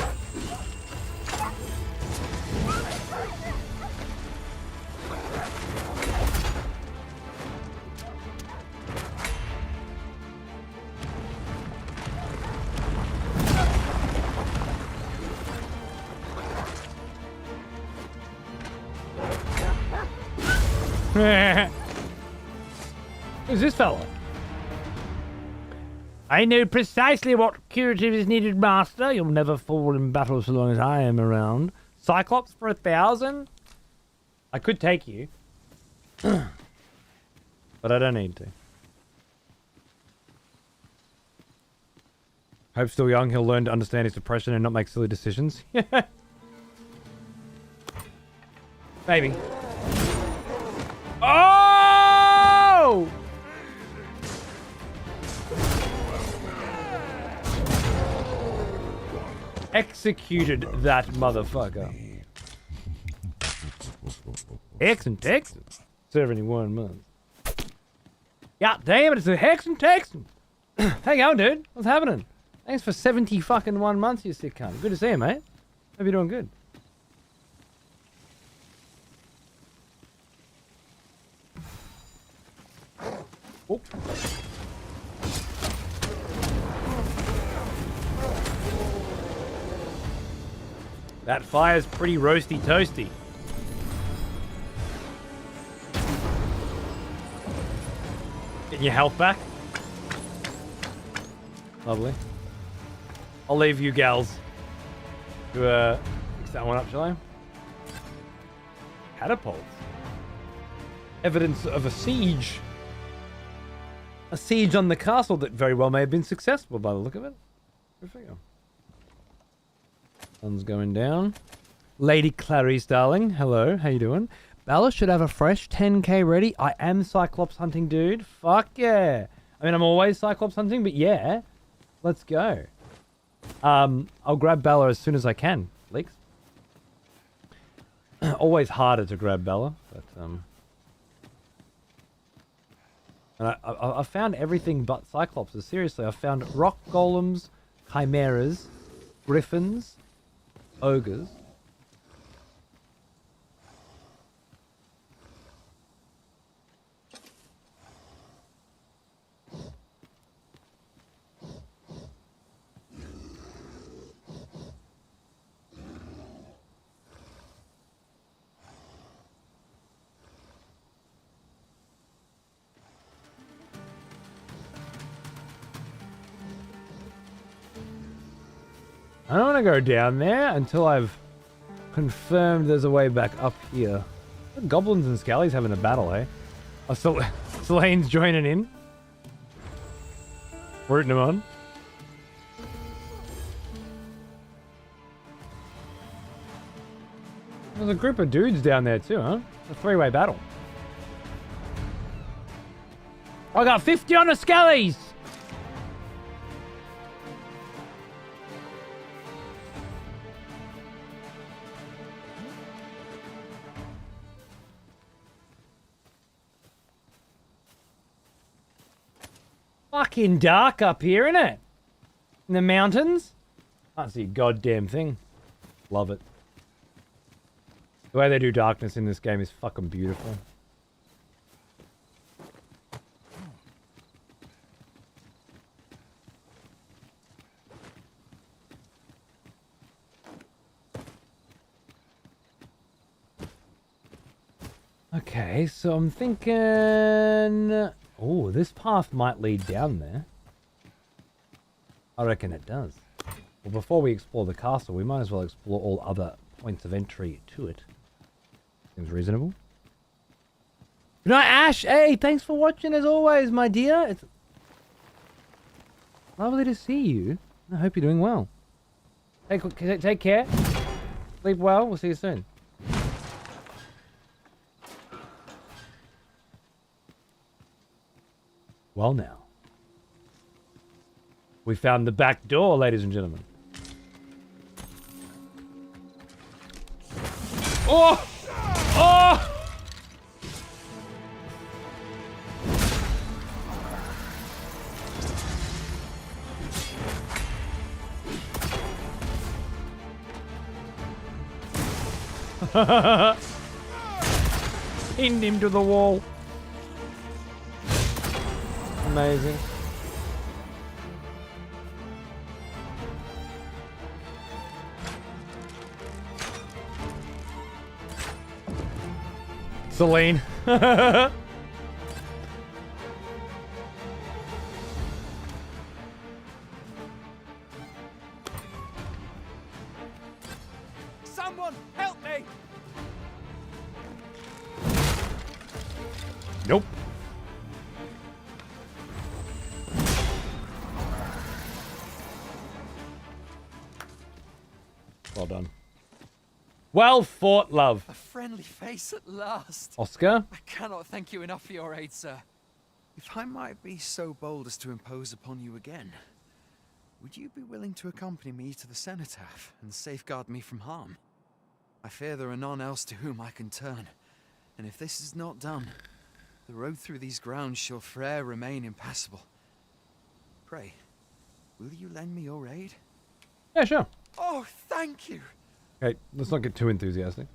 Who's this fella? I know precisely what curative is needed, master. You'll never fall in battle so long as I am around. Cyclops for 1,000? I could take you. But I don't need to. Hope's still young. He'll learn to understand his depression and not make silly decisions. Maybe. Oh! Executed that motherfucker. Hexen Texan. 71 months. Yeah, damn it, it's a Hexen Texan. How you going, dude? What's happening? Thanks for 70 fucking 1 months, you sick cunt. Good to see you, mate. Hope you're doing good. Oh. That fire's pretty roasty toasty. Getting your health back. Lovely. I'll leave you gals to fix that one up, shall I? Catapults. Evidence of a siege. A siege on the castle that very well may have been successful by the look of it. Good figure. Sun's going down. Lady Clarice, darling. Hello. How you doing? Bella should have a fresh 10k ready. I am Cyclops hunting, dude. Fuck yeah. I mean, I'm always Cyclops hunting, but yeah. Let's go. I'll grab Bella as soon as I can. Leaks. Always harder to grab Bella, but and I found everything but Cyclopses. Seriously, I found rock golems, chimeras, griffins, ogres. I don't want to go down there until I've confirmed there's a way back up here. Goblins and Scallies having a battle, eh? Oh, Selene's joining in. Rooting him on. There's a group of dudes down there too, huh? A three-way battle. I got 50 on the Scallies! Fucking dark up here, isn't it? In the mountains? Can't see a goddamn thing. Love it. The way they do darkness in this game is fucking beautiful. Okay, so I'm thinking... Oh, this path might lead down there. I reckon it does. Well, before we explore the castle, we might as well explore all other points of entry to it. Seems reasonable. Good night, Ash! Hey, thanks for watching as always, my dear. It's lovely to see you. I hope you're doing well. Take care. Sleep well. We'll see you soon. Well now. We found the back door, ladies and gentlemen. Oh! Oh! Pinned him to the wall. Amazing. Selene. Someone help me! Nope. Well done. Well fought, love. A friendly face at last. Oscar? I cannot thank you enough for your aid, sir. If I might be so bold as to impose upon you again, would you be willing to accompany me to the cenotaph and safeguard me from harm? I fear there are none else to whom I can turn, and if this is not done, the road through these grounds shall forever remain impassable. Pray, will you lend me your aid? Yeah, sure. Oh, thank you. Okay, let's not get too enthusiastic.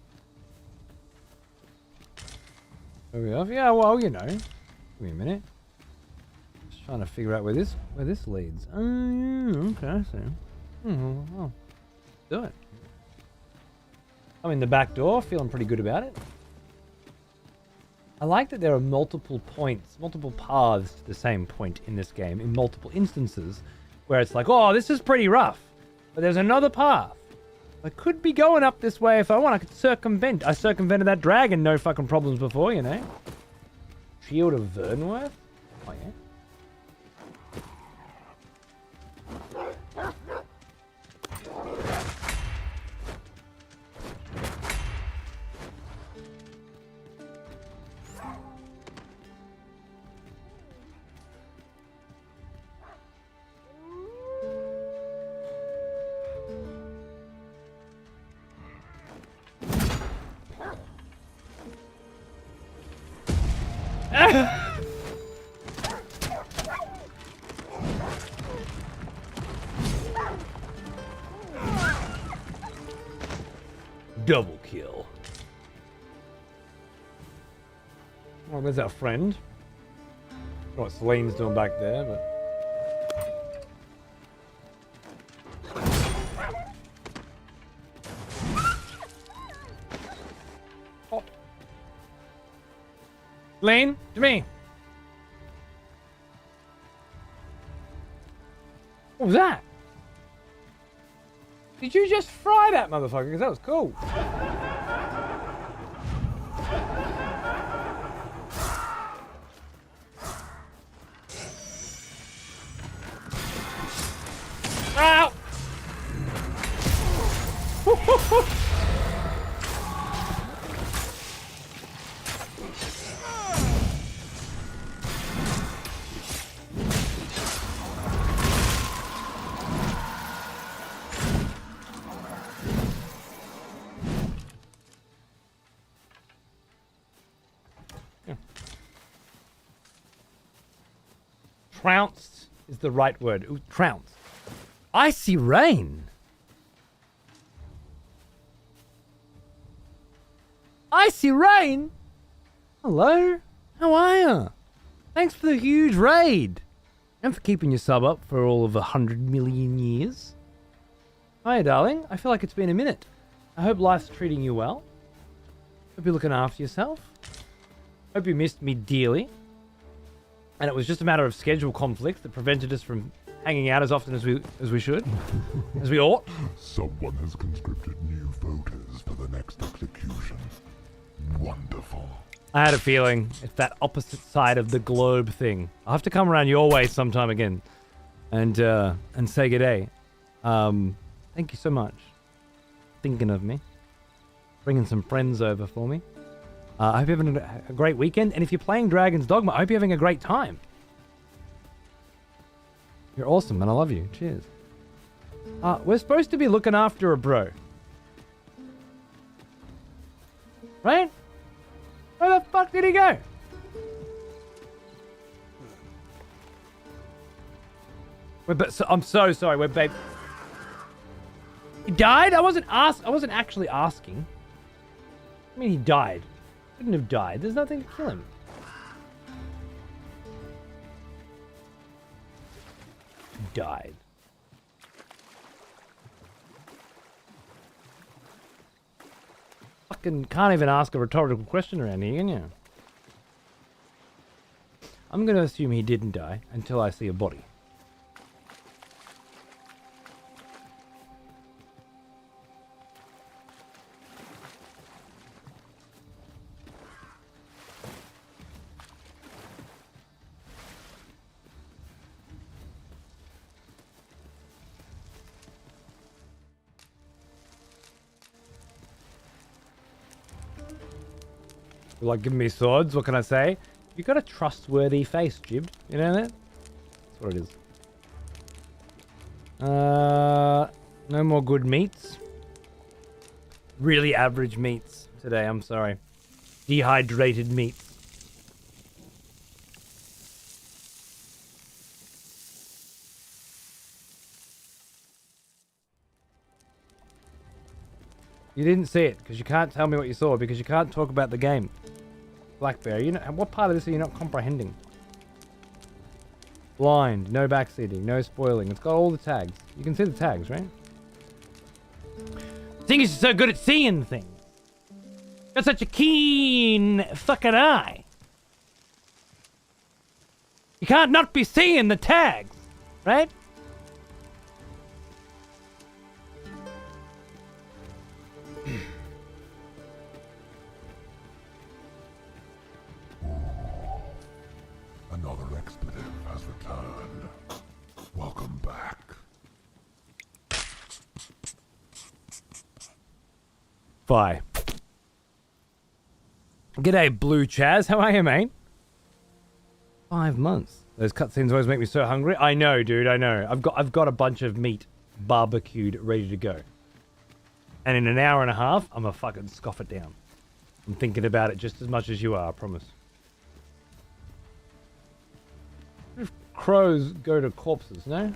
There we are. Yeah, well, you know. Give me a minute. Just trying to figure out where this leads. Oh, yeah, okay, I see. Well, do it. I'm in the back door, feeling pretty good about it. I like that there are multiple points, multiple paths to the same point in this game, in multiple instances, where it's like, oh, this is pretty rough, but there's another path. I could be going up this way if I want. I could circumvent. I circumvented that dragon, no fucking problems before, you know. Shield of Vernworth? Oh, yeah. Double kill. Oh, there's our friend. I don't know what Celine's doing back there, but... Oh. Celine, to me. What was that? Did you just fry that motherfucker? Because that was cool. Ow! Trounced is the right word. Ooh, trounced. Icy rain. Icy rain? Hello? How are ya? Thanks for the huge raid. And for keeping your sub up for all of 100 million years. Hiya, darling. I feel like it's been a minute. I hope life's treating you well. Hope you're looking after yourself. Hope you missed me dearly. And it was just a matter of schedule conflict that prevented us from hanging out as often as we should, as we ought. Someone has conscripted new voters for the next execution. Wonderful. I had a feeling it's that opposite side of the globe thing. I'll have to come around your way sometime again, and say good day. Thank you so much. Thinking of me, bringing some friends over for me. I hope you're having a great weekend, and if you're playing Dragon's Dogma, I hope you're having a great time. You're awesome, and I love you. Cheers. We're supposed to be looking after a bro. Right? Where the fuck did he go? I'm so sorry. We're babe. He died? I wasn't actually asking. I mean, he died. Couldn't have died. There's nothing to kill him. He died. Fucking can't even ask a rhetorical question around here, can you? I'm gonna assume he didn't die until I see a body. You like giving me swords? What can I say? You got a trustworthy face, Jib. You know that? That's what it is. No more good meats. Really average meats today, I'm sorry. Dehydrated meats. You didn't see it, because you can't tell me what you saw, because you can't talk about the game. Blackberry, you know, what part of this are you not comprehending? Blind, no backseating, no spoiling. It's got all the tags. You can see the tags, right? The thing is, you're so good at seeing things. Got such a keen fucking eye. You can't not be seeing the tags, right? Another expletive has returned. Welcome back. Bye. G'day, Blue Chaz. How are you, mate? 5 months. Those cutscenes always make me so hungry. I know, dude. I know. I've got a bunch of meat barbecued, ready to go. And in an hour and a half, I'm gonna fucking scoff it down. I'm thinking about it just as much as you are, I promise. What if crows go to corpses, no?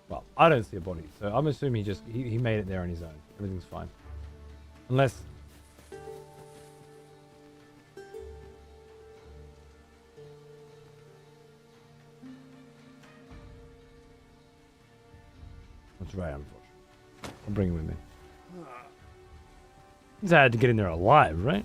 Well, I don't see a body, so I'm assuming he made it there on his own. Everything's fine. Unless... That's very unfortunate. I'll bring him with me. He's had to get in there alive, right?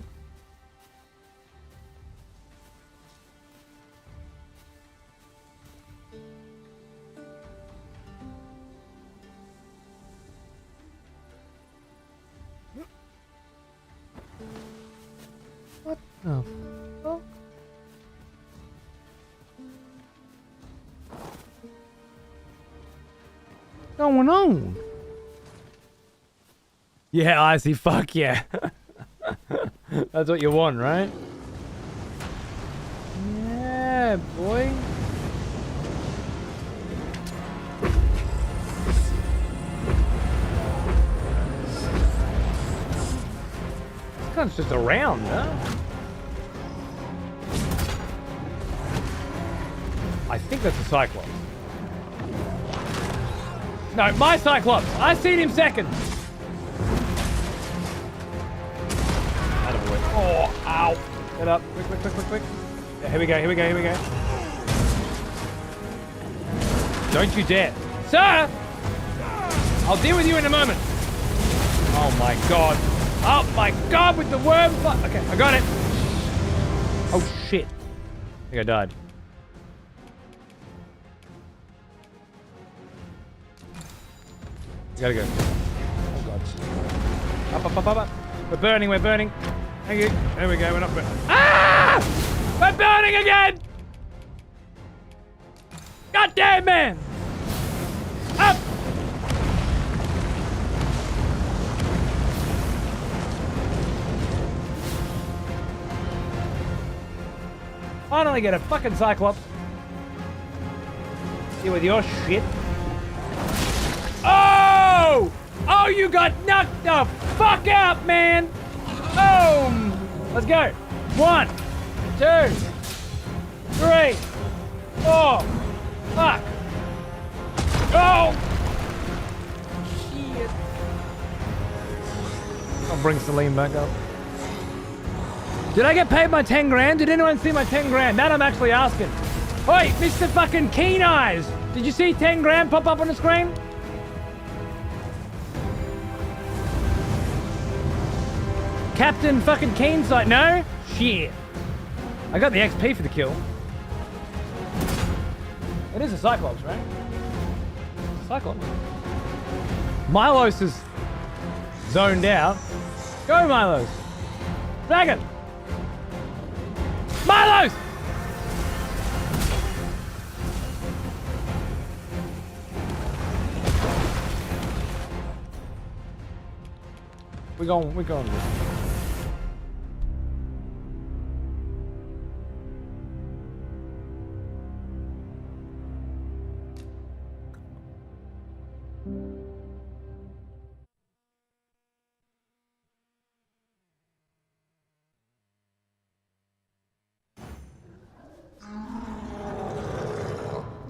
What the fuck? What's going on? Yeah, I see. Fuck yeah. That's what you want, right? Yeah, boy. This guy's just around, huh? I think that's a Cyclops. No, my Cyclops! I seen him second! Attaboy. Oh, ow! Get up. Quick. Yeah, here we go. Don't you dare. Sir! I'll deal with you in a moment. Oh my god. Oh my god, with the worm. Okay, I got it. Oh shit. I think I died. We gotta go. Oh god. Up. We're burning. Thank you. There we go, we're not burning. Ah! We're burning again! God damn, man! Up! Finally get a fucking Cyclops. Deal with your shit. Oh! Oh, you got knocked the fuck out, man! Boom! Let's go. 1, 2, 3, 4. Fuck. Oh! Shit. I'll bring Celine back up. Did I get paid my 10 grand? Did anyone see my 10 grand? That I'm actually asking. Oi, Mr. fucking Keen Eyes! Did you see 10 grand pop up on the screen? Captain fucking Keensight, no? Shit. I got the XP for the kill. It is a Cyclops, right? Cyclops. Milos is zoned out. Go, Milos. Dragon. Milos! We're going.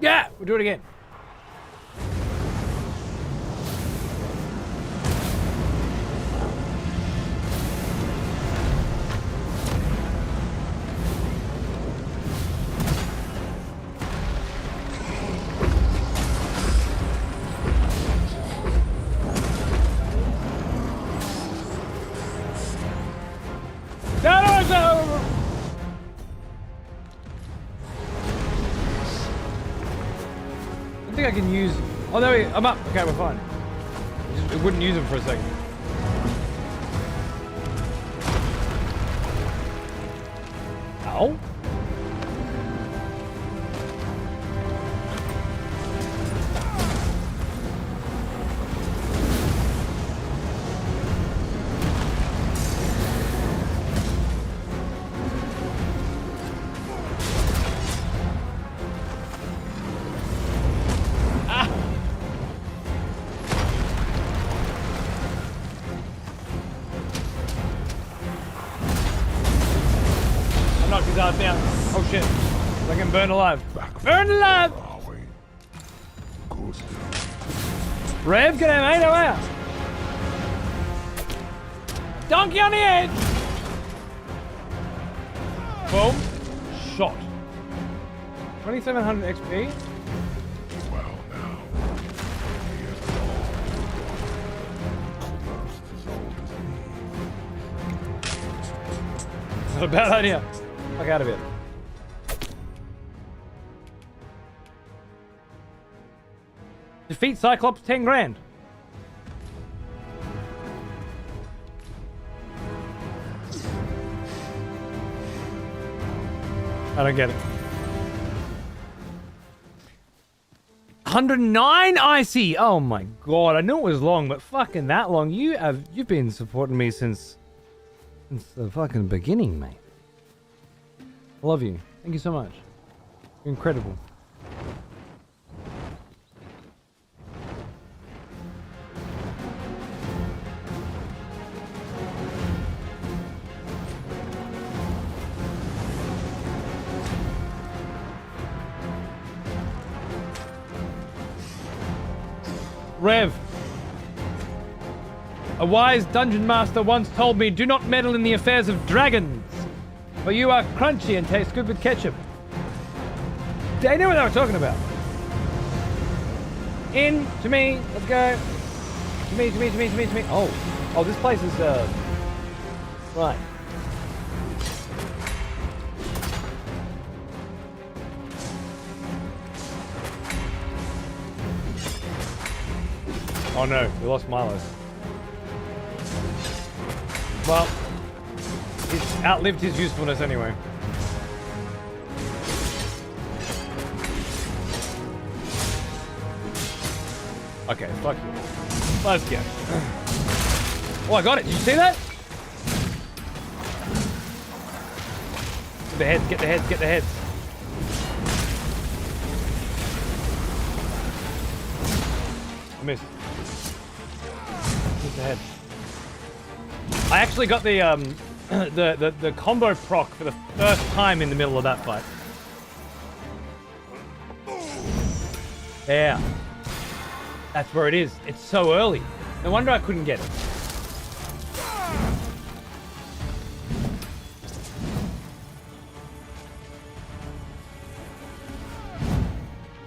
Yeah, we'll do it again. No. I think I can use... Oh, there we go. I'm up. Okay, we're fine. It wouldn't use them for a second. Ow. Down. Oh shit. I can burn alive. Burn alive! Are we? Good. Rev, g'day mate, how are you? Donkey on the edge! Boom. Shot. 2700 XP. Well now, he is gone. Almost as old as me. Not a bad idea. Fuck out of here. Defeat Cyclops 10 grand. I don't get it. 109 icy. Oh my god, I knew it was long, but fucking that long. You've been supporting me since the fucking beginning, mate. I love you. Thank you so much. You're incredible. Rev. A wise dungeon master once told me, do not meddle in the affairs of dragons, for you are crunchy and taste good with ketchup. They knew what they were talking about. In, to me, let's go. To me. Oh, this place is, right. Oh no, we lost Milo. Well, he's outlived his usefulness anyway. Okay, fuck you. Let's go. Oh, I got it. Did you see that? Get the heads, get the heads, get the heads. I missed. Missed the head. I actually got the the combo proc for the first time in the middle of that fight. Yeah. That's where it is. It's so early. No wonder I couldn't get it.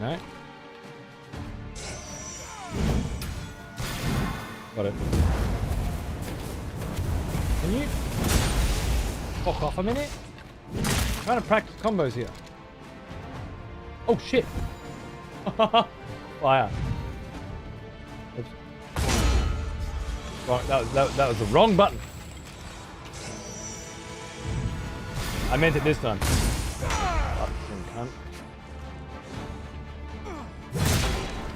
No. Got it. Can you fuck off a minute? I'm trying to practice combos here. Oh shit! Fire. Oops. Right, that was the wrong button. I meant it this time. Fucking cunt.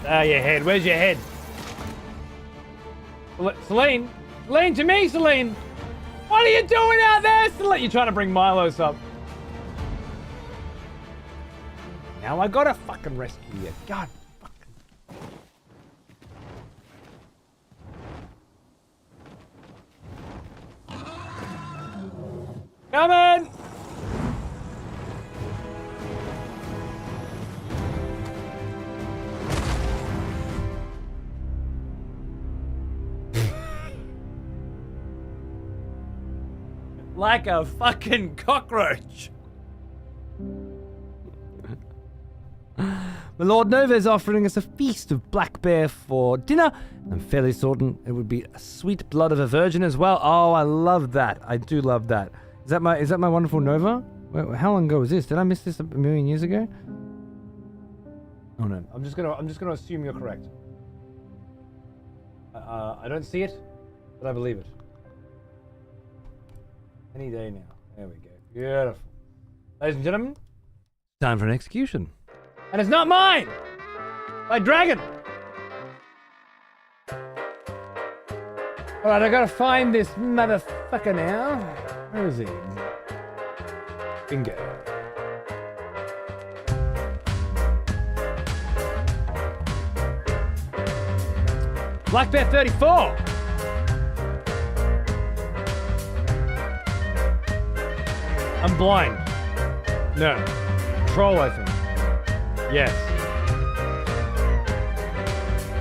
Ah, your head. Where's your head? Celine! Celine, to me, Celine! What are you doing out there, Celine? You're trying to bring Milos up. Now I gotta fucking rescue you. God fucking. Coming! Like a fucking cockroach. My Lord Nova is offering us a feast of black bear for dinner. I'm fairly certain it would be a sweet blood of a virgin as well. Oh, I love that. I do love that. Is that my wonderful Nova? Wait, how long ago was this? Did I miss this a million years ago? Oh no. I'm just gonna assume you're correct. I don't see it, but I believe it. Any day now. There we go. Beautiful. Ladies and gentlemen, time for an execution. And it's not mine! By dragon! Alright, I gotta find this motherfucker now. Where is he? Bingo. Black Bear 34! I'm blind. No. Troll, I think. Yes.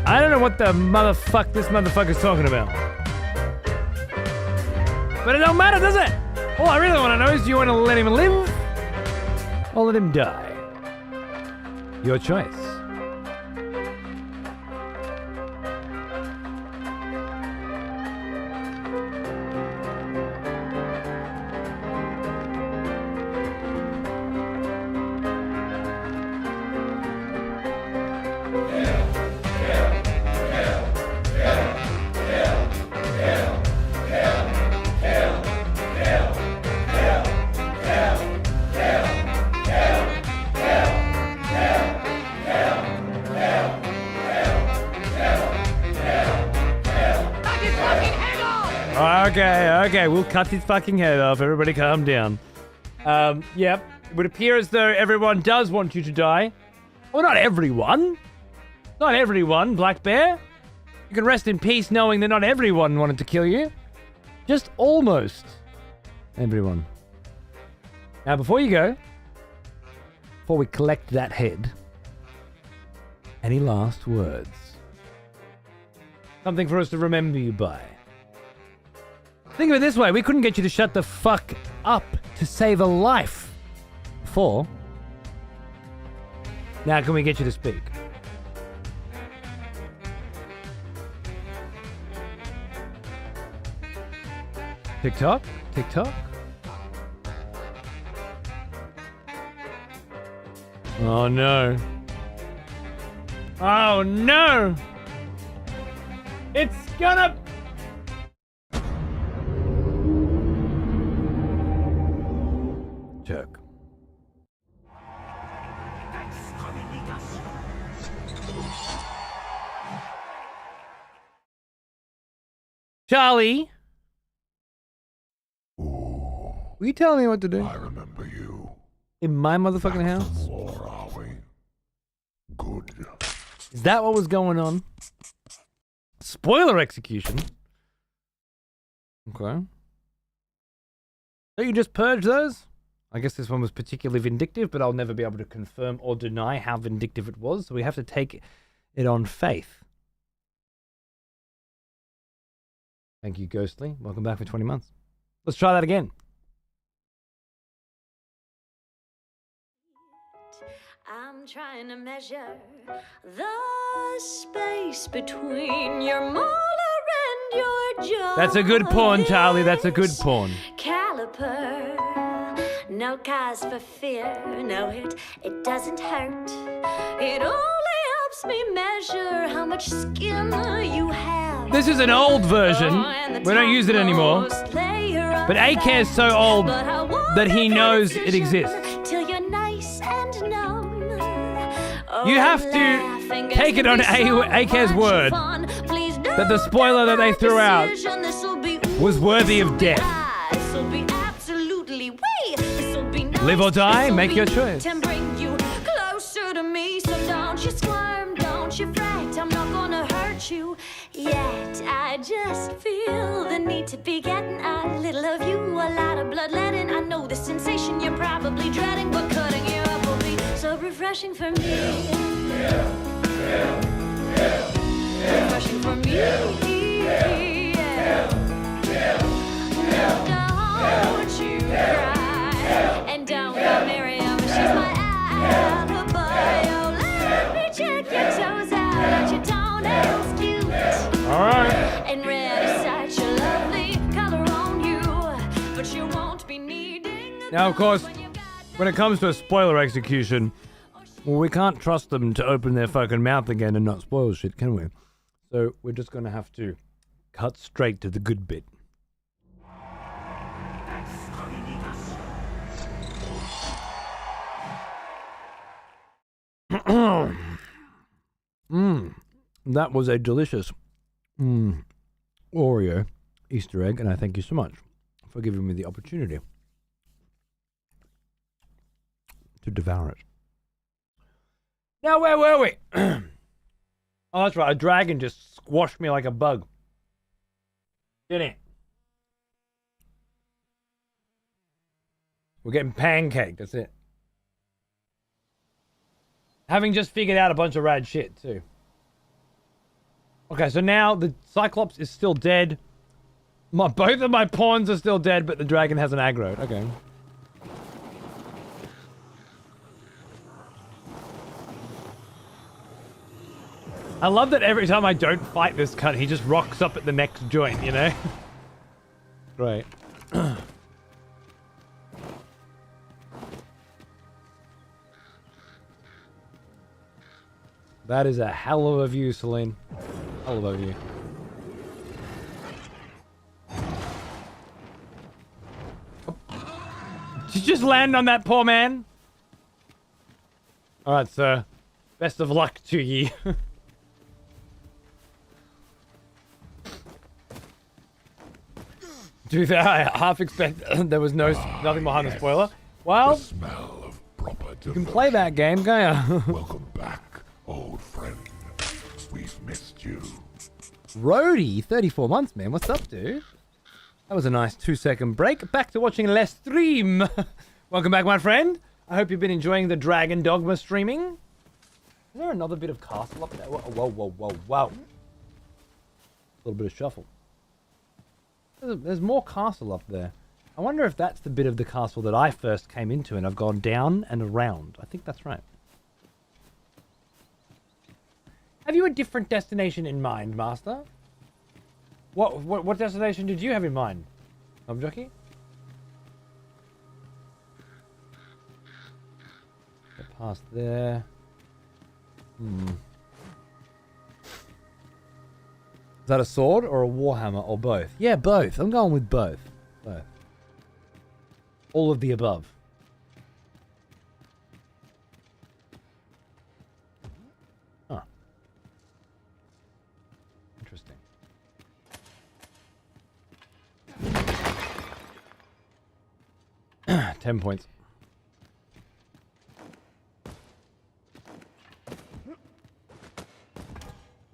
I don't know what the motherfuck this motherfucker's talking about. But it don't matter, does it? All I really want to know is, do you want to let him live or let him die? Your choice. Okay, we'll cut his fucking head off. Everybody calm down. Yep. It would appear as though everyone does want you to die. Well, not everyone. Not everyone, Black Bear. You can rest in peace knowing that not everyone wanted to kill you. Just almost everyone. Now, before you go, before we collect that head, any last words? Something for us to remember you by. Think of it this way, we couldn't get you to shut the fuck up to save a life before. Now can we get you to speak? TikTok? TikTok? Oh no. Oh no! It's gonna... Check. Charlie? Ooh, Will you tell me what to do? I remember you. In my motherfucking Back house? from war, are we? Good. Is that what was going on? Spoiler execution? Okay. Don't you just purge those? I guess this one was particularly vindictive, but I'll never be able to confirm or deny how vindictive it was, so we have to take it on faith. Thank you, Ghostly. Welcome back for 20 months. Let's try that again. I'm trying to measure the space between your molar and your jaw. That's a good pawn, Charlie. That's a good pawn. Caliper, no cause for fear. No, it doesn't hurt. It only helps me measure how much skin you have. This is an old version. We don't use it anymore. But AK is so old that he knows it exists. Till you're nice and numb. You have to take it on AK's word that the spoiler that they threw out was worthy of death. Live or die, make your choice. Bring you closer to me, so don't you squirm, don't you fret. I'm not gonna hurt you yet. I just feel the need to be getting a little of you, a lot of bloodletting. I know the sensation you're probably dreading, but cutting you up will be so refreshing for me. Refreshing for me. Don't you cry, and don't call Miriam, she's my alibi. Oh, let me check your toes out, and your toenails cute. All right. And red is such a lovely color on you, but you won't be needing. Now, of course, when it comes to a spoiler execution, well, we can't trust them to open their fucking mouth again and not spoil shit, can we? So we're just gonna have to cut straight to the good bit. That was a delicious Oreo Easter egg, and I thank you so much for giving me the opportunity to devour it. Now, where were we? Oh, that's right. A dragon just squashed me like a bug. Didn't it? We're getting pancaked. That's it. Having just figured out a bunch of rad shit, too. Okay, so now the Cyclops is still dead. Both of my pawns are still dead, but the dragon hasn't aggroed. Okay. I love that every time I don't fight this cunt, he just rocks up at the next joint, you know? Great. That is a hell of a view, Celine. Hell of a view. Did you just land on that poor man? Alright, sir. Best of luck to ye. To be fair, I half expect there was nothing behind the spoiler. Well, The smell of proper you can play that game, can't ya? Welcome back, old friend. We've missed you. Rody, 34 months, man. What's up, dude? That was a nice 2-second break. Back to watching less stream. Welcome back, my friend. I hope you've been enjoying the Dragon Dogma streaming. Is there another bit of castle up there? Whoa, whoa, whoa, whoa. A little bit of shuffle. There's more castle up there. I wonder if that's the bit of the castle that I first came into and I've gone down and around. I think that's right. Have you a different destination in mind, Master? What destination did you have in mind? Jockey? Get past there. Is that a sword or a warhammer or both? Yeah, both. I'm going with both. Both. All of the above. Huh. Interesting. $10 points.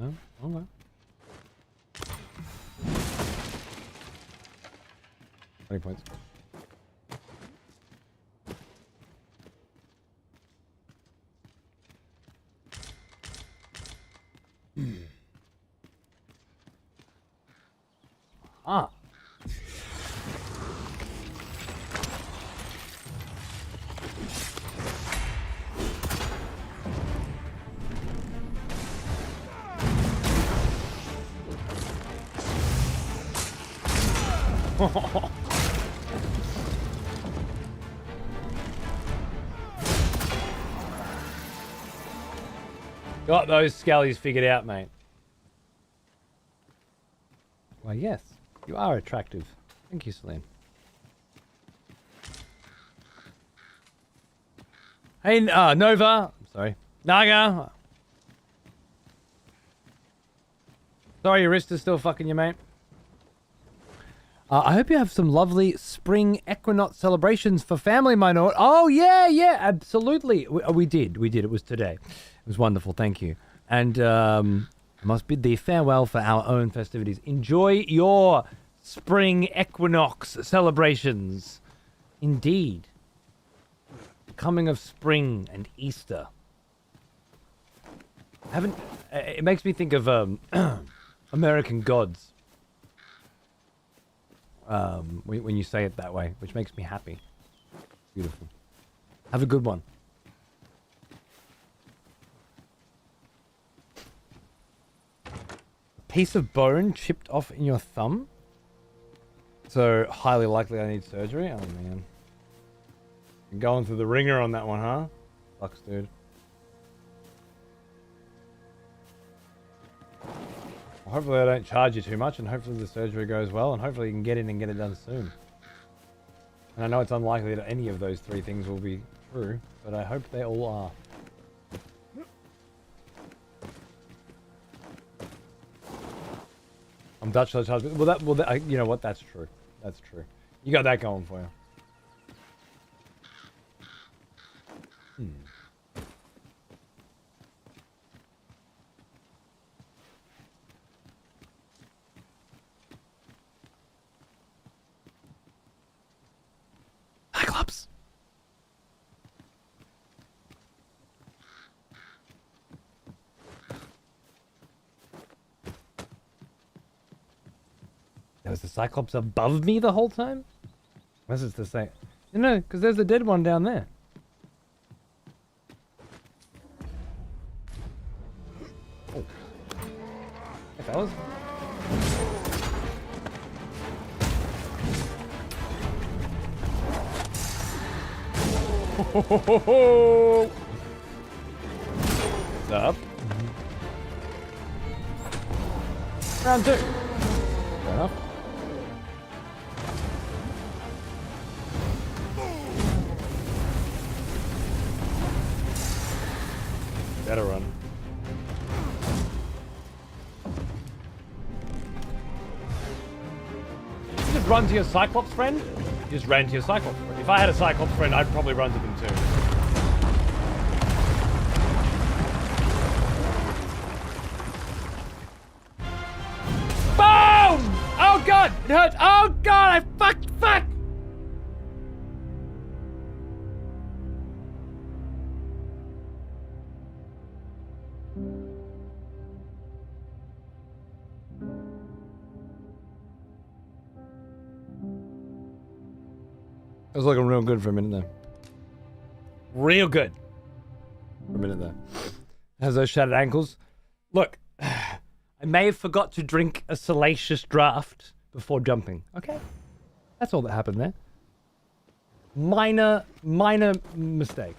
Oh, okay. 20 points. Ah. Got those skellies figured out, mate. Why, yes. You are attractive. Thank you, Celine. Hey, Nova. Sorry. Naga. Sorry, your wrist is still fucking you, mate. I hope you have some lovely spring equinox celebrations for family, my lord. Oh, yeah, absolutely. We did. It was today. It was wonderful. Thank you. And I must bid thee farewell for our own festivities. Enjoy your spring equinox celebrations. Indeed. Coming of spring and Easter. It makes me think of American Gods. When you say it that way, which makes me happy. Beautiful. Have a good one. A piece of bone chipped off in your thumb? So, highly likely I need surgery? Oh, man. You're going through the ringer on that one, huh? Sucks, dude. Well, hopefully I don't charge you too much, and hopefully the surgery goes well, and hopefully you can get in and get it done soon. And I know it's unlikely that any of those three things will be true, but I hope they all are. I'm Dutch, so charge. Well, you know what? That's true. That's true. You got that going for you. Cyclops. Was the Cyclops above me the whole time? Unless it's the same. No, because there's a dead one down there. Oh. Hey, fellas. What's up? Round 2. Fair enough. Better run. You just run to your Cyclops friend? You just ran to your Cyclops friend. If I had a Cyclops friend, I'd probably run to them too. Boom! Oh god! It hurts! Oh god! Fuck! It was looking real good for a minute there. Real good. For a minute there. Has those shattered ankles. Look, I may have forgot to drink a salacious draft before jumping. Okay. That's all that happened there. Minor mistake.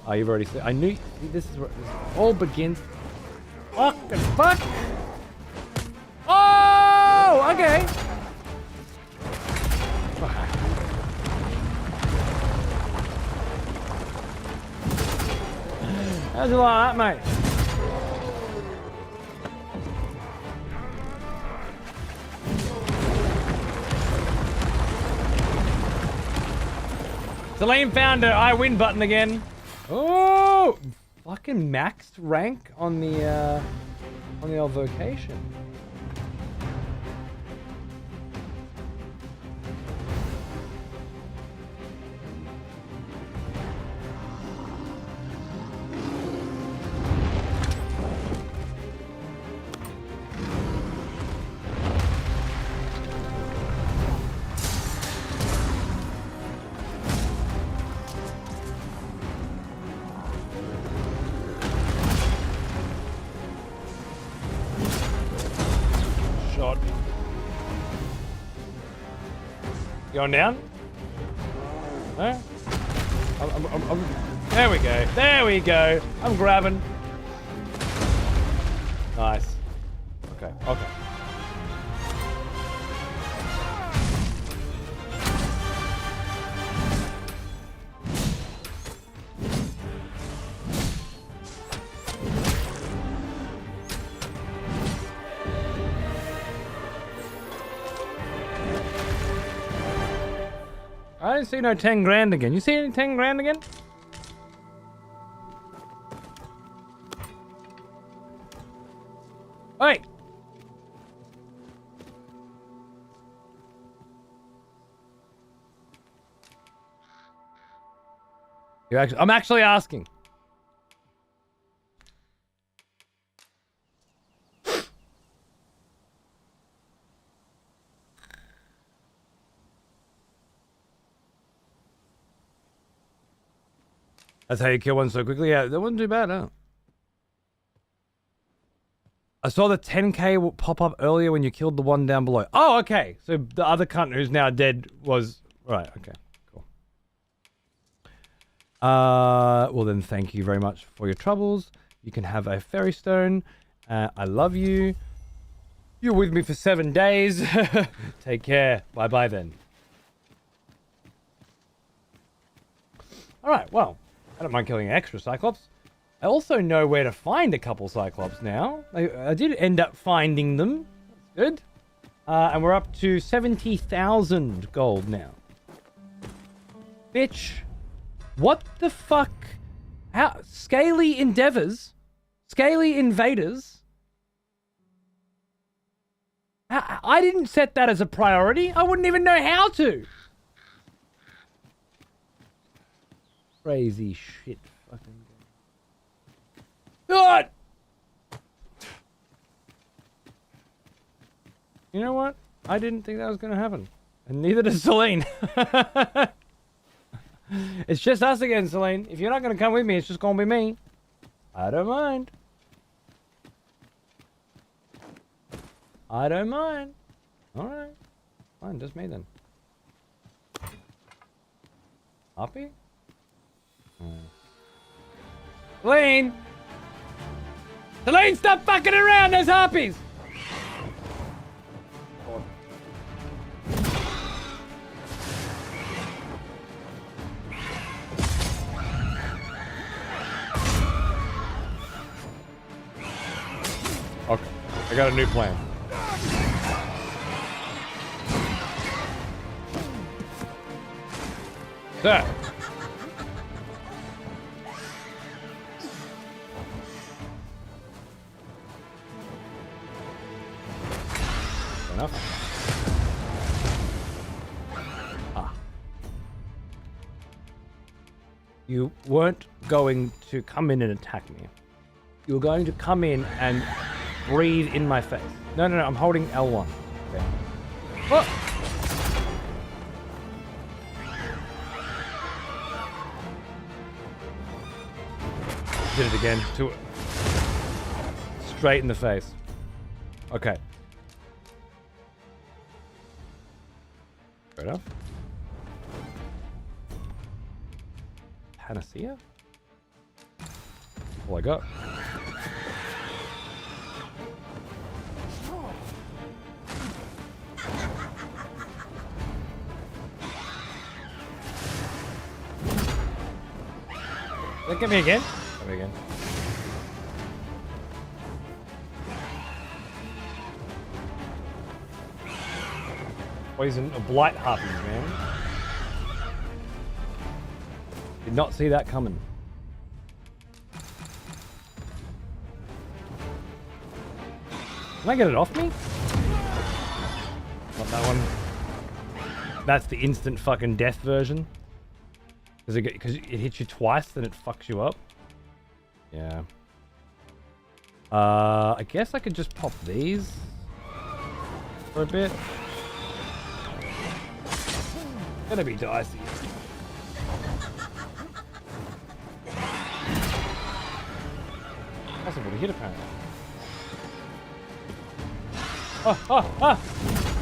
Oh, you've already said. I knew. This is where this all begins. Fucking fuck. Oh, okay. How'd you like that, mate? Celine found her I win button again. Oh, fucking maxed rank on the old vocation. Going down? No? There we go. There we go. I'm grabbing. Nice. Okay. I didn't see no 10 grand again. You see any 10 grand again? Hey! I'm actually asking. That's how you kill one so quickly? Yeah, that wasn't too bad, huh? I saw the 10k pop up earlier when you killed the one down below. Oh, okay. So the other cunt who's now dead was... Right, okay. Cool. Well then, thank you very much for your troubles. You can have a fairy stone. I love you. You're with me for 7 days. Take care. Bye-bye then. Alright, well... I don't mind killing an extra Cyclops. I also know where to find a couple Cyclops now. I did end up finding them. That's good. And we're up to 70,000 gold now. Bitch. What the fuck? How? Scaly endeavors? Scaly invaders? I didn't set that as a priority. I wouldn't even know how to. Crazy shit fucking God! You know what? I didn't think that was going to happen. And neither does Celine. It's just us again, Celine. If you're not going to come with me, it's just going to be me. I don't mind. I don't mind. Alright. Fine, just me then. Happy? Celine! Celine, stop fucking around! There's harpies! Okay, I got a new plan. There. Enough. Ah. You weren't going to come in and attack me. You were going to come in and breathe in my face. No, I'm holding L1. Okay. Oh! Did it again. Straight in the face. Okay. Fair enough. Panacea? All I got. Get me again. Get me again. Poison of blight harpies, man. Did not see that coming. Can I get it off me? Not that one. That's the instant fucking death version. Because it hits you twice, then it fucks you up. Yeah. I guess I could just pop these for a bit. Gonna be dicey. Possible to hit apparently.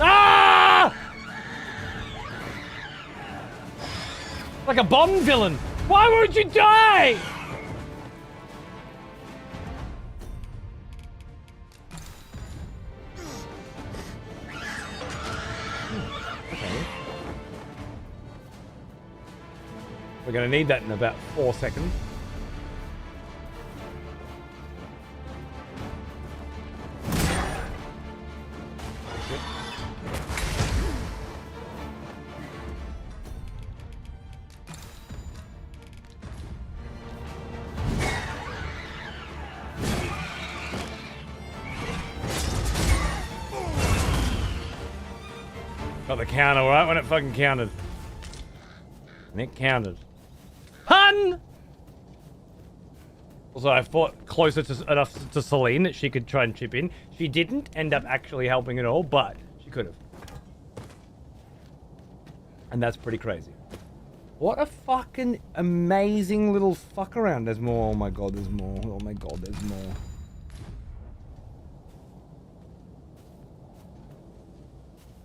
Ah! Like a Bond villain. Why won't you die? Okay. We're gonna need that in about 4 seconds. Got the counter right when it fucking counted. And it counted. Hun! Also, I fought closer to enough to Celine that she could try and chip in. She didn't end up actually helping at all, but she could have. And that's pretty crazy. What a fucking amazing little fuck around. There's more. Oh my god, there's more. Oh my god, there's more.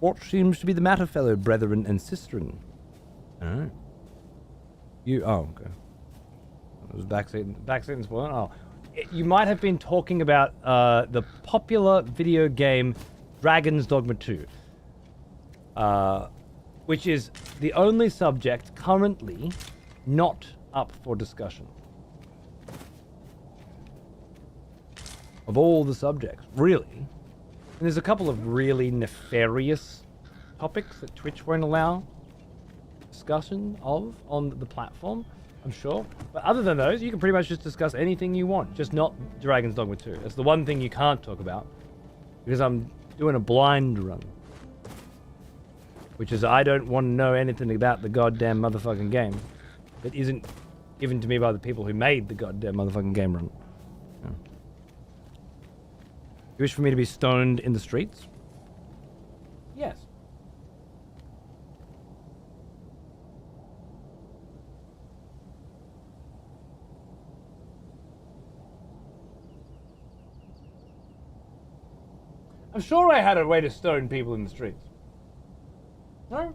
What seems to be the matter, fellow brethren and sistren? Oh. Oh, okay. It was backseat and spoiler. Oh. You might have been talking about the popular video game Dragon's Dogma 2. Which is the only subject currently not up for discussion. Of all the subjects, really. And there's a couple of really nefarious topics that Twitch won't allow discussion of on the platform, I'm sure. But other than those, you can pretty much just discuss anything you want, just not Dragon's Dogma 2. That's the one thing you can't talk about, because I'm doing a blind run. Which is, I don't want to know anything about the goddamn motherfucking game that isn't given to me by the people who made the goddamn motherfucking game run. Yeah. You wish for me to be stoned in the streets? I'm sure I had a way to stone people in the streets. No?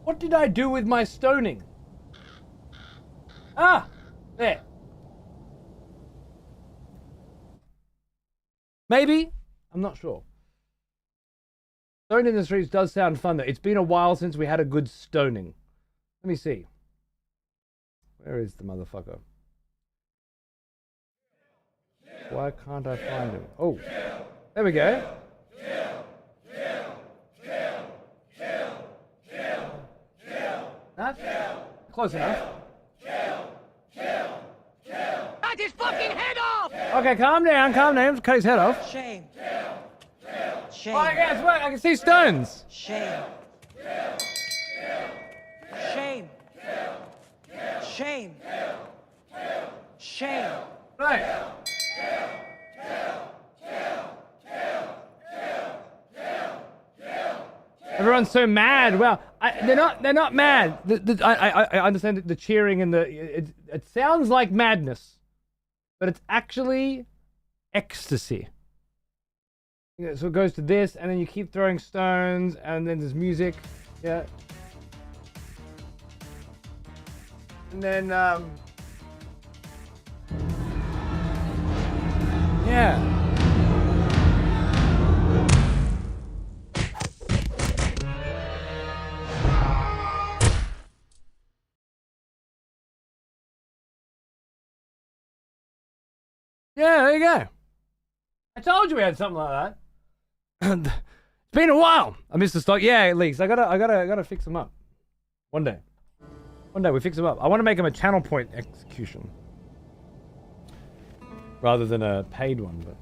What did I do with my stoning? Ah! There. Maybe? I'm not sure. Stoning in the streets does sound fun though. It's been a while since we had a good stoning. Let me see. Where is the motherfucker? Why can't I find him? Oh, there we go. That? Close enough. Cut his fucking head off! Okay, calm down, calm down. Cut his head off. Shame. Shame. Oh, yeah, it's working. I can see stones. Shame. Shame. Shame. Shame. Right. Everyone's so mad. Well, they're not mad. I understand the cheering and it sounds like madness, but it's actually ecstasy. Yeah, so it goes to this, and then you keep throwing stones, and then there's music. Yeah. And then yeah. Yeah, there you go. I told you we had something like that. It's been a while. I missed the stock. Yeah, it leaks. I gotta fix them up. One day we fix them up. I want to make them a channel point execution rather than a paid one. But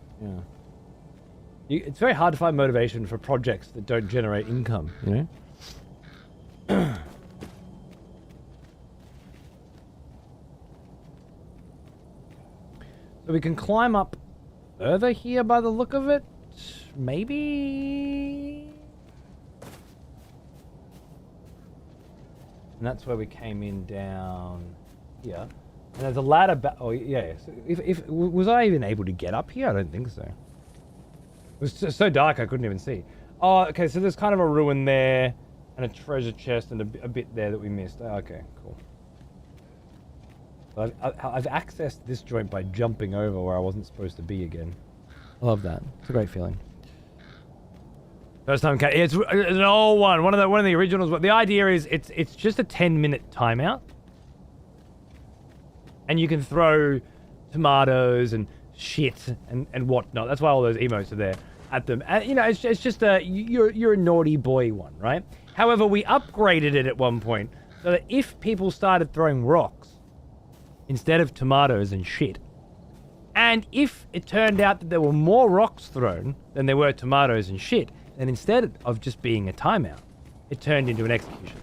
yeah, it's very hard to find motivation for projects that don't generate income. You know. So we can climb up further here by the look of it. Maybe. And that's where we came in down here. And there's a ladder oh yeah. So if was I even able to get up here? I don't think so. It was so dark I couldn't even see. Oh, okay. So there's kind of a ruin there, and a treasure chest, and a bit there that we missed. Oh, okay, cool. I've accessed this joint by jumping over where I wasn't supposed to be again. I love that. It's a great feeling. First time, it's an old one. One of the originals. But the idea is it's just a 10-minute timeout, and you can throw tomatoes and shit and whatnot. That's why all those emotes are there at them. And, you know, it's just a you're a naughty boy one, right? However, we upgraded it at one point so that if people started throwing rocks instead of tomatoes and shit, and if it turned out that there were more rocks thrown than there were tomatoes and shit, then instead of just being a timeout, it turned into an execution.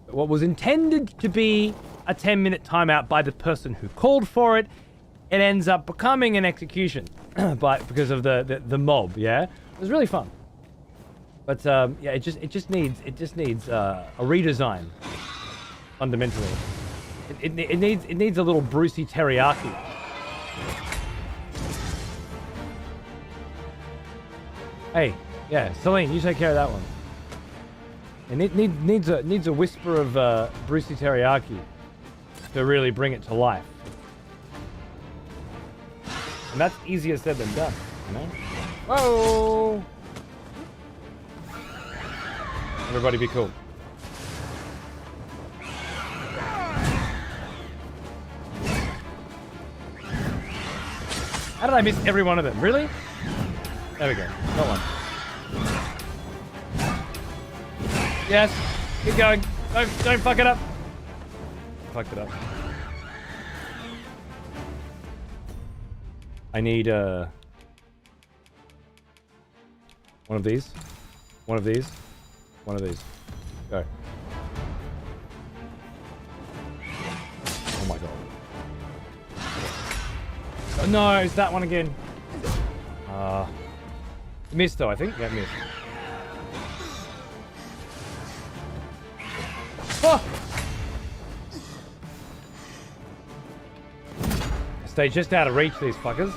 But what was intended to be a 10-minute timeout by the person who called for it, it ends up becoming an execution because of the mob. Yeah, it was really fun. But yeah, it just needs a redesign. Fundamentally, it needs a little Brucey teriyaki. Hey, yeah, Celine, you take care of that one. And it needs a whisper of Brucey teriyaki to really bring it to life. And that's easier said than done, you know? Whoa! Everybody be cool. How did I miss every one of them? Really? There we go. Got one. Yes. Keep going. Don't fuck it up. Fucked it up. I need one of these. One of these. One of these. Go. Oh my god. Oh, no, it's that one again. Missed though, I think. Yeah, missed. Oh! Stay just out of reach, these fuckers.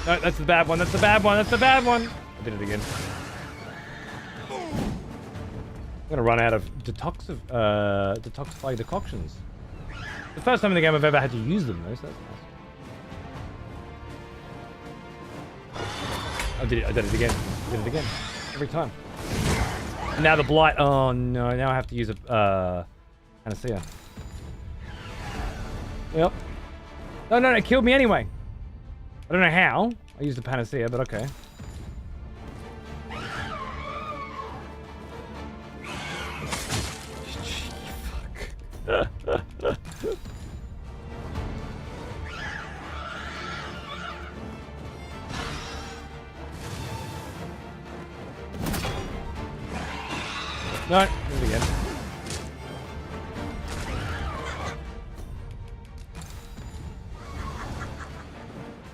No, that's the bad one. That's the bad one. That's the bad one. I did it again. I'm gonna run out of detoxify decoctions. The first time in the game I've ever had to use them, though, so that's nice. I did it again. Did it again. Every time. And now the blight. Oh no! Now I have to use a panacea. Yep. No! It killed me anyway. I don't know how. I used a panacea, but okay. No, do it again.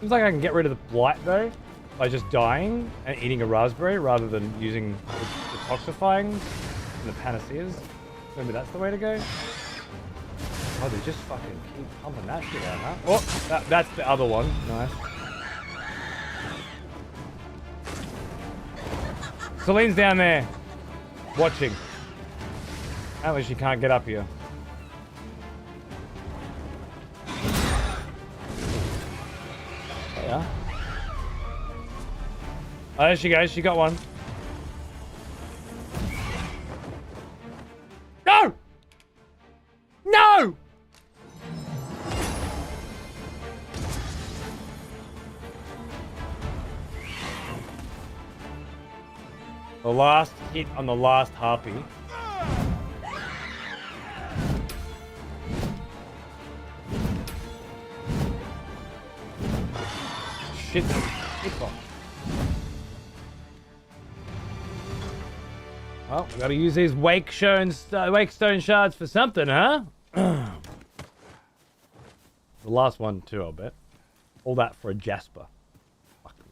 Seems like I can get rid of the blight though by just dying and eating a raspberry rather than using the detoxifying and the panaceas. Maybe that's the way to go. Oh, they just fucking keep pumping that shit out, huh? Oh, that's the other one. Nice. Celine's down there. Watching. Apparently she can't get up here. Yeah. Oh, there she goes. She got one. No! No! The last hit on the last harpy. Shit. Hitbox. Well, we gotta use these wakestone shards for something, huh? The last one too, I'll bet. All that for a Jasper. Fuck me.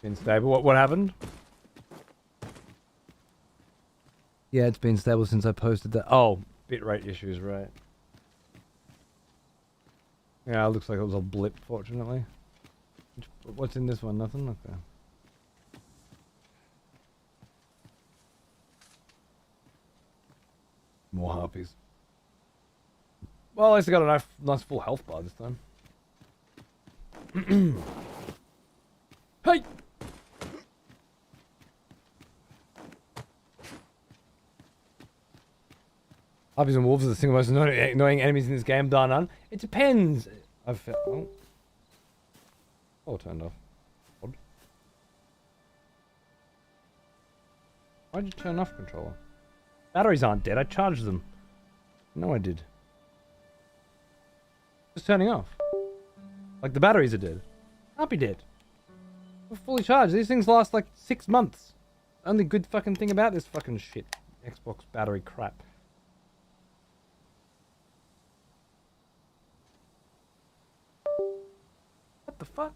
Been stable. What happened? Yeah, it's been stable since I posted that. Oh, bitrate issues, right. Yeah, it looks like it was a blip, fortunately. What's in this one? Nothing? Okay. More harpies. Well, at least I got a nice full health bar this time. Hey! Harpies and wolves are the single most annoying enemies in this game, bar none. It depends. I've felt. Oh, turned off. Odd. Why'd you turn off controller? Batteries aren't dead. I charged them. No, I did. Just turning off. Like the batteries are dead. Can't be dead. We're fully charged. These things last like 6 months. Only good fucking thing about this fucking shit. Xbox battery crap. What the fuck?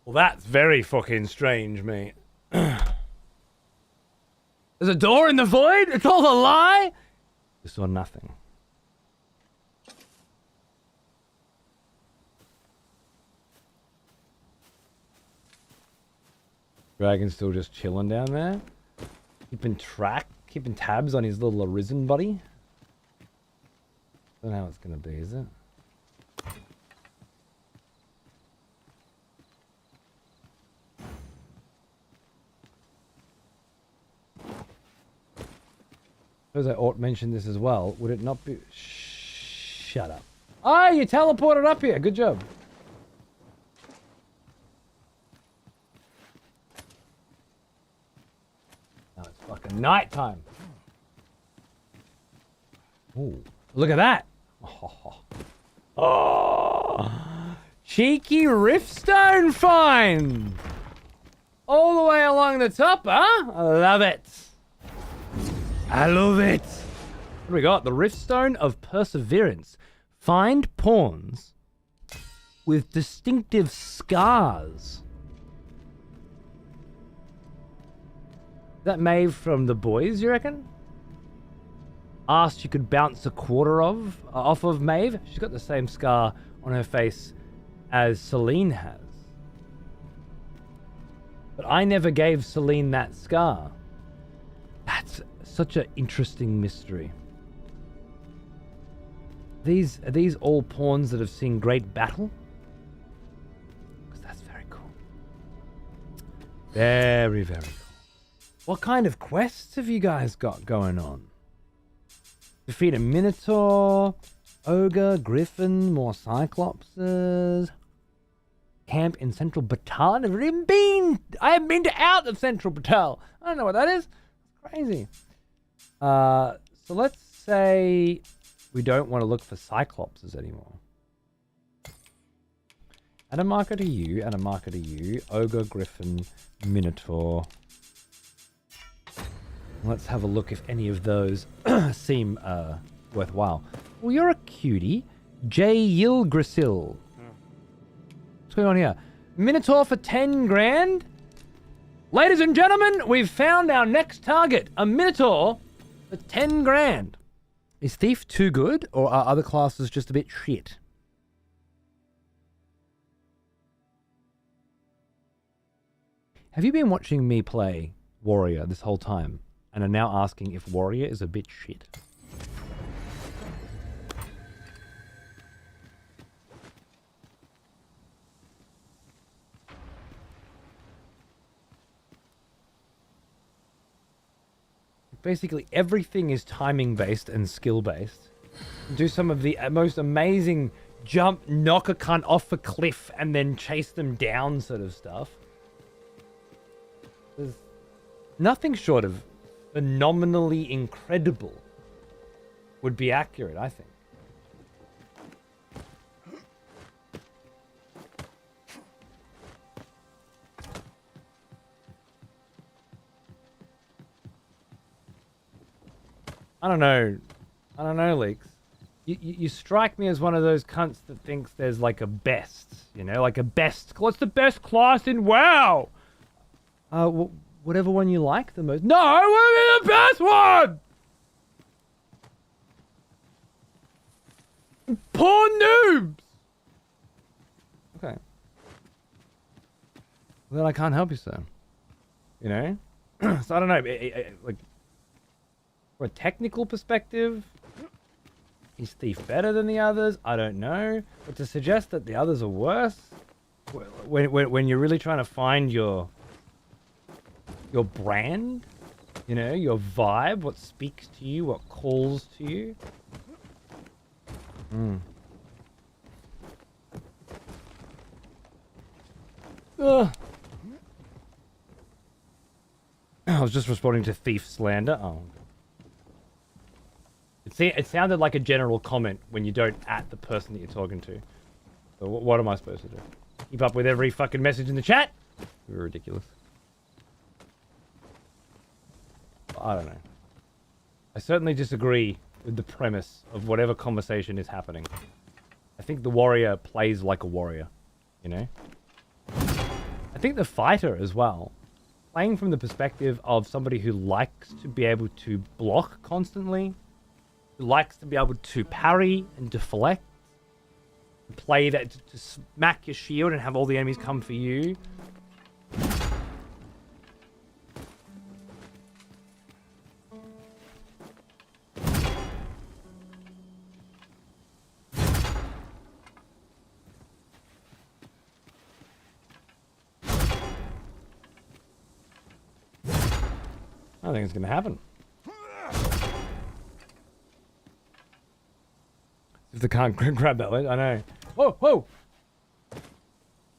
Well, that's very fucking strange, mate. There's a door in the void? It's all a lie? You saw nothing. Dragon's still just chilling down there. Keeping tabs on his little arisen buddy. Don't know how it's gonna be, is it? suppose I ought mention this as well. Would it not be... Shut up. Oh, you teleported up here. Good job. Now it's fucking nighttime. Ooh, look at that. Oh, cheeky riftstone find. All the way along the top, huh? I love it. I love it. What do we got? The Riftstone of Perseverance. Find pawns with distinctive scars. Is that Maeve from The Boys, you reckon? Asked you could bounce a quarter off of Maeve. She's got the same scar on her face as Celine has. But I never gave Celine that scar. That's such an interesting mystery. Are these all pawns that have seen great battle? Because that's very cool. Very, very cool. What kind of quests have you guys got going on? Defeat a Minotaur, Ogre, Griffin, more Cyclopses. Camp in Central Batal. I've never even been. I haven't been out of Central Batal. I don't know what that is. It's crazy. So let's say we don't want to look for Cyclopses anymore. Add a marker to you, add a marker to you. Ogre, Griffin, Minotaur. Let's have a look if any of those seem worthwhile. Well, you're a cutie. J. Yilgrisil. What's going on here? Minotaur for 10 grand? Ladies and gentlemen, we've found our next target. A Minotaur for 10 grand. Is Thief too good, or are other classes just a bit shit? Have you been watching me play Warrior this whole time, and are now asking if Warrior is a bit shit? Basically, everything is timing-based and skill-based. Do some of the most amazing jump, knock a cunt off a cliff, and then chase them down sort of stuff. There's nothing short of phenomenally incredible would be accurate, I think. I don't know, Leaks. You strike me as one of those cunts that thinks there's like a best, you know, like a best. What's the best class in WoW? Whatever one you like the most. No, I want to be the best one! Poor noobs! Okay. Well, then I can't help you, sir. You know? So I don't know, like... From a technical perspective, is Thief better than the others? I don't know. But to suggest that the others are worse, when you're really trying to find your brand, you know, your vibe, what speaks to you, what calls to you. I was just responding to Thief slander. Oh. It sounded like a general comment when you don't at the person that you're talking to. So what am I supposed to do? Keep up with every fucking message in the chat? You're ridiculous. I don't know. I certainly disagree with the premise of whatever conversation is happening. I think the warrior plays like a warrior, you know? I think the fighter as well, playing from the perspective of somebody who likes to be able to block constantly, who likes to be able to parry and deflect, play that to smack your shield and have all the enemies come for you. I don't think it's going to happen. they can't grab that ledge. I know. Whoa, whoa!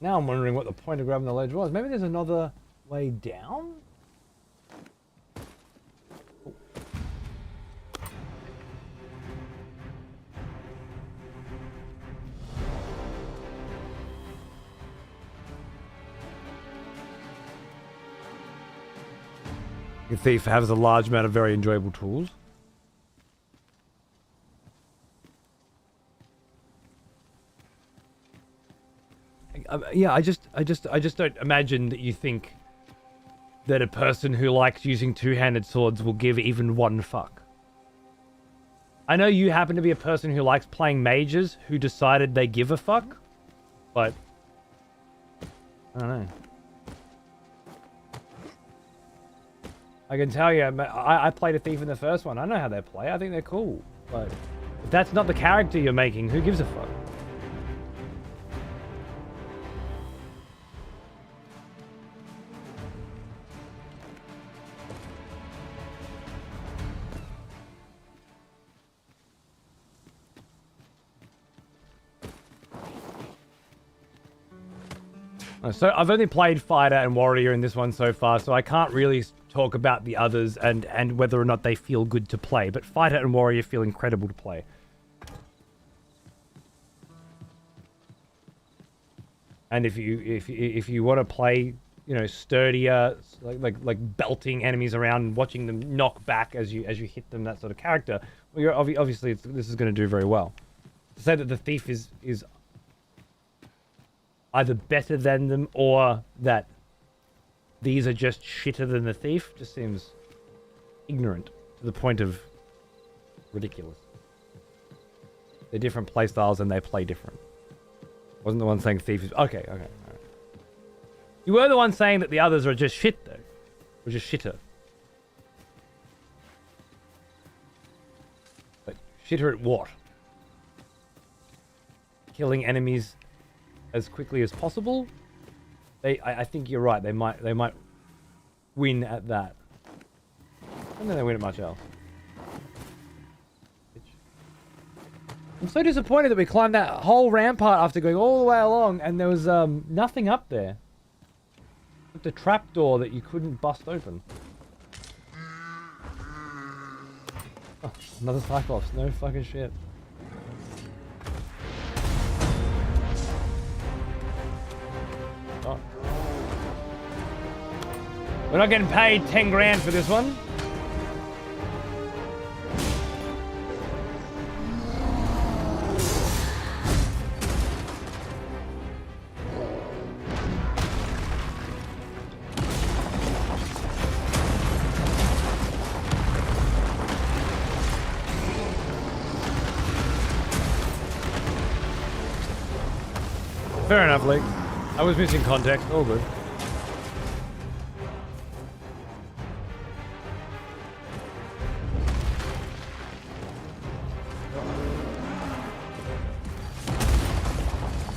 Now I'm wondering what the point of grabbing the ledge was. Maybe there's another way down? The thief has a large amount of very enjoyable tools. Yeah, I just don't imagine that you think that a person who likes using two-handed swords will give even one fuck. I know you happen to be a person who likes playing mages who decided they give a fuck, but I don't know. I can tell you, I played a thief in the first one. I know how they play. I think they're cool. But if that's not the character you're making, who gives a fuck? So I've only played Fighter and Warrior in this one so far, so I can't really talk about the others and whether or not they feel good to play. But Fighter and Warrior feel incredible to play. And if you want to play, you know, sturdier, like belting enemies around and watching them knock back as you hit them, that sort of character, well, you're obviously this is going to do very well. To say that the thief is either better than them or that these are just shitter than the thief just seems ignorant to the point of ridiculous. They're different playstyles and they play different. Wasn't the one saying thief is... Okay, all right. You were the one saying that the others are just shit, though. Or just shitter. But shitter at what? Killing enemies as quickly as possible? I think you're right. They might win at that. I don't think they win at much else. I'm so disappointed that we climbed that whole rampart after going all the way along and there was nothing up there. The trapdoor that you couldn't bust open. Oh, another Cyclops. No fucking shit. Oh. We're not getting paid 10 grand for this one. Fair enough, Lee. I was missing context. All good.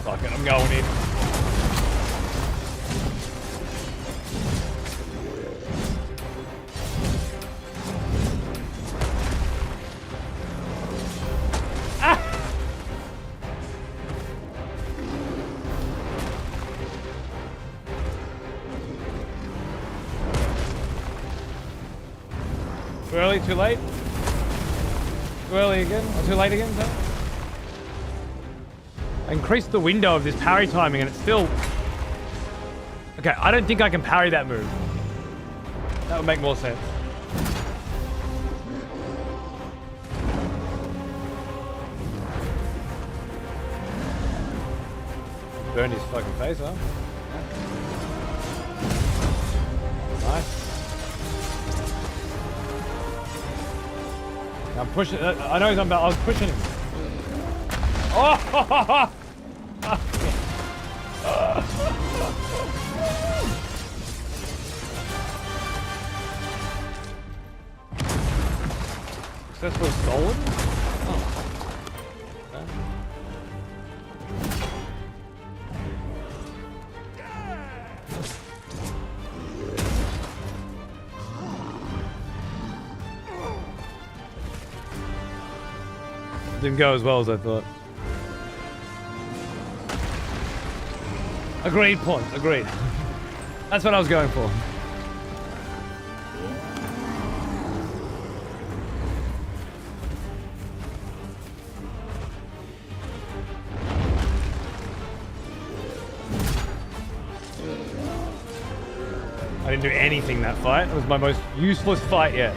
Fuck it, I'm going in. Too early, too late? Too early again? Or too late again? Sorry? I increased the window of this parry timing and it's still... Okay, I don't think I can parry that move. That would make more sense. Burned his fucking face, huh? Nice. I'm pushing. I know he's on. I was pushing him. Oh! Successfully stolen? Oh. Okay. Didn't go as well as I thought. Agreed, point. Agreed. That's what I was going for. I didn't do anything that fight. It was my most useless fight yet.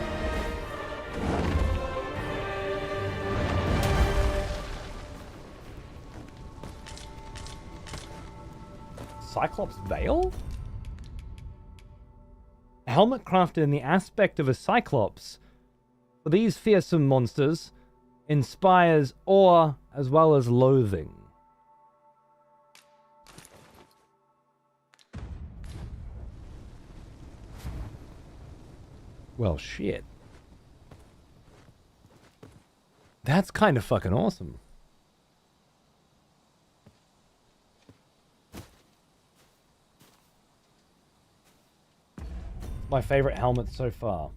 Cyclops Veil? A helmet crafted in the aspect of a Cyclops for these fearsome monsters inspires awe as well as loathing. Well, shit. That's kind of fucking awesome. My favorite helmet so far.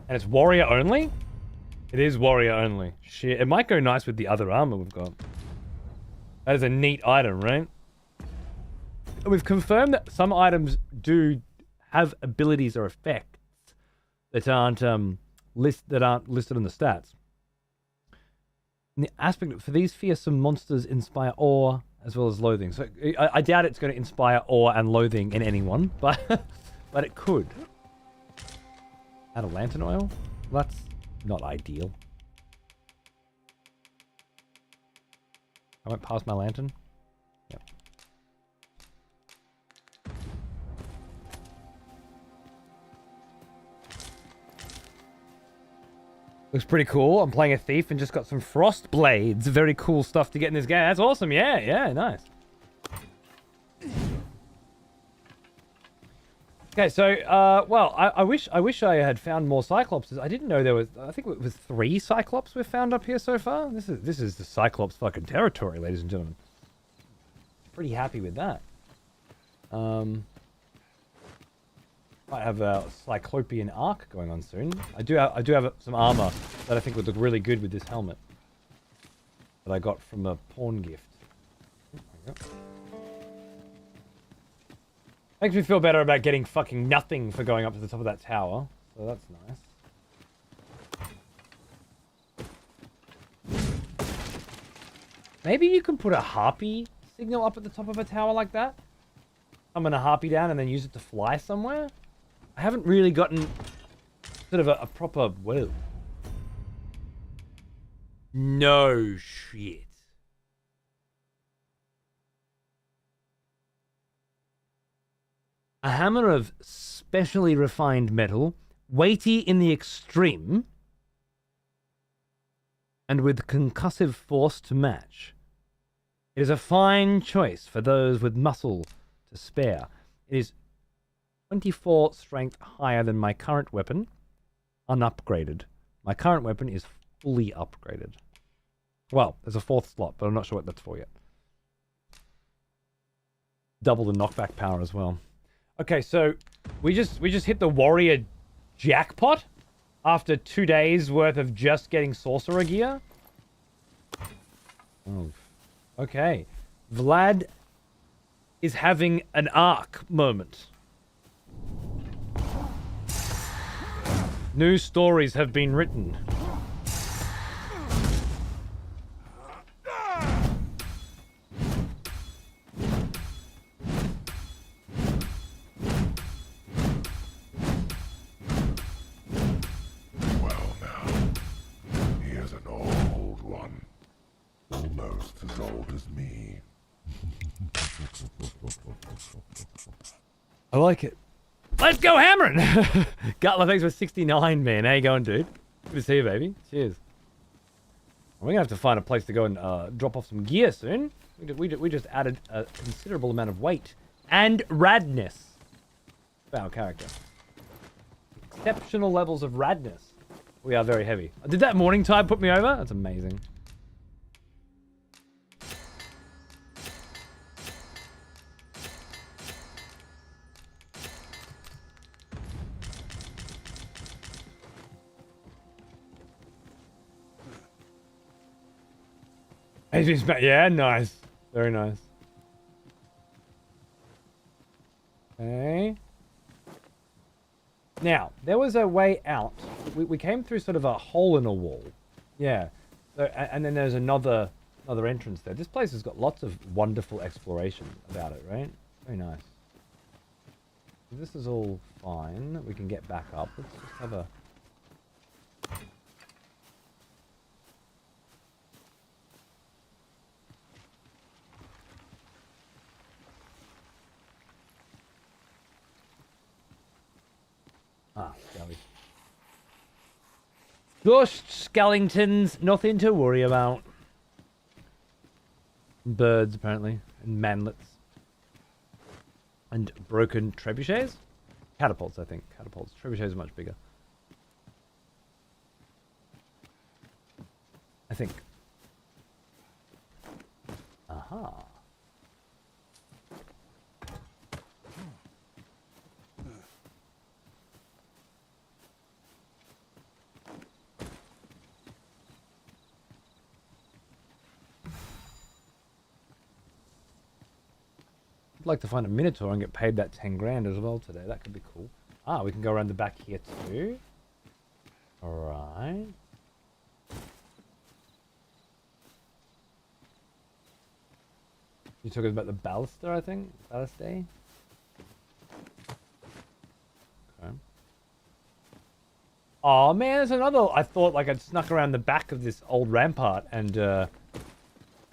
And it's warrior only? It is warrior only. Shit. It might go nice with the other armor we've got. That is a neat item, right? We've confirmed that some items do have abilities or effects that aren't listed in the stats. And the aspect for these fearsome monsters inspire awe as well as loathing. So I doubt it's going to inspire awe and loathing in anyone, but but it could. Add a lantern oil? Well, that's not ideal. I went past my lantern. Yep. Looks pretty cool. I'm playing a thief and just got some frost blades. Very cool stuff to get in this game. That's awesome. Yeah, yeah, nice. Okay, so well, I wish I had found more Cyclopses. I didn't know there was. I think it was 3 Cyclops we've found up here so far. This is the Cyclops fucking territory, ladies and gentlemen. Pretty happy with that. Might have a Cyclopean arc going on soon. I do have some armor that I think would look really good with this helmet that I got from a pawn gift. Oh, there we go. Makes me feel better about getting fucking nothing for going up to the top of that tower. So that's nice. Maybe you can put a harpy signal up at the top of a tower like that. Summon a harpy down and then use it to fly somewhere. I haven't really gotten sort of a proper... Whoa. No shit. A hammer of specially refined metal, weighty in the extreme, and with concussive force to match. It is a fine choice for those with muscle to spare. It is 24 strength higher than my current weapon, unupgraded. My current weapon is fully upgraded. Well, there's a 4th slot, but I'm not sure what that's for yet. Double the knockback power as well. Okay, so we just hit the warrior jackpot after 2 days worth of just getting sorcerer gear. Oh, okay. Vlad is having an arc moment. New stories have been written. Well now, here's an old one. Almost as old as me. I like it. Let's go hammering! Gutler, thanks for 69, man. How you going, dude? Good to see you, baby. Cheers. We're gonna have to find a place to go and drop off some gear soon. We just added a considerable amount of weight and radness to our character. Exceptional levels of radness. We are very heavy. Did that morning tide put me over? That's amazing. Yeah, nice. Very nice. Okay. Now, there was a way out. We came through sort of a hole in a wall. Yeah. So, and then there's another entrance there. This place has got lots of wonderful exploration about it, right? Very nice. This is all fine. We can get back up. Let's just have a... Skelly. Just skeletons, nothing to worry about. Birds, apparently, and manlets. And broken trebuchets? Catapults, I think. Catapults. Trebuchets are much bigger. I think. Aha. I'd like to find a Minotaur and get paid that 10 grand as well today. That could be cool. Ah, we can go around the back here too. Alright. You're talking about the baluster, I think? Baluster? Okay. Oh man, there's another... I thought like I'd snuck around the back of this old rampart and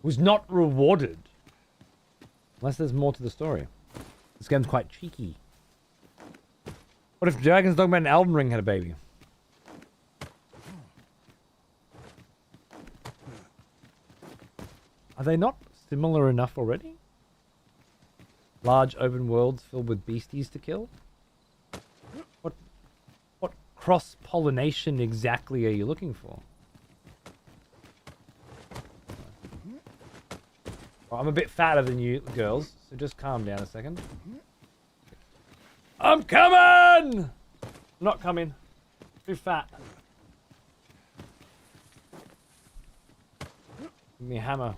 was not rewarded. Unless there's more to the story. This game's quite cheeky. What if Dragon's Dogma and Elven Ring had a baby? Are they not similar enough already? Large open worlds filled with beasties to kill? What cross-pollination exactly are you looking for? Well, I'm a bit fatter than you girls, so just calm down a second. I'm coming! I'm not coming. Too fat. Give me a hammer.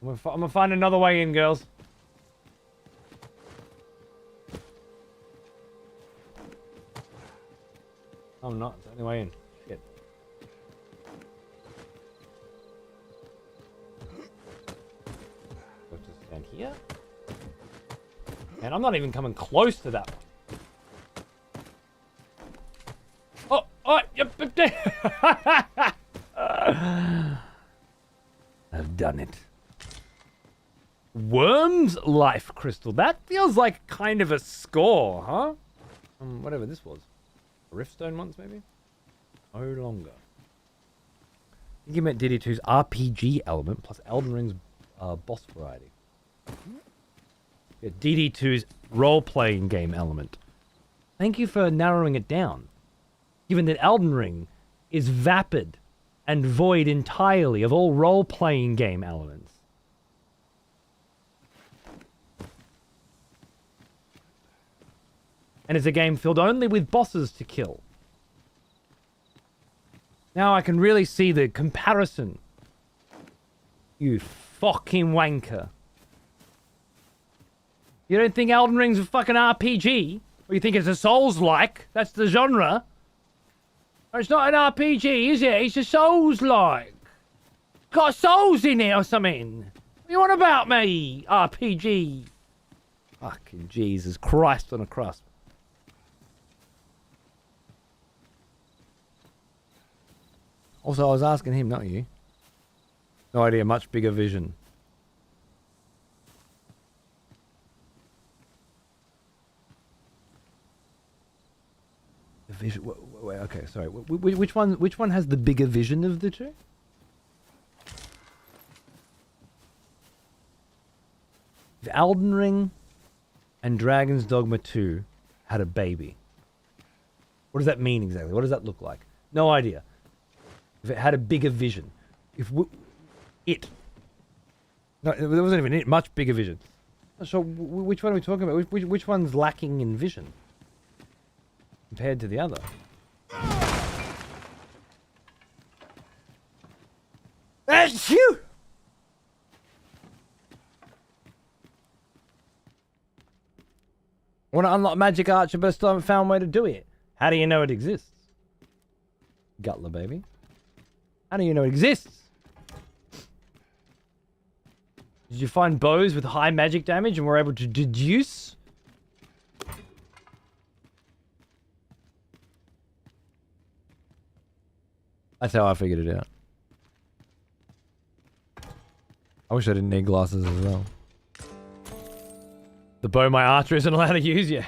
I'm gonna find another way in, girls. I'm not. It's the only way in. Shit. Let's just stand here. And I'm not even coming close to that one. Oh, yep. I've done it. Worm's life crystal. That feels like kind of a score, huh? Whatever this was. A riftstone once, maybe? No longer. I think you meant DD2's RPG element plus Elden Ring's boss variety. Yeah, DD2's role-playing game element. Thank you for narrowing it down. Given that Elden Ring is vapid and void entirely of all role-playing game elements. And it's a game filled only with bosses to kill. Now I can really see the comparison. You fucking wanker. You don't think Elden Ring's a fucking RPG? Or you think it's a Souls-like? That's the genre. It's not an RPG, is it? It's a Souls-like. Got souls in it or something. What you want about me? RPG. Fucking Jesus Christ on a crust. Also, I was asking him, not you. No idea, much bigger vision. The vision. Wait, okay, sorry. Which one has the bigger vision of the two? The Elden Ring and Dragon's Dogma 2 had a baby. What does that mean exactly? What does that look like? No idea. If it had a bigger vision. No, there wasn't even it. Much bigger vision. So which one are we talking about? Which one's lacking in vision? Compared to the other. That's you! want to unlock Magic Archer, but still haven't found a way to do it. How do you know it exists? Gutler, baby. How do you know it exists? Did you find bows with high magic damage and were able to deduce? That's how I figured it out. I wish I didn't need glasses as well. The bow my archer isn't allowed to use yet.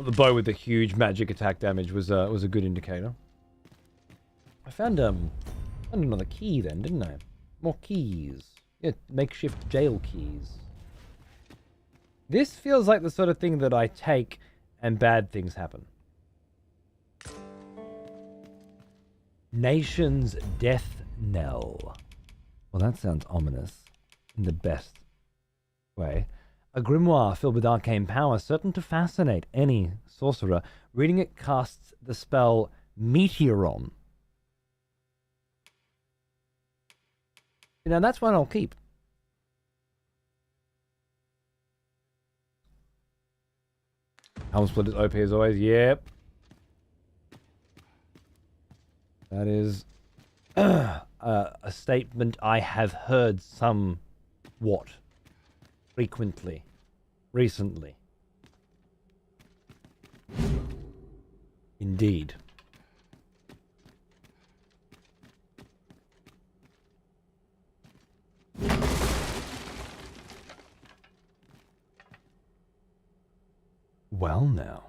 The bow with the huge magic attack damage was a good indicator. I found another key then, didn't I? More keys. Yeah, makeshift jail keys. This feels like the sort of thing that I take and bad things happen. Nation's death knell. Well, that sounds ominous in the best way. A grimoire filled with arcane power, certain to fascinate any sorcerer. Reading it casts the spell Meteoron. Now that's one I'll keep. Helm Split is OP as always. Yep. That is a statement I have heard somewhat frequently recently. Indeed. Well now.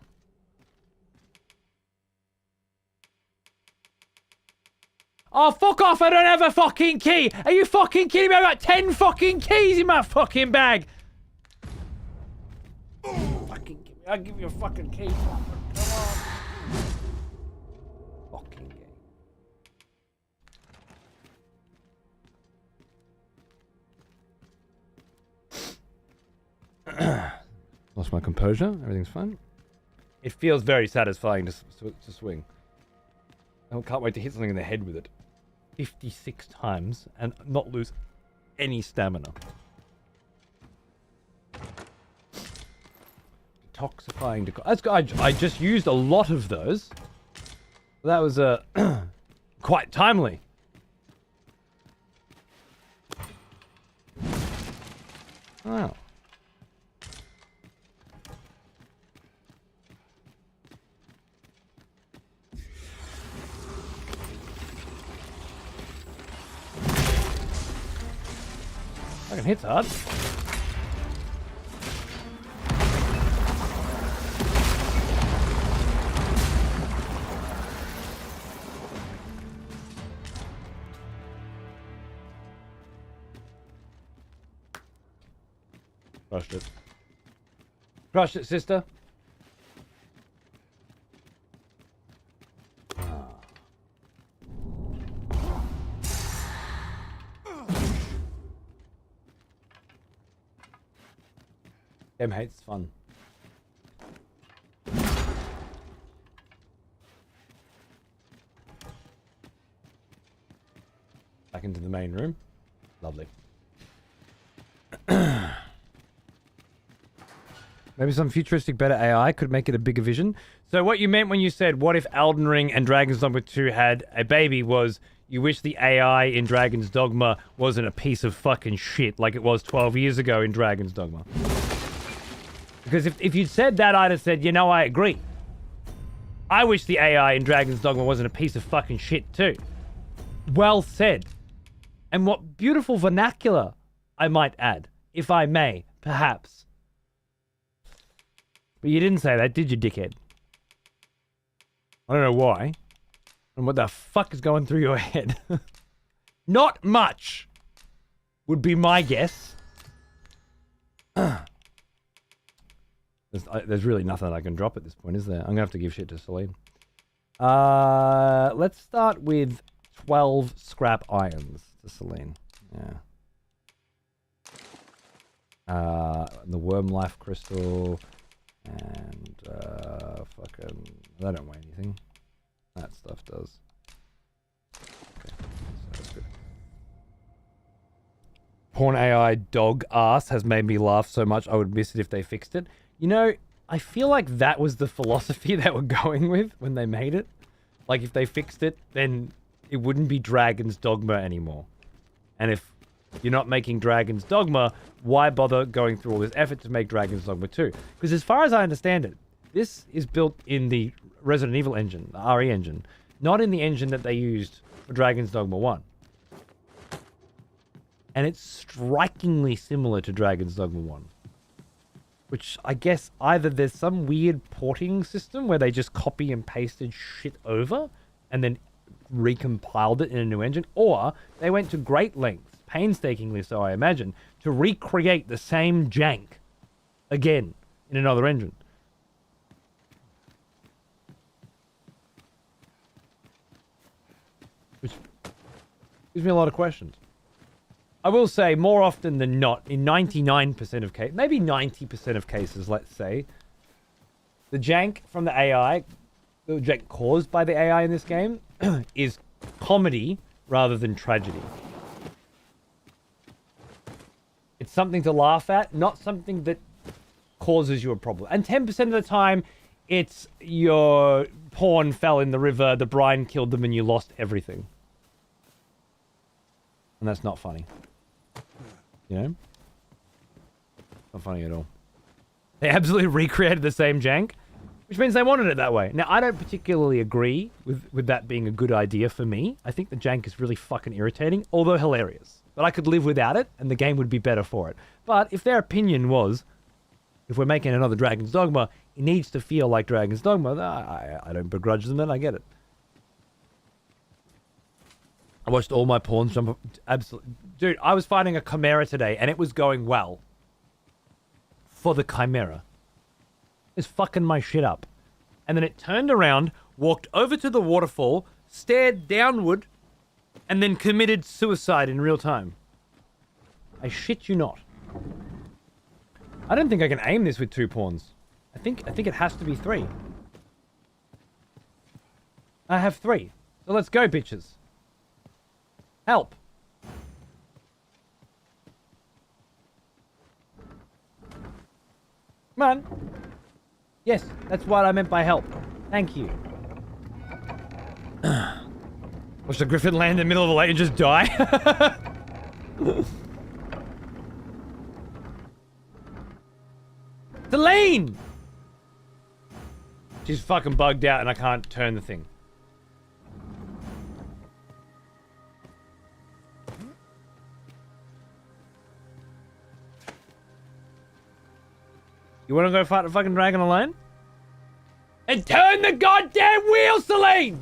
Oh, fuck off! I don't have a fucking key! Are you fucking kidding me? I've got 10 fucking keys in my fucking bag! I'll give you a fucking key. Come on. Fucking game. Lost my composure. Everything's fine. It feels very satisfying to swing. I can't wait to hit something in the head with it. 56 times and not lose any stamina. Detoxifying. That's good. I just used a lot of those. That was quite timely. Wow. Fucking hits hard. Crushed it. Crushed it, sister. Game hates fun. Back into the main room. Lovely. Maybe some futuristic better AI could make it a bigger vision. So what you meant when you said, what if Elden Ring and Dragon's Dogma 2 had a baby was you wish the AI in Dragon's Dogma wasn't a piece of fucking shit like it was 12 years ago in Dragon's Dogma. Because if you'd said that, I'd have said, you know, I agree. I wish the AI in Dragon's Dogma wasn't a piece of fucking shit too. Well said. And what beautiful vernacular, I might add, if I may, perhaps. But you didn't say that, did you, dickhead? I don't know why. And what the fuck is going through your head? Not much, would be my guess. There's really nothing that I can drop at this point, is there? I'm going to have to give shit to Celine. Let's start with 12 scrap irons to Celine. Yeah. The worm life crystal. And, fucking... They don't weigh anything. That stuff does. Okay, so that's good. porn AI dog ass has made me laugh so much I would miss it if they fixed it. You know, I feel like that was the philosophy they were going with when they made it. Like, if they fixed it, then it wouldn't be Dragon's Dogma anymore. And if you're not making Dragon's Dogma, why bother going through all this effort to make Dragon's Dogma 2? Because as far as I understand it, this is built in the Resident Evil engine, the RE engine, not in the engine that they used for Dragon's Dogma 1. And it's strikingly similar to Dragon's Dogma 1. Which I guess either there's some weird porting system where they just copy and pasted shit over and then recompiled it in a new engine, or they went to great lengths, painstakingly so I imagine, to recreate the same jank again in another engine. Which gives me a lot of questions. I will say, more often than not, in 99% of cases, maybe 90% of cases, let's say, the jank from the AI, the jank caused by the AI in this game, is comedy rather than tragedy. It's something to laugh at, not something that causes you a problem. And 10% of the time, it's your pawn fell in the river, the brine killed them, and you lost everything. And that's not funny. You know? Not funny at all. They absolutely recreated the same jank, which means they wanted it that way. Now, I don't particularly agree with that being a good idea for me. I think the jank is really fucking irritating, although hilarious. But I could live without it, and the game would be better for it. But if their opinion was, if we're making another Dragon's Dogma, it needs to feel like Dragon's Dogma, I don't begrudge them, and I get it. I watched all my pawns jump up. Absolutely. Dude, I was fighting a Chimera today, and it was going well. For the Chimera. It's fucking my shit up. And then it turned around, walked over to the waterfall, stared downward, and then committed suicide in real time. I shit you not. I don't think I can aim this with 2 pawns. I think it has to be 3. I have 3. So let's go, bitches. Help. Come on. Yes, that's what I meant by help. Thank you. Watch the griffin land in the middle of the lake and just die. Delane! She's fucking bugged out and I can't turn the thing. You wanna go fight the fucking dragon alone? And turn the goddamn wheel, Celine!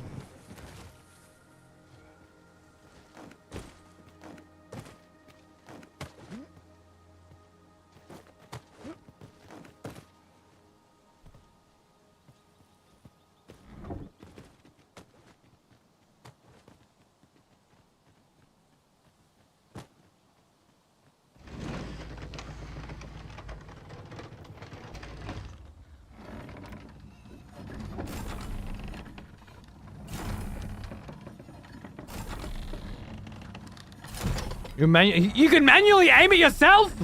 You can manually aim it yourself?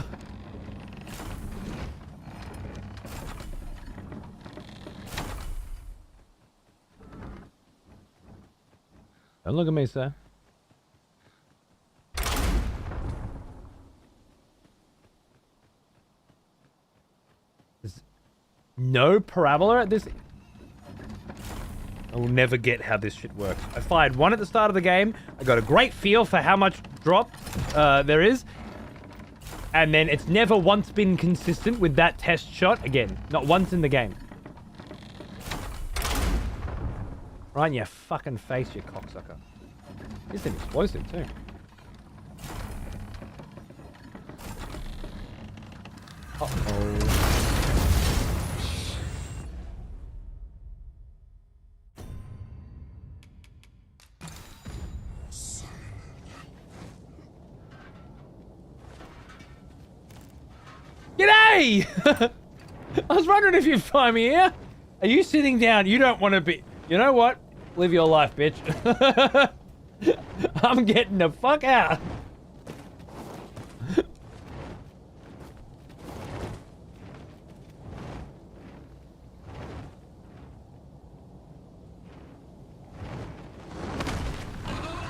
Don't look at me, sir. There's no parabola at this. I will never get how this shit works. I fired 1 at the start of the game. I got a great feel for how much drop there is. And then it's never once been consistent with that test shot again. Not once in the game. Right in your fucking face, you cocksucker. It's an explosive too. Uh-oh. G'day! I was wondering if you'd find me here. Are you sitting down? You don't want to be... You know what? Live your life, bitch. I'm getting the fuck out.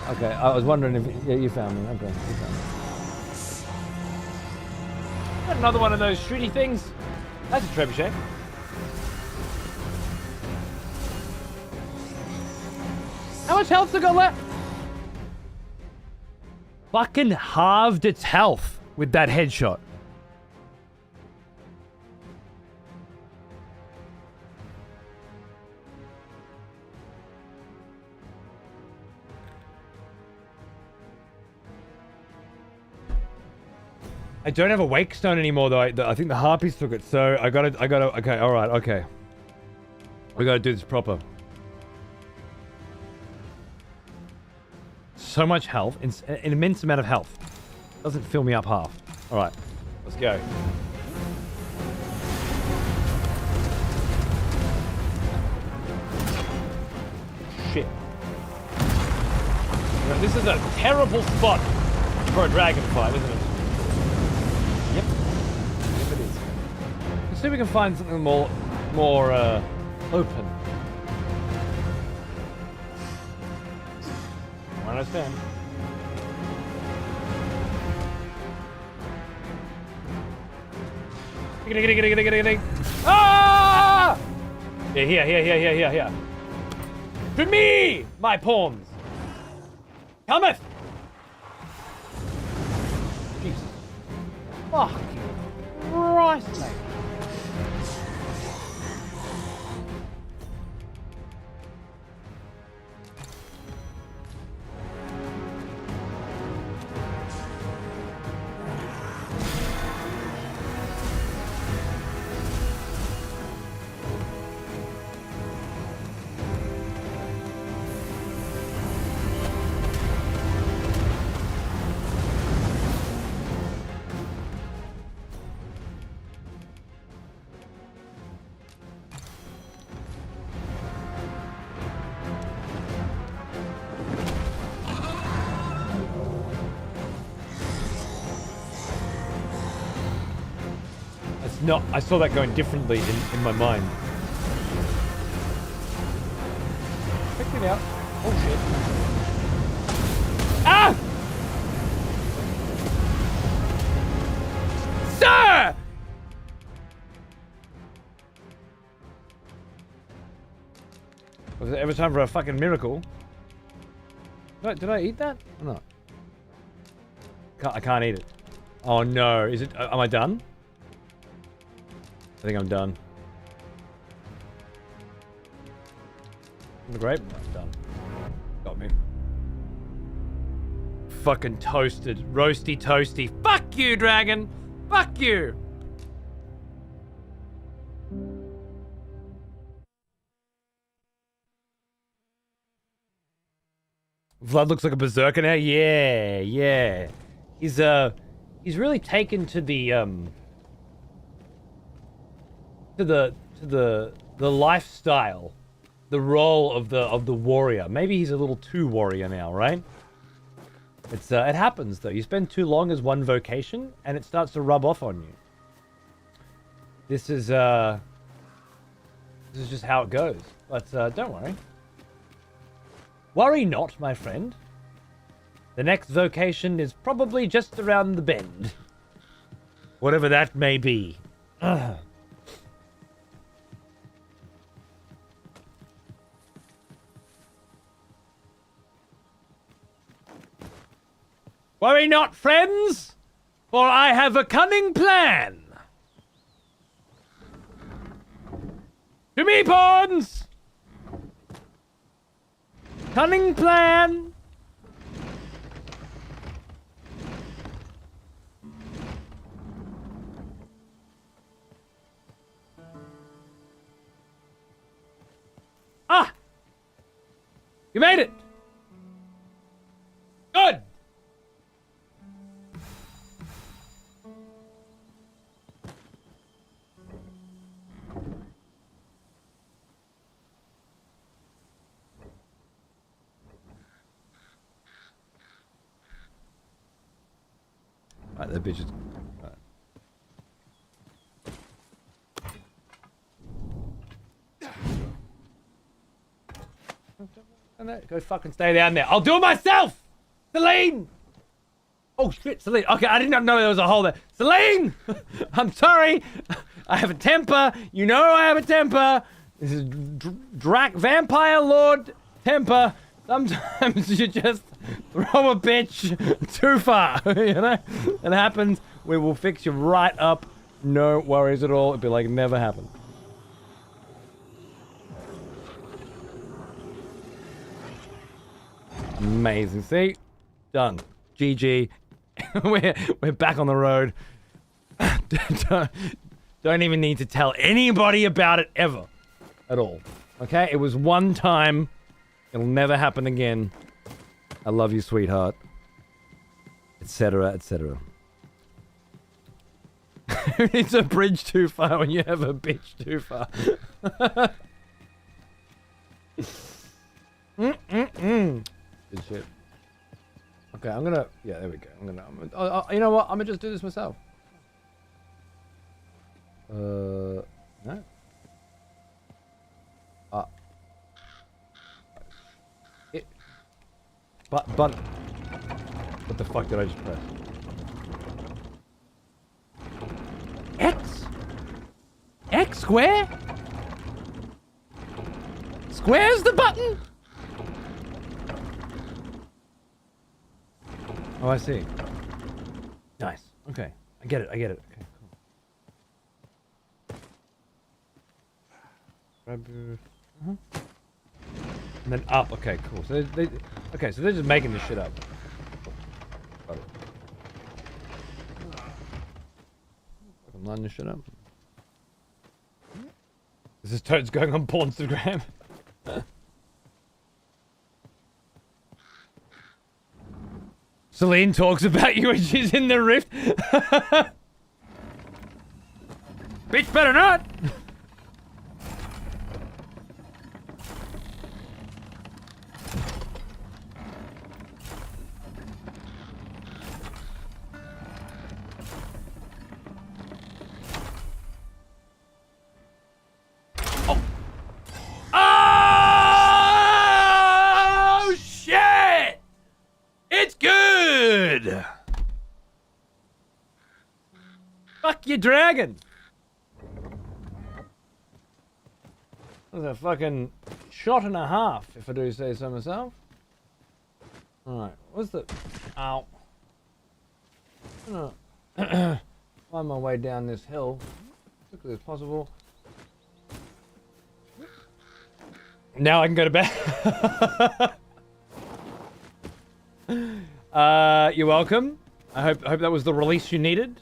Okay, I was wondering if yeah, you found me. Okay, you found me. Got another one of those shooty things. That's a trebuchet. How much health's it got left? Fucking halved its health with that headshot. I don't have a wake stone anymore though. I think the harpies took it, so I gotta, okay, alright, okay. We gotta do this proper. So much health, an immense amount of health. Doesn't fill me up half. Alright, let's go. Shit. This is a terrible spot for a dragon fight, isn't it? Yep. Yep, it is. Let's see if we can find something more open. I understand. Ah! Yeah, here. To me, my pawns. Cometh. Jesus. Fucking Christ, mate. No, I saw that going differently in my mind. Check it out. Oh shit. Ah! Sir! Was it ever time for a fucking miracle? Did I eat that? Or not? I can't eat it. Oh no, is it? Am I done? I think I'm done. The grape? No, I'm done. Got me. Fucking toasted. Roasty toasty. Fuck you, dragon! Fuck you! Vlad looks like a berserker now? Yeah. He's really taken to the lifestyle, the role of the warrior. Maybe he's a little too warrior now, right? It happens though. You spend too long as one vocation, and it starts to rub off on you. This is just how it goes. But don't worry. Worry not, my friend. The next vocation is probably just around the bend. Whatever that may be. Ugh. Worry not, friends, for I have a cunning plan. To me, pawns! Cunning plan. Ah! You made it! Good! Right, that bitch is... Right. Go fucking stay down there. I'll do it myself! Celine! Oh shit, Celine. Okay, I did not know there was a hole there. Celine! I'm sorry. I have a temper. You know I have a temper. This is Vampire Lord temper. Sometimes you just throw a bitch too far. You know? It happens. We will fix you right up. No worries at all. It'd be like it never happened. Amazing. See? Done. GG. we're back on the road. Don't even need to tell anybody about it ever. At all. Okay? It was one time. It'll never happen again. I love you, sweetheart. Etc., etc. It's a bridge too far when you have a bitch too far. Good shit. Okay, I'm gonna... Yeah, there we go. You know what? I'm gonna just do this myself. No? But... What the fuck did I just press? X? X square? Square's the button? Oh, I see. Nice. Okay. I get it. Okay, cool. Grab your... And then up. Okay, cool. So okay, so they're just making this shit up. Got it. I'm lining this shit up. This is Toads going on Pornstagram. Celine talks about you when she's in the rift. Bitch better not! Oh, shit! It's good! Fuck you, dragon! That was a fucking shot and a half, if I do say so myself. Alright, what's the... Ow. I'm gonna find my way down this hill as quickly as possible. Now I can go to bed. You're welcome. I hope that was the release you needed.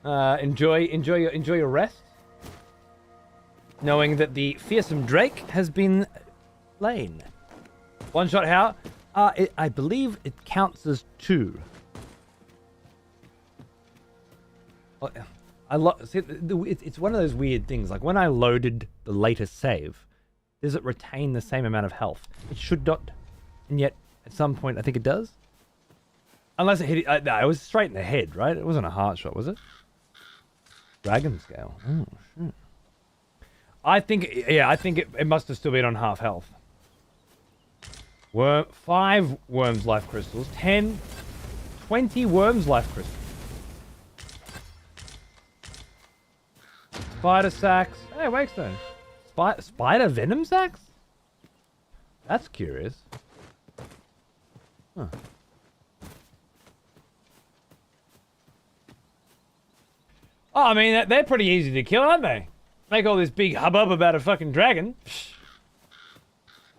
Enjoy your rest. Knowing that the fearsome Drake has been slain. One shot how? I believe it counts as 2. See, it's one of those weird things. Like when I loaded the latest save, does it retain the same amount of health? It should not, and yet at some point I think it does. Unless it hit it. No, it was straight in the head, right? It wasn't a heart shot, was it? Dragon scale. Oh shit. I think it must have still been on half health. 5 worms life crystals, 10, 20 worms life crystals. Spider sacks. Hey, Wakestone. Spider venom sacks? That's curious. Huh. Oh, I mean, they're pretty easy to kill, aren't they? Make all this big hubbub about a fucking dragon.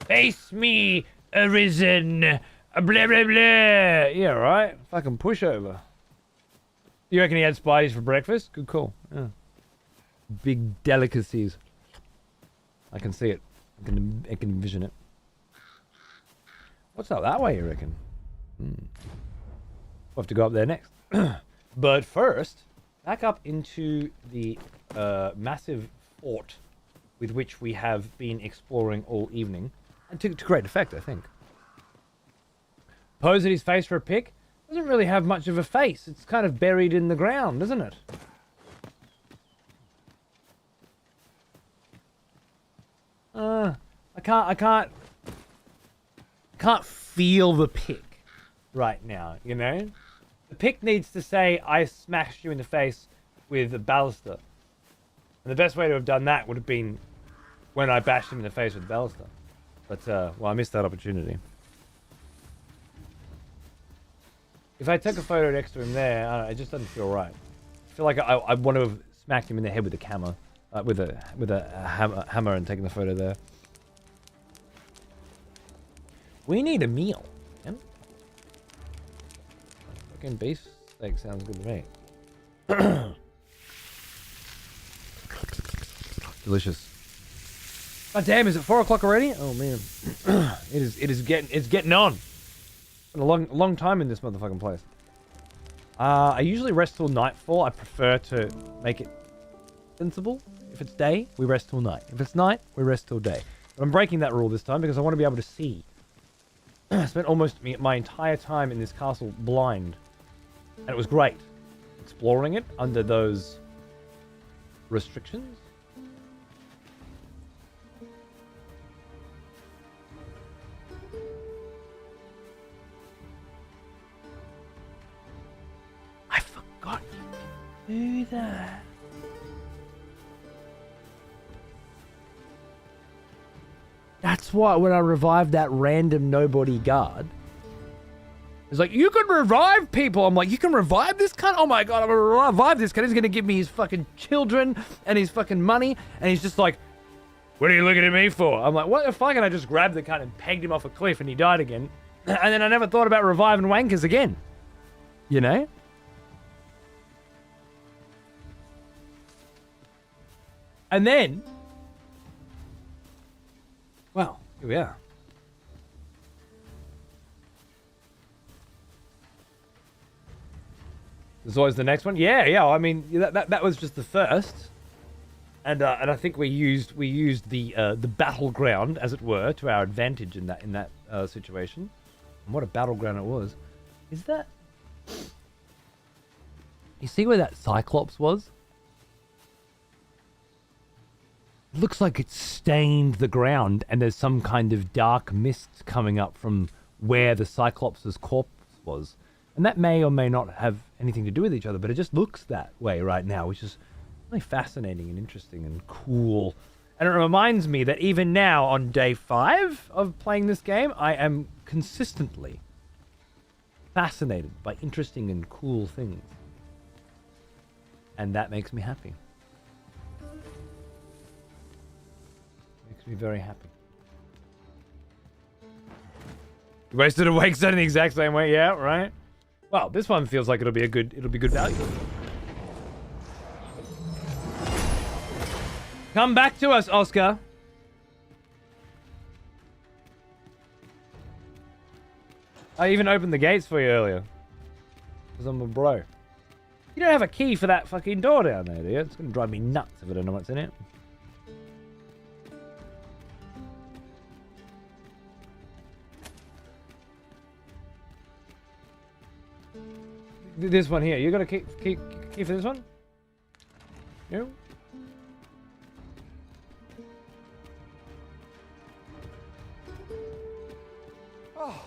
Face me, arisen. Blah, blah, blah. Yeah, right. Fucking pushover. You reckon he had spideys for breakfast? Good call. Yeah. Big delicacies. I can see it. I can envision it. What's up that way, you reckon? We'll have to go up there next. But first, back up into the massive fort with which we have been exploring all evening. And to great effect, I think. Pose at his face for a pic. Doesn't really have much of a face. It's kind of buried in the ground, isn't it? I can't can't feel the pick right now, you know? The pick needs to say, I smashed you in the face with a ballista. And the best way to have done that would have been when I bashed him in the face with the ballista. But, well, I missed that opportunity. If I took a photo next to him there, I don't know, it just doesn't feel right. I feel like I want to have smacked him in the head with a hammer. With a hammer and taken the photo there. We need a meal. Yeah? Fucking beef steak sounds good to me. Delicious. God damn, is it 4 o'clock already? Oh man. It's getting on. Been a long time in this motherfucking place. I usually rest till nightfall. I prefer to make it sensible. If it's day, we rest till night. If it's night, we rest till day. But I'm breaking that rule this time because I want to be able to see. I spent almost my entire time in this castle blind. And it was great. Exploring it under those restrictions. I forgot you do that. That's why when I revived that random nobody guard, it's like, you can revive people. I'm like, you can revive this cunt? Oh my god, I'm gonna revive this cunt. He's gonna give me his fucking children and his fucking money. And he's just like, what are you looking at me for? I'm like, what the fuck? And I just grabbed the cunt and pegged him off a cliff and he died again. And then I never thought about reviving wankers again. You know? And then, well, here we are. There's always the next one. Yeah. I mean, that was just the first, and I think we used the battleground, as it were, to our advantage in that situation. And what a battleground it was! Is that? You see where that Cyclops was? It looks like it's stained the ground, and there's some kind of dark mist coming up from where the Cyclops' corpse was. And that may or may not have anything to do with each other, but it just looks that way right now, which is really fascinating and interesting and cool. And it reminds me that even now, on day 5 of playing this game, I am consistently fascinated by interesting and cool things. And that makes me happy. Makes me very happy. You wasted a wake stone in the exact same way, yeah, right? Well, this one feels like it'll be good value. Come back to us, Oscar. I even opened the gates for you earlier. Because I'm a bro. You don't have a key for that fucking door down there, do you? It's going to drive me nuts if I don't know what's in it. This one here. You got a key for this one? No? Oh,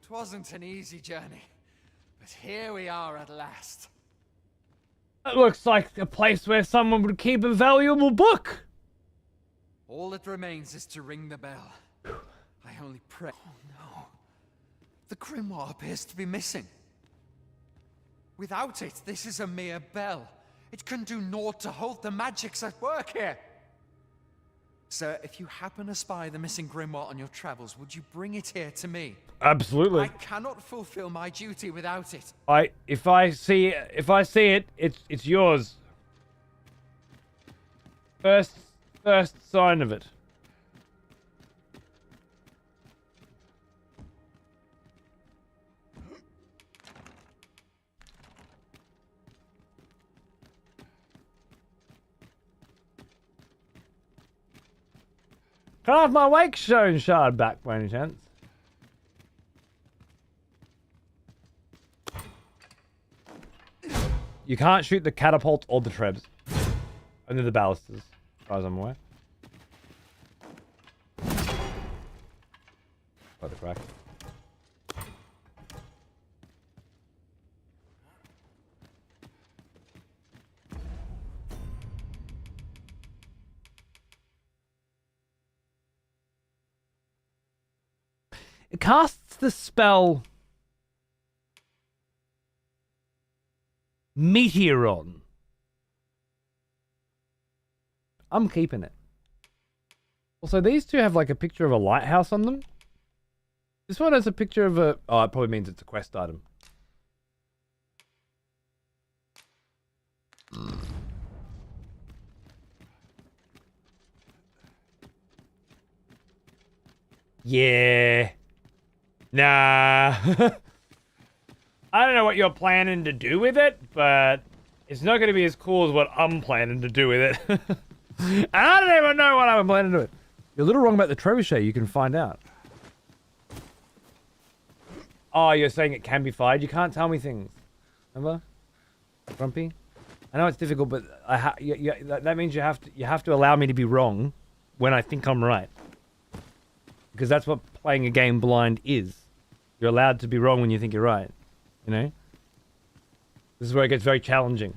it wasn't an easy journey, but here we are at last. It looks like a place where someone would keep a valuable book. All that remains is to ring the bell. I only pray. Oh no. The grimoire appears to be missing. Without it, this is a mere bell. It can do naught to hold the magics at work here. Sir, if you happen to spy the missing grimoire on your travels, would you bring it here to me? Absolutely. I cannot fulfill my duty without it. If I see it, it's yours. First sign of it. Can I have my wake stone shard back by any chance? You can't shoot the catapult or the trebs. Only the ballistas, as far as I'm aware. By the crack. It casts the spell Meteoron. I'm keeping it. Also, these two have like a picture of a lighthouse on them. This one has a picture of a... Oh, it probably means it's a quest item. Yeah. Nah. I don't know what you're planning to do with it, but it's not going to be as cool as what I'm planning to do with it. And I don't even know what I'm planning to do. You're a little wrong about the trebuchet. You can find out. Oh, you're saying it can be fired? You can't tell me things. Remember? Grumpy? I know it's difficult, but that means you have to allow me to be wrong when I think I'm right. Because that's what playing a game blind is. You're allowed to be wrong when you think you're right. You know? This is where it gets very challenging.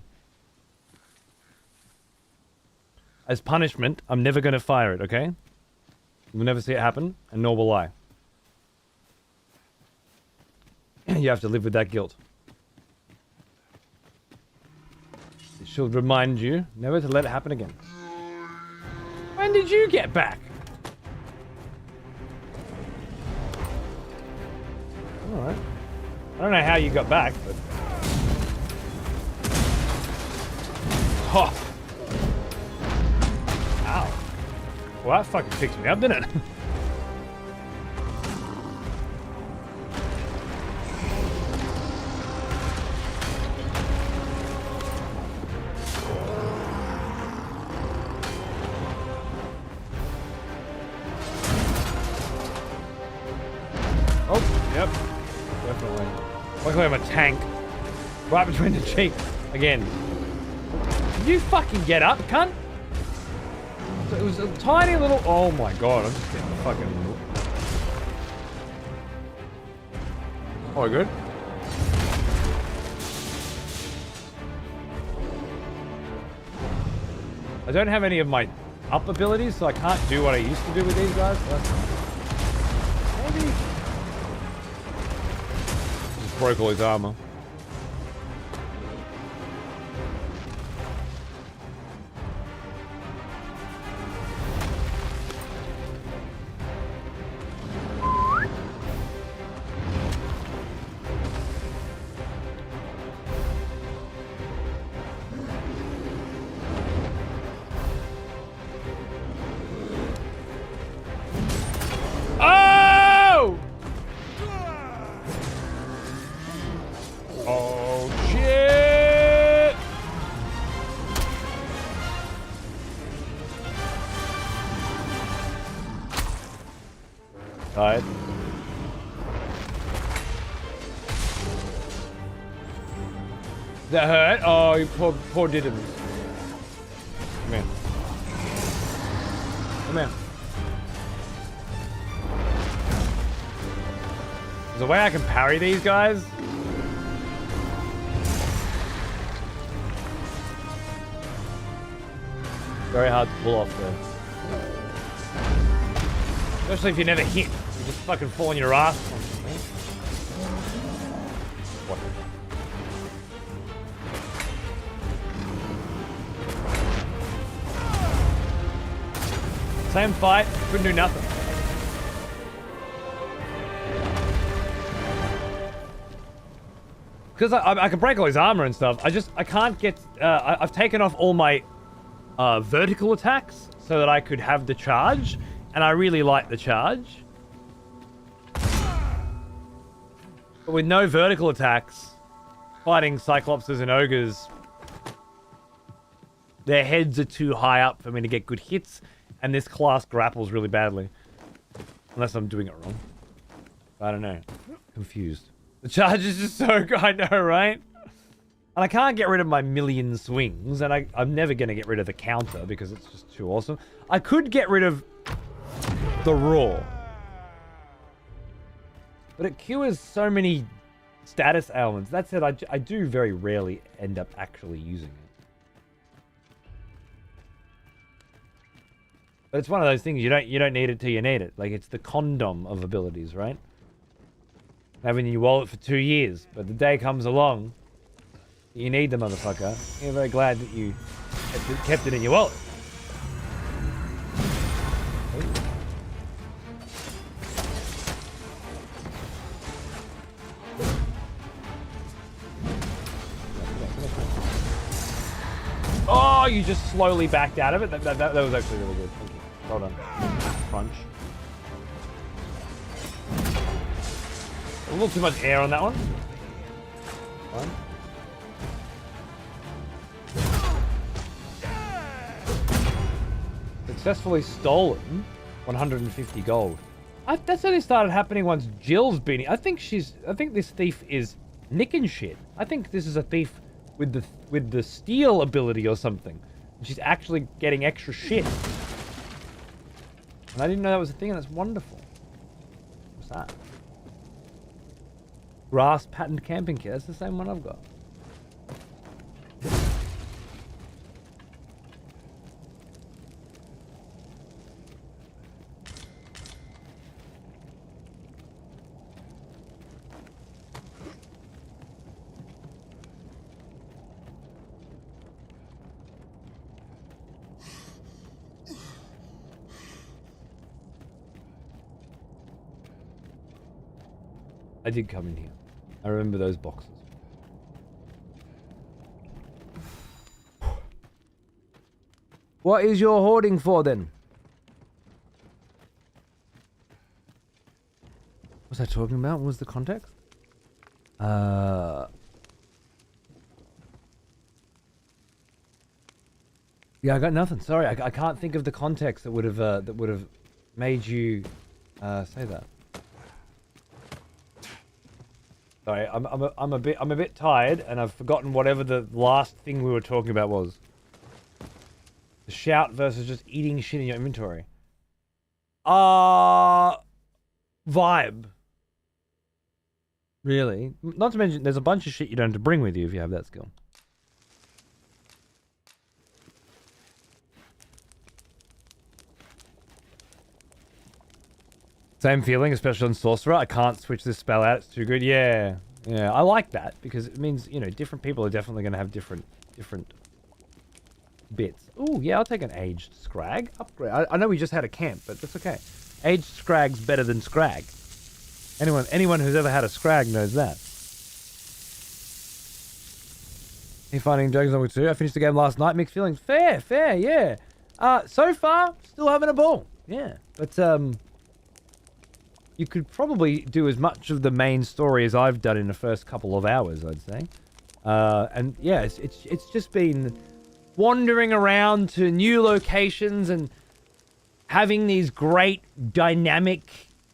As punishment, I'm never going to fire it, okay? You'll never see it happen, and nor will I. You have to live with that guilt. It should remind you never to let it happen again. When did you get back? Alright. I don't know how you got back, but... Oh! Ow. Well, that fucking fixed me up, didn't it? Oh, yep. Definitely. Luckily I'm a tank. Right between the cheeks. Again. Did you fucking get up, cunt? So it was a tiny little... Oh my god, I'm just getting fucking... Oh, good. I don't have any of my up abilities, so I can't do what I used to do with these guys. So maybe... Just broke all his armor. Tired. That hurt? Oh, you poor Diddums. Come here. Come here. There's a way I can parry these guys. Very hard to pull off though. Especially if you never hit. You just fucking fall on your ass constantly. What? Same fight, couldn't do nothing. Because I can break all his armor and stuff. I can't get... I've taken off all my vertical attacks so that I could have the charge. And I really like the charge. But with no vertical attacks, fighting Cyclopses and Ogres, their heads are too high up for me to get good hits, and this class grapples really badly. Unless I'm doing it wrong. I don't know. Confused. The charge is just so good, I know, right? And I can't get rid of my million swings, and I'm never going to get rid of the counter because it's just too awesome. I could get rid of the roar. but it cures so many status ailments. That said, I do very rarely end up actually using it. But it's one of those things you don't need it till you need it. Like, it's the condom of abilities, right? Having in your wallet for 2 years, but the day comes along, you need the motherfucker. You're very glad that you kept it in your wallet. Oh, you just slowly backed out of it. That was actually really good. Thank you. Well done. Crunch. A little too much air on that one. Fine. Successfully stolen 150 gold. That's only started happening once Jill's been here. I think this thief is nicking shit. I think this is a thief with the steal ability or something. She's actually getting extra shit. And I didn't know that was a thing, and that's wonderful. What's that? Grass patterned camping kit. That's the same one I've got. I did come in here. I remember those boxes. What is your hoarding for then? What was I talking about? What was the context? Yeah, I got nothing. Sorry, I can't think of the context that would have made you say that. Sorry, I'm a bit tired, and I've forgotten whatever the last thing we were talking about was. The shout versus just eating shit in your inventory. Vibe. Really? Not to mention, there's a bunch of shit you don't have to bring with you if you have that skill. Same feeling, especially on Sorcerer. I can't switch this spell out. It's too good. Yeah. Yeah, I like that because it means, you know, different people are definitely going to have different bits. Oh, yeah, I'll take an aged scrag. Upgrade. I know we just had a camp, but that's okay. Aged scrag's better than scrag. Anyone who's ever had a scrag knows that. You finding Dragon's Dogma 2? I finished the game last night. Mixed feelings. Fair, yeah. So far, still having a ball. Yeah, but you could probably do as much of the main story as I've done in the first couple of hours, I'd say. And yeah, it's just been wandering around to new locations and having these great dynamic,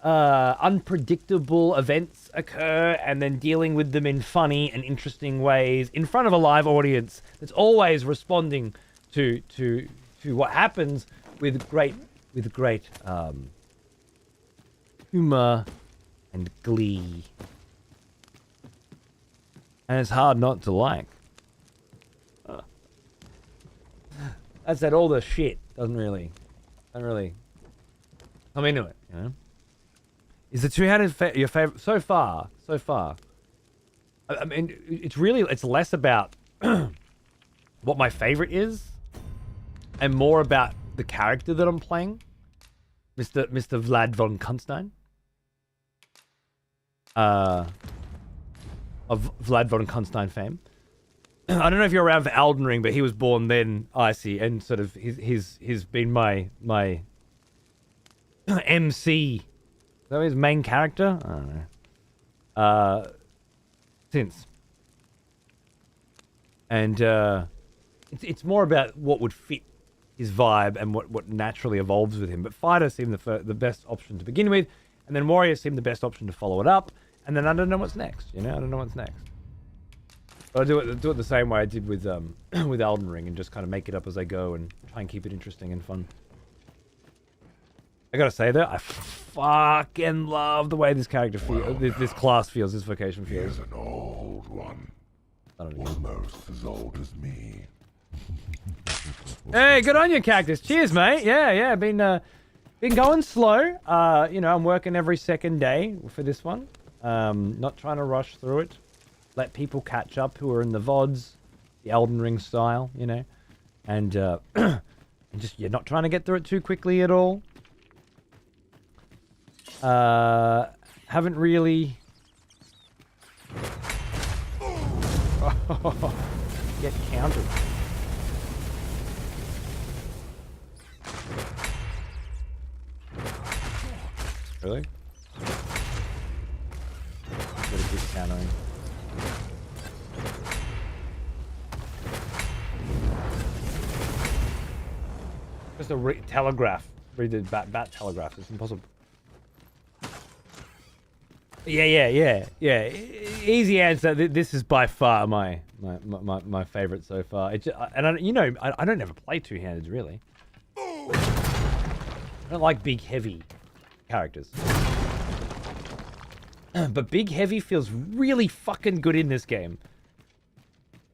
unpredictable events occur and then dealing with them in funny and interesting ways in front of a live audience that's always responding to what happens with great humor and glee. And it's hard not to like. That said, all the shit doesn't really come into it, you know? Is the two-handed your favorite so far? I mean, it's less about what my favorite is and more about the character that I'm playing. Mr. Vlad von Kunstein. Of Vlad von Kunstein fame. I don't know if you're around for Elden Ring, but he was born then, Icy, and sort of he's been my MC. Is that his main character? I don't know. Since. And it's more about what would fit his vibe and what naturally evolves with him. But Fighter seemed the best option to begin with, and then Warrior seemed the best option to follow it up, and then I don't know what's next. You know, I don't know what's next. But I do it the same way I did with with Elden Ring, and just kind of make it up as I go and try and keep it interesting and fun. I gotta say though, I fucking love the way this character feels, this class feels, this vocation feels. Here's an old one. I don't know. Almost as old as me. Hey, good on you, Cactus. Cheers, mate. Yeah. Been going slow. You know, I'm working every second day for this one. Not trying to rush through it. Let people catch up who are in the VODs, the Elden Ring style, you know. And just, you're not trying to get through it too quickly at all. Haven't really... Get countered. Really? Gotta keep countering. Just a telegraph. Read the bat telegraph. It's impossible. Yeah. Easy answer. This is by far my favorite so far. It just, and I don't ever play two-handed really. I don't like big heavy characters. But big heavy feels really fucking good in this game.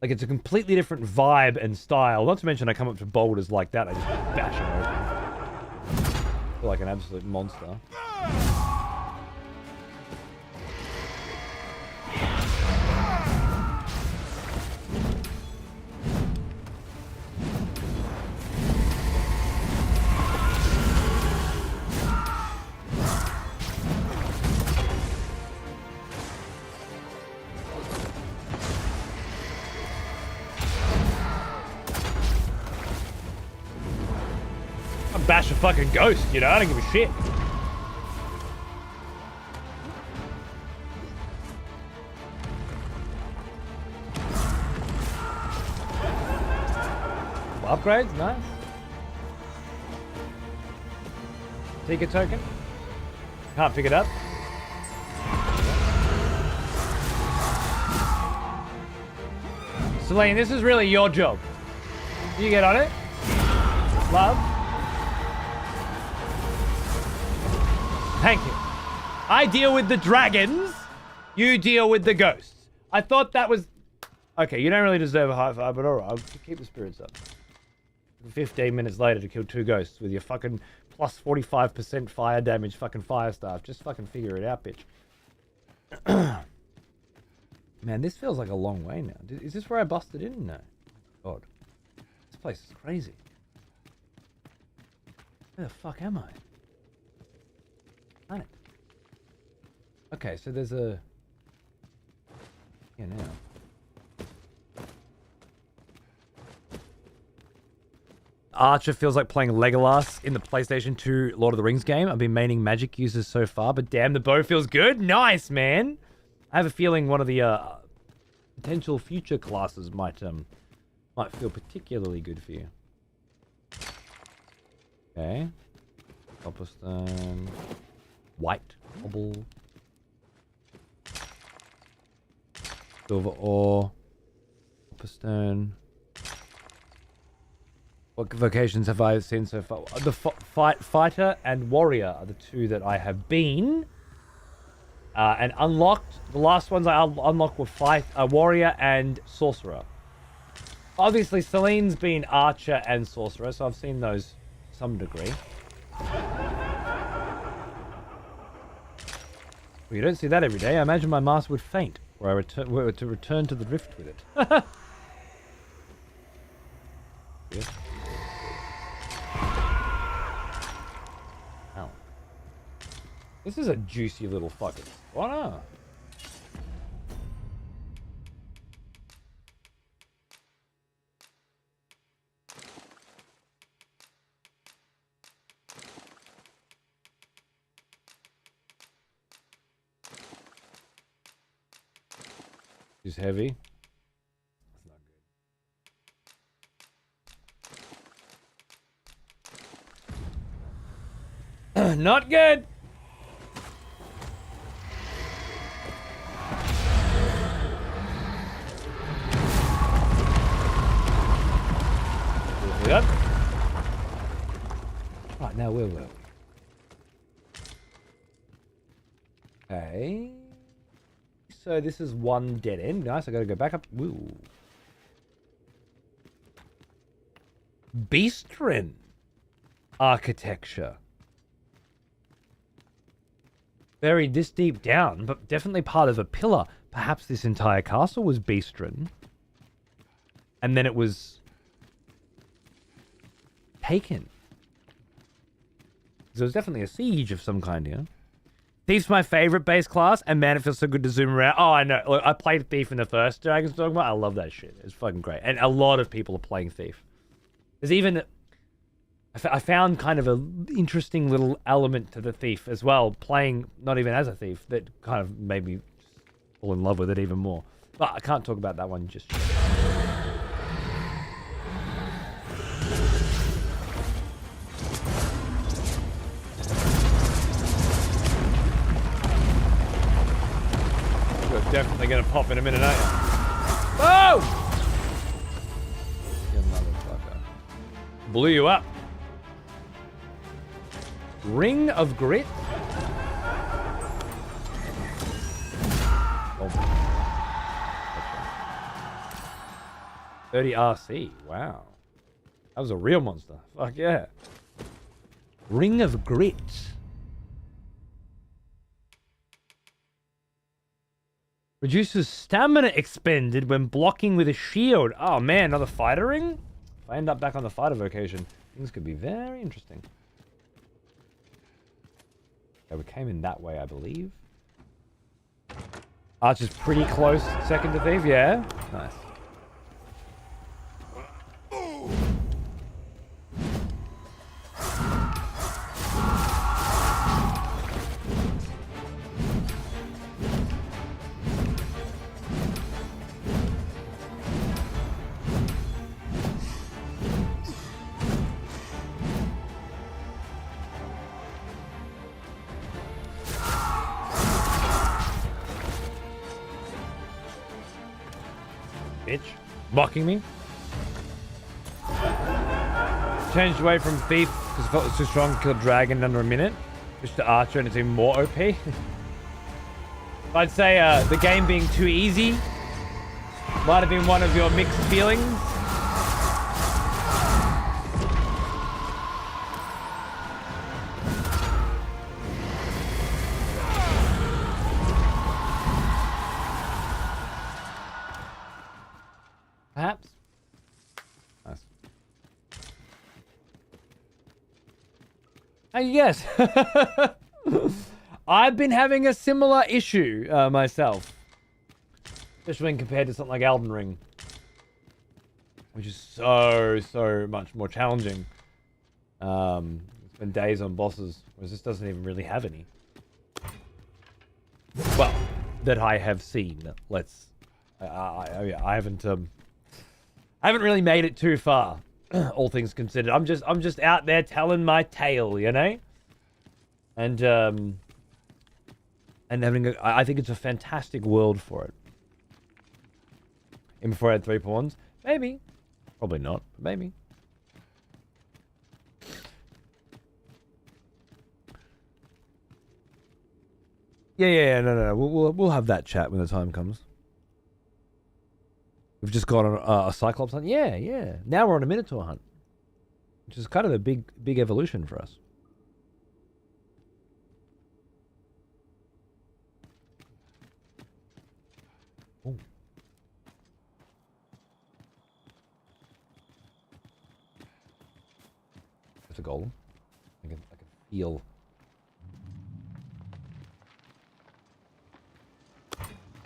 Like it's a completely different vibe and style. Not to mention I come up to boulders like that, I just bash them open. I feel like an absolute monster. Bash a fucking ghost, you know, I don't give a shit. Well, upgrades, nice. Take a token. Can't pick it up. Celine, this is really your job. You get on it. Love. Thank you. I deal with the dragons. You deal with the ghosts. I thought that was... Okay, you don't really deserve a high five, but alright, I'll keep the spirits up. 15 minutes later to kill 2 ghosts with your fucking plus 45% fire damage fucking fire staff. Just fucking figure it out, bitch. Man, this feels like a long way now. Is this where I busted in? No. God. This place is crazy. Where the fuck am I? Planet. Okay, so there's a... Yeah, now. Archer feels like playing Legolas in the PlayStation 2 Lord of the Rings game. I've been maining magic users so far, but damn, the bow feels good. Nice, man. I have a feeling one of the potential future classes might feel particularly good for you. Okay. Copperstone. White cobble. Silver ore. Copperstone. What vocations have I seen so far? The fighter and warrior are the 2 that I have been. And unlocked. The last ones I unlocked were warrior and sorcerer. Obviously, Celine's been archer and sorcerer, so I've seen those to some degree. Well, you don't see that every day. I imagine my master would faint were I were to return to the rift with it. Good. Ow. This is a juicy little fucking spawner. Is heavy. That's not good. Not good. Yep. Right, now where were we? Okay. So this is one dead end. Nice. I got to go back up. Woo. Beastren architecture. Buried this deep down, but definitely part of a pillar. Perhaps this entire castle was Beastren. And then it was taken. So it was definitely a siege of some kind here. Thief's my favorite base class, and man, it feels so good to zoom around. Oh, I know. Look, I played Thief in the first Dragon's Dogma. I love that shit. It's fucking great. And a lot of people are playing Thief. There's even... I found kind of an interesting little element to the Thief as well, playing not even as a Thief, that kind of made me fall in love with it even more. But I can't talk about that one just yet. You're definitely going to pop in a minute, aren't you? Oh! You motherfucker. Blew you up. Ring of Grit? Oh. 30 RC. Wow. That was a real monster. Fuck yeah. Ring of Grit. Reduces stamina expended when blocking with a shield. Oh man, another fighter ring? If I end up back on the fighter vocation, things could be very interesting. Okay, we came in that way, I believe. Archer's pretty close, second to Thief, yeah. Nice. Bitch. Mocking me. Changed away from Thief because I felt it was too strong to kill a dragon in under a minute. Switched to Archer and it's even more OP. I'd say the game being too easy might have been one of your mixed feelings. Perhaps. Nice. Yes. I've been having a similar issue myself. Especially when compared to something like Elden Ring. Which is so much more challenging. It's been days on bosses, whereas this doesn't even really have any. Well, that I have seen. I haven't really made it too far, all things considered. I'm just out there telling my tale, you know? And having I think it's a fantastic world for it. And before I had 3 pawns, maybe, probably not, but maybe. Yeah, no. We'll have that chat when the time comes. We've just got on a Cyclops hunt. Yeah. Now we're on a Minotaur hunt, which is kind of a big evolution for us. Ooh. It's a golem. I can feel.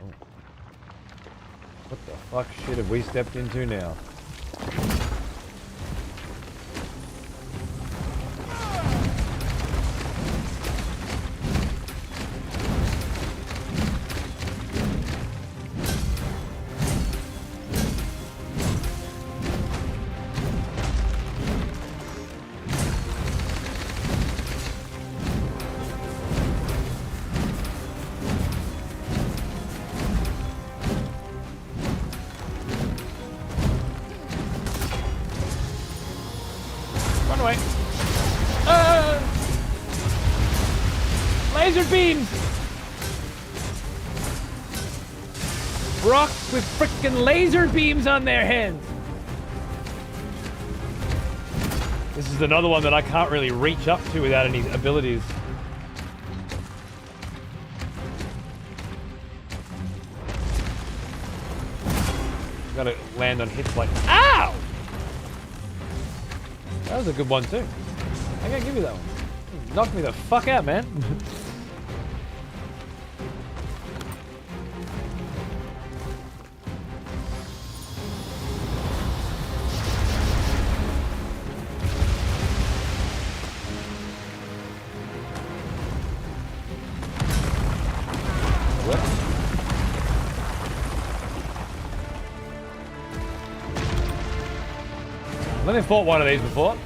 Oh. What the fuck shit have we stepped into now? Laser beams! Rocks with frickin' laser beams on their heads. This is another one that I can't really reach up to without any abilities. Gotta land on hits like, ow! That was a good one too. I gotta give you that one. Knocked me the fuck out, man. I've only fought one of these before.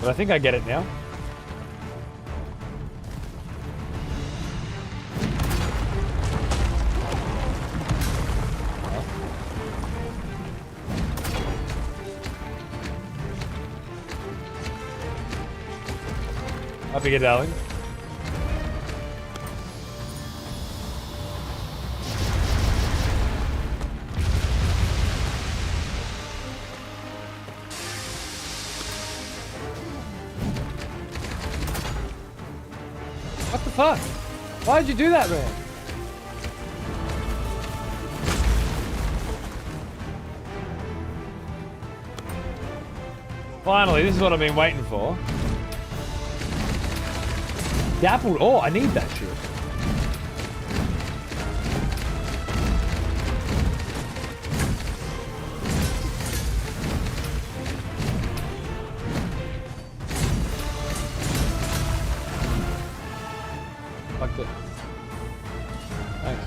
But I think I get it now. Up again, darling. What the fuck? Why did you do that, man? Finally, this is what I've been waiting for. Dappled. Oh, I need that shit. Fuck it. Thanks.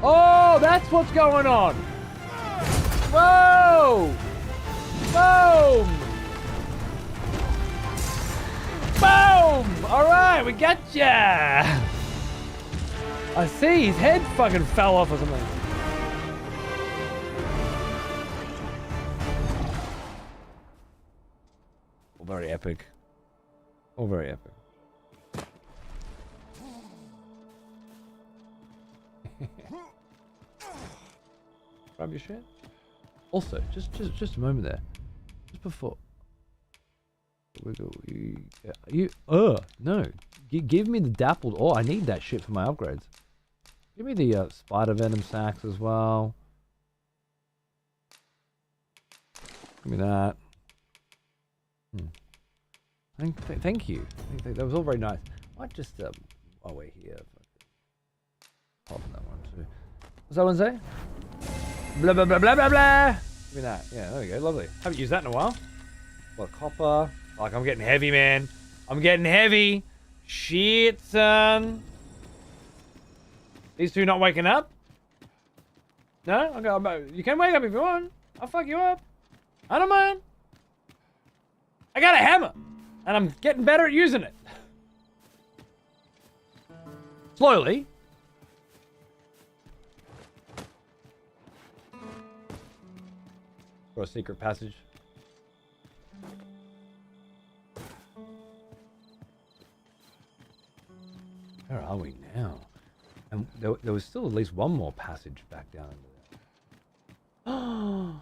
Oh, that's what's going on. Whoa! Boom! Boom! All right, we got ya. I see his head fucking fell off or something. All very epic. All very epic. Grab your shit. Also, just a moment there. Just before. No. Give me the dappled. Oh, I need that shit for my upgrades. Give me the spider venom sacks as well. Give me that. Thank you. That was all very nice. I might just while we're here, pop that one too. What's that one say? Blah blah blah blah blah blah. Give me that. Yeah, there we go. Lovely. Haven't used that in a while. What copper? Like I'm getting heavy, man. I'm getting heavy. Shit, son. These two not waking up? No? Okay, you can wake up if you want. I'll fuck you up. I don't mind. I got a hammer. And I'm getting better at using it. Slowly. For a secret passage. Where are we now? And there was still at least one more passage back down into there. Oh.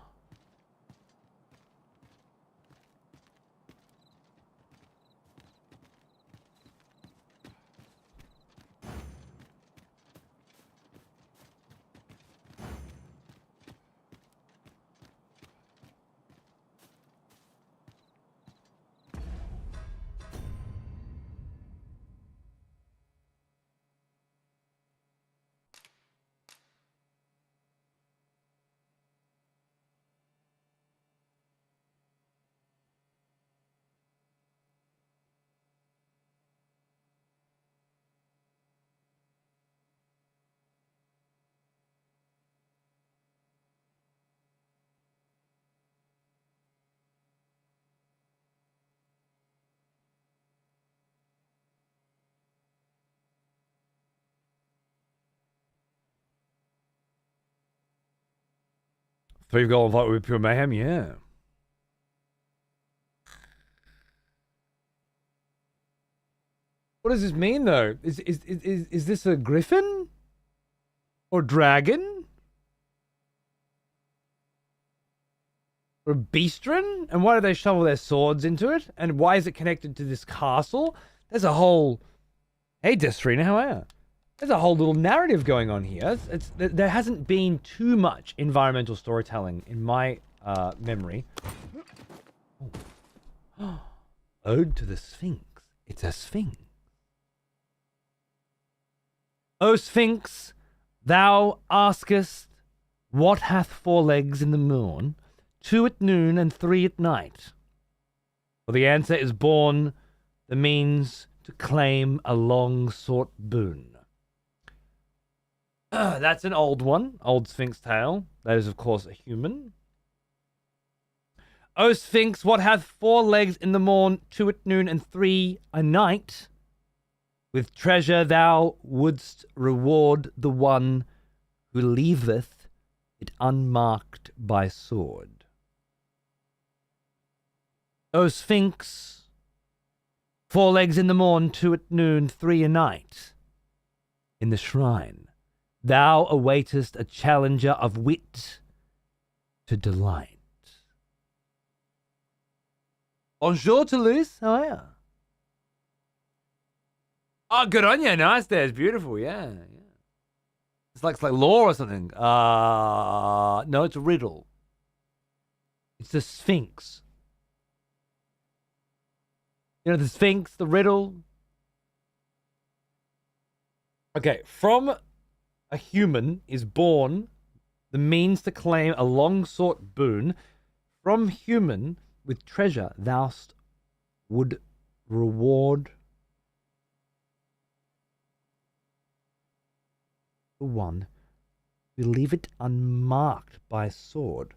3 gold fight with pure mayhem, yeah. What does this mean though? Is this a griffin? Or dragon? Or a beastren? And why do they shovel their swords into it? And why is it connected to this castle? There's a whole... Hey, Destrina, how are you? There's a whole little narrative going on here. There hasn't been too much environmental storytelling in my memory. Oh. Ode to the Sphinx. It's a sphinx. O Sphinx, thou askest, what hath 4 legs in the morn, 2 at noon and 3 at night? For the answer is born, the means to claim a long-sought boon. That's an old one, old Sphinx tale. That is, of course, a human. O Sphinx, what hath 4 legs in the morn, 2 at noon, and 3 a night? With treasure thou wouldst reward the one who leaveth it unmarked by sword. O Sphinx, 4 legs in the morn, 2 at noon, 3 a night. In the shrine thou awaitest a challenger of wit to delight. Bonjour, Toulouse. How are you? Oh, good on you. Nice there. It's beautiful. Yeah. It's like law or something. No, it's a riddle. It's the Sphinx. You know, the Sphinx, the riddle. Okay, from a human is born the means to claim a long-sought boon. From human with treasure thou'st would reward the one who leave it unmarked by sword.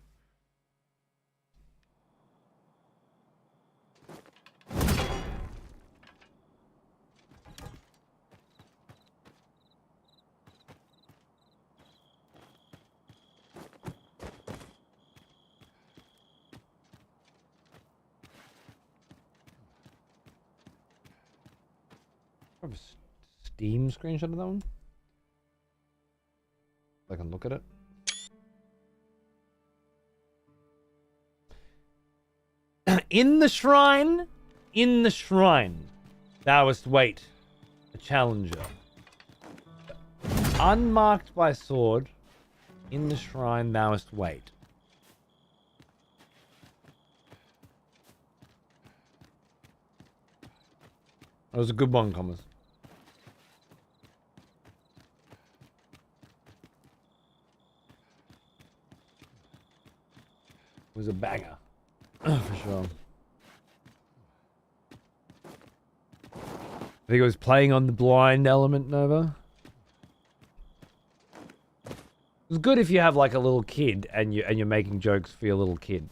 I have a Steam screenshot of that one. I can look at it. In the shrine, thou must wait a challenger. Unmarked by sword, in the shrine thou must wait. That was a good one, Thomas. It was a banger. For sure. I think it was playing on the blind element, Nova. It was good if you have like a little kid and you're making jokes for your little kid.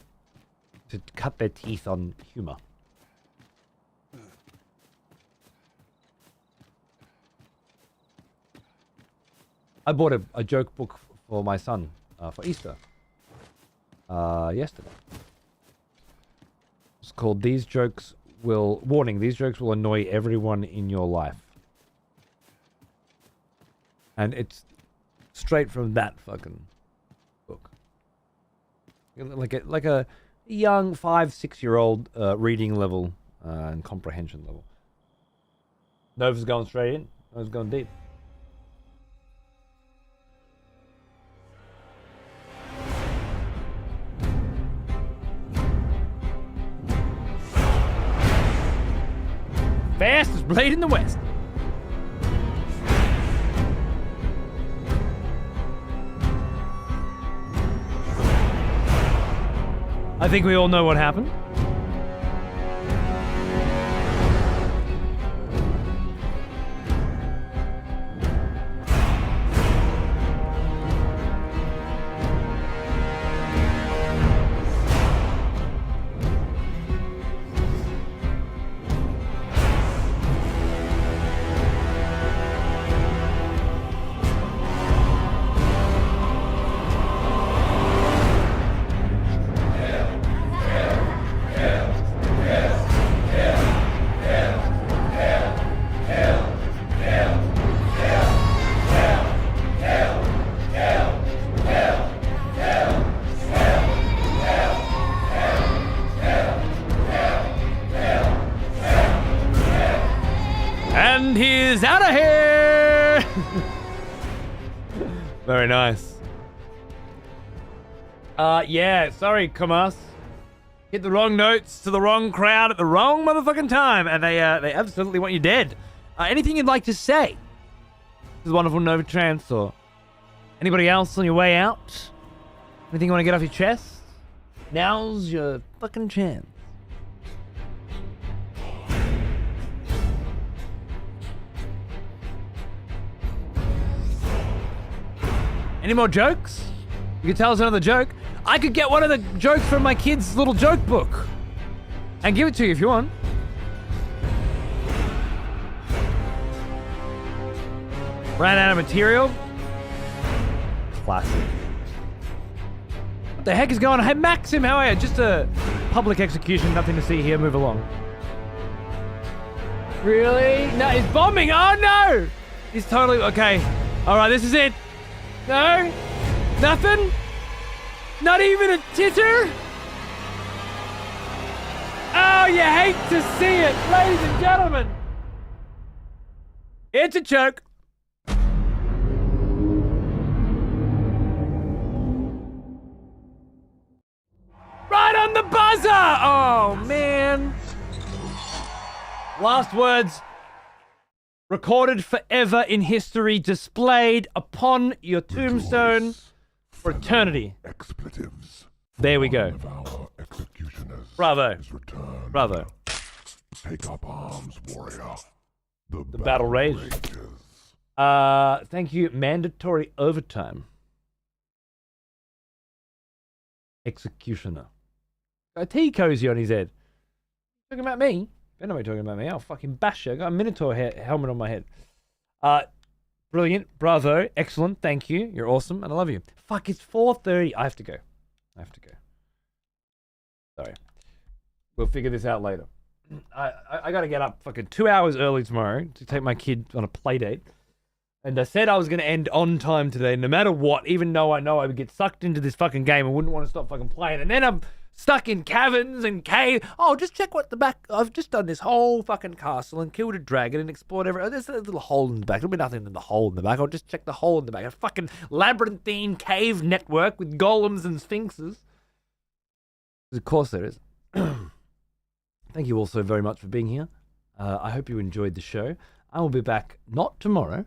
To cut their teeth on humor. I bought a joke book for my son for Easter. Yesterday. It's called These Jokes Will... Warning, these jokes will annoy everyone in your life. And it's straight from that fucking book. Like a young 5-6-year-old reading level and comprehension level. Nova's going straight in. Nova's going deep. Fastest blade in the West. I think we all know what happened. Very nice. Yeah, sorry, Kamas. Hit the wrong notes to the wrong crowd at the wrong motherfucking time, and they absolutely want you dead. Anything you'd like to say? This is wonderful Nova Trance, or anybody else on your way out? Anything you want to get off your chest? Now's your fucking chance. Any more jokes? You could tell us another joke. I could get one of the jokes from my kid's little joke book and give it to you if you want. Ran out of material. Classic. What the heck is going on? Hey, Maxim, how are you? Just a public execution, nothing to see here. Move along. Really? No, he's bombing. Oh, no. He's totally... Okay. All right, this is it. No? Nothing? Not even a titter? Oh, you hate to see it, ladies and gentlemen. It's a choke. Right on the buzzer! Oh, man. Last words. Recorded forever in history, displayed upon your tombstone for eternity. Expletives. There we go. One of our executioners Bravo. is returned. Bravo. Take up arms, warrior. The battle rages. Thank you. Mandatory overtime. Executioner. Got a tea cozy on his head. Talking about me? Better not be talking about me. I'll fucking bash you. I got a Minotaur helmet on my head. Brilliant. Bravo. Excellent. Thank you. You're awesome. And I love you. Fuck, it's 4:30. I have to go. Sorry. We'll figure this out later. I gotta get up fucking 2 hours early tomorrow to take my kid on a play date. And I said I was gonna end on time today, no matter what, even though I know I would get sucked into this fucking game and wouldn't want to stop fucking playing. And then I'm stuck in caverns and cave. Oh, just check what the back... I've just done this whole fucking castle and killed a dragon and explored every... Oh, there's a little hole in the back. There'll be nothing in the hole in the back. I'll just check the hole in the back. A fucking labyrinthine cave network with golems and sphinxes. Of course there is. Thank you all so very much for being here. I hope you enjoyed the show. I will be back not tomorrow,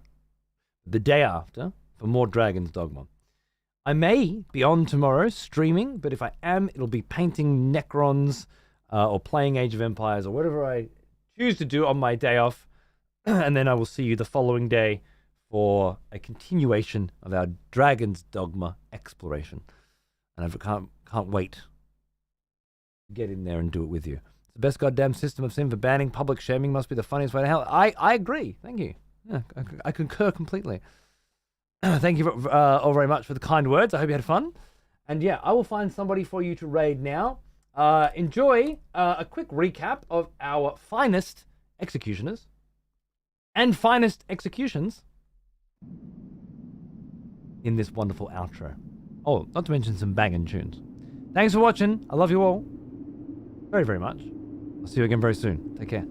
the day after, for more Dragon's Dogma. I may be on tomorrow streaming, but if I am, it'll be painting Necrons or playing Age of Empires or whatever I choose to do on my day off. And then I will see you the following day for a continuation of our Dragon's Dogma exploration. And I can't wait to get in there and do it with you. It's the best goddamn system I've seen for banning public shaming. Must be the funniest way to hell. I agree. Thank you. Yeah, I concur completely. Thank you all very much for the kind words. I hope you had fun. And yeah, I will find somebody for you to raid now. Enjoy a quick recap of our finest executioners and finest executions in this wonderful outro. Oh, not to mention some banging tunes. Thanks for watching. I love you all very, very much. I'll see you again very soon. Take care.